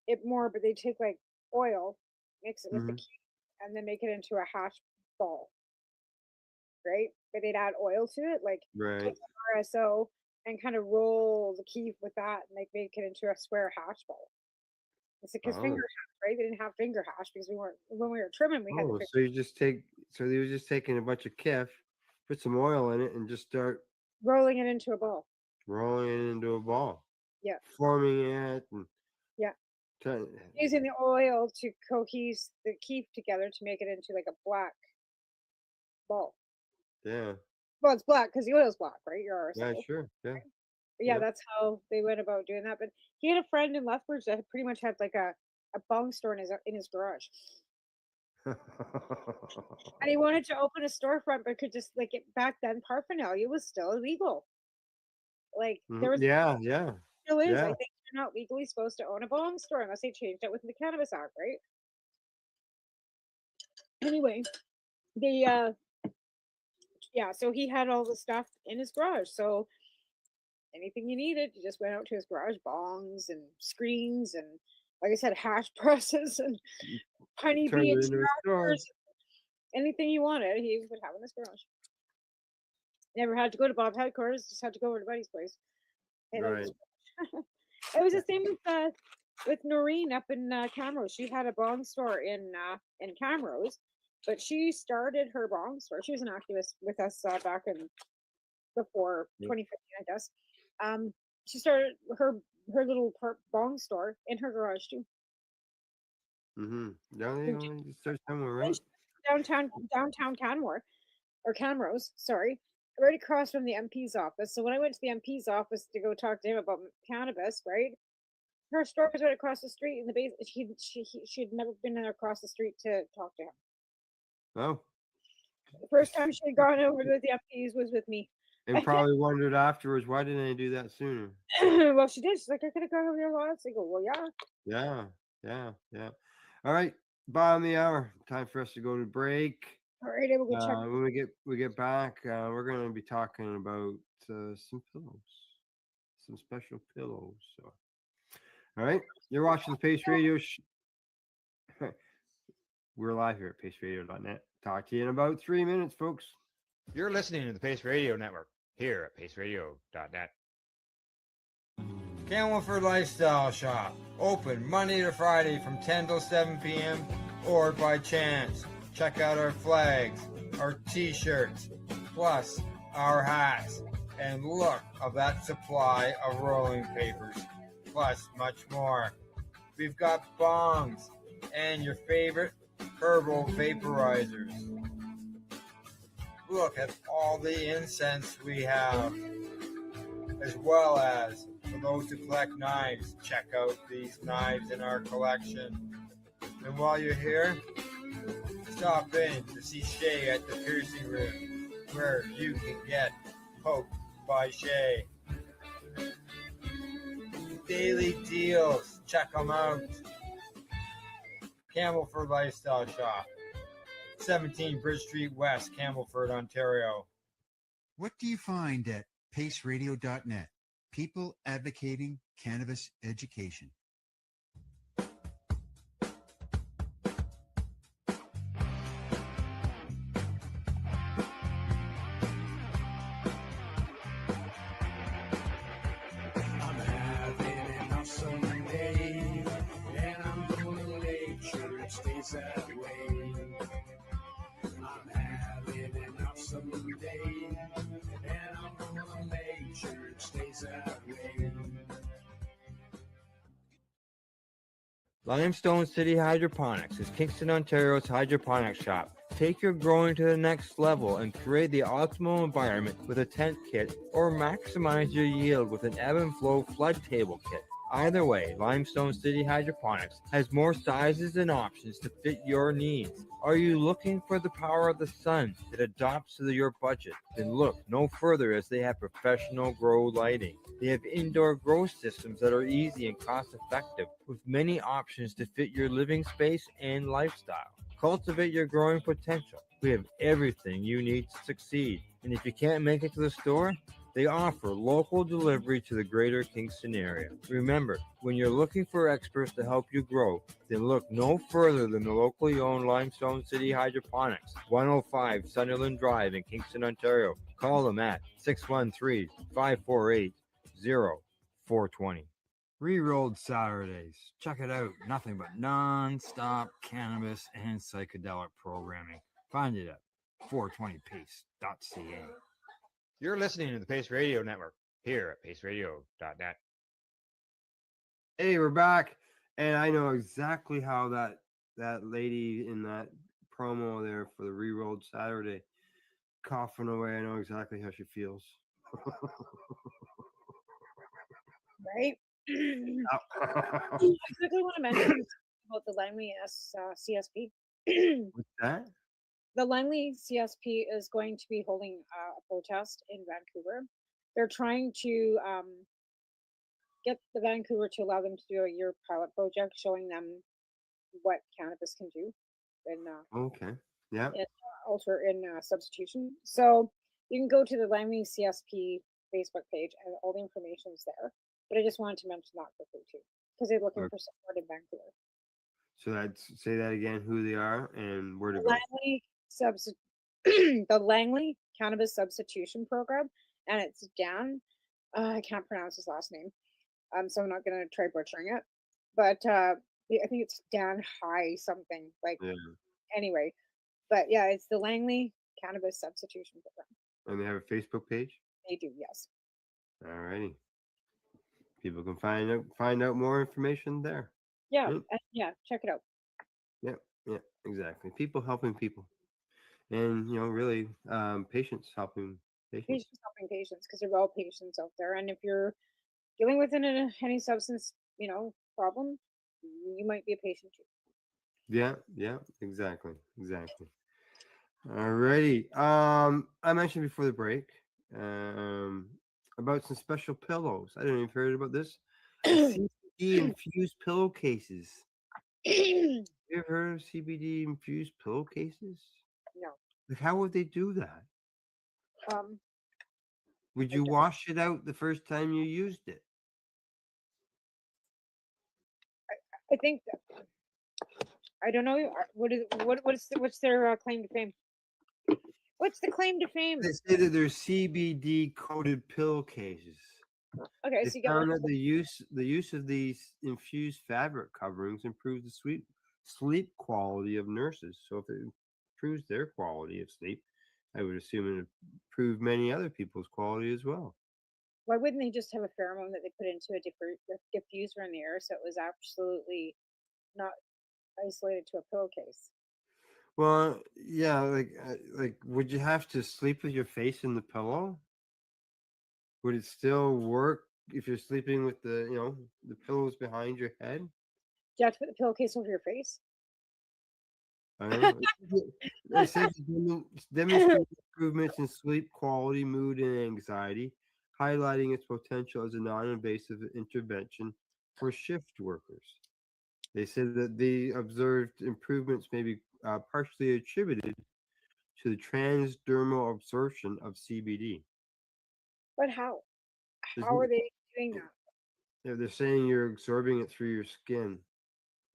it more, but they take like oil, mix it with the Mhm. keef, and then make it into a hash ball. Right? But they'd add oil to it, like Right. take the RSO and kind of roll the keef with that and like make it into a square hash ball. It's because finger Oh. hash, right? They didn't have finger hash because we weren't when we were trimming. We had the Oh, finger. so you just take. So they were just taking a bunch of kef, put some oil in it, and just start Rolling it into a ball. rolling it into a ball, Yeah, forming it, and yeah. trying. Using the oil to cohese the keef together to make it into like a black ball. Yeah. Well, it's black because the oil's black, right? Your RSO. Yeah. Sure. Yeah. But yeah, Yep. that's how they went about doing that. But he had a friend in Lethbridge that had pretty much had like a bong store in his garage. And he wanted to open a storefront, but could just like back then paraphernalia was still illegal. Like there was Yeah. Yeah. still is. I Yeah. think you're not legally supposed to own a bong store unless they changed it with the Cannabis Act, right? Anyway, the yeah, so he had all the stuff in his garage. So anything you needed, you just went out to his garage, bongs and screens and like I said, hash presses and honey Turned bee it into a store. extractors. Anything you wanted, he would have in his garage. Never had to go to Bob headquarters, just had to go over to Buddy's place. Right. It was the same with Noreen up in Camrose. She had a bong store in Camrose, but she started her bong store. She was an activist with us back in before 2015, I guess. She started her little bong store in her garage too. Mm-hmm. Yeah. You start somewhere, right? Downtown Canmore or Camrose, sorry, right across from the MP's office. So when I went to the MP's office to go talk to him about cannabis, right? Her store was right across the street in the base. She'd never been across the street to talk to him. Oh. The first time she had gone over to the MP's was with me. And probably wondered afterwards, why didn't I do that sooner? Well, she did. She's like, I could have gone over your lots. I go, well, yeah. Yeah. Yeah. Yeah. All right. Bottom of the hour. Time for us to go to break. All right, I will go check. When we get back, we're going to be talking about some pillows, some special pillows. So, all right, you're watching the Pace Radio. We're live here at paceradio.net. Talk to you in about 3 minutes, folks. You're listening to the Pace Radio Network here at paceradio.net. Camelford Lifestyle Shop. Open Monday to Friday from 10 till 7 p.m. or by chance. Check out our flags, our t-shirts, plus our hats. And look of that supply of rolling papers, plus much more. We've got bongs and your favorite herbal vaporizers. Look at all the incense we have, as well as for those who collect knives, check out these knives in our collection. And while you're here, stop in to see Shay at the piercing room, where you can get poked by Shay. Daily deals, check them out. Camelford Lifestyle Shop, 17 Bridge Street West, Camelford, Ontario. What do you find at paceradio.net? People advocating cannabis education. I'm having an awesome day, and I'm gonna make sure it stays that way. I'm having an awesome day, and I'm gonna make sure it stays that way. Limestone City Hydroponics is Kingston, Ontario's hydroponics shop. Take your growing to the next level and create the optimal environment with a tent kit, or maximize your yield with an ebb and flow flood table kit. Either way, Limestone City Hydroponics has more sizes and options to fit your needs. Are you looking for the power of the sun that adapts to your budget? Then look no further, as they have professional grow lighting. They have indoor grow systems that are easy and cost effective, with many options to fit your living space and lifestyle. Cultivate your growing potential. We have everything you need to succeed. And if you can't make it to the store, they offer local delivery to the greater Kingston area. Remember, when you're looking for experts to help you grow, then look no further than the locally owned Limestone City Hydroponics, 105 Sunderland Drive in Kingston, Ontario. Call them at 613-548-0420. Rerolled Saturdays. Check it out. Nothing but non-stop cannabis and psychedelic programming. Find it at 420pace.ca. You're listening to the Pace Radio Network here at paceradio.net. Hey, we're back, and I know exactly how that lady in that promo there for the Rerolled Saturday coughing away. I know exactly how she feels. Right? I quickly want to mention about the Langley CSP. What's that? The Langley CSP is going to be holding a protest in Vancouver. They're trying to get the Vancouver to allow them to do a year pilot project showing them what cannabis can do Okay. Yeah. in substitution. So you can go to the Langley CSP Facebook page, and all the information is there. But I just wanted to mention that quickly too, because they're looking for support in Vancouver. So say that again, who they are and where to go. Langley the Langley Cannabis Substitution Program, and it's Dan. I can't pronounce his last name, so I'm not gonna try butchering it. But I think it's Dan High something like. Yeah. Anyway, but yeah, it's the Langley Cannabis Substitution Program. And they have a Facebook page. They do, yes. Alrighty. People can find out more information there. Yeah, Right? yeah. Check it out. Yeah, exactly. People helping people, and really, patients helping patients. Patients helping patients, because they're all patients out there, and if you're dealing with any substance, problem, you might be a patient too. Yeah, exactly. Alrighty. I mentioned before the break, about some special pillows. I didn't even heard about this. CBD infused pillowcases. You ever heard of CBD infused pillowcases? No. Like, how would they do that? Would you don't. wash it out the first time you used it? I think I don't know. What's their claim to fame? What's the claim to fame? They say that they're CBD coated pillowcases. Okay, They so you get found like that the use of these infused fabric coverings improves the sleep quality of nurses. So if it improves their quality of sleep, I would assume it improve many other people's quality as well. why wouldn't they just have a pheromone that they put into a diffuser in the air so it was absolutely not isolated to a pillowcase? Well, yeah, like would you have to sleep with your face in the pillow? Would it still work if you're sleeping with the pillows behind your head? Do you have to put the pillowcase over your face? I don't know. It says demonstrate improvements in sleep quality, mood, and anxiety, highlighting its potential as a non-invasive intervention for shift workers. They said that the observed improvements may be partially attributed to the transdermal absorption of CBD. But how? There's How are n- they doing that? They're saying you're absorbing it through your skin.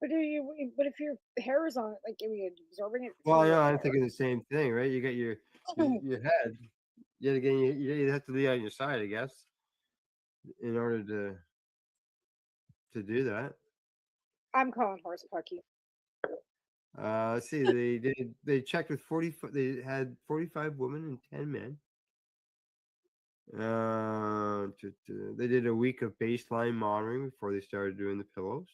But if your hair is on it, like are you absorbing it Well, through I your know I'm hair? thinking the same thing, right? You got your head. Yet again, you have to be on your side, I guess, in order to do that. I'm calling horse pucky. Let's see. They checked with 40. They had 45 women and 10 men. They did a week of baseline monitoring before they started doing the pillows.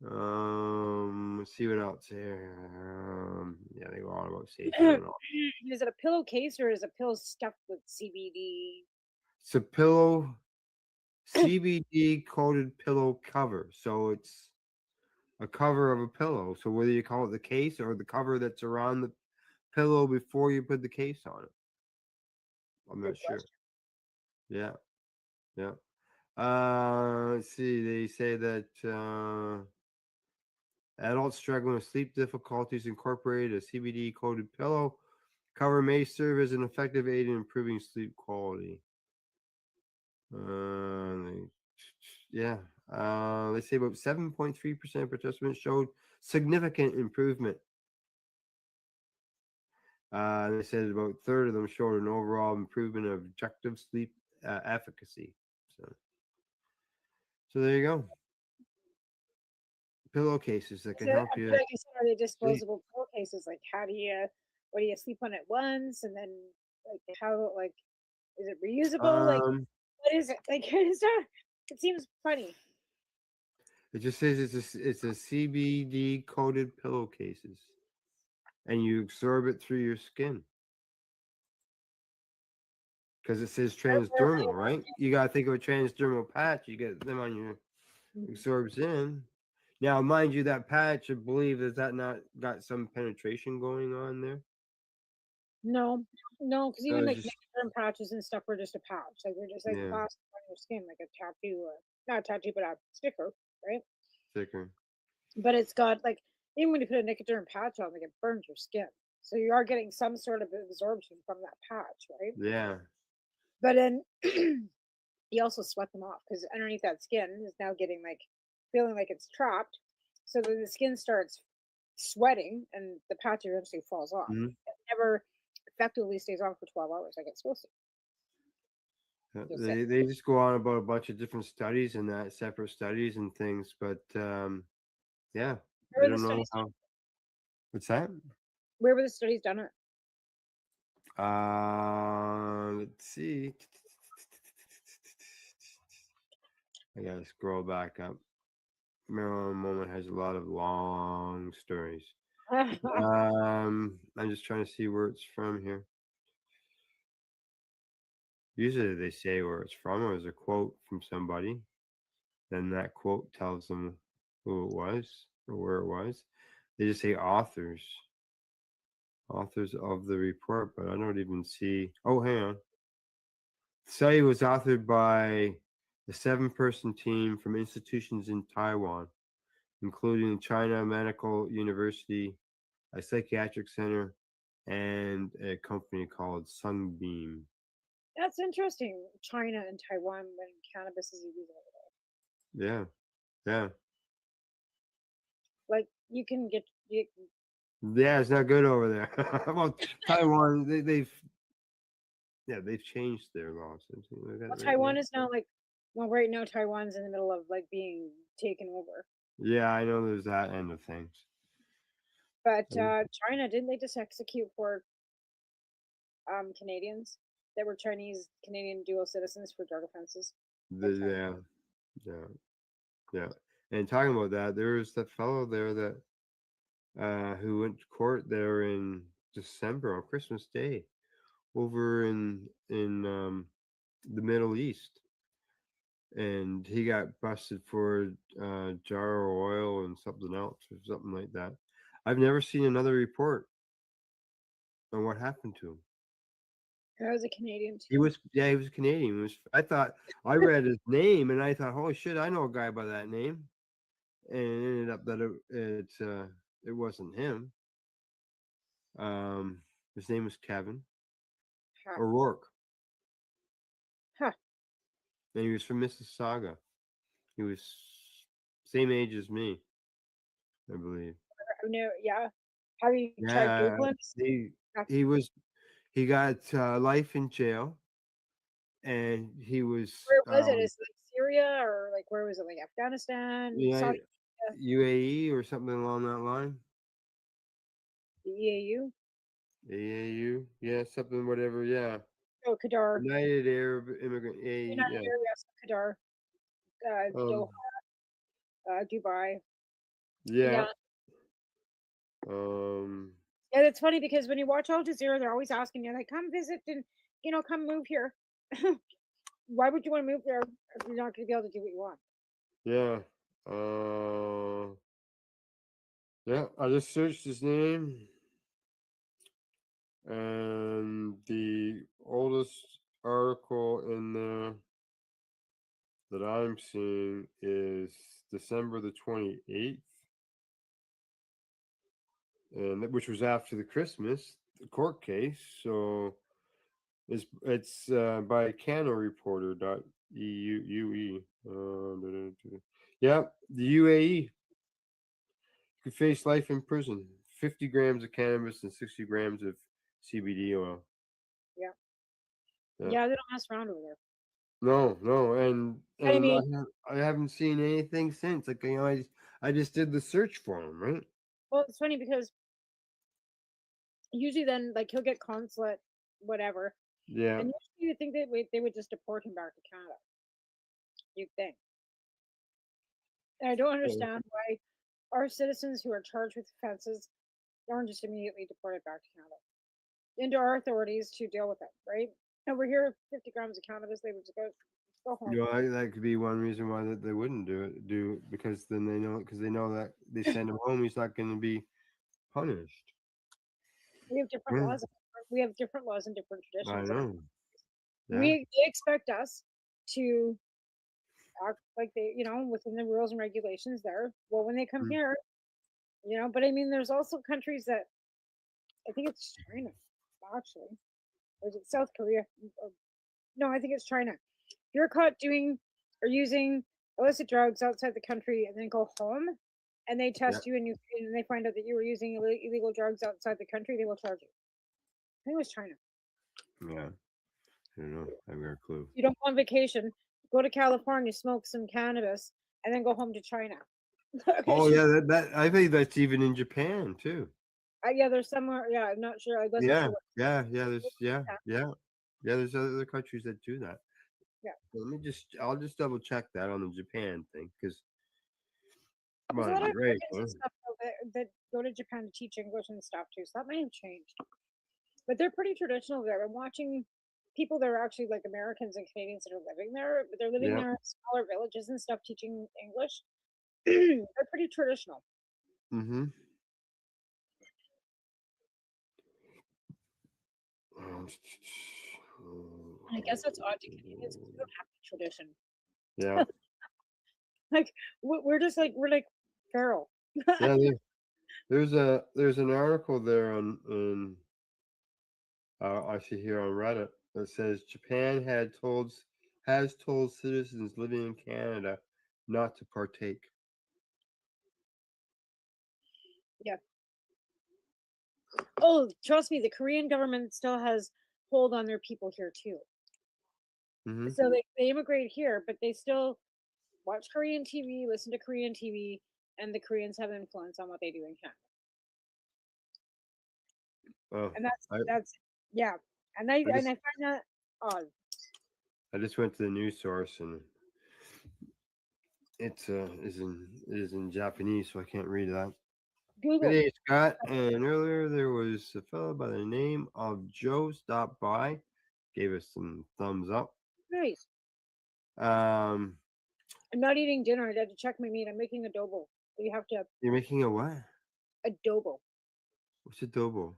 Let's see what else here. Yeah, they go on about safety and all. Is it a pillowcase or is a pill stuffed with CBD? It's a pillow, CBD coated pillow cover. So it's a cover of a pillow. So whether you call it the case or the cover that's around the pillow before you put the case on it, I'm not sure. Yeah, yeah. Let's see. They say that adults struggling with sleep difficulties incorporate a CBD coated pillow cover may serve as an effective aid in improving sleep quality. Yeah. They say about 7.3% participants showed significant improvement. They said about a third of them showed an overall improvement of objective sleep efficacy. So there you go. Pillowcases that can So, help I you feel like I said, are they sleep. disposable pillowcases? Like, what do you sleep on it once, and then like, is it reusable? Like, what is it? Like, it seems funny. It just says it's a CBD coated pillowcases, and you absorb it through your skin. Because it says transdermal, right? You gotta think of a transdermal patch. You get them on your absorbs in. Now, mind you, that patch, I believe, has that not got some penetration going on there? No, because So even it's like just nicotine patches and stuff were just a patch. Like they're just like yeah, plastic on your skin, like a tattoo, or not a tattoo, but a sticker, right? thicker. But it's got like even when you put a nicotine patch on, like it burns your skin. So you are getting some sort of absorption from that patch, right? Yeah. But then you also sweat them off because underneath that skin is now getting like feeling like it's trapped. So then the skin starts sweating and the patch eventually falls off. Mhm. It never effectively stays on for 12 hours like it's supposed to. You'll sit. They just go on about a bunch of different studies and that separate studies and things, but yeah, Where they were the don't know studies? how. What's that? Where were the studies done at? Let's see. I gotta scroll back up. Marilyn Moment has a lot of long stories. I'm just trying to see where it's from here. Usually they say where it's from or there's a quote from somebody. Then that quote tells them who it was or where it was. They just say authors of the report, but I don't even see. Oh, hang on. The study was authored by a 7-person team from institutions in Taiwan, including China Medical University, a psychiatric center, and a company called Sunbeam. That's interesting. China and Taiwan when cannabis is illegal over there. Yeah, yeah, Like you can get yeah. It's not good over there. Well, Taiwan, they've Yeah, they've changed their laws and things like that Well, right Taiwan now. is now like, well, right now Taiwan's in the middle of like being taken over. Yeah, I know there's that end of things. But China, didn't they just execute 4 Canadians that were Chinese Canadian dual citizens for drug offenses? Yeah, yeah. And talking about that, there was that fellow there that who went to court there in December on Christmas Day over in the Middle East, and he got busted for jar of oil and something else or something like that. I've never seen another report on what happened to him. I was a Canadian too. He was Canadian. I read his name and I thought, holy shit, I know a guy by that name, and it ended up that it wasn't him. His name was Kevin O'Rourke. Huh. And he was from Mississauga. He was same age as me, I believe. No, yeah. Have you tried Yeah, Googling? he got life in jail, and he was Where was it? Is it like Syria or like where was it? Like Afghanistan, yeah, Saudi UAE or something along that line. the EAU? AAU, yeah, something, whatever, yeah. Oh, Qatar. United Arab Immigrant, United yeah. Arab, Qatar, Doha, Dubai. Yeah. Yeah, it's funny because when you watch Al Jazeera, they're always asking you like, "Come visit and come move here." Why would you want to move there if you're not going to be able to do what you want? Yeah. Yeah, I just searched his name, and the oldest article in there that I'm seeing is December the 28th, and which was after the Christmas court case. So it's by canoreporter.eu. Yeah, the UAE could face life in prison, 50 grams of cannabis and 60 grams of CBD oil. Yeah. Yeah. Yeah, they don't mess around over there. No, and I mean, I haven't seen anything since. Like, I just did the search for him, right? well, it's funny because usually then like he'll get consulate, whatever, Yeah. and usually you think they would just deport him back to Canada. You think? And I don't understand why our citizens who are charged with offenses aren't just immediately deported back to Canada into our authorities to deal with it, right? Over here, 50 grams of cannabis, they would just go home. You know, that could be one reason why they wouldn't do it, because then they know that they send him home, he's not going to be punished. We have different laws. We have different laws and different traditions. I know. Yeah. They expect us to act like they, within the rules and regulations there. Well, when they come here, but I mean, there's also countries that I think it's China, actually. Or is it South Korea? No, I think it's China. If you're caught doing or using illicit drugs outside the country and then go home and they test you and they find out that you were using illegal drugs outside the country, they will charge you. I think it was China. Yeah. I don't know. I have no clue. You don't go on vacation, go to California, smoke some cannabis, and then go home to China. Oh yeah, that I think that's even in Japan too. Yeah, there's somewhere. Yeah, I'm not sure. I wasn't Yeah, sure. there's other countries that do that. Yeah. I'll just double check that on the Japan thing, because there's a lot of right. Americans and stuff that go to Japan to teach English and stuff too. So that may have changed, but they're pretty traditional there. I'm watching people that are actually like Americans and Canadians that are living there, but they're living there in smaller villages and stuff, teaching English. They're pretty traditional. Mm-hmm. I guess that's odd to Canadians because we don't have the tradition. Yeah. Like we're like feral. Yeah, there's an article there on I see here on Reddit that says Japan has told citizens living in Canada not to partake. Yeah. Oh, trust me, the Korean government still has hold on their people here too. Mhm. So they immigrate here, but they still watch Korean TV, listen to Korean TV, and the Koreans have influence on what they do in Canada. Oh, And I yeah. And I I just find that odd. I just went to the news source and it is in Japanese, so I can't read that. Good Google. day, Scott. And earlier there was a fellow by the name of Joe stopped by, gave us some thumbs up. Nice. Um, I'm not eating dinner. I had to check my meat. I'm making adobo. You have to you're making a what? adobo. What's adobo?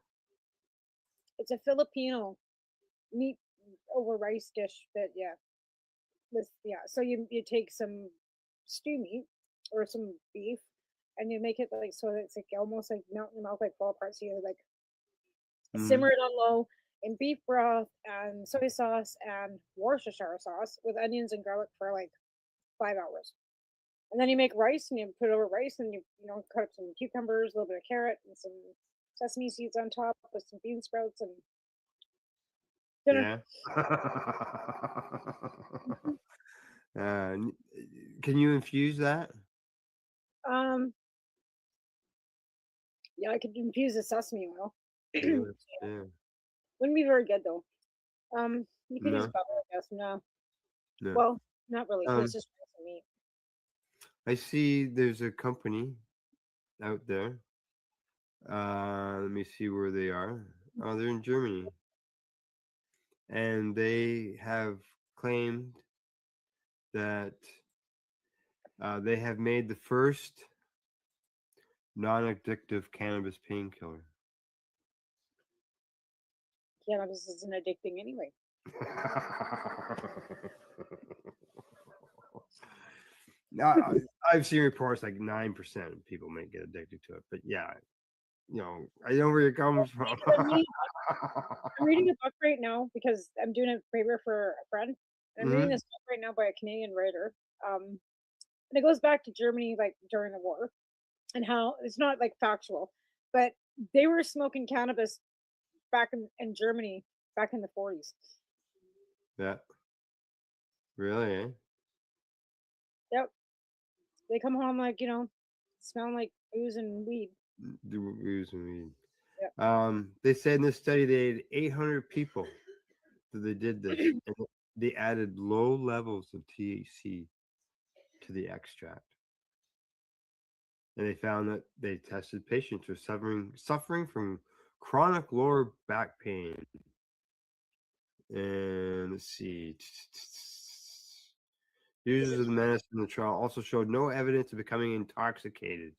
It's a Filipino meat over rice dish that so you take some stew meat or some beef and you make it like so that it's like almost like melt in your mouth like fall apart. So you like simmer it on low in beef broth and soy sauce and Worcestershire sauce with onions and garlic for like 5 hours. And then you make rice and you put it over rice and you cut up some cucumbers, a little bit of carrot and some sesame seeds on top with some bean sprouts and dinner. Yeah. Can you infuse that? Um, yeah, I could infuse the sesame oil. Yeah. Yeah. Wouldn't be very good though. You can use No. butter, I guess. No. No. Well, not really. 'Cause it's Um, just rice and meat. I see there's a company out there. Let me see where they are. Oh, they're in Germany. And they have claimed that they have made the first non-addictive cannabis painkiller. Cannabis isn't addicting anyway. Now, I've seen reports like 9% of people may get addicted to it, but yeah, I know where you're coming from. I'm reading a book right now because I'm doing a favor for a friend. And I'm reading Mhm. this book right now by a Canadian writer. And it goes back to Germany, like during the war, and how it's not like factual, but they were smoking cannabis back in Germany back in the 40s. Yeah. Really, eh? Yep. They come home like, smelling like booze and weed. Do use weed. Yep. They said in this study they had 800 people that they did this, and they added low levels of THC to the extract. And they found that they tested patients who were suffering from chronic lower back pain. And let's see. Users of the medicine in the trial also showed no evidence of becoming intoxicated.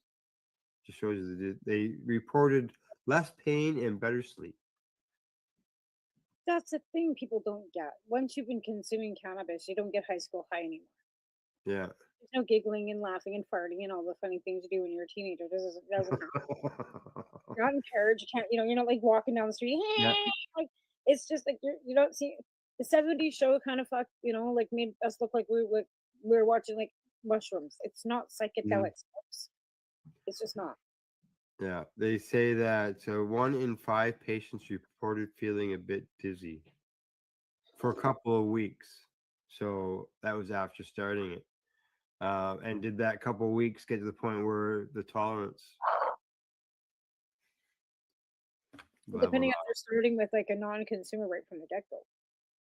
Just shows you they reported less pain and better sleep. That's the thing people don't get. Once you've been consuming cannabis, you don't get high school high anymore. Yeah. There's no giggling and laughing and farting and all the funny things you do when you're a teenager. Doesn't happen. You're not encouraged. You can't, you're not like walking down the street. Yeah. Like it's just like you don't see the 70s show kind of like made us look like we were watching like mushrooms. It's not psychedelic smokes. It's just not. Yeah, they say that 1 in 5 patients reported feeling a bit dizzy for a couple of weeks. So that was after starting it. And did that couple of weeks get to the point where the tolerance Depending leveled if they're starting with like a non-consumer right from the get-go.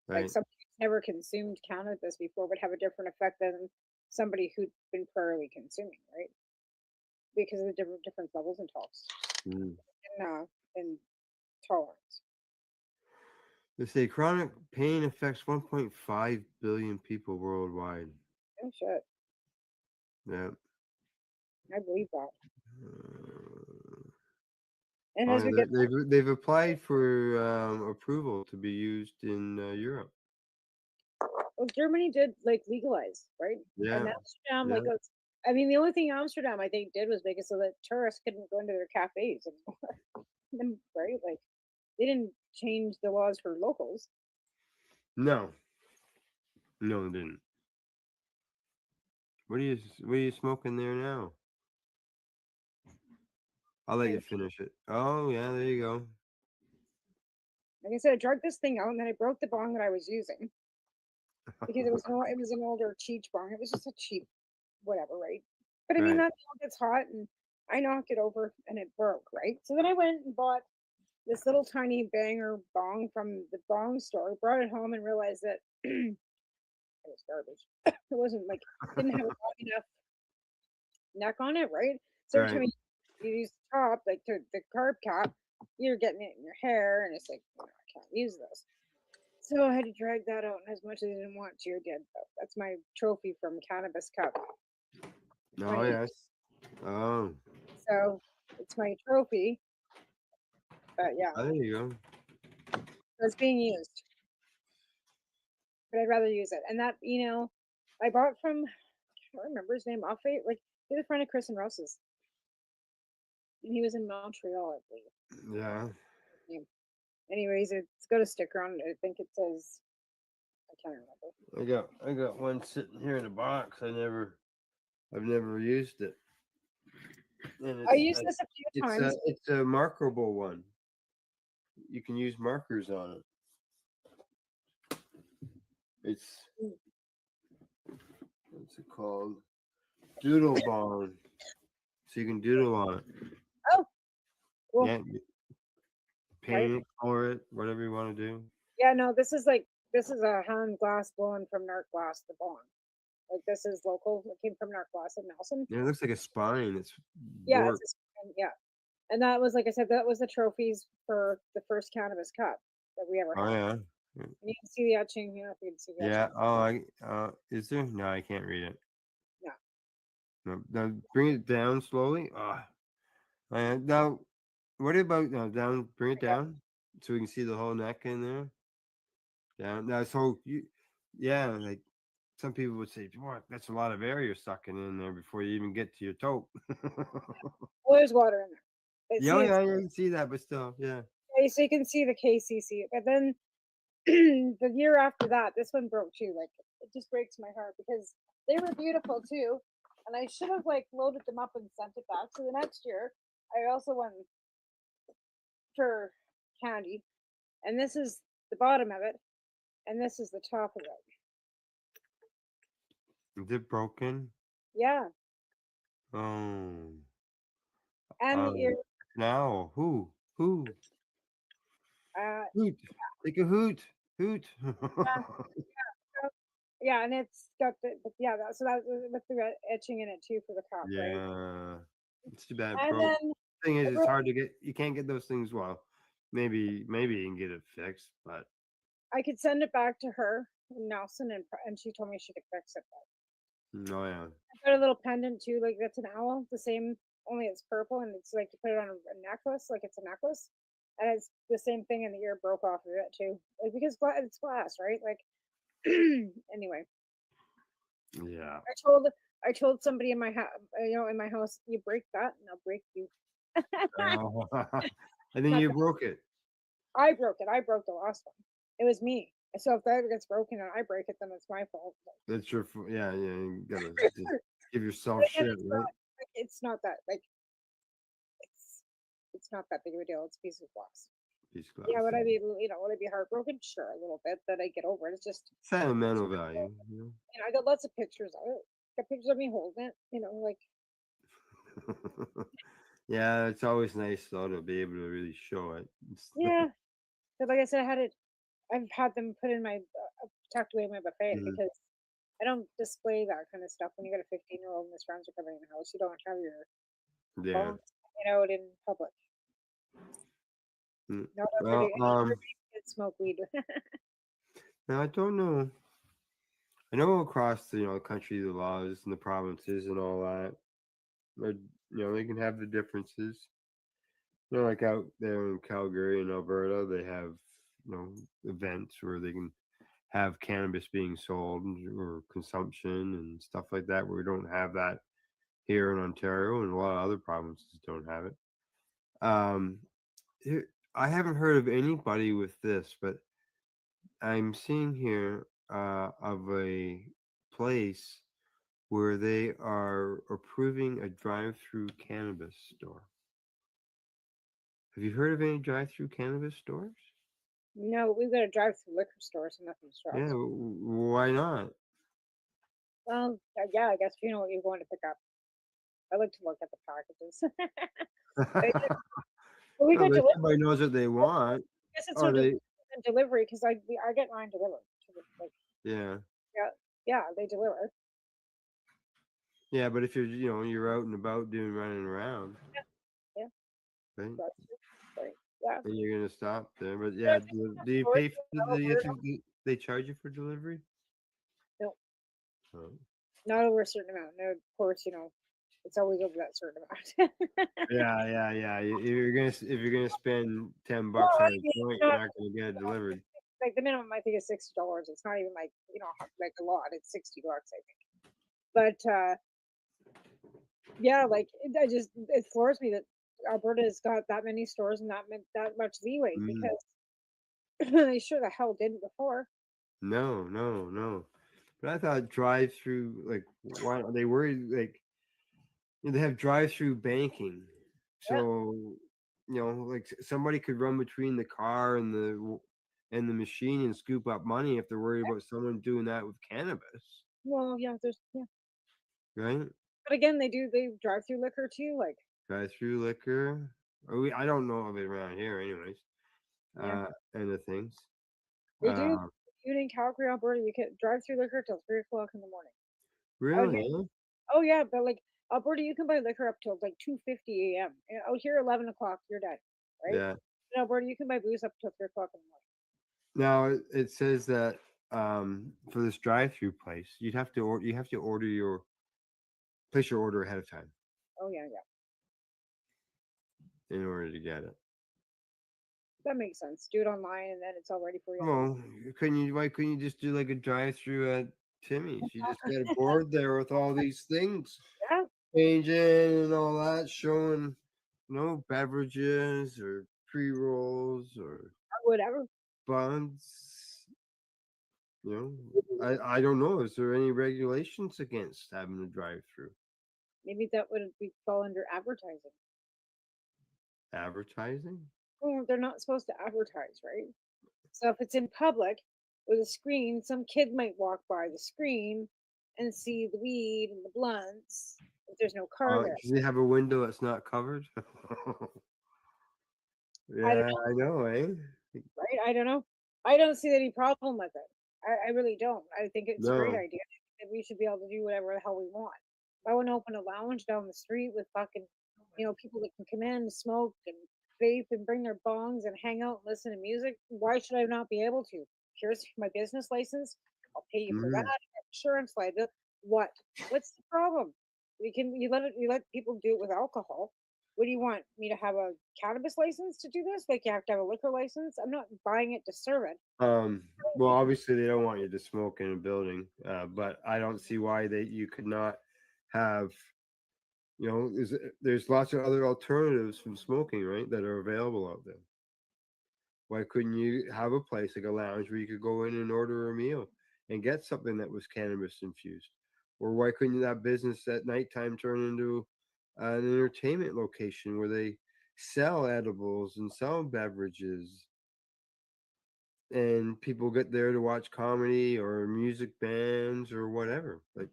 right? Like somebody who's never consumed cannabis before would have a different effect than somebody who'd been priorly consuming, right? Because of the different levels in tox and tolerance. They say chronic pain affects 1.5 billion people worldwide. Oh shit. Yeah. I believe that. And Oh, as yeah, we get they've applied for approval to be used in Europe. well, Germany did like legalize, right? Yeah. And Amsterdam, Yeah. I mean, the only thing Amsterdam I think did was make it so that tourists couldn't go into their cafes anymore. Right? Like they didn't change the laws for locals. No, they didn't. What are you smoking there now? I'll let you finish it. Oh yeah, there you go. Like I said, I drugged this thing out, and then I broke the bong that I was using because it was an older cheech bong. It was just a cheap, whatever, right? But I mean, Right. that thing gets hot, and I knocked it over, and it broke, right? So then I went and bought this little tiny banger bong from the bong store. Brought it home and realized that it was garbage. It wasn't like didn't have a long enough neck on it, right? So every time Right. you use the top, like the carb cap, you're getting it in your hair, and it's like, I can't use this. So I had to drag that out, and as much as I didn't want to, I did. But that's my trophy from Cannabis Cup. Oh yes. Oh, So it's my trophy. But yeah, there you go. it's being used. But I'd rather use it. And that, I bought from, I can't remember his name, off it. Like, he was a friend of Chris and Ross's. And he was in Montreal, I believe. Yeah. Yeah. Anyways, it's got a sticker on it. I think it says, I can't remember. I got one sitting here in a box. I've never used it. And I used this a few times. It's a markable one. You can use markers on it. It's what's it called? Doodle bond. So you can doodle on it. Oh, cool. Yeah. Paint it, color it, whatever you want to do. Yeah, no, this is a hand glass blowing from Narc Glass, the bond. Like, this is local. It came from Narc Glass in Nelson. Yeah, it looks like a spine. It's Yeah, warped. yeah. And that was, like I said, that was the trophies for the first Cannabis Cup that we ever Oh had. yeah. And you can see the etching. You know, if you can see the Yeah. etching. Oh, is there? No, I can't read it. No. No. Now bring it down slowly. Now, what about now? Down. Bring it down so we can see the whole neck in there. Down. Now, so yeah, like some people would say, "Boy, that's a lot of air you're sucking in there before you even get to your toe." Well, there's water in there. But Yeah, see, yeah, I can see that, but still, yeah. so you can see the KCC. But then the year after that, this one broke too. Like, it just breaks my heart because they were beautiful too. And I should have like loaded them up and sent it back. So the next year, I also went for candy. And this is the bottom of it. And this is the top of it. Is it broken? Yeah. Oh. And the ear. Now, who? Hoot. Take a hoot. Hoot. Yeah, and it's got so that with the etching in it too for the cop, right? Yeah. It's too bad, And bro. then Thing is, it's hard to get. You can't get those things. Well, maybe you can get it fixed, but I could send it back to her in Nelson, and she told me she could fix it. But no, yeah. I got a little pendant too, like that's an owl, the same, only it's purple, and it's like you put it on a necklace, like it's a necklace, and it's the same thing, and the ear broke off of it too, like because it's glass, right? Like anyway. Yeah. I told somebody in my in my house, you break that, and I'll break you. Oh. And then you broke it. I broke it. I broke the last one. It was me. So if that gets broken and I break it, then it's my fault. That's your. Yeah, yeah. You gotta just give yourself But again, shit, right? it's not that like it's not that big of a deal. It's a piece of glass. Piece of glass. Yeah, would I be would I be heartbroken? Sure, a little bit. That I get over it. It's just Sentimental value. I got lots of pictures of it. Got pictures of me holding it. Like. Yeah, it's always nice though to be able to really show it. Yeah, but like I said, I've had them put in my tucked away in my buffet because I don't display that kind of stuff when you got a 15-year-old and his friends are coming in the house. You don't have your phones out in public. Not everybody can smoke weed. Now I don't know. I know across the country, the laws and the provinces and all that, they can have the differences. Like out there in Calgary and Alberta, they have events where they can have cannabis being sold or consumption and stuff like that. Where we don't have that here in Ontario, and a lot of other provinces don't have it. I haven't heard of anybody with this, but I'm seeing here of a place where they are approving a drive-through cannabis store. Have you heard of any drive-through cannabis stores? No, we've got to drive through liquor stores, so nothing Yeah, stops. why not? Well, yeah, I guess you know what you're going to pick up. I like to look at the packages. But we No, got but delivery. everybody knows what they want. I guess it's Or so they, different than delivery because I get mine delivered. Like yeah, yeah, they deliver. yeah. But if you're out and about doing running around, Yeah, right? that's right. Yeah. And you're gonna stop there. But Yeah, yeah, do you pay for no, they charge you for delivery? no, Oh. not over a certain amount. No, of course, it's always over that certain amount. Yeah. If you're gonna spend $10 Well, on I a mean, joint, not you're not gonna get it delivered. like the minimum I think is $60. It's not even like a lot. It's $60 I think. But yeah, like it floors me that Alberta's got that many stores and that much leeway Mm. because they sure the hell didn't before. No. But I thought drive-through, like, why are they worried? Like, they have drive-through banking, Yeah. so like somebody could run between the car and the machine and scoop up money if they're worried about someone doing that with cannabis, Well, yeah, yeah. right? But again, they drive through liquor too, like Drive-through liquor. I don't know of it around here, anyways. yeah. And the things. They do. Uh, Even in Calgary, Alberta, you can drive through liquor till 3 o'clock in the morning. Out here, really? oh yeah, but like Alberta, you can buy liquor up till like 2:50 a.m. Out here, 11 o'clock, you're done, right? Yeah. In Alberta, you can buy booze up till 3 o'clock in the morning. Now it says that for this drive-through place, you have to place your order ahead of time Oh yeah, yeah, in order to get it. that makes sense. Do it online, and then it's all ready for you. Well, why couldn't you just do like a drive-through at Timmy's? You just get a board there with all these things, Yeah. changing and all that, showing beverages or pre-rolls or Whatever. buns. I don't know. Is there any regulations against having a drive-through? Maybe that would fall under advertising. Advertising? Well, they're not supposed to advertise, right? So if it's in public with a screen, some kid might walk by the screen and see the weed and the blunts, but there's no car there. Does it have a window that's not covered? I don't Yeah, know, I know, eh? right? I don't know. I don't see any problem with it. I really don't. I think it's a great No. idea that we should be able to do whatever the hell we want. If I want to open a lounge down the street with fucking, people that can come in and smoke and vape and bring their bongs and hang out and listen to music, why should I not be able to? Here's my business license. I'll pay you for that. Mm. Insurance liability. What? What's the problem? You let people do it with alcohol. What do you want me to have a cannabis license to do this? Like you have to have a liquor license? I'm not buying it to serve it. Well, obviously they don't want you to smoke in a building, but I don't see why you could not have, there's lots of other alternatives from smoking, right, that are available out there. Why couldn't you have a place like a lounge where you could go in and order a meal and get something that was cannabis infused? Or why couldn't that business at nighttime turn into an entertainment location where they sell edibles and sell beverages and people get there to watch comedy or music bands or whatever? Like,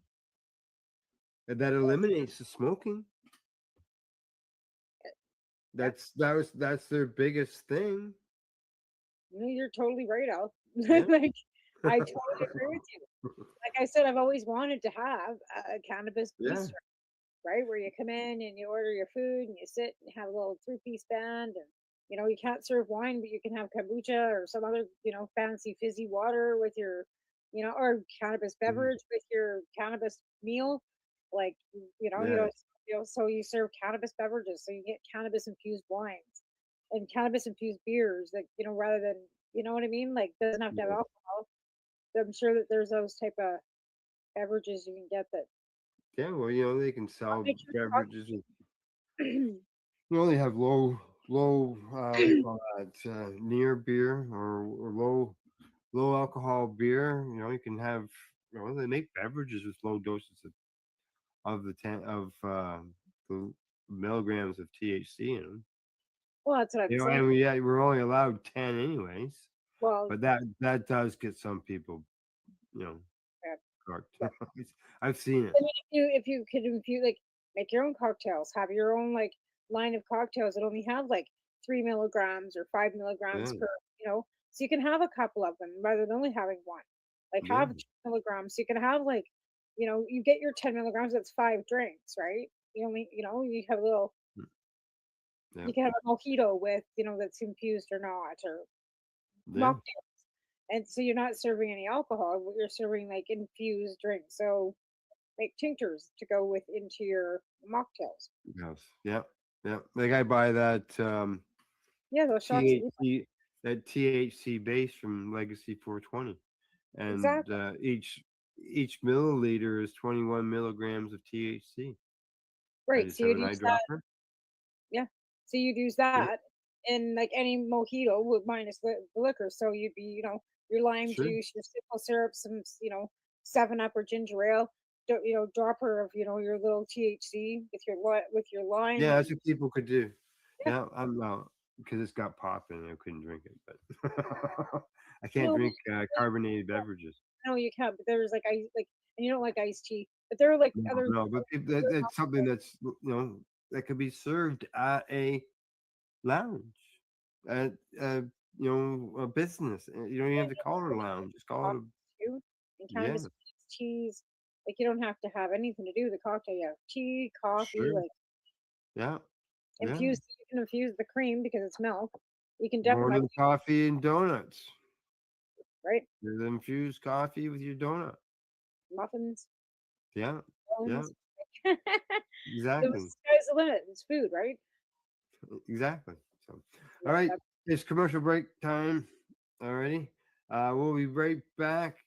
and that eliminates the smoking. That's their biggest thing. No, you're totally right, Al. Yeah. Like, I totally agree with you. Like I said, I've always wanted to have a cannabis Yeah. bistro, right? Where you come in and you order your food and you sit and have a little three-piece band and you can't serve wine, but you can have kombucha or some other, fancy fizzy water with your, or cannabis beverage with your cannabis meal. Like, you Yeah. don't, so you serve cannabis beverages, so you get cannabis infused wines and cannabis infused beers, like, rather than, you know what I mean? Like, doesn't have to have Yeah. alcohol. I'm sure that there's those type of beverages you can get that Yeah, well, they can sell make you beverages. They have low, what do you call that, near beer or low alcohol beer. You can have, they make beverages with low doses of the milligrams of THC in them. Well, that's what I'm saying. And we're only allowed 10 anyways. Well, But that does get some people, yeah. corked. I've seen it. I mean, if you could infuse, like, make your own cocktails, have your own like line of cocktails that only have like 3 milligrams or 5 milligrams Yeah. per, so you can have a couple of them rather than only having one. Like Yeah. have 2 milligrams, so you can have like, you get your 10 milligrams. That's 5 drinks, right? You have a little. Yeah. You can have a mojito with, that's infused or not, or Yeah. mocktails. And so you're not serving any alcohol, you're serving like infused drinks. So make tinctures to go with into your mocktails. Yes. Yeah. Yeah. Like I buy that Yeah, those shots. THC base from Legacy 420, and Exactly. each milliliter is 21 milligrams of THC. I Right. just So have you'd an use that. eyedropper. Yeah. So you'd use Yeah. that in like any mojito with minus the liquor. So you'd be, your lime Sure. juice, your simple syrup, some, 7-Up or ginger ale, dropper of, your little THC with your lime. Yeah, that's And what people could do. yeah. Yeah, I'm not because it's got pop in it. I couldn't drink it, but I can't No, drink carbonated beverages. no, you can't. But there's like ice, like, and you don't like iced tea, but there are like No, other. no, but that's something that's that could be served at a lounge, at a business. You don't even have to call it a lounge. Just call it a Too. And yeah. cannabis teas, like you don't have to have anything to do with the cocktail. You have tea, coffee, Sure. like Yeah. Yeah. infuse. You can infuse the cream because it's milk. You can Morning definitely, coffee and donuts. right? There's infused coffee with your donut. Muffins, Yeah. Yeah. buns. The Exactly. sky's the limit. It's food, right? Exactly. So, Yeah, all right, it's commercial break time already. We'll be right back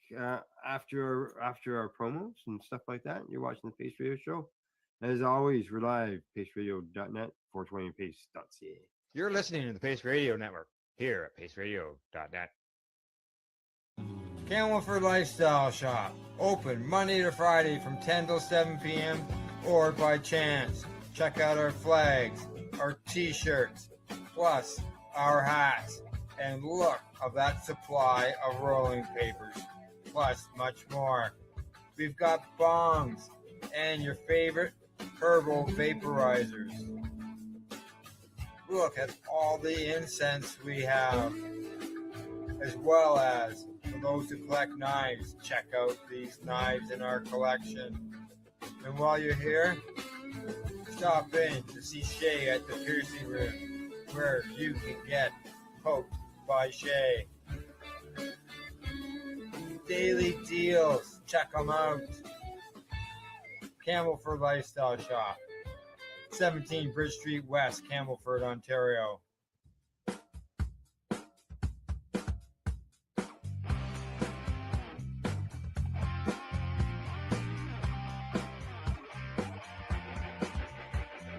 after our promos and stuff like that. You're watching the Pace Radio Show. As always, we're live, paceradio.net, 420pace.ca. You're listening to the Pace Radio Network here at paceradio.net. Camelford Lifestyle Shop, open Monday to Friday from 10 till 7 p.m. or by chance. Check out our flags, our t-shirts, plus our hats, and look of that supply of rolling papers, plus much more. We've got bongs and your favorite herbal vaporizers. Look at all the incense we have, as well as for those who collect knives, check out these knives in our collection. And while you're here, stop in to see Shay at the piercing room, where you can get poked by Shay. Daily deals, check them out. Camelford Lifestyle Shop, 17 Bridge Street West, Camelford, Ontario.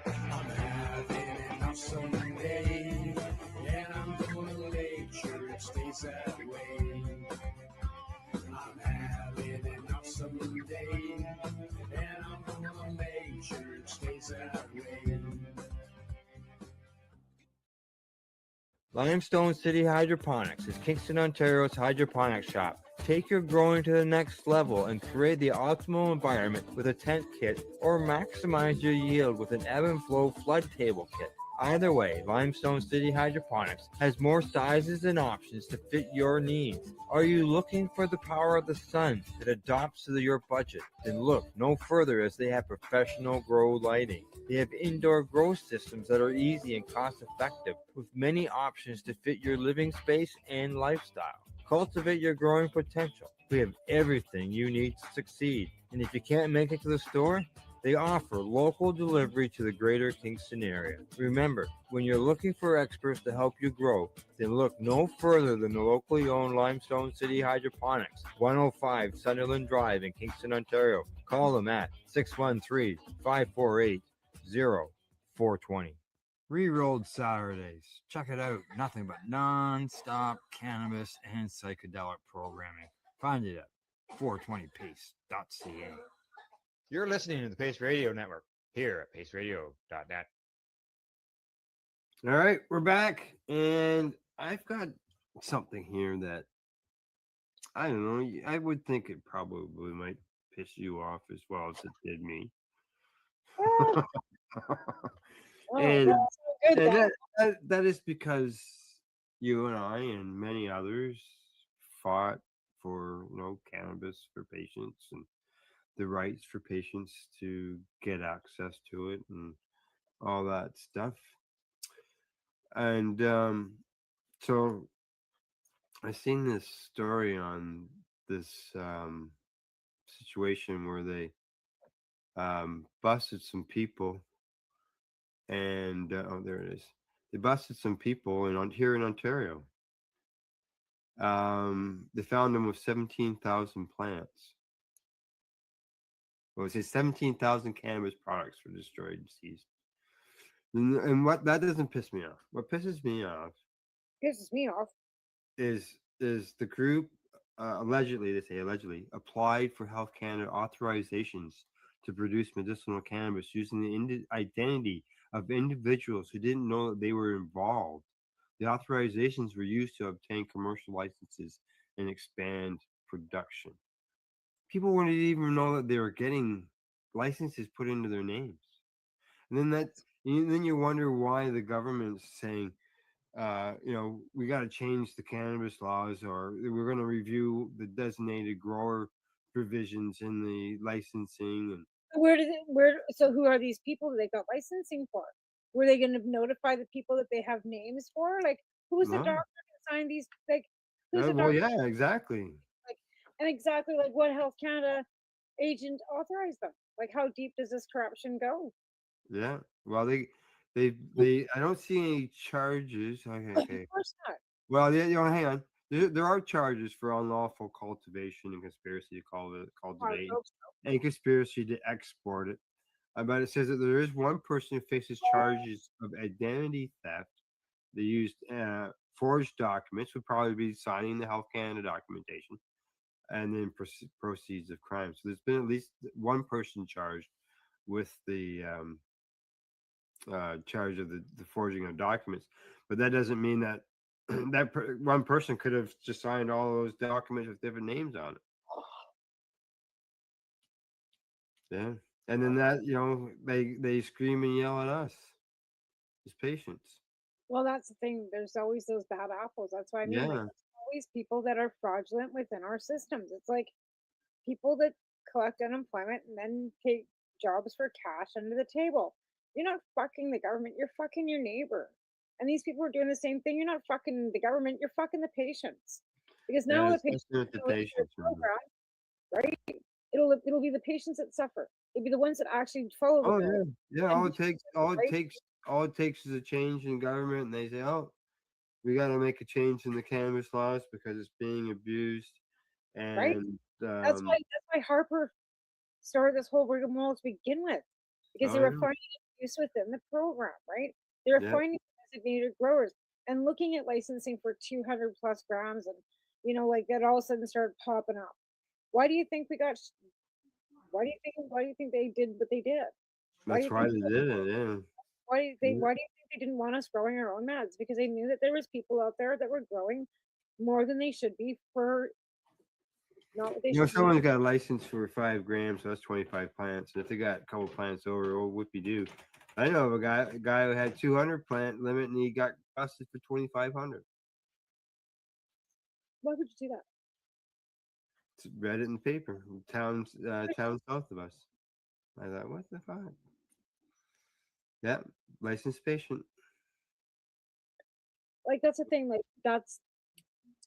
I'm having an awesome day, and I'm gonna make sure it stays that way. I'm having an awesome day, and I'm gonna make sure it stays that way. Limestone City Hydroponics is Kingston, Ontario's hydroponics shop. Take your growing to the next level and create the optimal environment with a tent kit, or maximize your yield with an ebb and flow flood table kit. Either way, Limestone City Hydroponics has more sizes and options to fit your needs. Are you looking for the power of the sun that adapts to your budget? Then look no further, as they have professional grow lighting. They have indoor grow systems that are easy and cost effective, with many options to fit your living space and lifestyle. Cultivate your growing potential. We have everything you need to succeed. And if you can't make it to the store, they offer local delivery to the greater Kingston area. Remember, when you're looking for experts to help you grow, then look no further than the locally owned Limestone City Hydroponics, 105 Sunderland Drive in Kingston, Ontario. Call them at 613-548-0420. Rerolled Saturdays. Check it out. Nothing but non-stop cannabis and psychedelic programming. Find it at 420pace.ca. You're listening to the Pace Radio Network here at paceradio.net. All right, we're back, and I've got something here that I don't know. I would think it probably might piss you off as well as it did me. Oh, and that's so good and then. that is because you and I and many others fought for cannabis for patients and the rights for patients to get access to it and all that stuff. And so I seen this story on this situation where they busted some people, and oh, there it is. They busted some people here in Ontario. They found them with 17,000 plants. Well, it says 17,000 cannabis products were destroyed and seized. And what that doesn't piss me off. What pisses me off is the group allegedly, they say allegedly, applied for Health Canada authorizations to produce medicinal cannabis using the identity of individuals who didn't know that they were involved. The authorizations were used to obtain commercial licenses and expand production. People wouldn't even know that they were getting licenses put into their names. And then you wonder why the government's saying, we got to change the cannabis laws, or we're going to review the designated grower provisions in the licensing. And So who are these people that they got licensing for? Were they going to notify the people that they have names for? Like, who's the No. doctor that signed these? Like, who's the well, doctor? yeah, exactly. Like, and exactly like what Health Canada agent authorized them? Like, how deep does this corruption go? Yeah. Well, they I don't see any charges. Okay. Of course not. Well, yeah, hang on. There are charges for unlawful cultivation and conspiracy to cultivate and conspiracy to export it. But it says that there is one person who faces charges of identity theft. They used forged documents, would probably be signing the Health Canada documentation, and then proceeds of crime. So there's been at least one person charged with the charge of the forging of documents. But that doesn't mean that one person could have just signed all those documents with different names on it. Yeah. And then that, they scream and yell at us as patients. Well, that's the thing. There's always those bad apples. That's what I mean. Like, Yeah. there's always people that are fraudulent within our systems. It's like people that collect unemployment and then take jobs for cash under the table. You're not fucking the government. You're fucking your neighbor. And these people are doing the same thing. You're not fucking the government. You're fucking the patients. Because now Yeah, the patients especially with the go into your patients. program, right? It'll be the patients that suffer. It'll be the ones that actually follow the Oh bill. yeah. Yeah. And All it takes is a change in government, and they say, "Oh, we got to make a change in the cannabis laws because it's being abused." Right? And That's why Harper started this whole rigmarole to begin with, because they Oh, were yeah. finding abuse within the program, right? They were Yep. finding designated growers and looking at licensing for 200 plus grams, and like that all of a sudden started popping up. Why do you think we got? Why do you think they did what they did? Why do That's you why think? they did it. Yeah. Why do you think? Why do you think they didn't want us growing our own meds? Because they knew that there was people out there that were growing more than they should be for not what they should be. Someone's got a license for 5 grams, so that's 25 plants. And if they got a couple plants over, oh, whoopie doo. I know of a guy who had 200 plant limit, and he got busted for 2,500. Why would you do that? Read it in the paper. Town south of us. I thought, what the fuck? Yeah, licensed patient. Like, that's the thing. Like,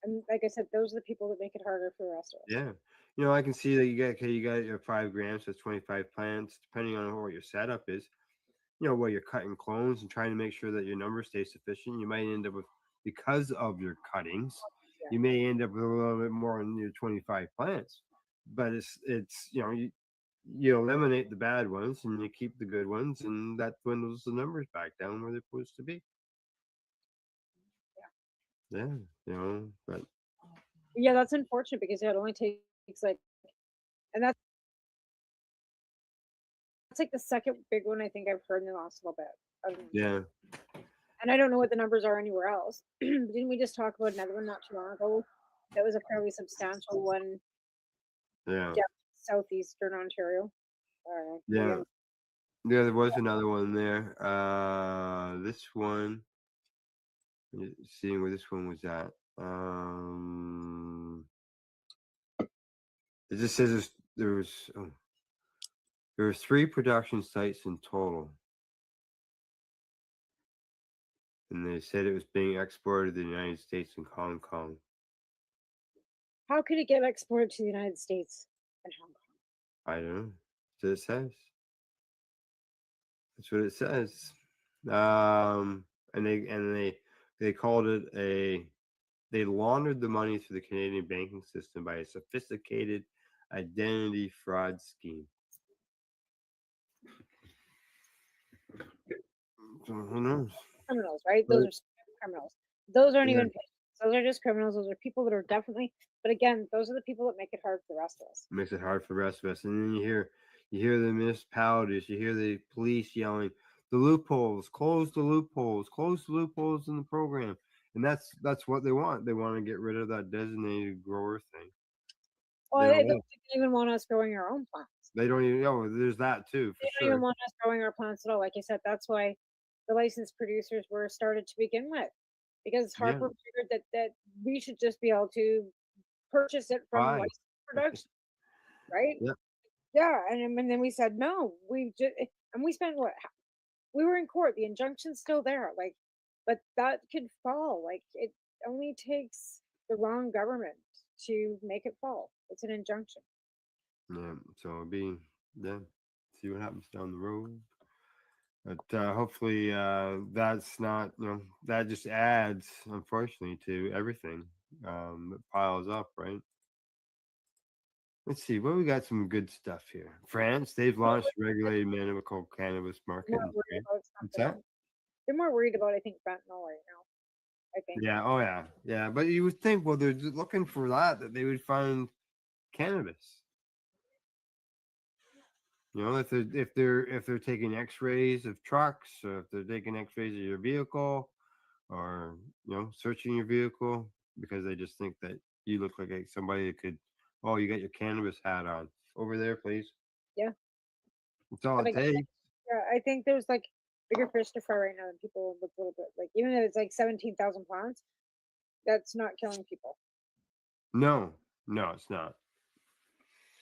and like I said, those are the people that make it harder for the rest of us. Yeah. I can see that you got your 5 grams, that's 25 plants, depending on what your setup is. Where you're cutting clones and trying to make sure that your numbers stay sufficient, you might end up with, because of your cuttings, you may end up with a little bit more in your 25 plants. But it's you eliminate the bad ones and you keep the good ones, and that dwindles the numbers back down where they're supposed to be. Yeah, but Yeah, that's unfortunate because it only takes and that's like the second big one I think I've heard in the last little bit. yeah. And I don't know what the numbers are anywhere else. Didn't we just talk about another one not too long ago? That was a fairly substantial one Yeah. down southeastern Ontario. I don't know. Maybe Yeah. I'm- Yeah, there was another one there. This one, seeing where this one was at. It just says there were 3 production sites in total, and they said it was being exported to the United States and Hong Kong. How could it get exported to the United States and Hong Kong? I don't know. That's what it says. That's what it says. And they called it they laundered the money through the Canadian banking system by a sophisticated identity fraud scheme. So who knows? Criminals, right? Right. Those are criminals. Those aren't Yeah. even patients. Those are just criminals. Those are people that are definitely. But again, those are the people that make it hard for the rest of us. Makes it hard for the rest of us. And then you hear the municipalities, you hear the police yelling, the loopholes, close the loopholes, close the loopholes in the program. And that's what they want. They want to get rid of that designated grower thing. Well, They they don't don't want- even want us growing our own plants. they don't even know. There's that too, for They don't sure. even want us growing our plants at all. Like I said, that's why the licensed producers were started to begin with, because Yeah. Harper figured that we should just be able to purchase it from Fine. licensed production, right? Yep. Yeah, and then we said no. We just and we spent what we were in court. The injunction's still there, like, but that could fall. Like it only takes the wrong government to make it fall. It's an injunction. Yeah. So it'll be see what happens down the road. But hopefully that's not, that just adds, unfortunately, to everything that piles up, right? Let's see, well, we got some good stuff here. France, they've launched regulated medical cannabis market. More in worried France. about What's something that? else. They're more worried about, I think, fentanyl right now. I think. Yeah, oh yeah, yeah. But you would think, well, they're just looking for that they would find cannabis. If they're taking X-rays of trucks, or if they're taking X-rays of your vehicle, or searching your vehicle because they just think that you look like somebody that could. Oh, you got your cannabis hat on over there, please. Yeah. That's all But it again, takes. yeah, I think there's like bigger fish to fry right now, and people look a little bit like, even if it's like 17,000 pounds, that's not killing people. No, it's not.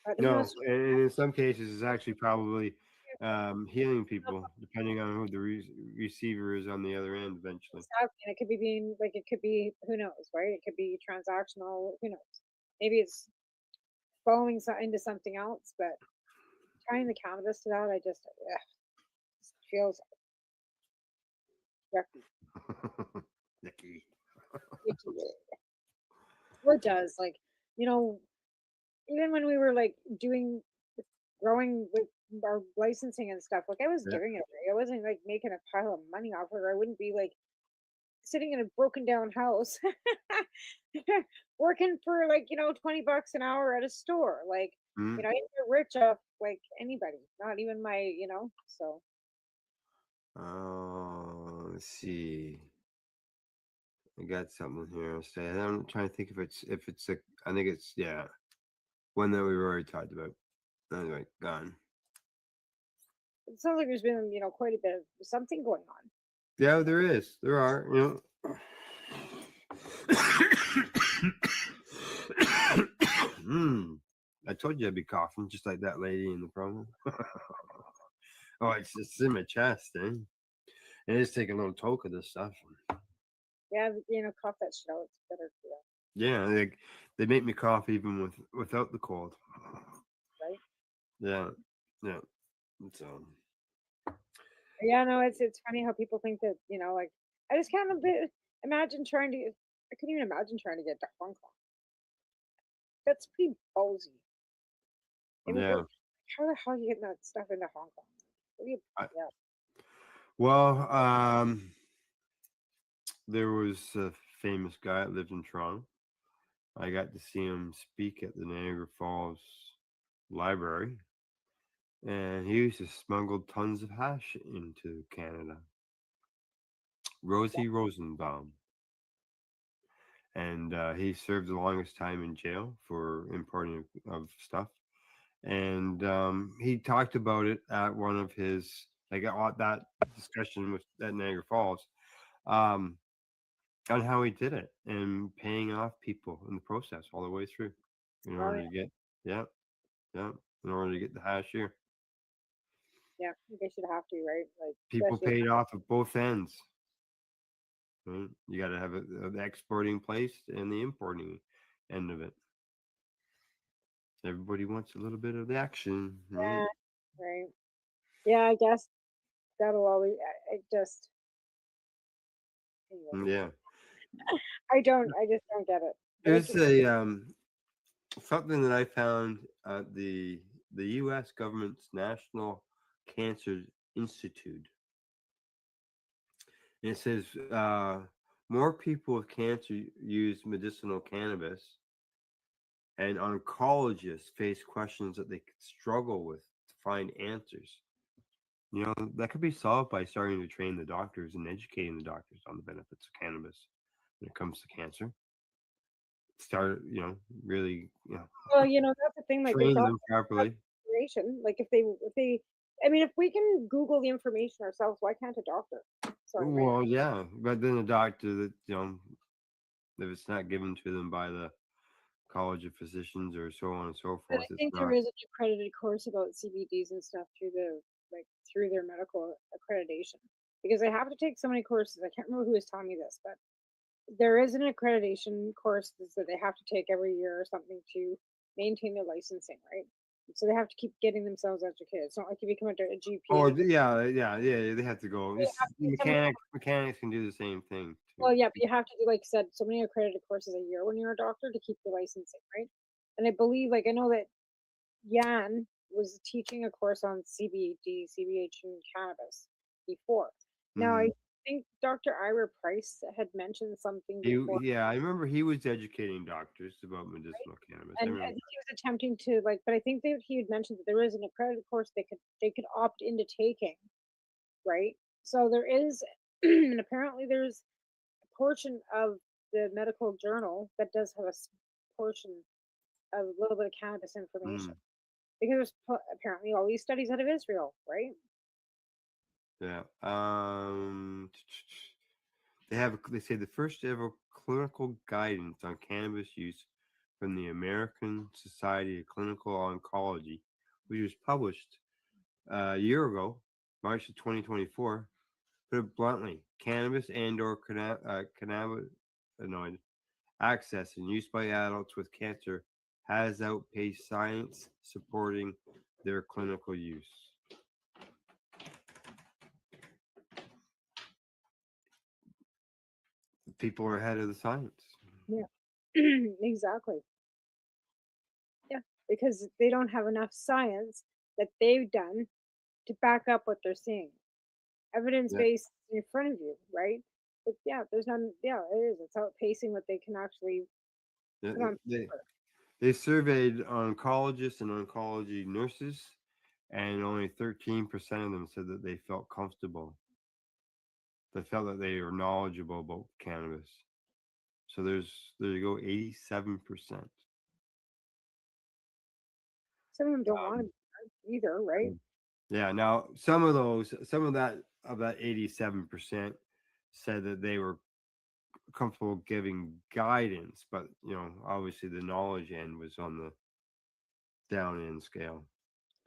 But who No, knows? and in some cases, it's actually probably healing people, depending on who the receiver is on the other end. Eventually, Exactly. And it could be being like, it could be, who knows, right? It could be transactional, who knows? Maybe it's falling into something else, but tying the cannabis to that, I just feels yucky. Nicky. Well, it does. Like, even when we were like growing with our licensing and stuff, like I was Yeah. giving it away. I wasn't like making a pile of money off of it. I wouldn't be like sitting in a broken down house working for like, $20 an hour at a store. Like, Mhm. I didn't get rich off like anybody, not even my, so. Let's see. I got something here. I'm trying to think if it's I think it's one that we've already talked about. Anyway, gone. It sounds like there's been, quite a bit of something going on. Yeah, there is. There are. I told you I'd be coughing just like that lady in the promo. Oh, it's in my chest, eh? And it's taking a little toke of this stuff. Yeah, cough that shit out. It's better for you. Yeah, they make me cough even without the cold. Right? Yeah. So Yeah, no, it's funny how people think that, like, I just can't imagine I couldn't even imagine trying to get to Hong Kong. That's pretty ballsy. I mean, yeah. how the hell are you getting that stuff into Hong Kong? What do you, yeah. Well, there was a famous guy that lived in Toronto. I got to see him speak at the Niagara Falls Library, and he used to smuggle tons of hash into Canada. Rosie Rosenbaum. And he served the longest time in jail for importing of stuff. And he talked about it at one of his, like at that discussion with at Niagara Falls, on how he did it and paying off people in the process all the way through in Oh, order yeah. to get, in order to get the hash here. Yeah, they should have to, right? Like, People especially paid off at both ends. Right? You got to have the exporting place and the importing end of it. Everybody wants a little bit of the action, right? yeah, right. Yeah, I guess that'll always. I just. Anyway. Yeah. I just don't get it. There's a something that I found at the U.S. government's National Cancer Institute. And it says more people with cancer use medicinal cannabis, and oncologists face questions that they struggle with to find answers. You know, that could be solved by starting to train the doctors and educating the doctors on the benefits of cannabis when it comes to cancer. Start, really, Well, that's the thing. Like, there's train all them properly. information. Like, if they, I mean, if we can Google the information ourselves, why can't a doctor? Sorry, right? Well, yeah, but then the doctor that, if it's not given to them by the College of Physicians or so on and so But forth, I it's think not. there is an accredited course about CBDs and stuff through their medical accreditation, because I have to take so many courses. I can't remember who was telling me this, but there is an accreditation course that they have to take every year or something to maintain their licensing, right? So they have to keep getting themselves educated. It's not like you become a GP. Oh, and you yeah, they have to go. they It's, have to do so many mechanics can do the same thing too. Well, yeah, but you have to do, like I said, so many accredited courses a year when you're a doctor to keep your licensing, right? And I believe, like, I know that Jan was teaching a course on CBD, CBH, and cannabis before. Now, I Mhm. think Dr. Ira Price had mentioned something He, before, yeah, I remember he was educating doctors about medicinal cannabis. I and I remember. think he was attempting to, like, but I think that he had mentioned that there is an accredited course they could opt into taking, right? So there is, and apparently there's portion of the medical journal that does have a portion of a little bit of cannabis information, Mm, because there's apparently all these studies out of Israel, right? yeah. They say the first ever clinical guidance on cannabis use from the American Society of Clinical Oncology, which was published a year ago, March of 2024. Put it bluntly, cannabis and/or cannabinoid access and use by adults with cancer has outpaced science supporting their clinical use. People are ahead of the science. Yeah, exactly. Yeah, because they don't have enough science that they've done to back up what they're seeing. Evidence Yeah. based in front of you, right? But yeah, there's none. Yeah, it is. It's outpacing what they can actually Yeah, put on They, paper. they surveyed oncologists and oncology nurses, and only 13% of them said that they felt comfortable. They felt that they were knowledgeable about cannabis. So there you go, 87%. Some of them don't want to either, right? Yeah. Now, some of that 87% said that they were comfortable giving guidance, but obviously the knowledge end was on the down end scale.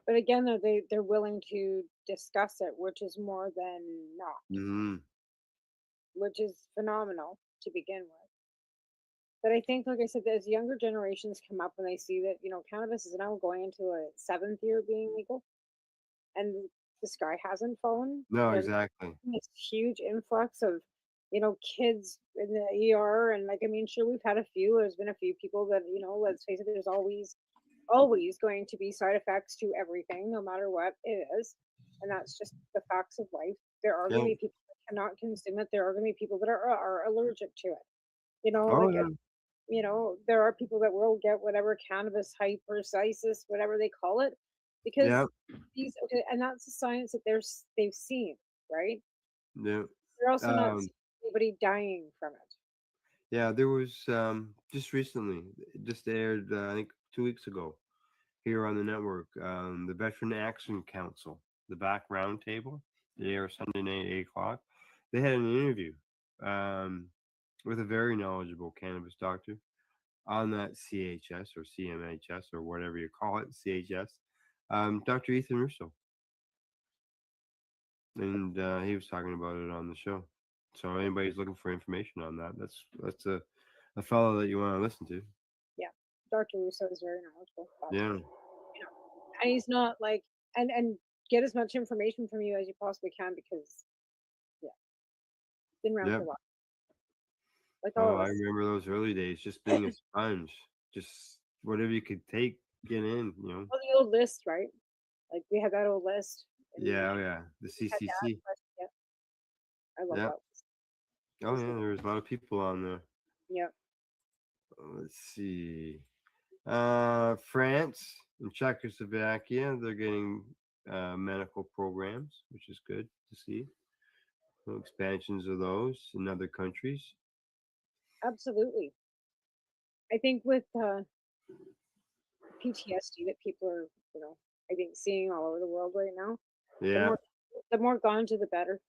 But again, though, they're willing to discuss it, which is more than not, Hmm. which is phenomenal to begin with. But I think, like I said, as younger generations come up and they see that, cannabis is now going into a seventh year of being legal, and the sky hasn't fallen. No, They're exactly. this huge influx of, kids in the ER, and like, I mean, sure, we've had a few. There's been a few people that, let's face it, there's always going to be side effects to everything, no matter what it is, and that's just the facts of life. There are going Yeah. to be people that cannot consume it. There are going to be people that are allergic to it. Oh, Like, yeah. there are people that will get whatever cannabis hypercisis, whatever they call it, because Yeah. and that's the science that they've seen, right? Yeah. They're also not Um, anybody dying from it. Yeah, there was just recently, it just aired I think 2 weeks ago here on the network. The Veteran Action Council, the back roundtable. They air Sunday night 8 o'clock. They had an interview with a very knowledgeable cannabis doctor on that CHS or CMHS or whatever you call it, CHS, Dr. Ethan Russo. And he was talking about it on the show. So anybody's looking for information on that, that's a fellow that you want to listen to. Yeah, Dr. Russo is very knowledgeable. Yeah. And he's not like, and get as much information from you as you possibly can because, yeah, been around Yep. for a while. Like all Oh, of I us. remember those early days, just being a sponge, just whatever you could take, get in, you know. Oh, the old list, right? Like we had that old list. And Yeah, oh, yeah, the we had that, CCC. but, yeah, I love Yeah. that list. Oh, yeah, there was a lot of people on there. Yeah. Let's see. France and Czechoslovakia, they're getting medical programs, which is good to see. Expansions of those in other countries. Absolutely. I think with PTSD that people are, I think seeing all over the world right now. Yeah. The more gone to the better.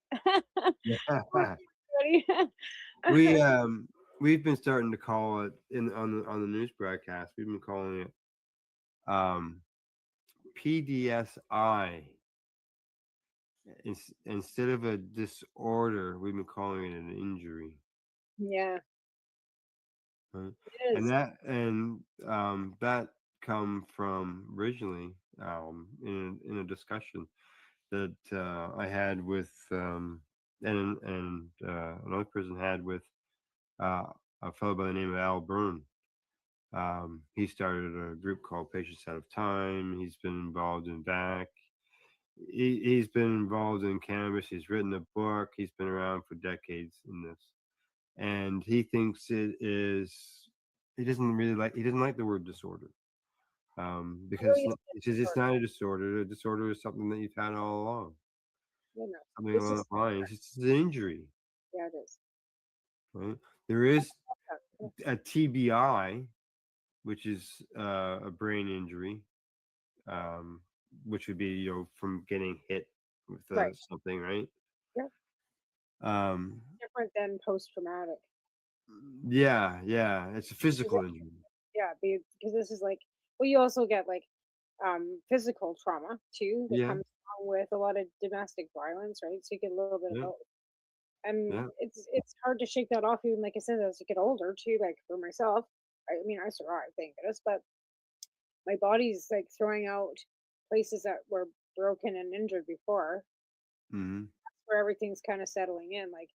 We've been starting to call it on the news broadcast. We've been calling it PDSI. Instead of a disorder, we've been calling it an injury. Yeah. Right? It is. That come from originally in a discussion that I had with and another person had with a fellow by the name of Al Byrne. He started a group called Patients Out of Time. He's been involved in VAC. He's been involved in cannabis. He's written a book. He's been around for decades in this, and he thinks it is. He doesn't like the word disorder, because it's not a disorder. A disorder is something that you've had all along. Something along the line. It's just an injury. Yeah, it is. Right? There is a TBI, which is a brain injury, which would be from getting hit with something, right? Yeah. Different than post-traumatic. Yeah, it's a physical injury. Yeah, because this is like, well, you also get like physical trauma too that comes along with a lot of domestic violence, right? So you get a little bit of both. And it's hard to shake that off, even like I said, as you get older too. Like for myself, I mean, I survived, thank goodness, but my body's like throwing out places that were broken and injured before. Mm-hmm. That's where everything's kind of settling in. Like,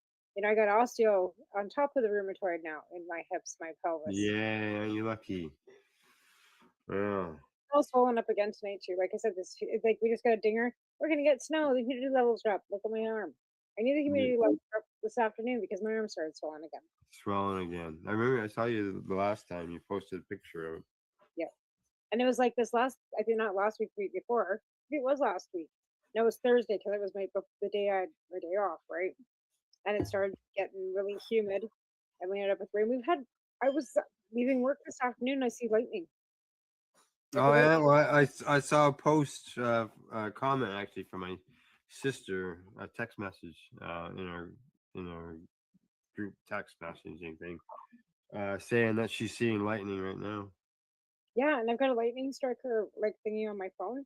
I got osteo on top of the rheumatoid now in my hips, my pelvis. Yeah, you're lucky. Yeah. All swollen up again tonight too. Like I said, it's like we just got a dinger. We're gonna get snow. The humidity levels drop. Look at my arm. I need the humidity levels drop this afternoon because my arm started swelling again. Swelling again. I remember I saw you the last time you posted a picture of it. Yeah. And it was like this I think not last week, week before. It was last week. No, it was Thursday because it was the day I had my day off, right? And it started getting really humid, and we ended up with rain. I was leaving work this afternoon. I see lightning. Oh yeah, well I saw a post comment actually from my sister, a text message in our group text messaging thing, saying that she's seeing lightning right now. Yeah, and I've got a lightning striker like thingy on my phone.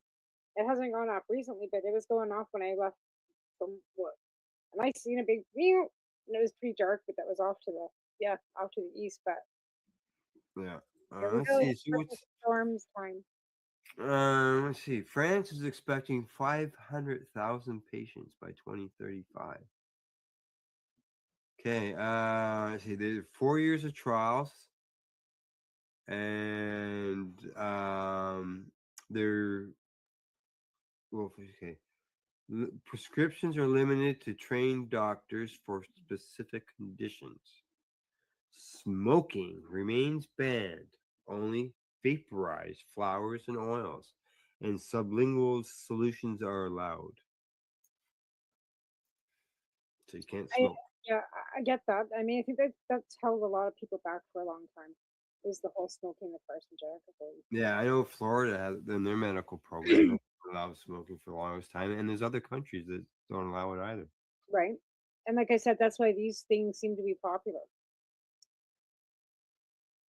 It hasn't gone off recently, but it was going off when I left from work. And I seen a big meow, and it was pretty dark, but that was off to the east. But yeah, let's see. So storms time. Let's see. France is expecting 500,000 patients by 2035. Okay. Let's see. There's 4 years of trials, and prescriptions are limited to trained doctors for specific conditions. Smoking remains banned. Only vaporized flowers and oils and sublingual solutions are allowed. So you can't smoke Yeah, I get that. I mean, I think that's held a lot of people back for a long time. Is the whole smoking the carcinogenic thing, Yeah, I know Florida has in their medical program that allows smoking for the longest time, and there's other countries that don't allow it either. right? And like I said, that's why these things seem to be popular.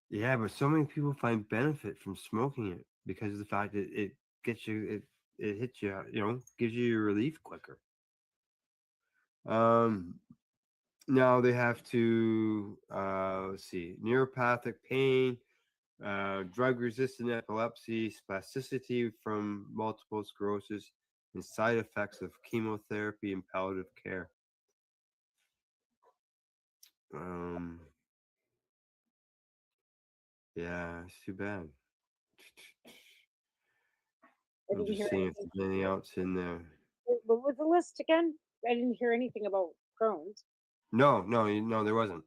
Yeah, but so many people find benefit from smoking it because of the fact that it gets you, it hits you, gives you your relief quicker. Um, Now they have to let's see, neuropathic pain, drug-resistant epilepsy, spasticity from multiple sclerosis, and side effects of chemotherapy and palliative care. Um, yeah, it's too bad. I I'm didn't just hear seeing if anything. there's anything else in there. What was the list again? I didn't hear anything about Crohn's. No, there wasn't.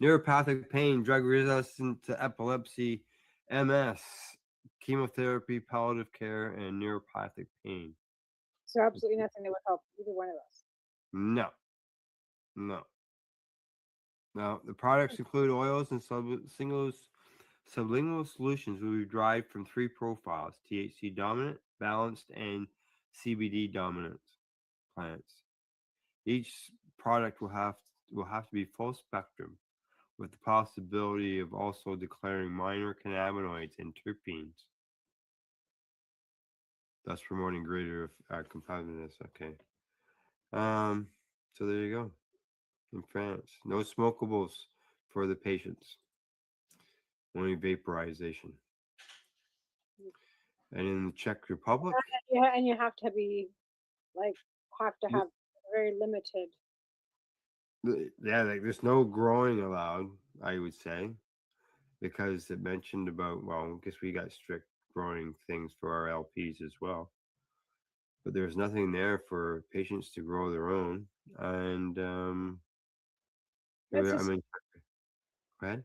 Neuropathic pain, drug resistant to epilepsy, MS, chemotherapy, palliative care, and neuropathic pain. So absolutely nothing that would help either one of us. No, no, no. The products include oils and sublingual solutions will be derived from three profiles: THC dominant, balanced, and CBD dominant plants. Each product will have to be full spectrum, with the possibility of also declaring minor cannabinoids and terpenes, thus promoting greater competitiveness. Okay. So there you go. In France, no smokables for the patients, only vaporization. And in the Czech Republic, Yeah, and you have to be like have to th- have very limited. yeah, like there's no growing allowed, I would say, because it mentioned about, well, I guess we got strict growing things for our LPs as well. But there's nothing there for patients to grow their own. And That's I just mean, go ahead.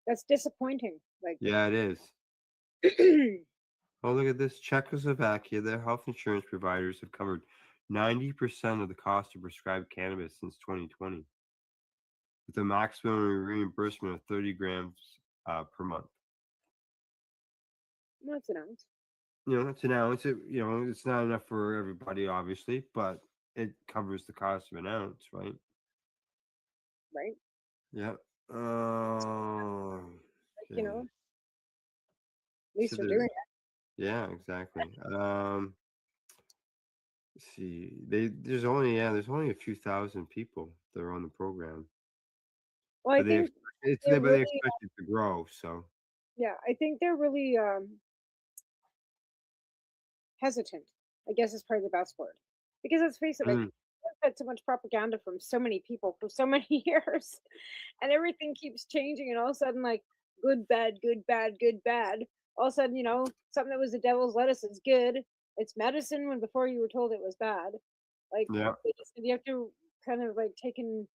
that's disappointing. Like, Yeah, it is. Oh, look at this. Czechoslovakia, their health insurance providers have covered 90% of the cost of prescribed cannabis since 2020, with a maximum reimbursement of 30 grams per month. that's an ounce, That's an ounce. It's not enough for everybody, obviously, but it covers the cost of an ounce, right? right? Yeah. Like, Okay. at least So they're there, doing it. yeah, exactly. Let's see, there's only a few thousand people that are on the program, Well, I but think they're but they really, expect it to grow. So yeah, I think they're really hesitant. I guess is probably the best word, because let's face it, like mm, we've had so much propaganda from so many people for so many years, and everything keeps changing, and all of a sudden, like good, bad, good, bad, good, bad. All of a sudden, something that was the devil's lettuce is good. It's medicine when before you were told it was bad. Like yeah, you have to kind of like take into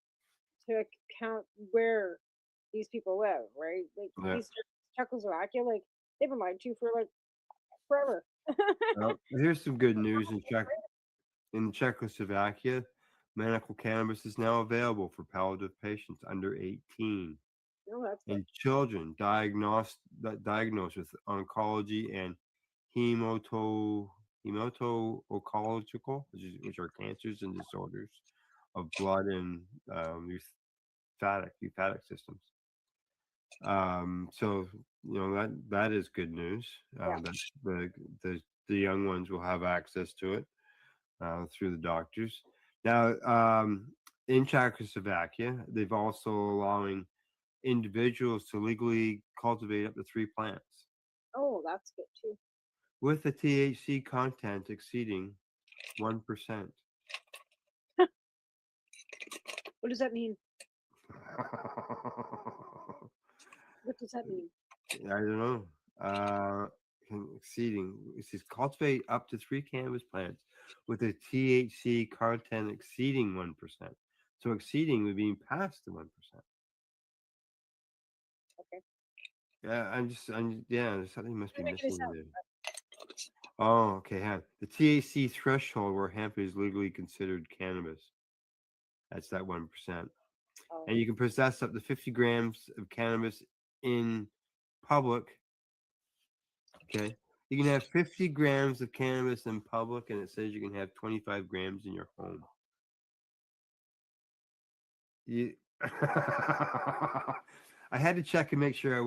account where these people live, right? Like yeah. East Czechoslovakia, like they've been lied to for like forever. Well, here's some good news in Czechoslovakia. Medical cannabis is now available for palliative patients under 18 No, that's good. and children diagnosed with oncology and hemato-oncological, which are cancers and disorders of blood and lymphatic systems. So that is good news. Yeah. That the young ones will have access to it through the doctors. Now, in Czechoslovakia, they've also allowing individuals to legally cultivate up to 3 plants Oh, that's good too. with a THC content exceeding 1%. What does that mean? What does that mean? I don't know. Exceeding. It says cultivate up to 3 cannabis plants with a THC content exceeding 1%. So exceeding would mean past the 1%. Okay. Yeah, there's something must be Doesn't make any missing sense. there. Oh, okay. The THC threshold where hemp is legally considered cannabis. That's that 1%. Oh. And you can possess up to 50 grams of cannabis in public. Okay. You can have 50 grams of cannabis in public, and it says you can have 25 grams in your home. You I had to check and make sure I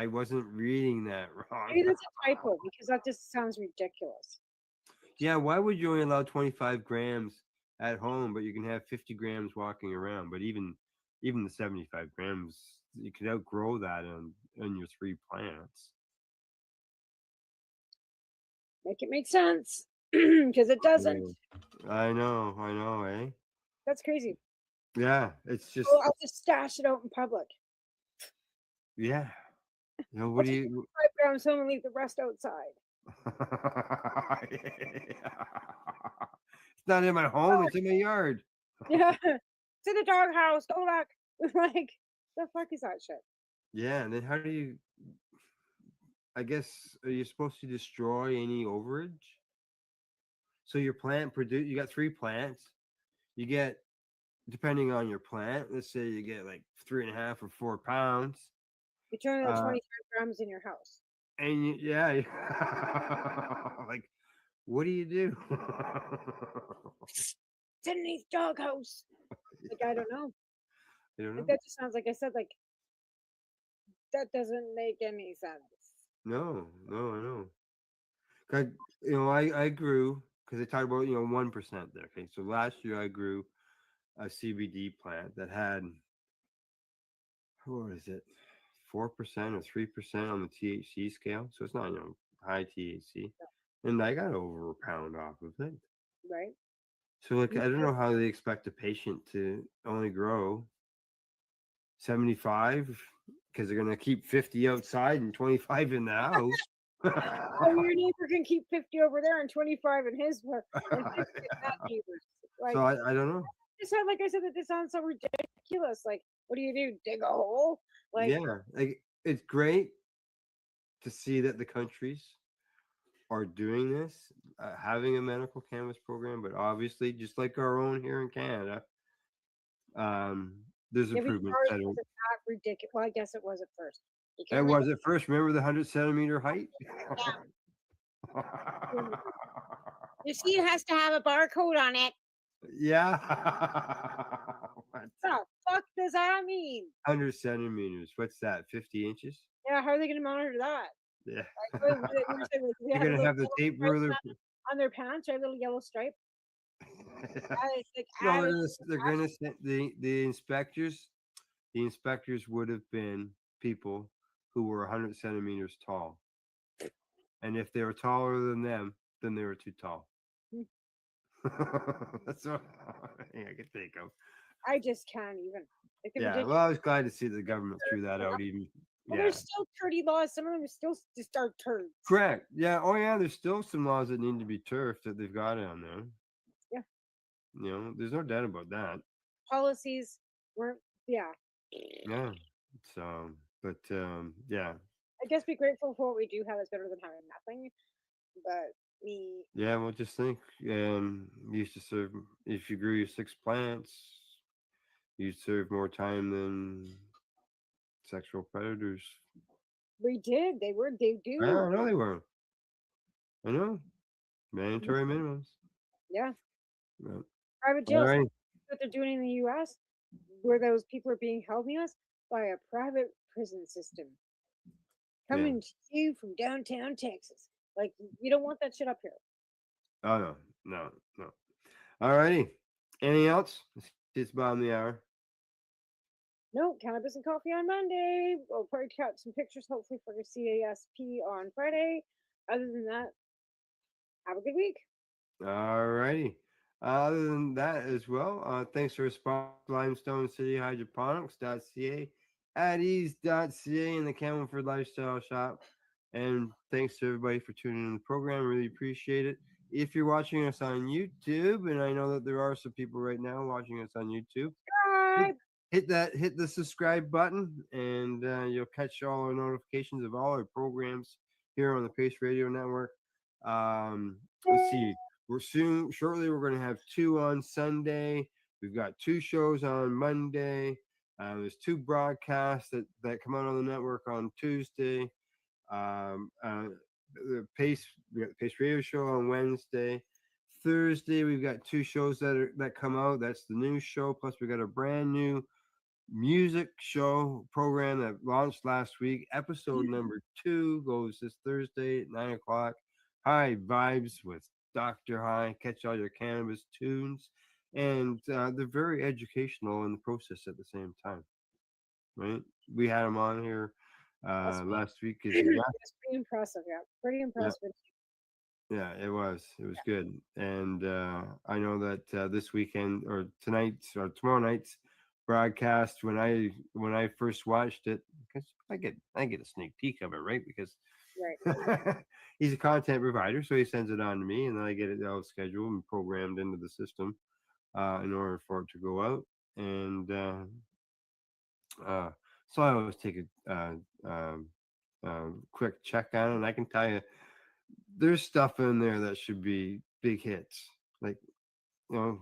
wasn't reading that wrong. Maybe that's a typo because that just sounds ridiculous. Yeah, why would you only allow 25 grams at home, but you can have 50 grams walking around? But even the 75 grams, you could outgrow that on your 3 plants. Make it make sense because it doesn't. I know, eh? That's crazy. Yeah, it's just Oh, I'll just stash it out in public. yeah. You know, I'll what do take you 5 grams home and leave the rest outside. It's not in my home, it's in my yard. Yeah, it's in the doghouse. Go back. Like, the fuck is that shit? Yeah, and then how do you I guess are you supposed to destroy any overage? So your plant you got 3 plants. You get, depending on your plant, let's say you get like 3.5 or 4 pounds. You turn the 25 grams in your house. And yeah, like, what do you do? It's underneath doghouse. Like, I don't know. I don't know. Like, that just sounds like I said, like, that doesn't make any sense. No, I know. I grew, because they talk about 1% there. Okay, so last year I grew a CBD plant that had, what is it, 4% or 3% on the THC scale. So it's not high THC, and I got over a pound off of it. Right. So like, I don't know how they expect a patient to only grow 75 because they're gonna keep 50 outside and 25 in the house. Oh, your neighbor can keep 50 over there and 25 in his and 50 in that neighbor's. Like, So I don't know. just sound like I said that this sounds so ridiculous. Like, what do you do? Dig a hole? Like, Yeah, like it's great to see that the countries are doing this, having a medical cannabis program, but obviously, just like our own here in Canada, there's maybe improvements ours that are. wasn't that ridiculous. Well, I guess it was at first. You That can't was at first. Remember the 100-centimeter height? You see, it has to have a barcode on it. Yeah. What the fuck does that mean? 100 centimeters. What's that? 50 inches? Yeah, how are they going to monitor that? Yeah. Like, what is it? What is it? Like, they You're a gonna little have the yellow tape stripe ruler. on their pants, right? A little yellow stripe. It's like No, added they're gonna send the inspectors. The inspectors would have been people who were 100 centimeters tall, and if they were taller than them, then they were too tall. That's what I can think of. I just can't even. It can be Yeah, ridiculous. well, I was glad to see the government threw that out. Even Well, yeah, there's still dirty laws. Some of them are still just are turds. correct. Yeah, oh yeah, there's still some laws that need to be turfed that they've got on there. Yeah. There's no doubt about that. Policies weren't. Yeah. Yeah. So, but yeah. I guess be grateful for what we do have is better than having nothing. But me, Yeah, well, just think, you used to serve, if you grew your 6 plants, you'd serve more time than sexual predators. we did. They were. They do. I don't know they were. I know. Mandatory minimums. Yeah. But, Private all jails. right. What they're doing in the U.S., where those people are being held in the U.S. by a private prison system, coming to you from downtown Texas. Like, you don't want that shit up here. Oh, no. All righty. Anything else? It's bottom of the hour. No, cannabis and coffee on Monday. We'll probably cut some pictures, hopefully, for the CASP on Friday. Other than that, have a good week. All righty. Other than that as well, thanks for sponsor Limestone City Hydroponics.ca, at ease.ca, and the Camelford Lifestyle Shop. And thanks to everybody for tuning in the program. Really appreciate it. If you're watching us on YouTube, and I know that there are some people right now watching us on YouTube, hit the subscribe button, and you'll catch all our notifications of all our programs here on the Pace Radio Network. Let's see. Shortly we're going to have 2 on Sunday. We've got 2 shows on Monday. There's 2 broadcasts that come out on the network on Tuesday. The Pace, we got the Pace Radio Show on Wednesday. Thursday, we've got 2 shows that come out. That's the new show. Plus, we got a brand new music show program that launched last week. Episode number 2 goes this Thursday at 9 o'clock. High Vibes with Dr. High. Catch all your cannabis tunes. And they're very educational in the process at the same time. Right? We had them on here last week. As It's pretty impressive. Yeah. Pretty impressive. Yeah, it was good. And I know that this weekend or tonight's or tomorrow night's broadcast, when I first watched it, because I get a sneak peek of it, right? Because Right. he's a content provider, so he sends it on to me, and then I get it all scheduled and programmed into the system in order for it to go out. And so I always take a quick check on it, and I can tell you there's stuff in there that should be big hits. Like, you know,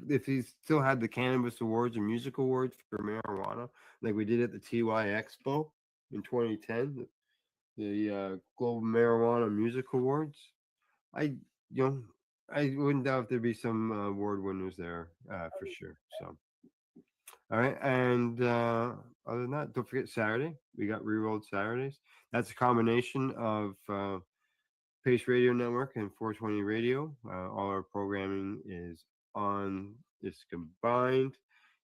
if he still had the Cannabis Awards and Music Awards for marijuana, like we did at the TY Expo in 2010, the Global Marijuana Music Awards, I wouldn't doubt if there'd be some award winners there for sure. So, all right, and other than that, don't forget Saturday. We got Rerolled Saturdays. That's a combination of Pace Radio Network and 420 Radio. All our programming is combined.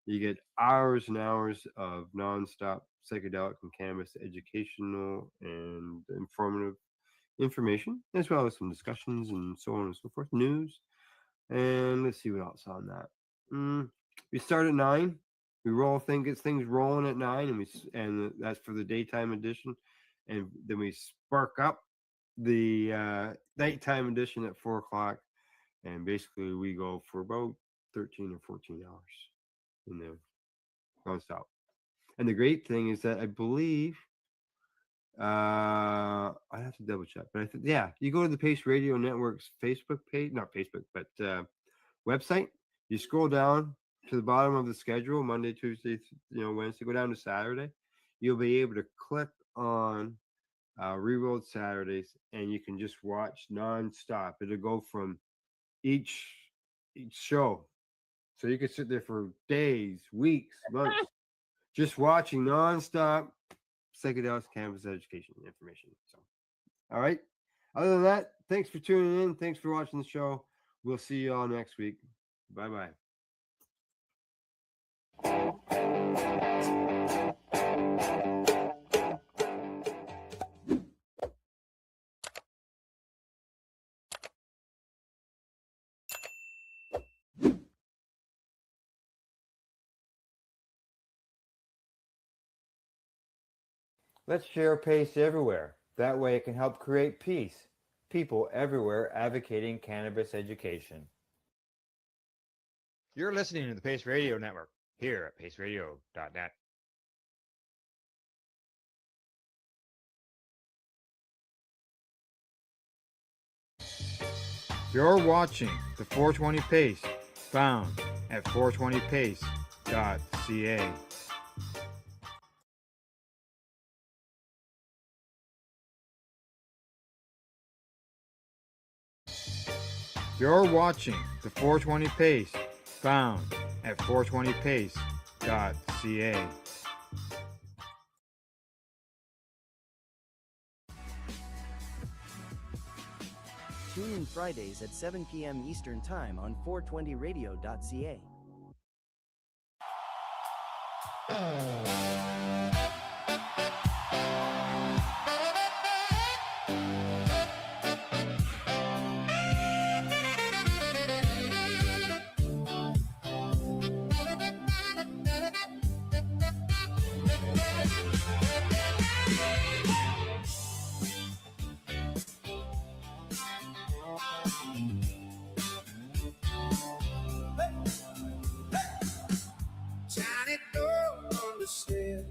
You get hours and hours of nonstop psychedelic and cannabis educational and informative information, as well as some discussions and so on and so forth, news. And let's see what else on that. We start at 9. We get things rolling at 9, and that's for the daytime edition. And then we spark up the nighttime edition at 4 o'clock, and basically we go for about 13 or 14 hours in there, nonstop. And the great thing is that I believe I have to double check, but you go to the Pace Radio Network's Facebook page, not Facebook, but website. You scroll down to the bottom of the schedule, Monday, Tuesday, Wednesday, go down to Saturday. You'll be able to click on Rerolled Saturdays, and you can just watch nonstop. It'll go from each show, so you can sit there for days, weeks, months, just watching nonstop psychedelics, cannabis education information. So, all right. Other than that, thanks for tuning in. Thanks for watching the show. We'll see you all next week. Bye bye. Let's share Pace everywhere. That way it can help create peace. People everywhere advocating cannabis education. You're listening to the Pace Radio Network here at paceradio.net. You're watching the 420 Pace, found at 420pace.ca. You're watching the 420 Pace, found at 420pace.ca. Tune in Fridays at 7 p.m. Eastern Time on 420radio.ca. Tiny door on the stairs.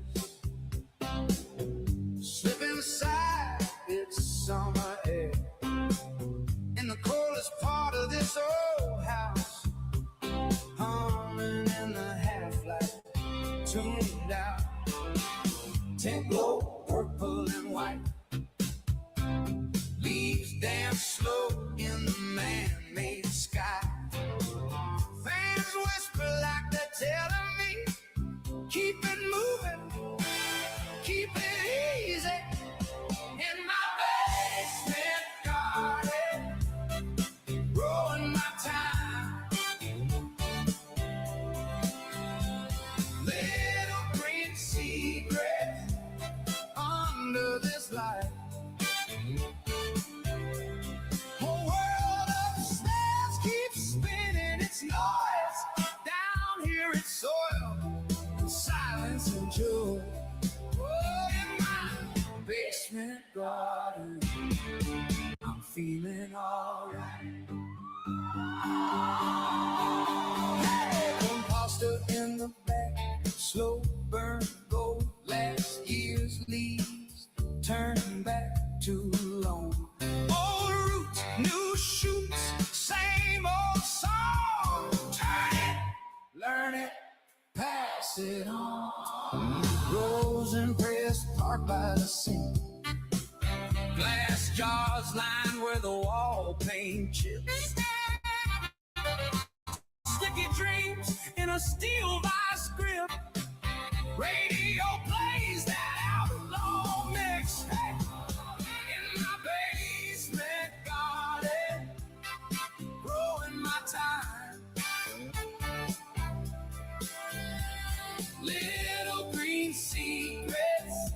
Down here it's soil, silence and joy. Oh, in my basement garden, I'm feeling alright. Hey, composter in the back, slow burn gold. Last year's leaves turn back too long. Old roots, new shoots, same old song. Turn it, learn it, pass it on. Rose and pressed park by the sink. Glass jars lined where the wall paint chips. Sticky dreams in a steel vice grip. Radio plays that outlaw mix. Hey, in my basement garden, growing my time. Little green secrets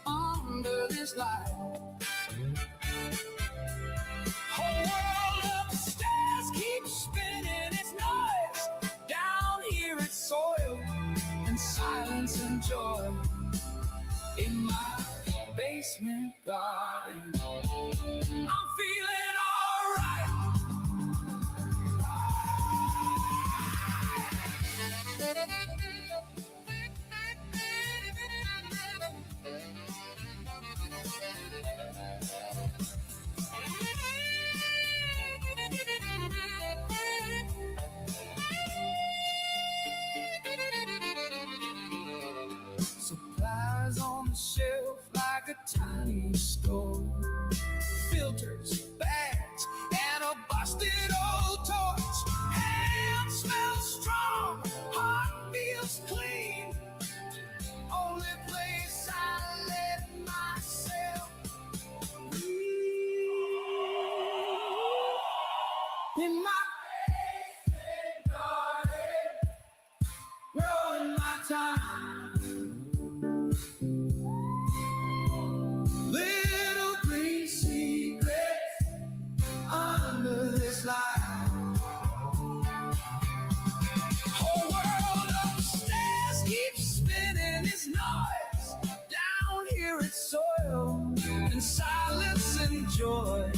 under this light. Whole world upstairs keeps spinning its noise. Down here it's soil and silence and joy. In my basement garden, I'm feeling alright. Supplies on the shelf like a tiny store. Filters, bags, and a busted old torch. Hand smells strong, heart feels clean. Only place I let myself breathe. In my basement garden, growing my time. Little green secrets under this light. Whole world upstairs keeps spinning its noise. Down here it's soil and silence and joy.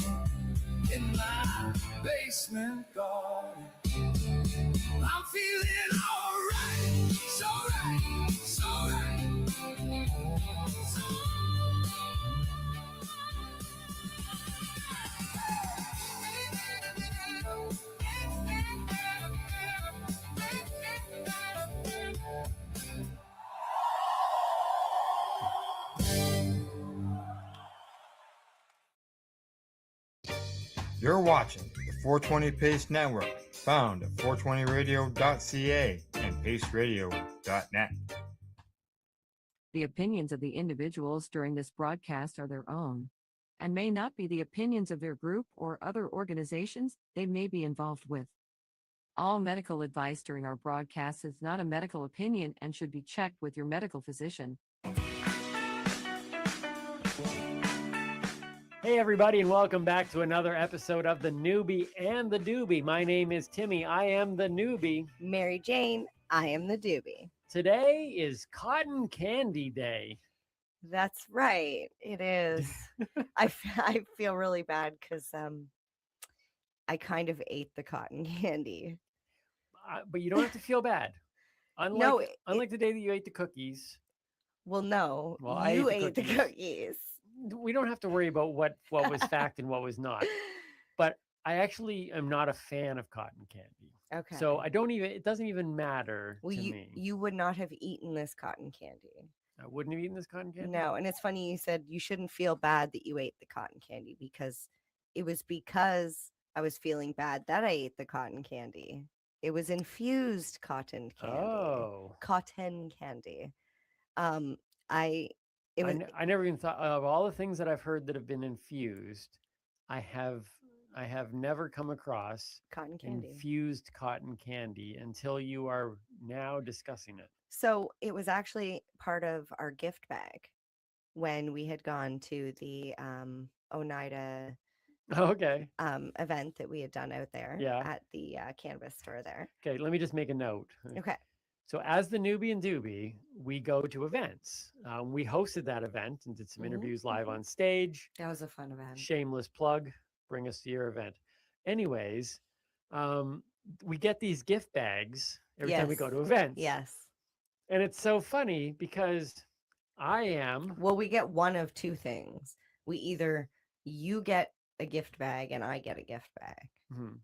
In my basement garden, I'm feeling alright. So right, so right, so You're watching the 420 Pace Network, found at 420radio.ca and paceradio.net. The opinions of the individuals during this broadcast are their own and may not be the opinions of their group or other organizations they may be involved with. All medical advice during our broadcast is not a medical opinion and should be checked with your medical physician. Hey, everybody, and welcome back to another episode of The Newbie and the Doobie. My name is Timmy. I am the newbie. Mary Jane, I am the doobie. Today is Cotton Candy Day. That's right. It is. I feel really bad because I kind of ate the cotton candy. But you don't have to feel bad. Unlike the day that you ate the cookies. Well, no, Well, you I ate the cookies. We don't have to worry about what was fact and what was not. But I actually am not a fan of cotton candy. Okay. So it doesn't even matter to me. You would not have eaten this cotton candy. I wouldn't have eaten this cotton candy? No, and it's funny you said you shouldn't feel bad that you ate the cotton candy because it was because I was feeling bad that I ate the cotton candy. It was infused cotton candy. Oh. Cotton candy. I never even thought of all the things that I've heard that have been infused. I have never come across cotton candy. Infused cotton candy until you are now discussing it. So it was actually part of our gift bag when we had gone to the Oneida Okay. event that we had done out there Yeah. at the cannabis store there. Okay, let me just make a note. Okay. So as the newbie and doobie, we go to events. We hosted that event and did some interviews live on stage. That was a fun event. Shameless plug. Bring us to your event. Anyways, we get these gift bags every time we go to events. Yes. And it's so funny because I am. Well, we get one of two things. We either you get a gift bag and I get a gift bag. Mhm.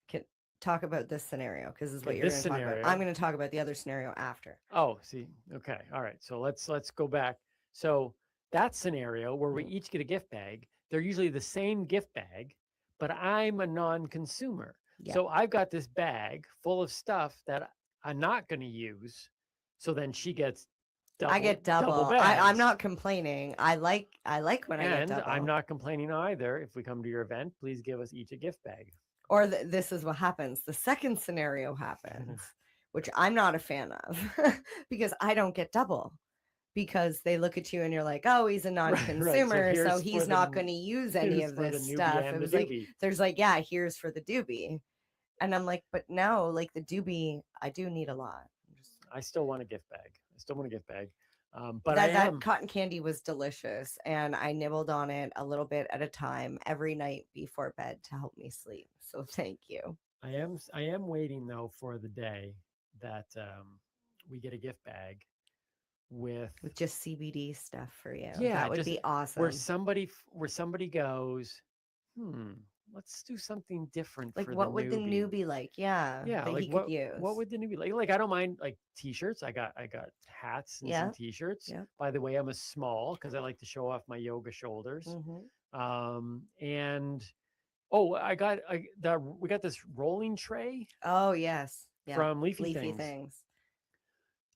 Can talk about this scenario because this is what Okay, you're this going to talk about. scenario. I'm going to talk about the other scenario after. Oh, see. Okay. All right. So let's go back. So that scenario where we each get a gift bag, they're usually the same gift bag, but I'm a non-consumer. Yeah. So I've got this bag full of stuff that I'm not going to use. So then she gets double. I get double. I'm bags. not complaining. I like when I get And double. I'm not complaining either. If we come to your event, please give us each a gift bag. Or this is what happens. The second scenario happens, which I'm not a fan of because I don't get double. Because they look at you and you're like, oh, he's a non-consumer, so he's not going to use any of this stuff. It was like, there's like, yeah, here's for the doobie. And I'm like, but no, like the doobie, I do need a lot. I still want a gift bag. But that cotton candy was delicious. And I nibbled on it a little bit at a time every night before bed to help me sleep. So thank you. I am waiting though for the day that we get a gift bag with just CBD stuff for you. Yeah, that would be awesome. Where somebody goes, let's do something different. Like for what would the newbie like? Yeah, yeah, that like he could use. What would the newbie like? Like I don't mind like t-shirts. I got hats and some t-shirts. Yeah. By the way, I'm a small because I like to show off my yoga shoulders. And we got this rolling tray. Oh yes, from Leafy Things.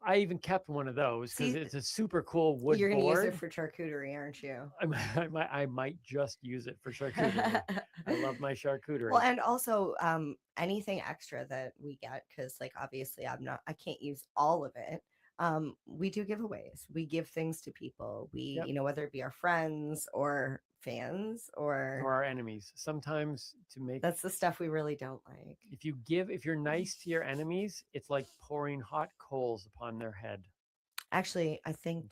I even kept one of those because it's a super cool wood You're going to use board. it for charcuterie, aren't you? I might just use it for charcuterie. I love my charcuterie. Well, and also anything extra that we get, because like obviously I can't use all of it. We do giveaways. We give things to people. We, whether it be our friends or fans or our enemies. Sometimes that's the stuff we really don't like. If you're nice to your enemies, it's like pouring hot coals upon their head. Actually, I think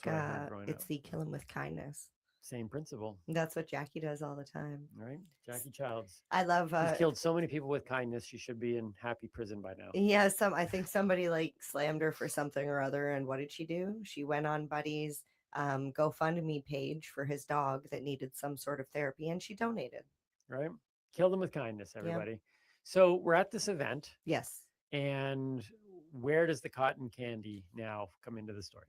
it's the kill 'em with kindness. Same principle. That's what Jackie does all the time. Right? Jackie Childs. I love she's killed so many people with kindness. She should be in happy prison by now. Yeah, I think somebody like slammed her for something or other. And what did she do? She went on Buddy's GoFundMe page for his dog that needed some sort of therapy, and she donated. Right? Kill them with kindness, everybody. Yeah. So we're at this event. Yes. And where does the cotton candy now come into the story?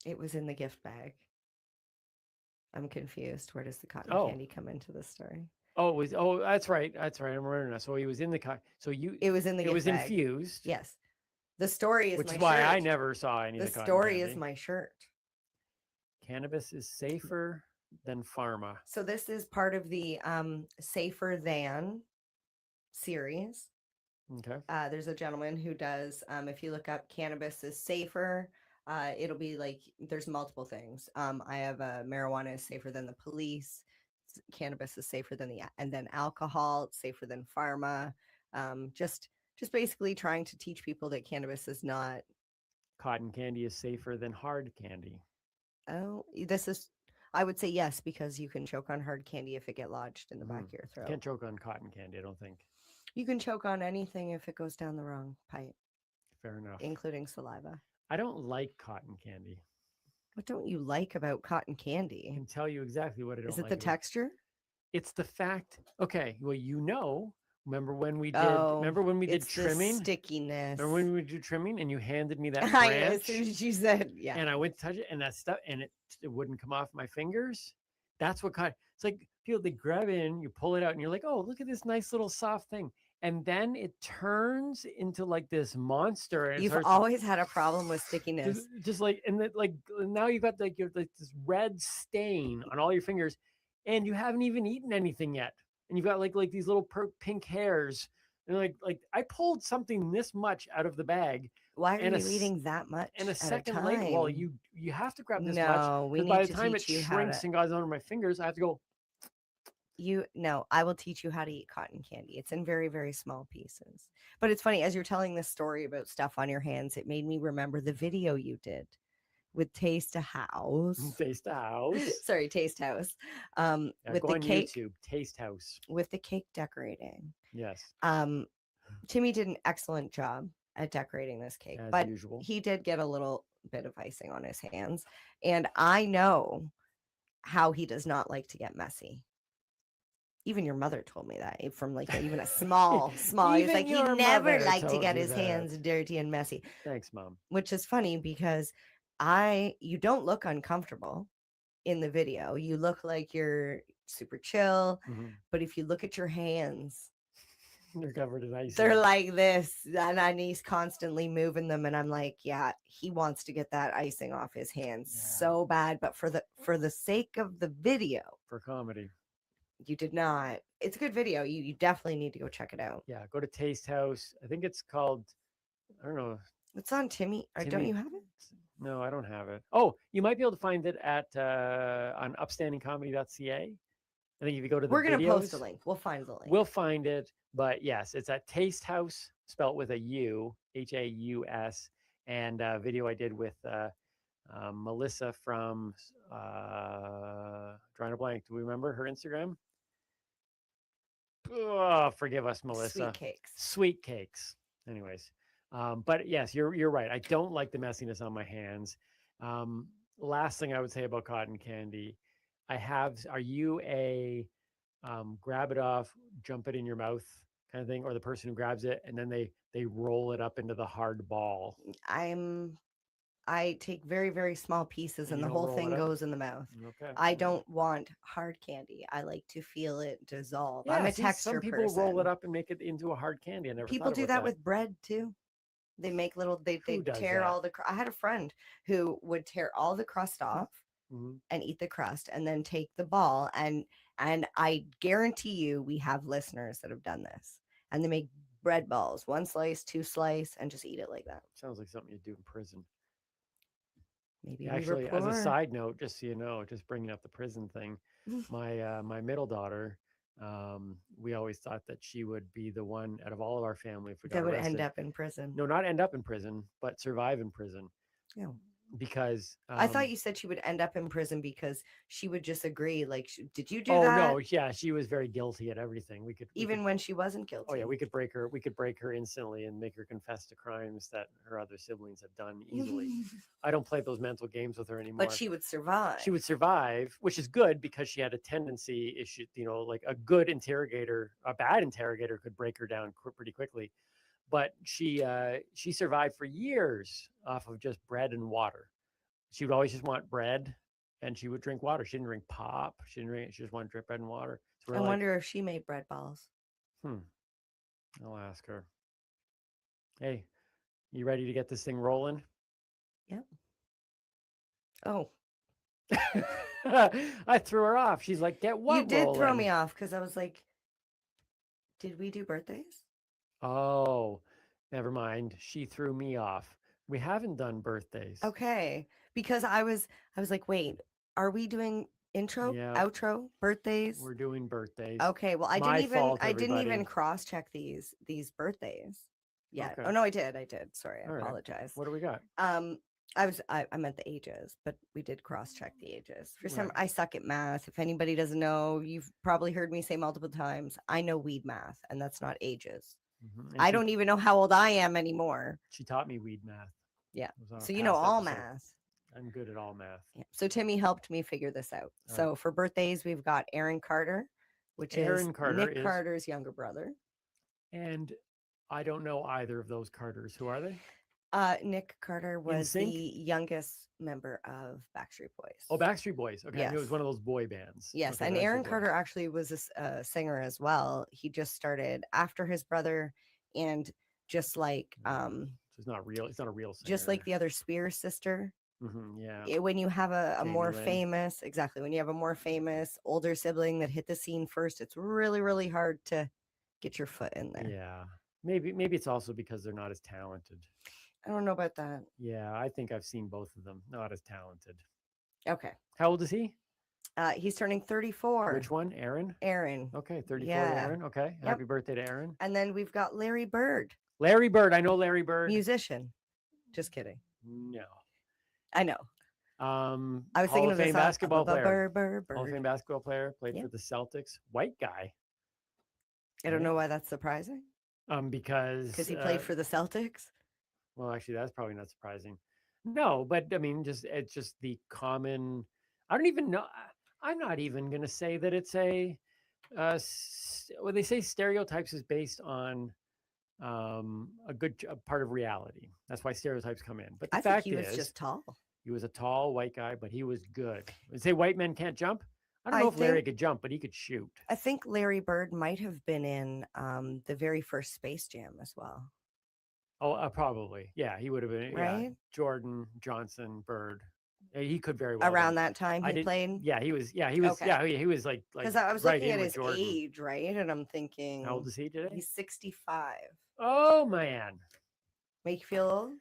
It was in the gift bag. I'm confused. Where does the cotton candy come into the story? Oh, that's right. That's right. I'm remembering now. So he was in the it was in the gift was bag. Infused. Yes. The story is which my is why shirt. I never saw any of the cotton story candy. Is my shirt. Cannabis is safer than pharma. So this is part of the Safer Than series. Okay. There's a gentleman who does, if you look up cannabis is safer, it'll be like, there's multiple things. I have marijuana is safer than the police. Cannabis is safer than and then alcohol, it's safer than pharma. Just basically trying to teach people that cannabis is not. Cotton candy is safer than hard candy. Oh, I would say yes, because you can choke on hard candy if it get lodged in the back of your throat. Can't choke on cotton candy, I don't think. You can choke on anything if it goes down the wrong pipe. Fair enough. Including saliva. I don't like cotton candy. What don't you like about cotton candy? I can tell you exactly what I don't like. Is it the texture? It's the fact. Okay, well, remember when we did trimming? The stickiness. Remember when we did trimming and you handed me that branch? branch? As soon as you said, yeah. And I went to touch it and that stuff, and it wouldn't come off my fingers. That's what it's like people, they grab it in, you pull it out and you're like, oh, look at this nice little soft thing. And then it turns into like this monster. And you've always had a problem with stickiness. Just like, and then like now you've got like this red stain on all your fingers and you haven't even eaten anything yet. And you've got like these little pink hairs. And like I pulled something this much out of the bag. Why are you eating that much? And a second later, well, you have to grab this much. No, we need by to the time it teach you shrinks and goes under my fingers, I have to go. I will teach you how to eat cotton candy. It's in very, very small pieces. But it's funny, as you're telling this story about stuff on your hands, it made me remember the video you did with Taste a House. Taste a House. Sorry, Taste House. Yeah, With go the on cake. YouTube, Taste House. With the cake decorating. Yes. Timmy did an excellent job at decorating this cake, As but usual. he did get a little bit of icing on his hands. And I know how he does not like to get messy. Even your mother told me that from like even a small. He's like, he your never mother liked to told get you his that. hands dirty and messy. Thanks, Mom. Which is funny because you don't look uncomfortable in the video. You look like you're super chill. Mhm. But if you look at your hands, They're covered in ice. they're like this, and he's constantly moving them. And I'm like, yeah, he wants to get that icing off his hands so bad. But for the sake of the video, for comedy, you did not. It's a good video. You definitely need to go check it out. Yeah, go to Taste House. I think it's called, I don't know. It's on Timmy. Or don't you have it? No, I don't have it. Oh, you might be able to find it at on upstandingcomedy.ca. I think if you go to the We're going to videos, post a link. We'll find the link. We'll find it. But yes, it's at Taste House, spelt with a U, Haus, and video I did with Melissa from drawing a blank. Do we remember her Instagram? Oh, forgive us, Melissa. Sweet cakes. Sweet cakes. Anyways, but yes, you're right. I don't like the messiness on my hands. Last thing I would say about cotton candy, are you a grab it off, jump it in your mouth kind of thing, or the person who grabs it and then they roll it up into the hard ball? I take very, very small pieces and the don't whole roll thing it up? goes in the mouth. Okay. I don't want hard candy. I like to feel it dissolve. Yeah, I'm a see, texture some people person. roll it up and make it into a hard candy. I never People thought do about that with bread too. They make little, they Who does tear that? all the, I had a friend who would tear all the crust off Mhm. and eat the crust and then take the ball. And I guarantee you, we have listeners that have done this, and they make bread balls, 1 slice, 2 slice, and just eat it like that. Sounds like something you do in prison. Maybe we Actually, were as a poor. side note, just so you know, just bringing up the prison thing, my middle daughter, we always thought that she would be the one out of all of our family if we got That would arrested. end up in prison. No, not end up in prison, but survive in prison. Yeah. Because I thought you said she would end up in prison because she would just agree. Like, did you do oh that? no, yeah, she was very guilty at everything. We could Even when she wasn't guilty. Oh yeah, we could break her instantly and make her confess to crimes that her other siblings have done easily. I don't play those mental games with her anymore. But she would survive. She would survive, which is good because she had a tendency issue, like a good interrogator, a bad interrogator could break her down pretty quickly. But she survived for years off of just bread and water. She would always just want bread and she would drink water. She didn't drink pop. She just wanted to drink bread and water. So I wonder if she made bread balls. I'll ask her. Hey, you ready to get this thing rolling? Yep. Oh. I threw her off. She's like, get what You did throw rolling?" me off because I was like, did we do birthdays? Oh, never mind. She threw me off. We haven't done birthdays. Okay. Because I was like, wait, are we doing intro, Yeah. outro, birthdays? We're doing birthdays. Okay. Well, I My didn't even fault, I didn't even everybody. cross check these birthdays yet. Okay. Oh no, I did. Sorry, I All right. apologize. What do we got? I meant the ages, but we did cross check the ages. For some, Right. I suck at math. If anybody doesn't know, you've probably heard me say multiple times, I know weed math, and that's not ages. Mhm. And I she- don't even know how old I am anymore. She taught me weed math. Yeah. It was on a So you know past all episode. math. I'm good at all math. Yeah. So Timmy helped me figure this out. All So for birthdays, we've got Aaron Carter, which Aaron is Carter Nick is- Carter's younger brother. And I don't know either of those Carters. Who are they? Nick Carter was the youngest member of Backstreet Boys. Oh, Backstreet Boys. Okay, I knew it was Yes. one of those boy bands. Yes, Okay, and Backstreet Aaron Boys. Carter actually was a singer as well. He just started after his brother, and just like So it's not real. It's not a real singer. just like the other Spears sister. Yeah. When you have a Jamie more Lynn. famous, exactly, when you have a more famous older sibling that hit the scene first, it's really, really hard to get your foot in there. Yeah. Maybe it's also because they're not as talented. I don't know about that. Yeah, I think I've seen both of them. Not as talented. Okay. How old is he? He's turning 34. Which one? Aaron? Aaron. Okay, 34 Yeah. Aaron. Okay. Yep. Happy birthday to Aaron. And then we've got Larry Bird. Larry Bird. I know Larry Bird. Musician. Just kidding. No. I know. I was Hall thinking of of Fame the song, basketball player. Bird. Hall of Fame basketball player. Played Yep. for the Celtics. White guy. I don't know why that's surprising. Because he played for the Celtics. Well, actually, that's probably not surprising. No, but I mean, it's just the common. I don't even know. I'm not even going to say that it's a. When they say stereotypes is based on a part of reality. That's why stereotypes come in. But the I think fact he was is, just tall. he was a tall white guy, but he was good. They say white men can't jump. I don't know if Larry could jump, but he could shoot. I think Larry Bird might have been in the very first Space Jam as well. Oh, probably. Yeah, he would have been. Yeah, Right? Jordan, Johnson, Bird. He could very well. Around that time he played? Yeah, he was. Yeah, he was. Okay. Yeah, he was like. Because I was right looking in at with his Jordan. age, right? And I'm thinking. How old is he today? He's 65. Oh man. Make you feel old?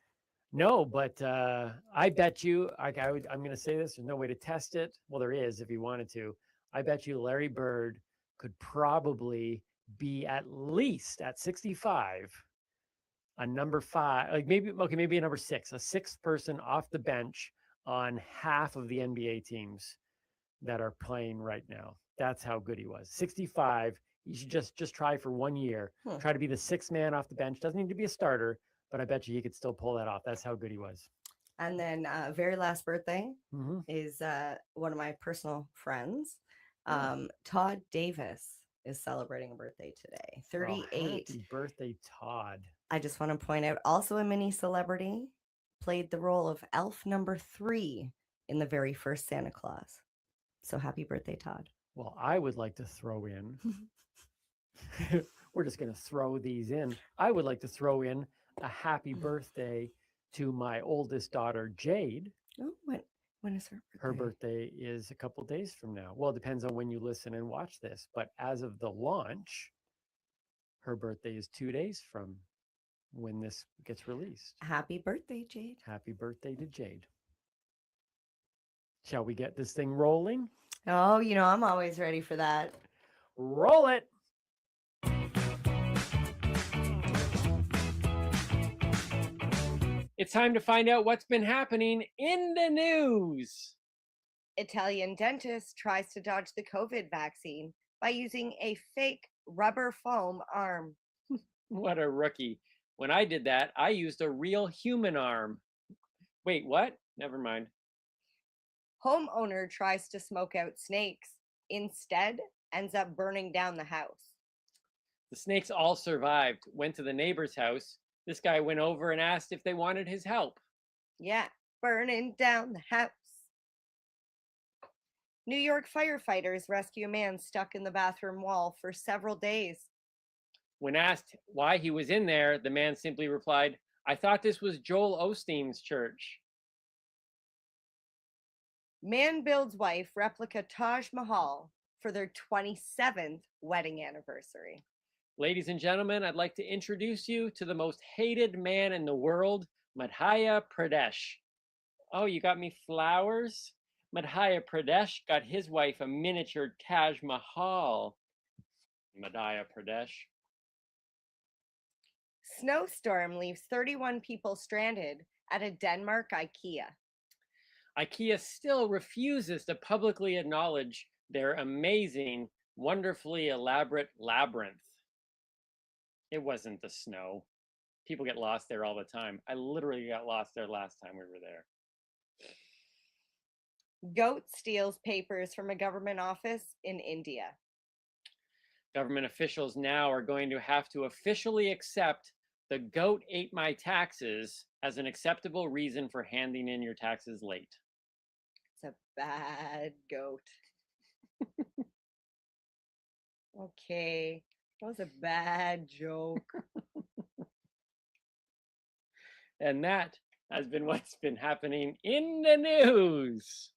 No, but I bet you. I'm going to say this. There's no way to test it. Well, there is if you wanted to. I bet you Larry Bird could probably be at least at 65 a number 5, like maybe a number 6, a 6th person off the bench on half of the NBA teams that are playing right now. That's how good he was. 65. You should just try for 1 year. Try to be the 6th man off the bench. Doesn't need to be a starter, but I bet you he could still pull that off. That's how good he was. And then very last birthday Mhm. is one of my personal friends. Todd Davis is celebrating a birthday today. 38. Happy birthday, Todd. I just want to point out, also a mini celebrity, played the role of elf number 3 in the very first Santa Claus. So happy birthday, Todd. Well, I would like to throw in. We're just going to throw these in. I would like to throw in a happy birthday to my oldest daughter, Jade. Oh, when is her birthday? Her birthday is a couple days from now. Well, it depends on when you listen and watch this. But as of the launch, her birthday is 2 days from when this gets released. Happy birthday, Jade. Happy birthday to Jade. Shall we get this thing rolling? Oh, I'm always ready for that. Roll it. It's time to find out what's been happening in the news. Italian dentist tries to dodge the COVID vaccine by using a fake rubber foam arm. What a rookie. When I did that, I used a real human arm. Wait, what? Never mind. Homeowner tries to smoke out snakes. Instead, ends up burning down the house. The snakes all survived, went to the neighbor's house. This guy went over and asked if they wanted his help. Yeah, burning down the house. New York firefighters rescue a man stuck in the bathroom wall for several days. When asked why he was in there, the man simply replied, "I thought this was Joel Osteen's church." Man builds wife replica Taj Mahal for their 27th wedding anniversary. Ladies and gentlemen, I'd like to introduce you to the most hated man in the world, Madhya Pradesh. Oh, you got me flowers? Madhya Pradesh got his wife a miniature Taj Mahal. Madhya Pradesh. Snowstorm leaves 31 people stranded at a Denmark IKEA. IKEA still refuses to publicly acknowledge their amazing, wonderfully elaborate labyrinth. It wasn't the snow. People get lost there all the time. I literally got lost there last time we were there. Goat steals papers from a government office in India. Government officials now are going to have to officially accept the goat ate my taxes as an acceptable reason for handing in your taxes late. It's a bad goat. Okay, that was a bad joke. And that has been what's been happening in the news.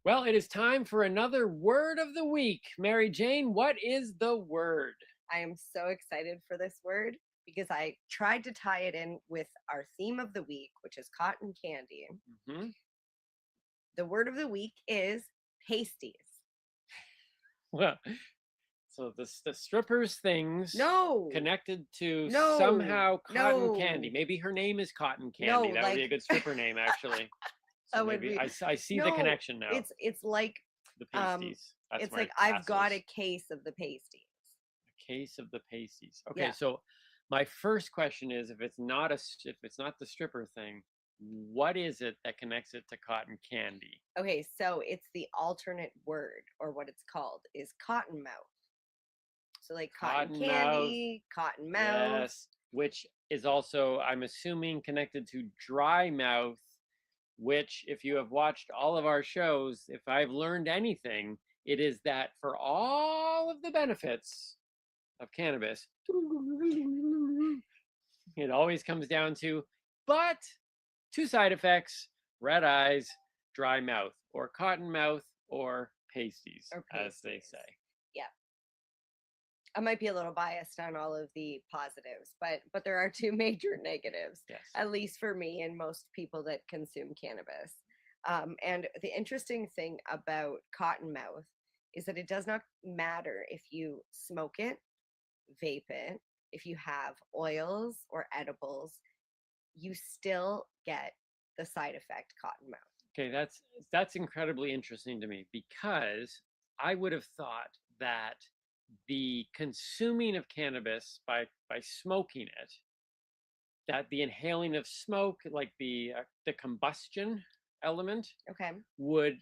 Well, it is time for another word of the week. Mary Jane, what is the word? I am so excited for this word because I tried to tie it in with our theme of the week, which is cotton candy. Mm-hmm. The word of the week is pasties. Well, so the strippers things No. connected to No. somehow cotton No. candy. Maybe her name is Cotton Candy. No, That would be a like- good stripper name, actually. So That would maybe be- I see the No, connection now. It's like the pasties. That's it's where like it I've got passes. a case of the pasties. A case of the pasties. Okay, Yeah. so my first question is, if it's not the stripper thing, what is it that connects it to cotton candy? Okay, so it's the alternate word, or what it's called is cotton mouth. So like cotton Cotton candy, cotton mouth. Yes, which is also, I'm assuming, connected to dry mouth, which, if you have watched all of our shows, if I've learned anything, it is that for all of the benefits of cannabis, it always comes down to, but two side effects: red eyes, dry mouth, or cotton mouth, or pasties, Or as they pasties. say. Yeah. I might be a little biased on all of the positives, but there are two major negatives, Yes. at least for me and most people that consume cannabis. And the interesting thing about cottonmouth is that it does not matter if you smoke it, vape it, if you have oils or edibles, you still get the side effect cottonmouth. Okay, that's incredibly interesting to me, because I would have thought that the consuming of cannabis by smoking it, that the inhaling of smoke, like the combustion element, Okay.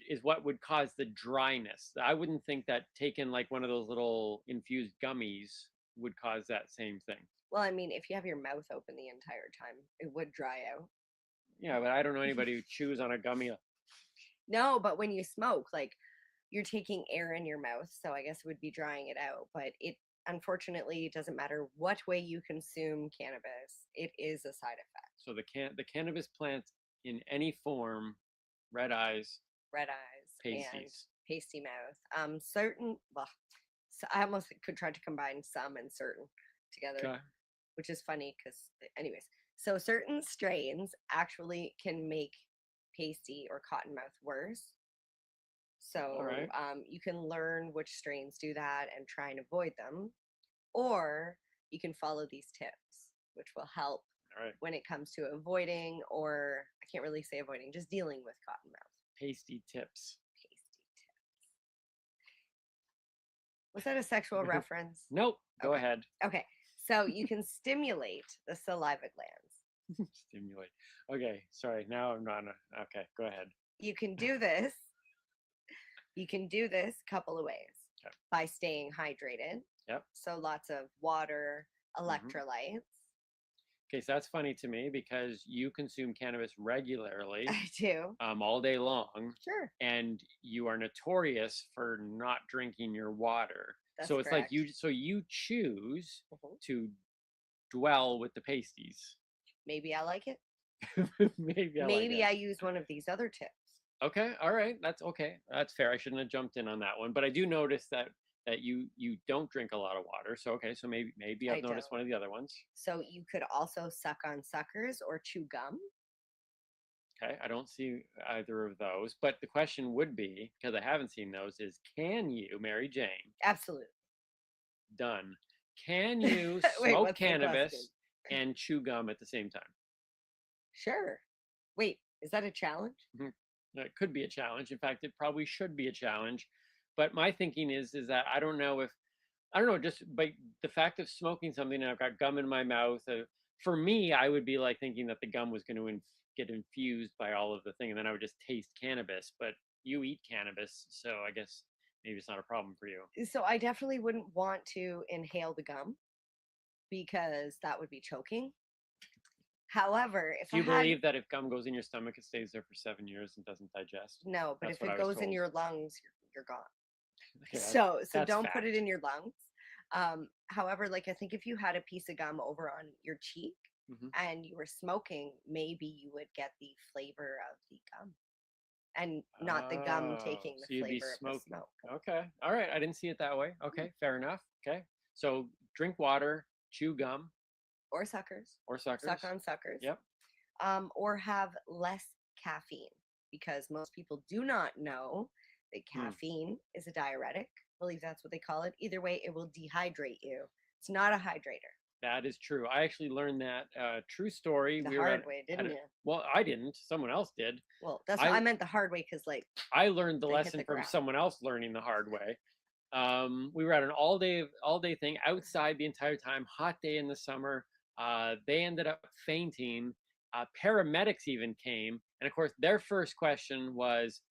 is what would cause the dryness. I wouldn't think that taking like one of those little infused gummies would cause that same thing. Well, I mean, if you have your mouth open the entire time, it would dry out. Yeah, but I don't know anybody who chews on a gummy. No, but when you smoke, like you're taking air in your mouth, so I guess it would be drying it out. But it unfortunately doesn't matter what way you consume cannabis, it is a side effect. So the cannabis plant in any form, red eyes, And pasties. pasty mouth. Certain, well, so I almost could try to combine some and certain together, Okay. which is funny because, anyways, so certain strains actually can make pasty or cottonmouth worse. So Alright. you can learn which strains do that and try and avoid them, or you can follow these tips, which will help Alright. when it comes to avoiding, or I can't really say avoiding, just dealing with cottonmouth. Pasty tips. Was that a sexual reference? Nope. Go Okay. ahead. Okay, so you can stimulate the saliva glands. Stimulate. Okay. Sorry. Now I'm not. Okay. Go ahead. You can do this. You can do this a couple of ways. Okay. By staying hydrated. Yep. So lots of water, electrolytes. Okay. So that's funny to me because you consume cannabis regularly. I do. All day long. Sure. And you are notorious for not drinking your water. That's so it's correct. like you choose Mhm. to dwell with the pasties. Maybe I like it. Maybe I like Maybe it. I use one of these other tips. Okay, all right, that's okay. That's fair. I shouldn't have jumped in on that one, but I do notice that you don't drink a lot of water. So okay, so maybe I I've noticed don't. one of the other ones. So you could also suck on suckers or chew gum. Okay, I don't see either of those, but the question would be, because I haven't seen those, is can you, Mary Jane? Absolutely. Done. Can you Wait, smoke what's the cannabis question? and chew gum at the same time? Sure. Wait, is that a challenge? It could be a challenge. In fact, it probably should be a challenge. But my thinking is that I don't know, just by the fact of smoking something and I've got gum in my mouth. For me, I would be like thinking that the gum was going to get infused by all of the thing, and then I would just taste cannabis. But you eat cannabis, so I guess maybe it's not a problem for you. So I definitely wouldn't want to inhale the gum because that would be choking. However, if Do you I had, believe that if gum goes in your stomach, it stays there for 7 years and doesn't digest? no, but That's if what it I was goes in told. your lungs, you're gone. Okay, So that's don't put it fact. in your lungs. However, like I think if you had a piece of gum over on your cheek Mhm. and you were smoking, maybe you would get the flavor of the gum and not the gum taking the So you'd be flavor of the smoking. smoke. Okay. All right. I didn't see it that way. Okay. Fair enough. Okay. So drink water, chew gum. or suckers. Or suckers. Suck on suckers. Yep. Or have less caffeine, because most people do not know that caffeine is a diuretic. I believe that's what they call it. Either way, it will dehydrate you. It's not a hydrator. That is true. I actually learned that true story. The hard way, didn't you? Well, I didn't. Someone else did. Well, that's what I meant the hard way, because like I learned the they hit lesson the from ground. someone else learning the hard way. We were at an all day thing outside the entire time, hot day in the summer. They ended up fainting. Paramedics even came, and of course, their first question was,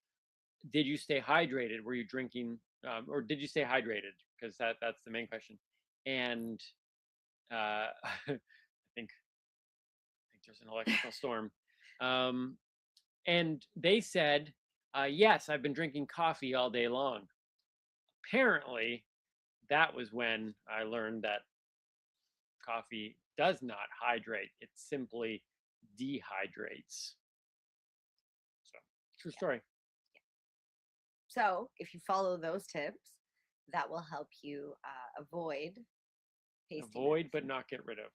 "Did you stay hydrated? Were you drinking, or did you stay hydrated?" Because that's the main question. And I think there's an electrical storm. And they said, "Yes, I've been drinking coffee all day long." Apparently, that was when I learned that coffee does not hydrate. It simply dehydrates. So, true story. So if you follow those tips, that will help you avoid pasty Avoid, but not get rid of.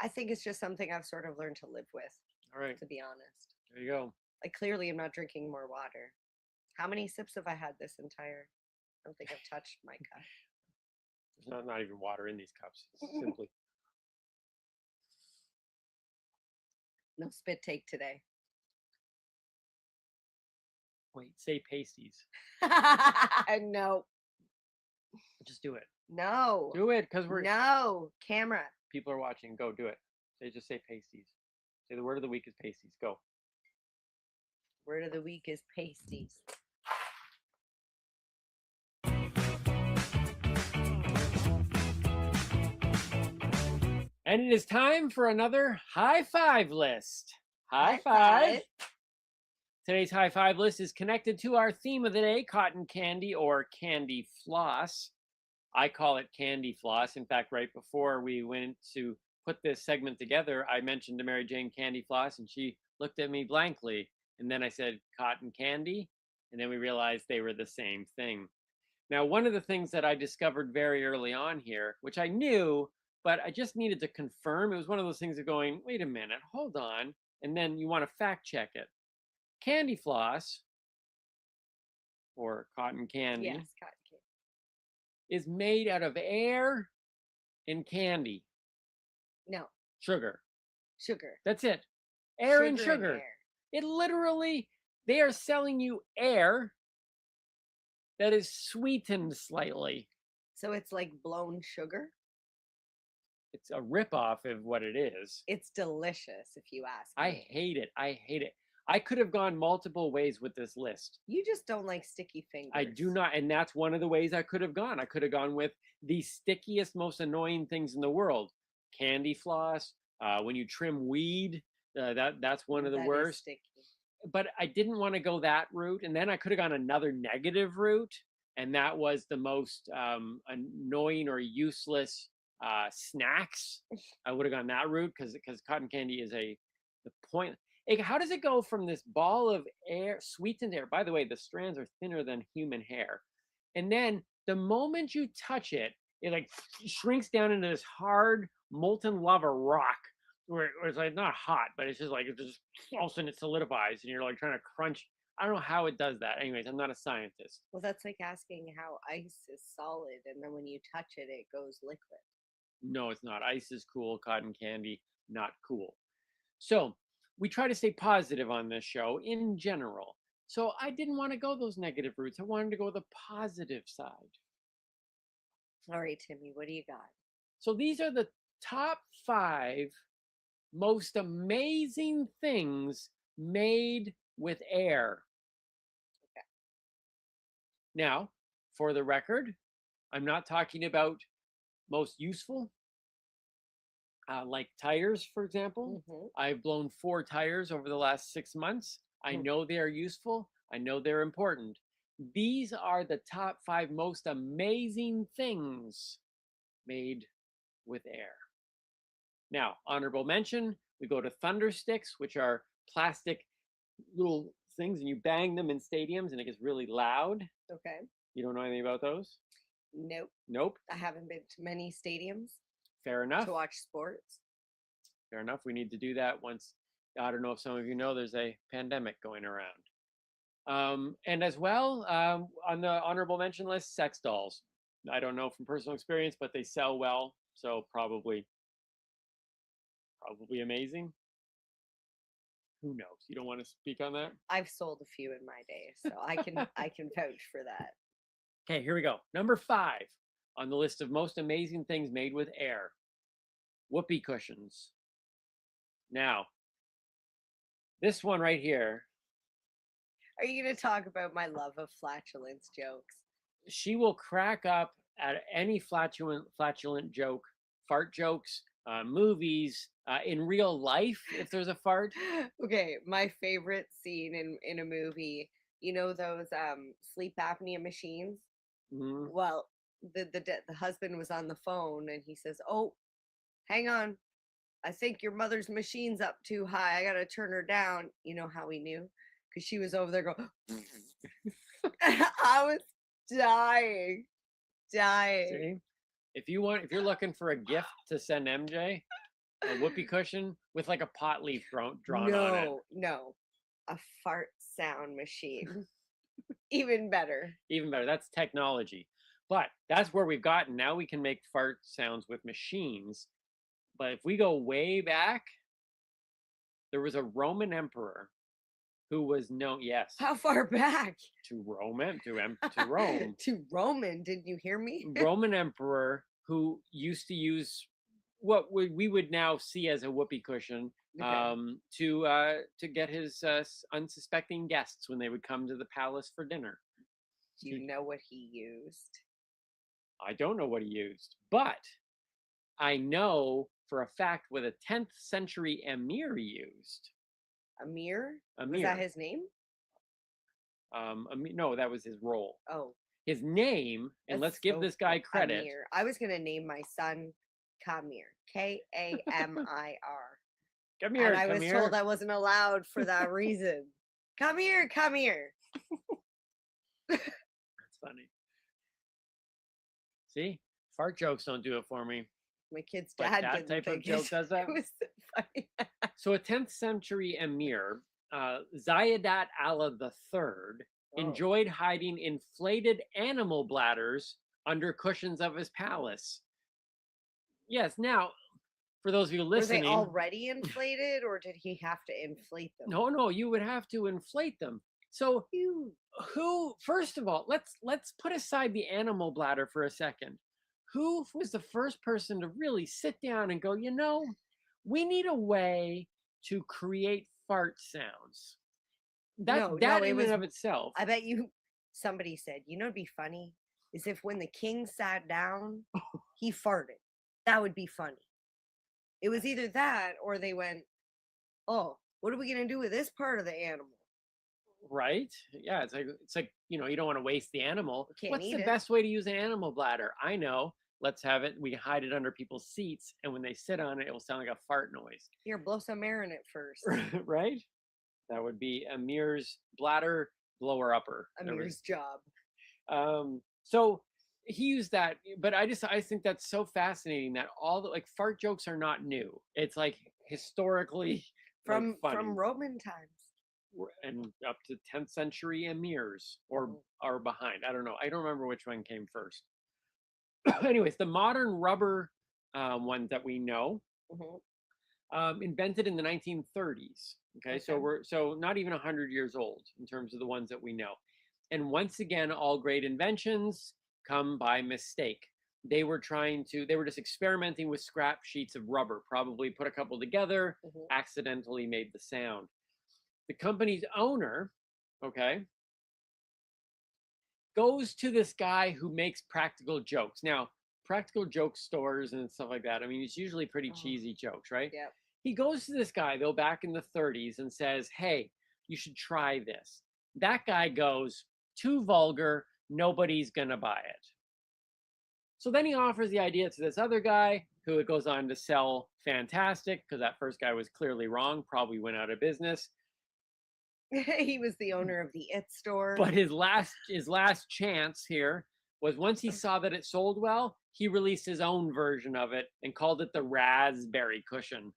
I think it's just something I've sort of learned to live with. All right. To be honest. There you go. Like, clearly I'm not drinking more water. How many sips have I had this entire? I don't think I've touched my cup. There's not even water in these cups. It's simply. No spit take today. Wait, say pasties. No. Just do it. No. Do it, because we're no camera. People are watching. Go do it. Just say pasties. Say the word of the week is pasties. Go. Word of the week is pasties. And it is time for another high five list. High five. Today's high five list is connected to our theme of the day, cotton candy or candy floss. I call it candy floss. In fact, right before we went to put this segment together, I mentioned to Mary Jane candy floss, and she looked at me blankly. And then I said cotton candy, and then we realized they were the same thing. Now, one of the things that I discovered very early on here, which I knew, but I just needed to confirm, it was one of those things of going, wait a minute, hold on, and then you want to fact check it. Candy floss, or cotton candy, Yes, cotton candy. is made out of air and candy. No. Sugar. Sugar. That's it. Air and Sugar and sugar. air. It literally, they are selling you air that is sweetened slightly. So it's like blown sugar? It's a ripoff of what it is. It's delicious, if you ask I me. hate it. I hate it. I could have gone multiple ways with this list. You just don't like sticky fingers. I do not, and that's one of the ways I could have gone. I could have gone with the stickiest, most annoying things in the world. Candy floss, when you trim weed, that's one of the That is worst. sticky. But I didn't want to go that route, and then I could have gone another negative route, and that was the most annoying or useless snacks. I would have gone that route because cotton candy is the point. How does it go from this ball of air, sweetened air? By the way, the strands are thinner than human hair. And then the moment you touch it, it like shrinks down into this hard molten lava rock where it's like not hot, but it's just like, it's just all of a sudden it solidifies and you're like trying to crunch. I don't know how it does that. Anyways, I'm not a scientist. Well, that's like asking how ice is solid and then when you touch it, it goes liquid. No, it's not. Ice is cool. Cotton candy, not cool. So we try to stay positive on this show in general. So I didn't want to go those negative routes. I wanted to go the positive side. All right, Timmy, what do you got? So these are the top 5 most amazing things made with air. Okay. Now, for the record, I'm not talking about most useful. Like tires, for example. I've blown 4 tires over the last 6 months. I know they are useful. I know they're important. These are the top 5 most amazing things made with air. Now, honorable mention, we go to thunder sticks, which are plastic little things, and you bang them in stadiums and it gets really loud. Okay. You don't know anything about those? Nope. Nope. I haven't been to many stadiums. Fair enough. To watch sports. Fair enough. We need to do that once. I don't know if some of you know there's a pandemic going around. And as well, on the honorable mention list, sex dolls. I don't know from personal experience, but they sell well, so probably amazing. Who knows? You don't want to speak on that? I've sold a few in my day, so I can vouch for that. Okay, here we go. Number 5 on the list of most amazing things made with air. Whoopee cushions. Now, this one right here. Are you going to talk about my love of flatulence jokes? She will crack up at any flatulent joke, fart jokes, movies, in real life, if there's a fart. Okay, my favorite scene in a movie, you know those sleep apnea machines? Mm-hmm. Well, the husband was on the phone and he says, "Oh, hang on. I think your mother's machine's up too high. I got to turn her down." You know how he knew? Because she was over there going, I was dying. See? If you're looking for a gift to send MJ, a whoopee cushion with like a pot leaf drawn on it. No, a fart sound machine. Even better. Even better. That's technology. But that's where we've gotten. Now we can make fart sounds with machines. But if we go way back, there was a Roman emperor who was known, yes. How far back? To Roman, to Rome. To Roman, didn't you hear me? Roman emperor who used to use what we would now see as a whoopee cushion to get his unsuspecting guests when they would come to the palace for dinner. Do you know what he used? I don't know what he used, but I know for a fact what a 10th century emir used. Amir? Amir. Was that his name? No, that was his role. Oh. His name, and let's give this guy credit. Amir. I was going to name my son Kamir. Kamir. Come here, and I was come told here. I wasn't allowed for that reason. Come here, come here. That's funny. See? Fart jokes don't do it for me. My kid's But dad that didn't type of think joke does that? It was so funny. So a 10th century emir, Ziyadat Allah III, enjoyed hiding inflated animal bladders under cushions of his palace. Yes, now, for those of you listening... Were they already inflated, or did he have to inflate them? No, you would have to inflate them. So who, first of all, let's put aside the animal bladder for a second. Who was the first person to really sit down and go, you know, we need a way to create fart sounds? That in and of itself. I bet you, somebody said, you know, it'd be funny is if when the king sat down, he farted. That would be funny. It was either that or they went, oh, what are we going to do with this part of the animal? Right? Yeah, it's like, you know, you don't want to waste the animal. Can't What's eat the it. best way to use an animal bladder? I know. Let's have it. We hide it under people's seats, and when they sit on it, it will sound like a fart noise. Here, blow some air in it first. Right? That would be Amir's bladder blower upper. Amir's job. So he used that, but I think that's so fascinating that all the like fart jokes are not new. It's like historically From funny. Roman times. And up to 10th century emirs or behind. I don't know. I don't remember which one came first. Anyways, the modern rubber one that we know, invented in the 1930s. Okay, so not even 100 years old in terms of the ones that we know. And once again, all great inventions come by mistake. They were just experimenting with scrap sheets of rubber, probably put a couple together, accidentally made the sound. The company's owner, goes to this guy who makes practical jokes. Now, practical joke stores and stuff like that, I mean, it's usually pretty cheesy jokes, right? Yeah. He goes to this guy, though, back in the 30s and says, hey, you should try this. That guy goes, too vulgar, nobody's gonna buy it. So then he offers the idea to this other guy who it goes on to sell fantastic, because that first guy was clearly wrong, probably went out of business. He was the owner of the It store. But his last chance here was once he saw that it sold well, he released his own version of it and called it the raspberry cushion.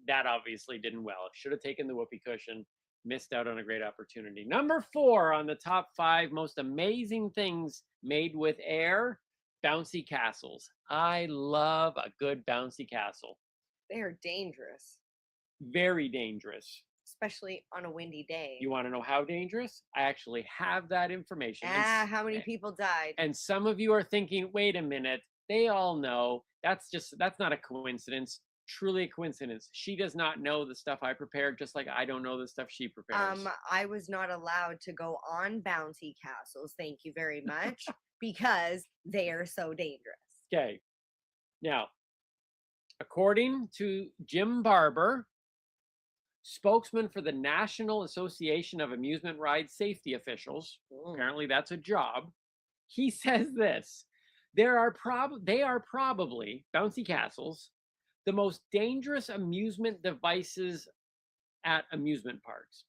That obviously didn't well. Should have taken the whoopee cushion. Missed out on a great opportunity. Number 4 on the top 5 most amazing things made with air, bouncy castles. I love a good bouncy castle. They are dangerous, Very dangerous. especially on a windy day. You want to know how dangerous? I actually have that information. How many people died? And some of you are thinking, wait a minute, they all know. That's not a coincidence. Truly a coincidence. She does not know the stuff I prepared, just like I don't know the stuff she prepares. I was not allowed to go on bouncy castles, thank you very much, because they are so dangerous. Okay. Now, according to Jim Barber, spokesman for the National Association of Amusement Ride Safety Officials, apparently that's a job, he says this: they are probably bouncy castles, the most dangerous amusement devices at amusement parks.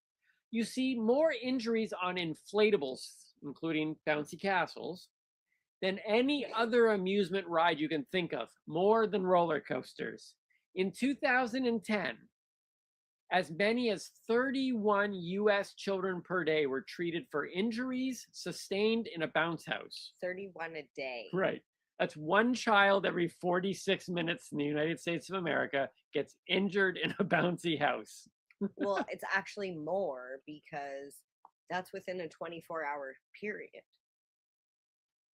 You see more injuries on inflatables, including bouncy castles, than any other amusement ride you can think of, more than roller coasters. In 2010, as many as 31 US children per day were treated for injuries sustained in a bounce house. 31 a day. Right. That's one child every 46 minutes in the United States of America gets injured in a bouncy house. Well, it's actually more because that's within a 24-hour period.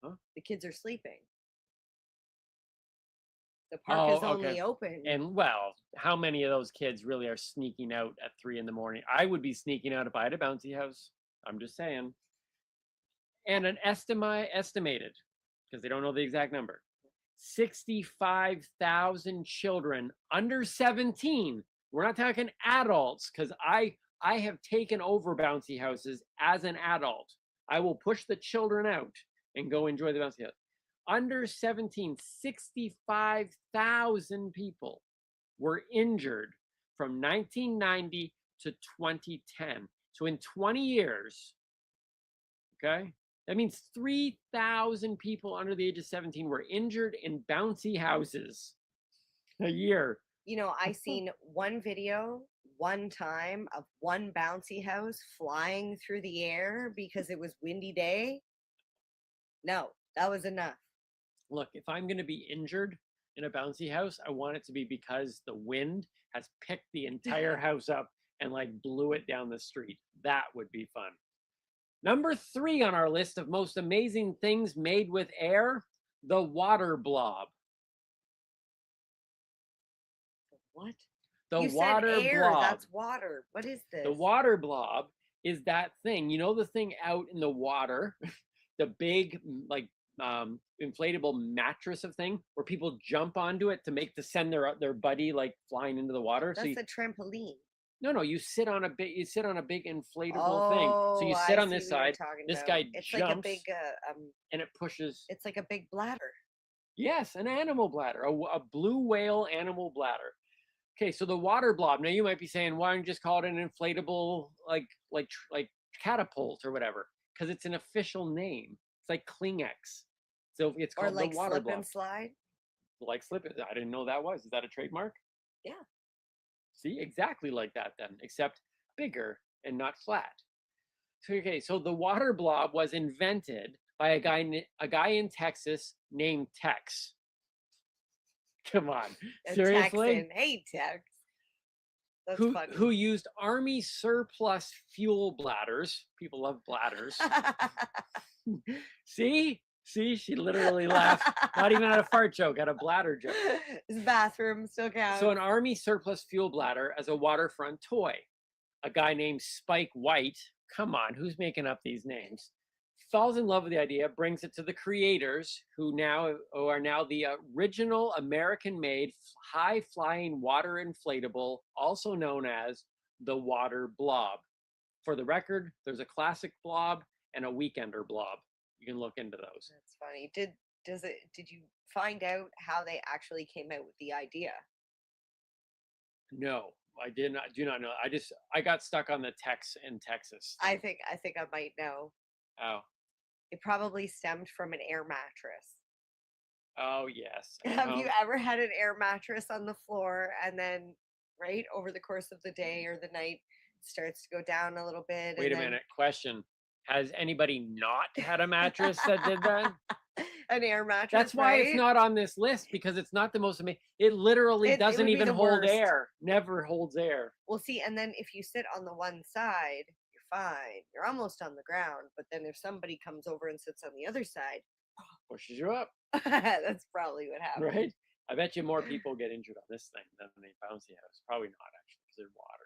Huh? The kids are sleeping. The park is only open. And well, how many of those kids really are sneaking out at 3 a.m? I would be sneaking out if I had a bouncy house. I'm just saying. And an estimated, because they don't know the exact number, 65,000 children under 17. We're not talking adults, because I have taken over bouncy houses as an adult. I will push the children out and go enjoy the bouncy house. Under 17, 65,000 people were injured from 1990 to 2010. So in 20 years, okay, that means 3,000 people under the age of 17 were injured in bouncy houses a year. You know, I seen one video one time of one bouncy house flying through the air because it was windy day. No, that was enough. Look, if I'm going to be injured in a bouncy house, I want it to be because the wind has picked the entire house up and like blew it down the street. That would be fun. Number 3 on our list of most amazing things made with air, the water blob. What? The You water said air, blob. that's water. What is this? The water blob is that thing, you know, the thing out in the water, the big like inflatable mattress of thing where people jump onto it to send their buddy like flying into the water. That's so a trampoline. No, you sit on a big inflatable thing. So you Oh, sit I on this see what you're side. talking This about. guy It's jumps like a big and it pushes. It's like a big bladder. Yes, an animal bladder, a blue whale animal bladder. Okay, so the water blob. Now you might be saying, why don't you just call it an inflatable like catapult or whatever? Because it's an official name. It's like Kleenex. So it's Or called like the water slip blob. and slide. Like slip. I didn't know that was. Is that a trademark? Yeah. See, exactly like that then, except bigger and not flat. So, okay, so the water blob was invented by a guy in Texas named Tex. Come on, A seriously? Texan. Hey, Tex. That's Who funny. who used Army surplus fuel bladders? People love bladders. See, she literally laughed. Not even at a fart joke, at a bladder joke. His bathroom still counts. So an Army surplus fuel bladder as a waterfront toy. A guy named Spike White, come on, who's making up these names? Falls in love with the idea, brings it to the creators who are now the original American-made high-flying water inflatable, also known as the water blob. For the record, there's a classic blob and a weekender blob. You can look into those. That's funny. Did you find out how they actually came out with the idea? No, I do not know. I got stuck on the Tex in Texas. I think I might know. Oh. it probably stemmed from an air mattress. Oh yes. Have you ever had an air mattress on the floor and then right over the course of the day or the night it starts to go down a little bit? Wait a minute. Question. Has anybody not had a mattress that did that? An air mattress. That's why it's right? not on this list, because it's not the most amazing. It literally It doesn't would be even the hold worst. air. Never holds air. Well, see, and then if you sit on the one side, you're fine. You're almost on the ground. But then if somebody comes over and sits on the other side, Pushes you up, that's probably what happens. right? I bet you more people get injured on this thing than the bouncy house. Probably not, actually, because there's water.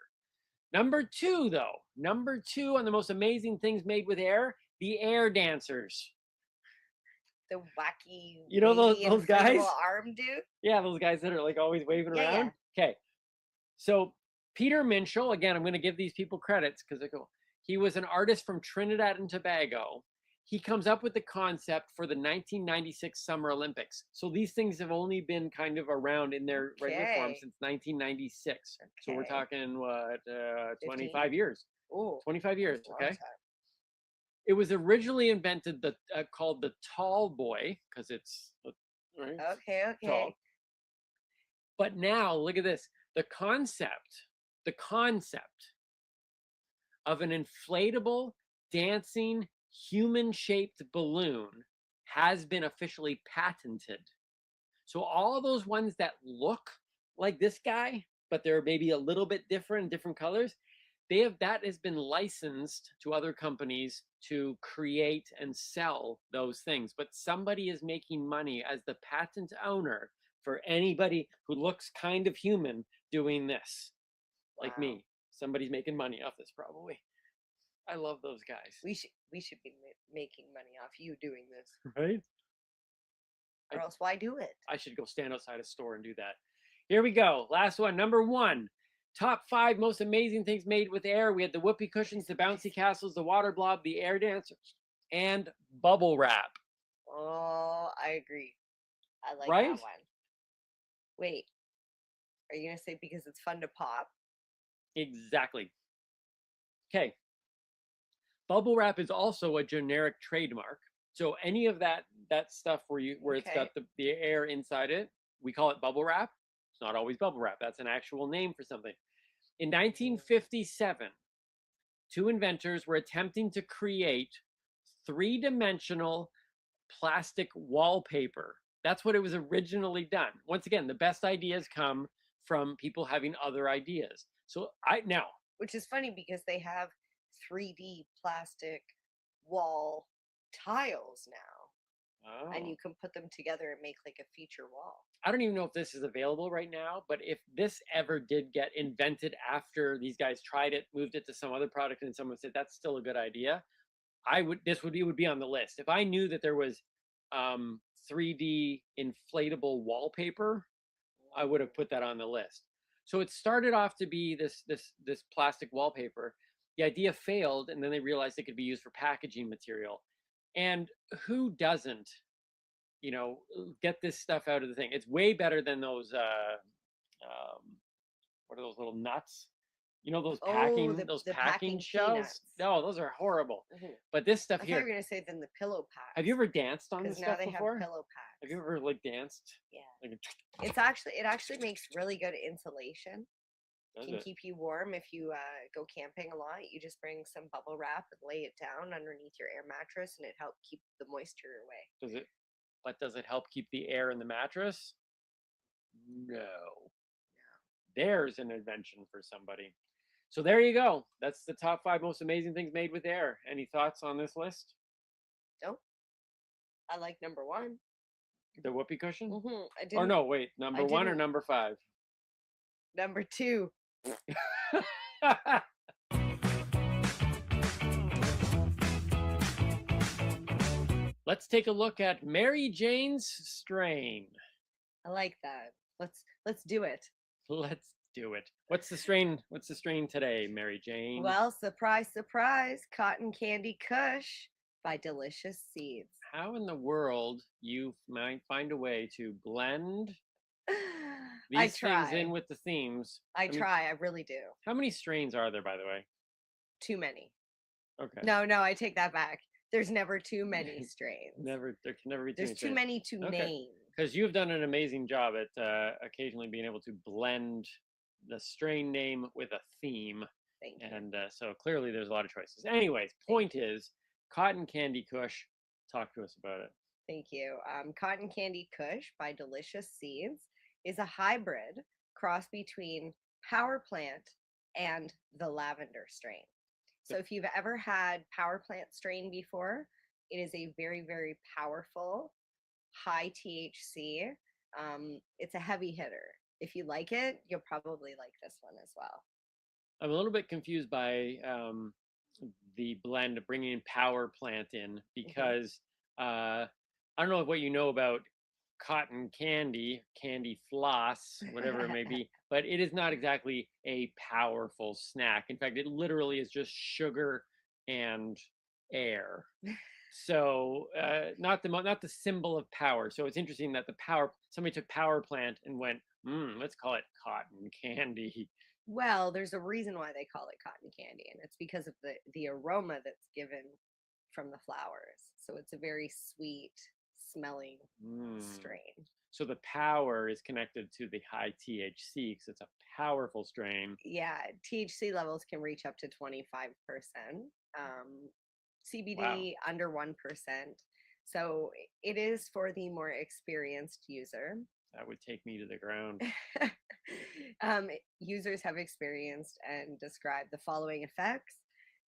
Number 2, though. Number 2 on the most amazing things made with air, the air dancers. The wacky, You know those wavy, guys? inflatable arm dude. Yeah, those guys that are like always waving Yeah, around. Okay. So Peter Minshall, again, I'm going to give these people credits because they go. He was an artist from Trinidad and Tobago. He comes up with the concept for the 1996 Summer Olympics. So these things have only been kind of around in their regular form Okay. since 1996. So we're Okay. talking what, 15? 25 years. Ooh, 25 years. long Okay. time. It was originally invented called the tall boy because it's right, Okay, tall. okay. But now look at this. The concept of an inflatable dancing human-shaped balloon has been officially patented. So all of those ones that look like this guy, but they're maybe a little bit different, different colors, that has been licensed to other companies to create and sell those things. But somebody is making money as the patent owner for anybody who looks kind of human doing this, like Wow. me. Somebody's making money off this probably. I love those guys. We should be making money off you doing this, Right? or else why do it? I should go stand outside a store and do that. Here we go. Last one. Number 1. Top 5 most amazing things made with air. We had the whoopee cushions, the bouncy castles, the water blob, the air dancers, and bubble wrap. Oh, I agree. I like Right? that one. Wait, are you gonna say because it's fun to pop? Exactly. Okay. Bubble wrap is also a generic trademark. So any of that stuff where it's got the air inside it, we call it bubble wrap. It's not always bubble wrap. That's an actual name for something. In 1957, 2 inventors were attempting to create 3-dimensional plastic wallpaper. That's what it was originally done. Once again, the best ideas come from people having other ideas. So Which is funny because they have 3D plastic wall tiles now, and you can put them together and make like a feature wall. I don't even know if this is available right now, but if this ever did get invented after these guys tried it, moved it to some other product, and someone said that's still a good idea, it would be on the list. If I knew that there was 3D inflatable wallpaper, I would have put that on the list. So it started off to be this plastic wallpaper. The idea failed, and then they realized it could be used for packaging material. And who doesn't, get this stuff out of the thing? It's way better than those. What are those little nuts? Those packing the packing packing shells. peanuts. No, those are horrible. Mhm. But this stuff I thought you were here. gonna say then the pillow pack. Have you ever danced on this Because now stuff they before? have pillow packs. Have you ever danced? Yeah. Like It actually makes really good insulation. Does Can it? keep you warm if you go camping a lot. You just bring some bubble wrap and lay it down underneath your air mattress, and it helps keep the moisture away. Does it help keep the air in the mattress? No. There's an invention for somebody. So there you go. That's the top 5 most amazing things made with air. Any thoughts on this list? Nope. I like number 1. The whoopee cushion? I didn't. Or no, wait. Number 1 or didn't- number 5? Number 2. Let's take a look at Mary Jane's strain. I like that. Let's do it. Let's do it. What's the strain today, Mary Jane? Well, surprise, surprise, Cotton Candy Kush by Delicious Seeds. How in the world you might find a way to blend I these things try. in with the themes? I mean, try. I really do. How many strains are there, by the way? Too many. Okay. No, I take that back. There's never too many strains. There can never be too There's many too strains. many to name. Because you've done an amazing job at occasionally being able to blend the strain name with a theme. Thank you. And so clearly there's a lot of choices. Anyways, point is, Cotton Candy Kush, talk to us about it. Thank you. Cotton Candy Kush by Delicious Seeds is a hybrid cross between Power Plant and the lavender strain. So if you've ever had Power Plant strain before, it is a very, very powerful, high THC. It's a heavy hitter. If you like it, you'll probably like this one as well. I'm a little bit confused by the blend of bringing in Power Plant in because I don't know what you know about cotton candy floss, whatever it may be, but it is not exactly a powerful snack. In fact, it literally is just sugar and air. So not the symbol of power. So it's interesting that somebody took Power Plant and went, let's call it cotton candy. Well, there's a reason why they call it cotton candy, and it's because of the aroma that's given from the flowers. So it's a very sweet smelling strain. So the power is connected to the high THC because it's a powerful strain. Yeah, THC levels can reach up to 25%. CBD under 1%. So it is for the more experienced user. That would take me to the ground. Users have experienced and described the following effects: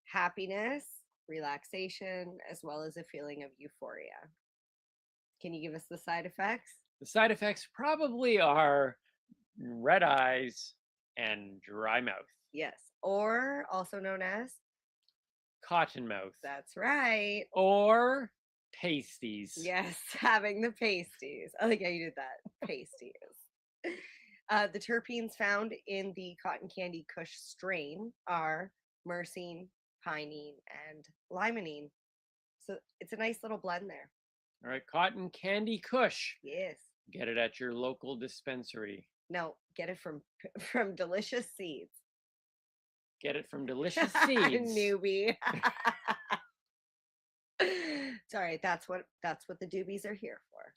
happiness, relaxation, as well as a feeling of euphoria. Can you give us the side effects? The side effects probably are red eyes and dry mouth. Yes, or also known as cotton mouth. That's right. Or pasties. Yes, having the pasties. I like how you did that. Pasties. The terpenes found in the Cotton Candy Kush strain are myrcene, pinene, and limonene. So it's a nice little blend there. All right, Cotton Candy Kush. Yes. Get it at your local dispensary. No, get it from Delicious Seeds. Get it from Delicious Seeds. Newbie. Sorry, that's what the doobies are here for.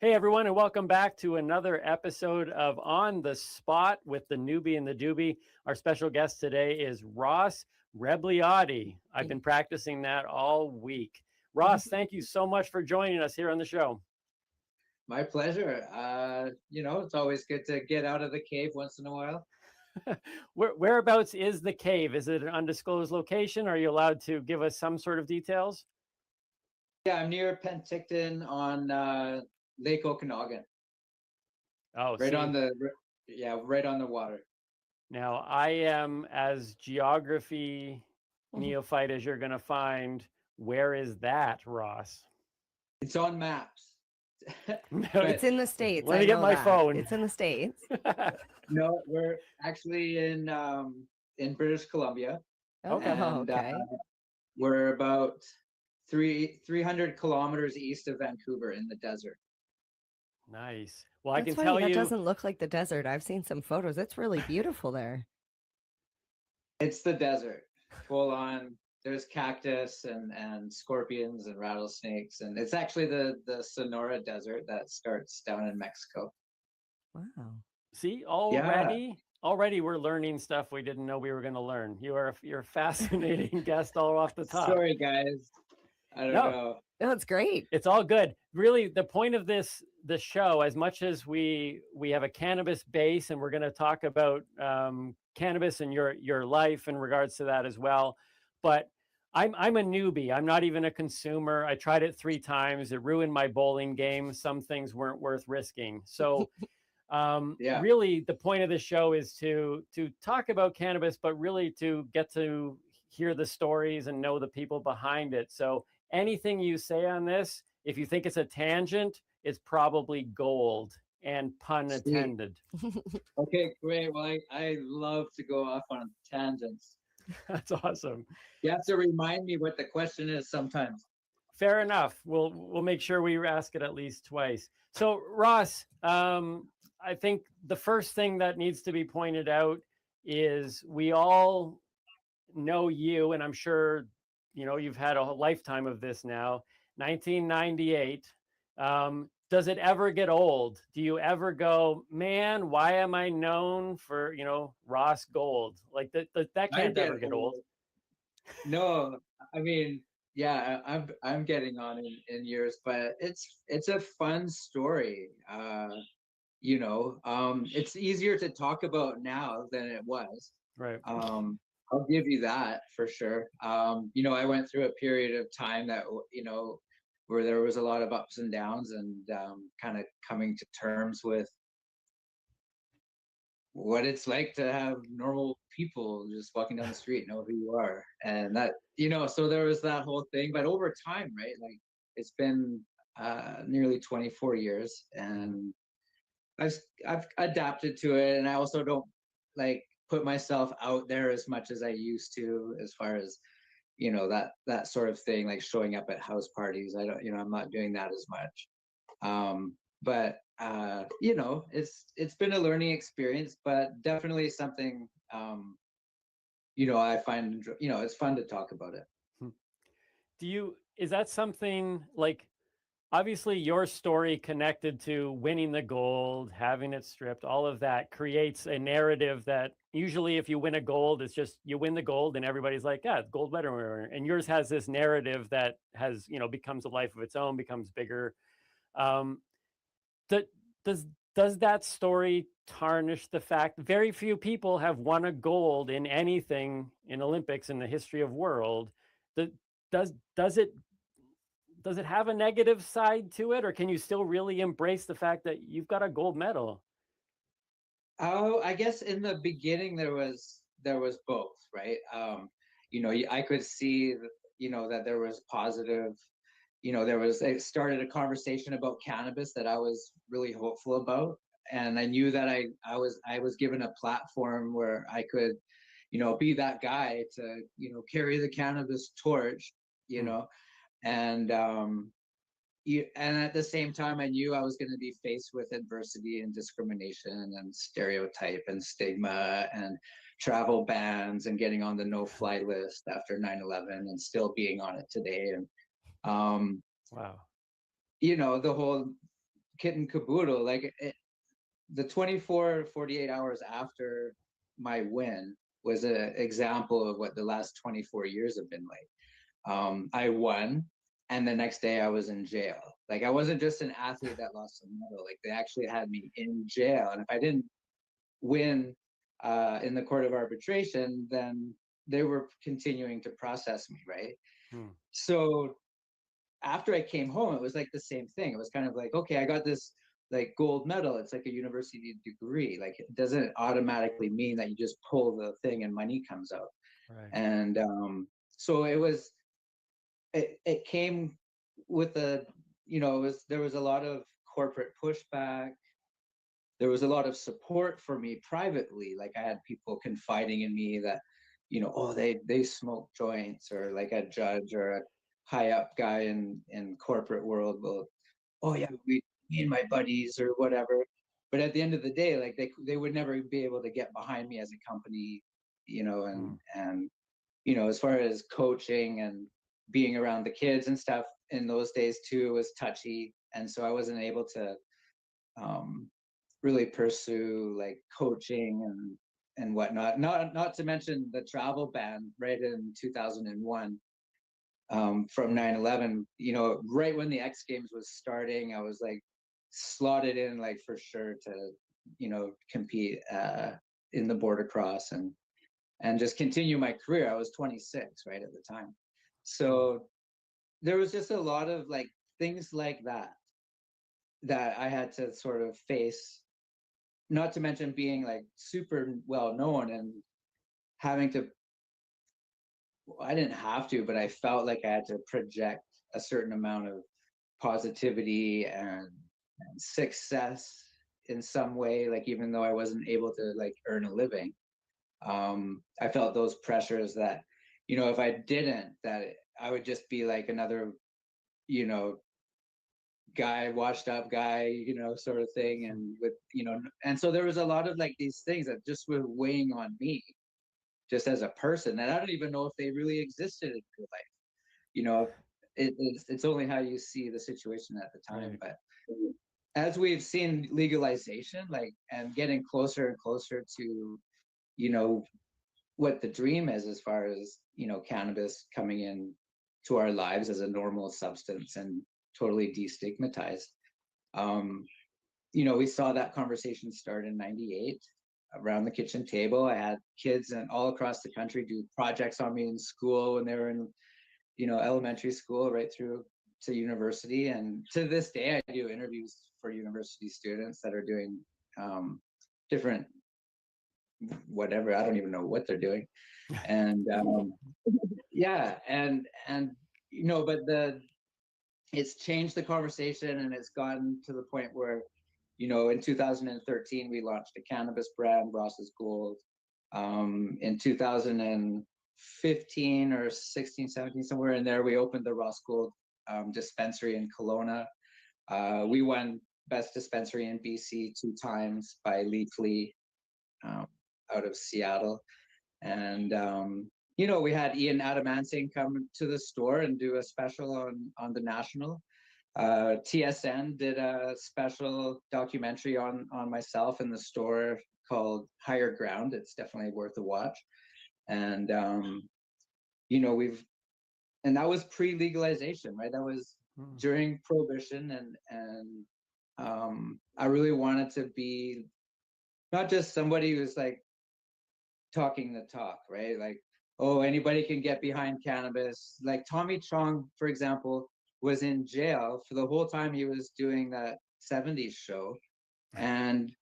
Hey everyone, and welcome back to another episode of On the Spot with the Newbie and the Doobie. Our special guest today is Ross Rebliati. I've been practicing that all week. Ross, thank you so much for joining us here on the show. My pleasure. It's always good to get out of the cave once in a while. Whereabouts is the cave? Is it an undisclosed location? Are you allowed to give us some sort of details? Yeah, I'm near Penticton on Lake Okanagan. Oh, right on the water. Now, I am as geography neophyte as you're going to find. Where is that, Ross? It's on maps. It's in the States. Let me get my phone. It's in the States. No, we're actually in British Columbia. Okay. Okay. We're about 300 kilometers east of Vancouver in the desert. Nice. Well, I That's can funny, tell that you. doesn't look like the desert. I've seen some photos. It's really beautiful there. It's the desert, full on. There's cactus and scorpions and rattlesnakes, and it's actually the Sonora Desert that starts down in Mexico. Wow. See, already we're learning stuff we didn't know we were going to learn. You're a fascinating guest all off the top. Sorry, guys. I don't know. No, it's great. It's all good. Really, the point of the show, as much as we have a cannabis base, and we're going to talk about cannabis and your life in regards to that as well. But I'm a newbie. I'm not even a consumer. I tried it 3 times. It ruined my bowling game. Some things weren't worth risking. So really the point of the show is to talk about cannabis, but really to get to hear the stories and know the people behind it. So anything you say on this, if you think it's a tangent, it's probably gold, and pun intended. Okay, great. Well, I love to go off on tangents. That's awesome. You have to remind me what the question is sometimes. Fair enough. We'll make sure we ask it at least twice. So Ross, I think the first thing that needs to be pointed out is we all know you, and I'm sure, you know, you've had a lifetime of this now, 1998. Does it ever get old? Do you ever go, man, why am I known for, you know, Ross Gold? Like that I can't get ever get old. No, I mean, yeah, I'm getting on in years, but it's a fun story. You know, it's easier to talk about now than it was. Right. I'll give you that for sure. You know, I went through a period of time that, you know, where there was a lot of ups and downs, and kind of coming to terms with what it's like to have normal people just walking down the street know who you are. And that, you know, so there was that whole thing. But over time, right, like it's been nearly 24 years, and I've adapted to it, and I also don't like put myself out there as much as I used to, as far as, you know, that sort of thing, like showing up at house parties. I don't, you know, I'm not doing that as much. But you know, it's been a learning experience, but definitely something, you know, I find, you know, it's fun to talk about it. Is that something like, obviously your story connected to winning the gold, having it stripped, all of that creates a narrative that usually if you win a gold, it's just you win the gold and everybody's like, yeah, gold medal winner. And yours has this narrative that has, you know, becomes a life of its own, becomes bigger. That does that story tarnish the fact very few people have won a gold in anything in Olympics in the history of world? Does it have a negative side to it, or can you still really embrace the fact that you've got a gold medal? Oh, I guess in the beginning there was both, right? You know, I could see, you know, that there was positive, you know, it started a conversation about cannabis that I was really hopeful about. And I knew that I was given a platform where I could, you know, be that guy to, you know, carry the cannabis torch, you know. And and at the same time, I knew I was going to be faced with adversity and discrimination and stereotype and stigma and travel bans and getting on the no-fly list after 9/11 and still being on it today. And wow, you know, the whole kit and caboodle, like the 48 hours after my win was an example of what the last 24 years have been like. I won, and the next day I was in jail. Like, I wasn't just an athlete that lost a medal. Like, they actually had me in jail, and if I didn't win in the court of arbitration, then they were continuing to process me, right? So after I came home, it was like the same thing. It was kind of like, okay, I got this like gold medal. It's like a university degree. Like, it doesn't automatically mean that you just pull the thing and money comes out. Right. And so it came with a, you know, there was a lot of corporate pushback. There was a lot of support for me privately. Like, I had people confiding in me that, you know, oh, they smoke joints, or like a judge or a high up guy in corporate world will, oh yeah, me and my buddies or whatever. But at the end of the day, like they would never be able to get behind me as a company, you know. And you know, as far as coaching and being around the kids and stuff in those days too, was touchy. And so I wasn't able to really pursue like coaching and whatnot. Not to mention the travel ban right in 2001, from 9/11. You know, right when the X Games was starting, I was like slotted in like for sure to, you know, compete in the border cross and just continue my career. I was 26 right at the time. So there was just a lot of like things like that I had to sort of face, not to mention being like super well known and having to, I didn't have to, but I felt like I had to project a certain amount of positivity and success in some way, like even though I wasn't able to like earn a living. I felt those pressures that, you know, if I didn't, that I would just be like another, you know, guy, washed up guy, you know, sort of thing. And with, you know, and so there was a lot of like these things that just were weighing on me just as a person. And I don't even know if they really existed in real life. You know, it's only how you see the situation at the time. But as we've seen legalization, like, and getting closer and closer to, you know, what the dream is as far as, you know, cannabis coming in to our lives as a normal substance and totally destigmatized. You know, we saw that conversation start in 98 around the kitchen table. I had kids and all across the country do projects on me in school when they were in, you know, elementary school right through to university. And to this day, I do interviews for university students that are doing different whatever. I don't even know what they're doing. And yeah, and you know, but it's changed the conversation, and it's gotten to the point where, you know, in 2013 we launched a cannabis brand, Ross's Gold. In 2015 or 16, 17, somewhere in there, we opened the Ross Gold dispensary in Kelowna. We won best dispensary in BC 2 times by Leafly out of Seattle. And you know, we had Ian Adamansing come to the store and do a special on the National. TSN did a special documentary on myself in the store called Higher Ground. It's definitely worth a watch. And you know, and that was pre-legalization, right? That was during Prohibition, and I really wanted to be not just somebody who's like talking the talk, right? Like, oh, anybody can get behind cannabis. Like Tommy Chong, for example, was in jail for the whole time he was doing that 70s show, and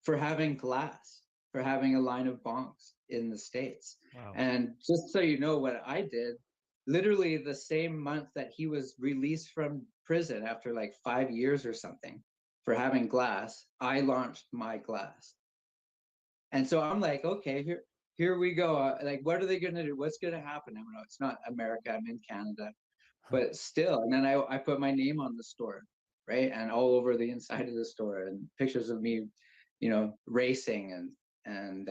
for having glass, for having a line of bongs in the States. Wow. And just so you know what I did, literally the same month that he was released from prison after like 5 years or something for having glass, I launched my glass. And so I'm like, okay, here we go. Like, what are they going to do? What's going to happen? I don't know. It's not America. I'm in Canada, but still. And then I put my name on the store, right? And all over the inside of the store, and pictures of me, you know, racing and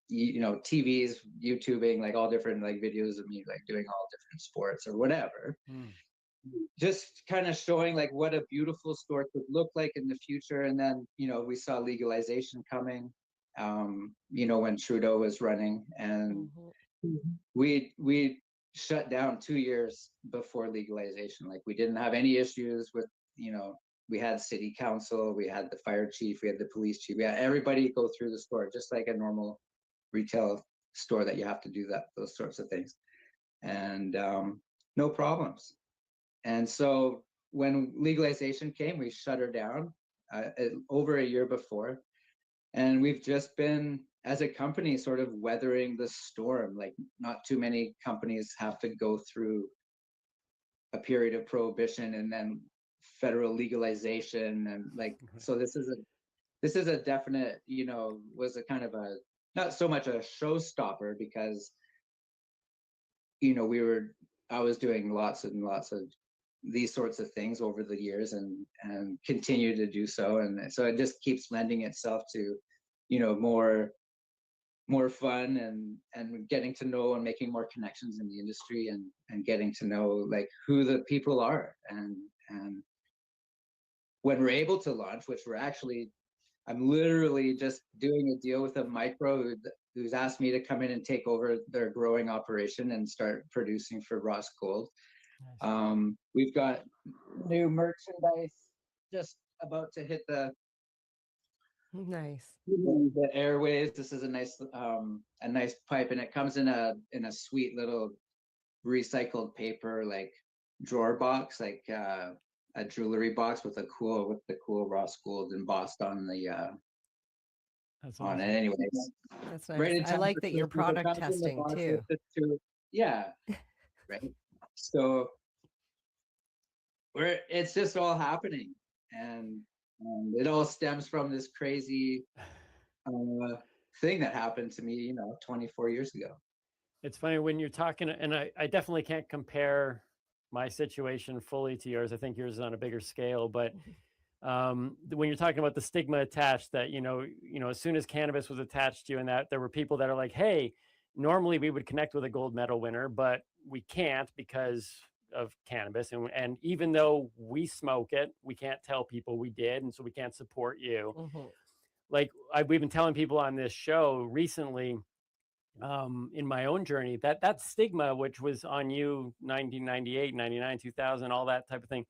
you know, TVs, YouTubing, like all different like videos of me like doing all different sports or whatever. Just kind of showing like what a beautiful store could look like in the future. And then, you know, we saw legalization coming, you know, when Trudeau was running, and we shut down 2 years before legalization. Like, we didn't have any issues with, you know, we had city council, we had the fire chief, we had the police chief, we had everybody go through the store just like a normal retail store that you have to do those sorts of things. And no problems. And so when legalization came, we shut her down over a year before. And we've just been, as a company, sort of weathering the storm. Like, not too many companies have to go through a period of prohibition and then federal legalization. And like, so this is a definite, you know, was a kind of a, not so much a showstopper, because, you know, I was doing lots and lots of these sorts of things over the years, and continue to do so. And so it just keeps lending itself to, you know, more fun, and getting to know and making more connections in the industry, and getting to know like who the people are. And when we're able to launch, which I'm literally just doing a deal with a micro who's asked me to come in and take over their growing operation and start producing for Ross Gold. We've got new merchandise just about to hit the airways. This is a nice pipe, and it comes in a sweet little recycled paper like drawer box, like a jewelry box with the cool Ross Gold embossed on the That's on awesome. it. Anyways, That's nice. I like that you're product testing too. Yeah, right. So it's just all happening, and it all stems from this crazy thing that happened to me, you know, 24 years ago. It's funny when you're talking, and I definitely can't compare my situation fully to yours. I think yours is on a bigger scale, but when you're talking about the stigma attached, that as soon as cannabis was attached to you, and that there were people that are like, hey, normally we would connect with a gold medal winner, but we can't because of cannabis, and even though we smoke it, we can't tell people we did, and so we can't support you. Like we've been telling people on this show recently, in my own journey, that stigma, which was on you 1998, 99, 2000, all that type of thing,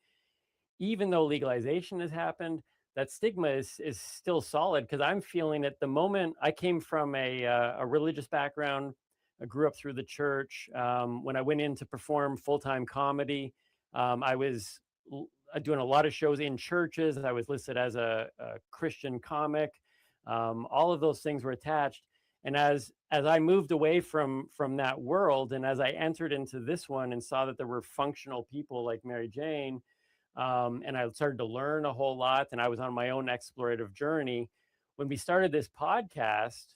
even though legalization has happened, that stigma is still solid, because I'm feeling at the moment. I came from a religious background. I grew up through the church. When I went in to perform full-time comedy, I was doing a lot of shows in churches. I was listed as a Christian comic. All of those things were attached. And as I moved away from that world, and as I entered into this one and saw that there were functional people like Mary Jane, and I started to learn a whole lot, and I was on my own explorative journey. When we started this podcast,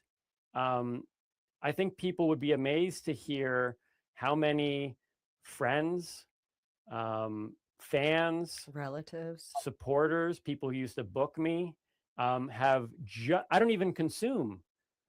I think people would be amazed to hear how many friends, fans, relatives, supporters, people who used to book me, I don't even consume.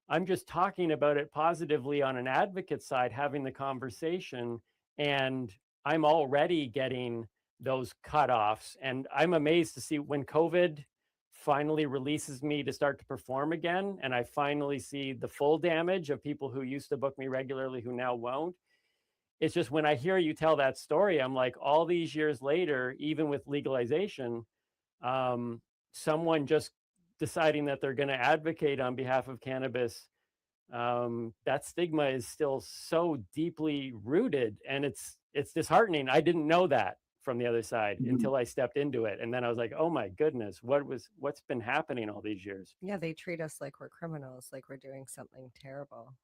I'm just talking about it positively on an advocate side, having the conversation, and I'm already getting those cutoffs. And I'm amazed to see when COVID finally releases me to start to perform again, and I finally see the full damage of people who used to book me regularly who now won't. It's just when I hear you tell that story, I'm like, all these years later, even with legalization, someone just deciding that they're going to advocate on behalf of cannabis, that stigma is still so deeply rooted, and it's disheartening. I didn't know that from the other side until I stepped into it, and then I was like, oh my goodness, what's been happening all these years? Yeah, they treat us like we're criminals, like we're doing something terrible.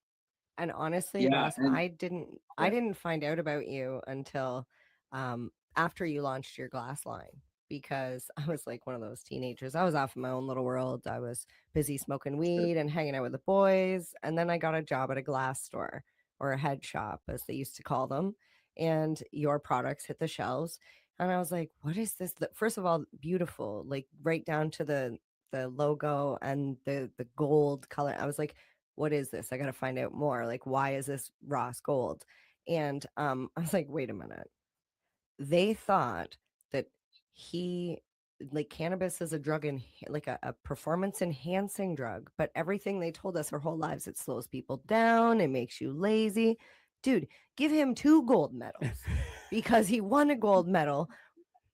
And honestly, Yeah, Ross, and I didn't find out about you until after you launched your glass line, because I was like one of those teenagers. I was off in my own little world. I was busy smoking weed and hanging out with the boys, and then I got a job at a glass store, or a head shop as they used to call them, and your products hit the shelves, and I was like, what is this? First of all, beautiful, like right down to the logo and the gold color. I was like, what is this? I got to find out more. Like, why is this Ross Gold? And I was like, wait a minute. They thought that like cannabis is a drug, and like a performance enhancing drug, but everything they told us our whole lives, it slows people down, it makes you lazy. Dude, give him 2 gold medals because he won a gold medal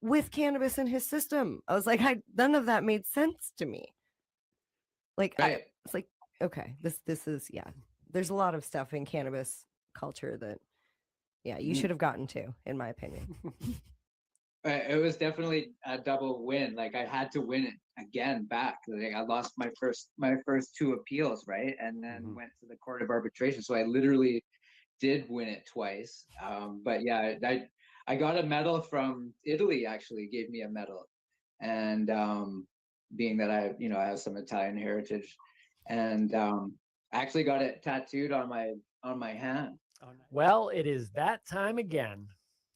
with cannabis in his system. I was like, none of that made sense to me. Like, right. It's like, okay, this is, yeah, there's a lot of stuff in cannabis culture that, yeah, you should have gotten to, in my opinion. It was definitely a double win. Like I had to win it again back. Like I lost my first 2 appeals, right, and then went to the court of arbitration. So I literally did win it twice. But yeah, I got a medal from Italy. Actually, gave me a medal, and being that I have some Italian heritage, and I actually got it tattooed on my hand. Well, it is that time again.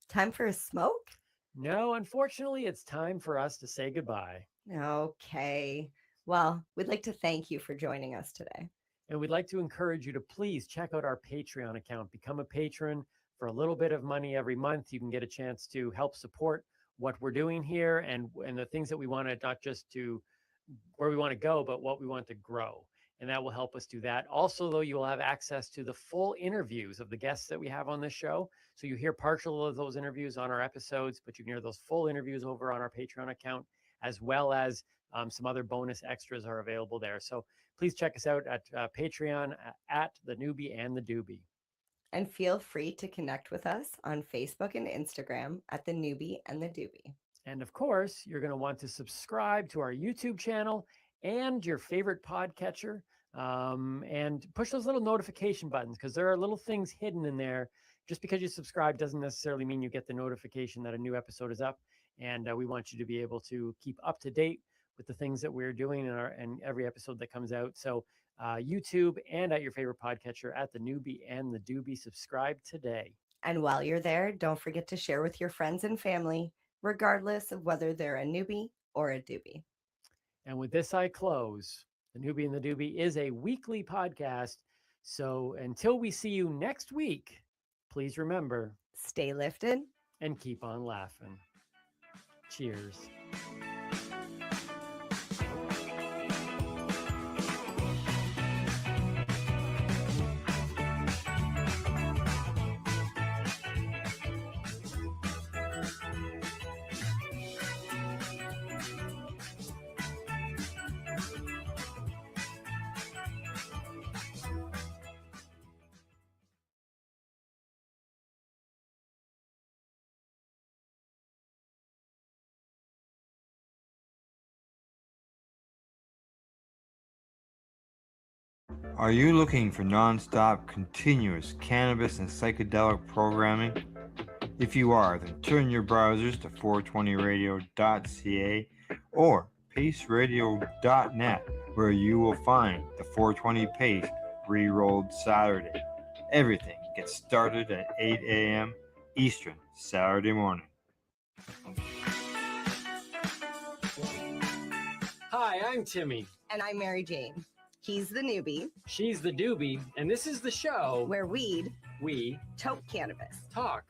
Time for a smoke? No, unfortunately, it's time for us to say goodbye. Okay. Well, we'd like to thank you for joining us today. And we'd like to encourage you to please check out our Patreon account. Become a patron. For a little bit of money every month, you can get a chance to help support what we're doing here, and the things that we want to, not just to where we want to go, but what we want to grow. And that will help us do that. Also, though, you will have access to the full interviews of the guests that we have on this show. So you hear partial of those interviews on our episodes, but you can hear those full interviews over on our Patreon account, as well as some other bonus extras are available there. So please check us out at Patreon at The Newbie and The Doobie. And feel free to connect with us on Facebook and Instagram at The Newbie and The Doobie. And of course, you're going to want to subscribe to our YouTube channel and your favorite podcatcher, and push those little notification buttons, because there are little things hidden in there. Just because you subscribe doesn't necessarily mean you get the notification that a new episode is up. And we want you to be able to keep up to date with the things that we're doing in every episode that comes out. So YouTube and at your favorite podcatcher at The Newbie and The Doobie. Subscribe today. And while you're there, don't forget to share with your friends and family, regardless of whether they're a newbie or a doobie. And with this, I close. The Newbie and the Doobie is a weekly podcast. So until we see you next week, please remember, stay lifted and keep on laughing. Cheers. Are you looking for non-stop, continuous cannabis and psychedelic programming? If you are, then turn your browsers to 420radio.ca or paceradio.net, where you will find the 420 Pace re-rolled Saturday. Everything gets started at 8 a.m. Eastern Saturday morning. Hi, I'm Timmy. And I'm Mary Jane. He's the newbie. She's the doobie. And this is the show where we toke cannabis. Talk.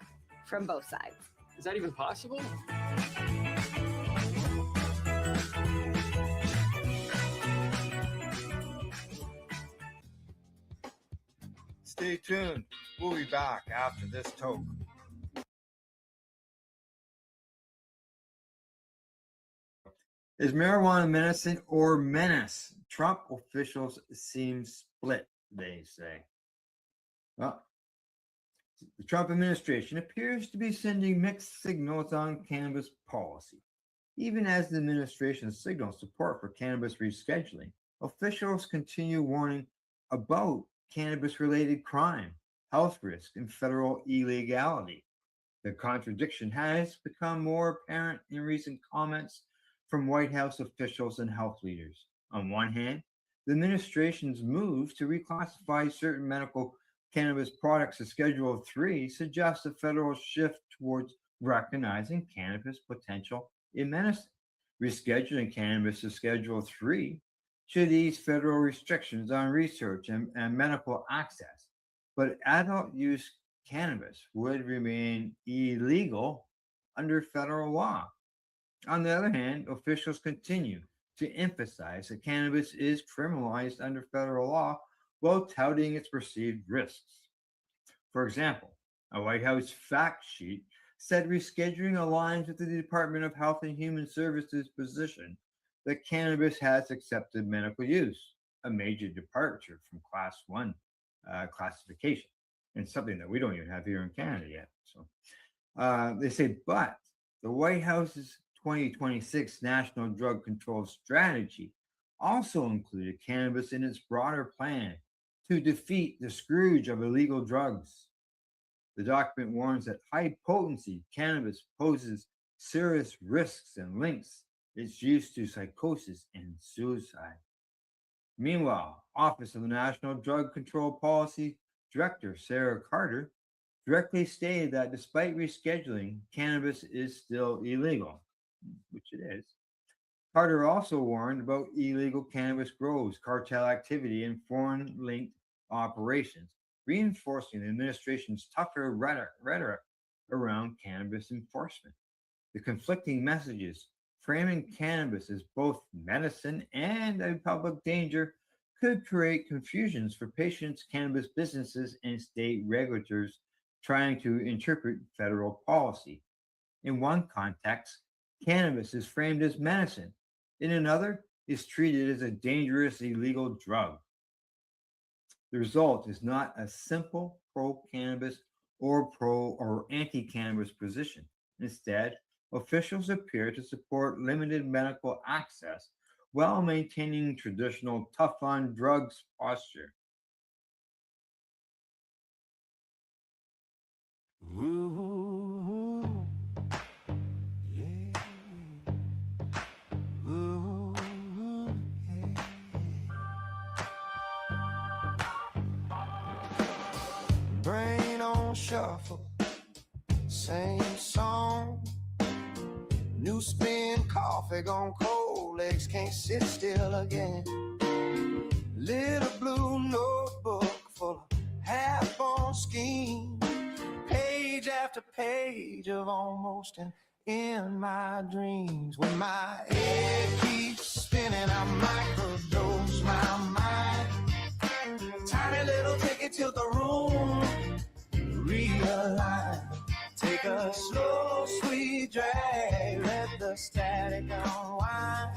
From both sides. Is that even possible? Stay tuned. We'll be back after this toke. Is marijuana medicine or menace? Trump officials seem split, they say. Well, the Trump administration appears to be sending mixed signals on cannabis policy. Even as the administration signals support for cannabis rescheduling, officials continue warning about cannabis-related crime, health risk, and federal illegality. The contradiction has become more apparent in recent comments from White House officials and health leaders. On one hand, the administration's move to reclassify certain medical cannabis products as Schedule 3 suggests a federal shift towards recognizing cannabis potential in medicine. Rescheduling cannabis to Schedule 3 should ease federal restrictions on research and medical access, but adult use cannabis would remain illegal under federal law. On the other hand, officials continue to emphasize that cannabis is criminalized under federal law while touting its perceived risks. For example, a White House fact sheet said rescheduling aligns with the Department of Health and Human Services position that cannabis has accepted medical use, a major departure from Class 1 classification, and something that we don't even have here in Canada yet. So they say, but the White House's 2026 National Drug Control Strategy also included cannabis in its broader plan to defeat the scourge of illegal drugs. The document warns that high-potency cannabis poses serious risks and links its use to psychosis and suicide. Meanwhile, Office of the National Drug Control Policy Director Sarah Carter directly stated that despite rescheduling, cannabis is still illegal, which it is. Carter also warned about illegal cannabis grows, cartel activity, and foreign-linked operations, reinforcing the administration's tougher rhetoric around cannabis enforcement. The conflicting messages framing cannabis as both medicine and a public danger could create confusions for patients, cannabis businesses, and state regulators trying to interpret federal policy. In one context, cannabis is framed as medicine. In another, is treated as a dangerous illegal drug. The result is not a simple pro-cannabis or pro or anti-cannabis position. Instead, officials appear to support limited medical access while maintaining traditional tough on drugs posture. Ooh, yeah. Ooh, yeah. Brain on shuffle, same song. New spin, coffee gone cold, legs can't sit still again. Little blue notebook full of half-born schemes, page after page of almost an in my dreams. When my head keeps spinning, I microdose my mind. Tiny little ticket till the room realign. Take a slow, sweet drag, let the static unwind.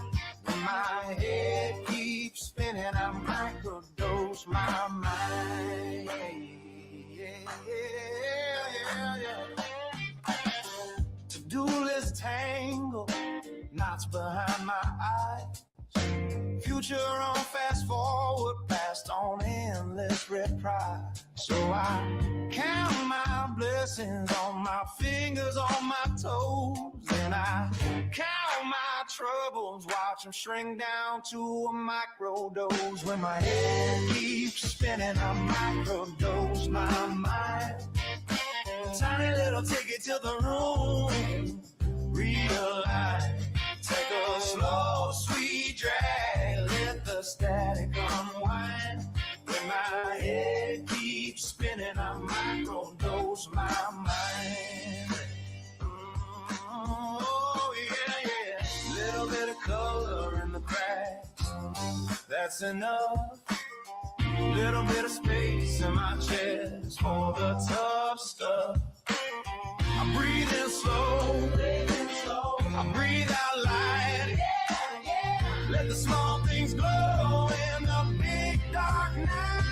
When my head keeps spinning, I microdose my mind. To-do list tangle, knots behind my eyes. Future on fast forward, past on endless reprise. So I count my blessings on my fingers, on my toes. And I count my troubles, watch them shrink down to a microdose. When my head keeps spinning, I microdose my mind. Tiny little ticket to the room, realize. Take a slow, sweet drag, let the static unwind. When my head keeps spinning, I microdose my mind. Oh, yeah, yeah. Little bit of color in the cracks, that's enough. Little bit of space in my chest for the tough stuff. I'm breathing slow, I breathe out light. Let the small things glow in the big dark night.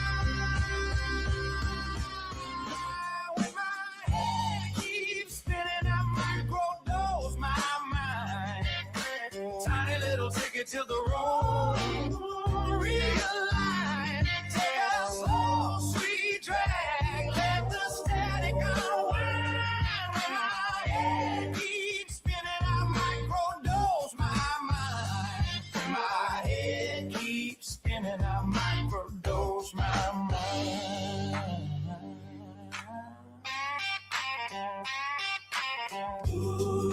When my head keeps spinning, I microdose my mind. Tiny little ticket to the room, realign. Take a slow, sweet drag, let the static unwind. When my head keeps spinning, I microdose my mind. When my head keeps spinning, I microdose my mind. Ooh.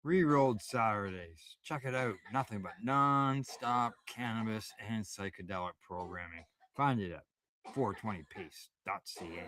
Rerolled Saturdays. Check it out. Nothing but non-stop cannabis and psychedelic programming. Find it at 420pace.ca.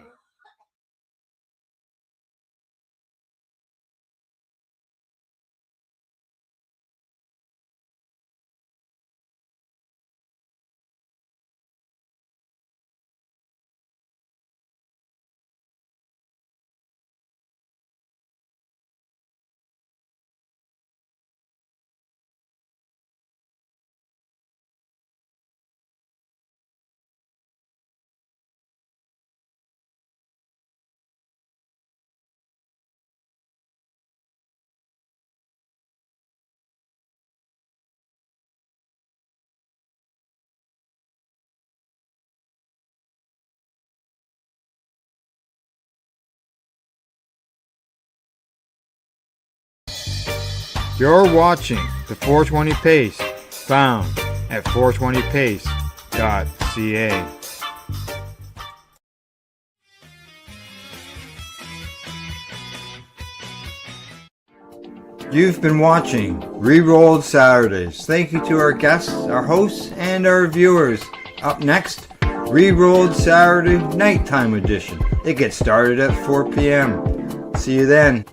You're watching the 420 Pace, found at 420pace.ca. You've been watching Rerolled Saturdays. Thank you to our guests, our hosts, and our viewers. Up next, Rerolled Saturday Nighttime Edition. It gets started at 4 p.m. See you then.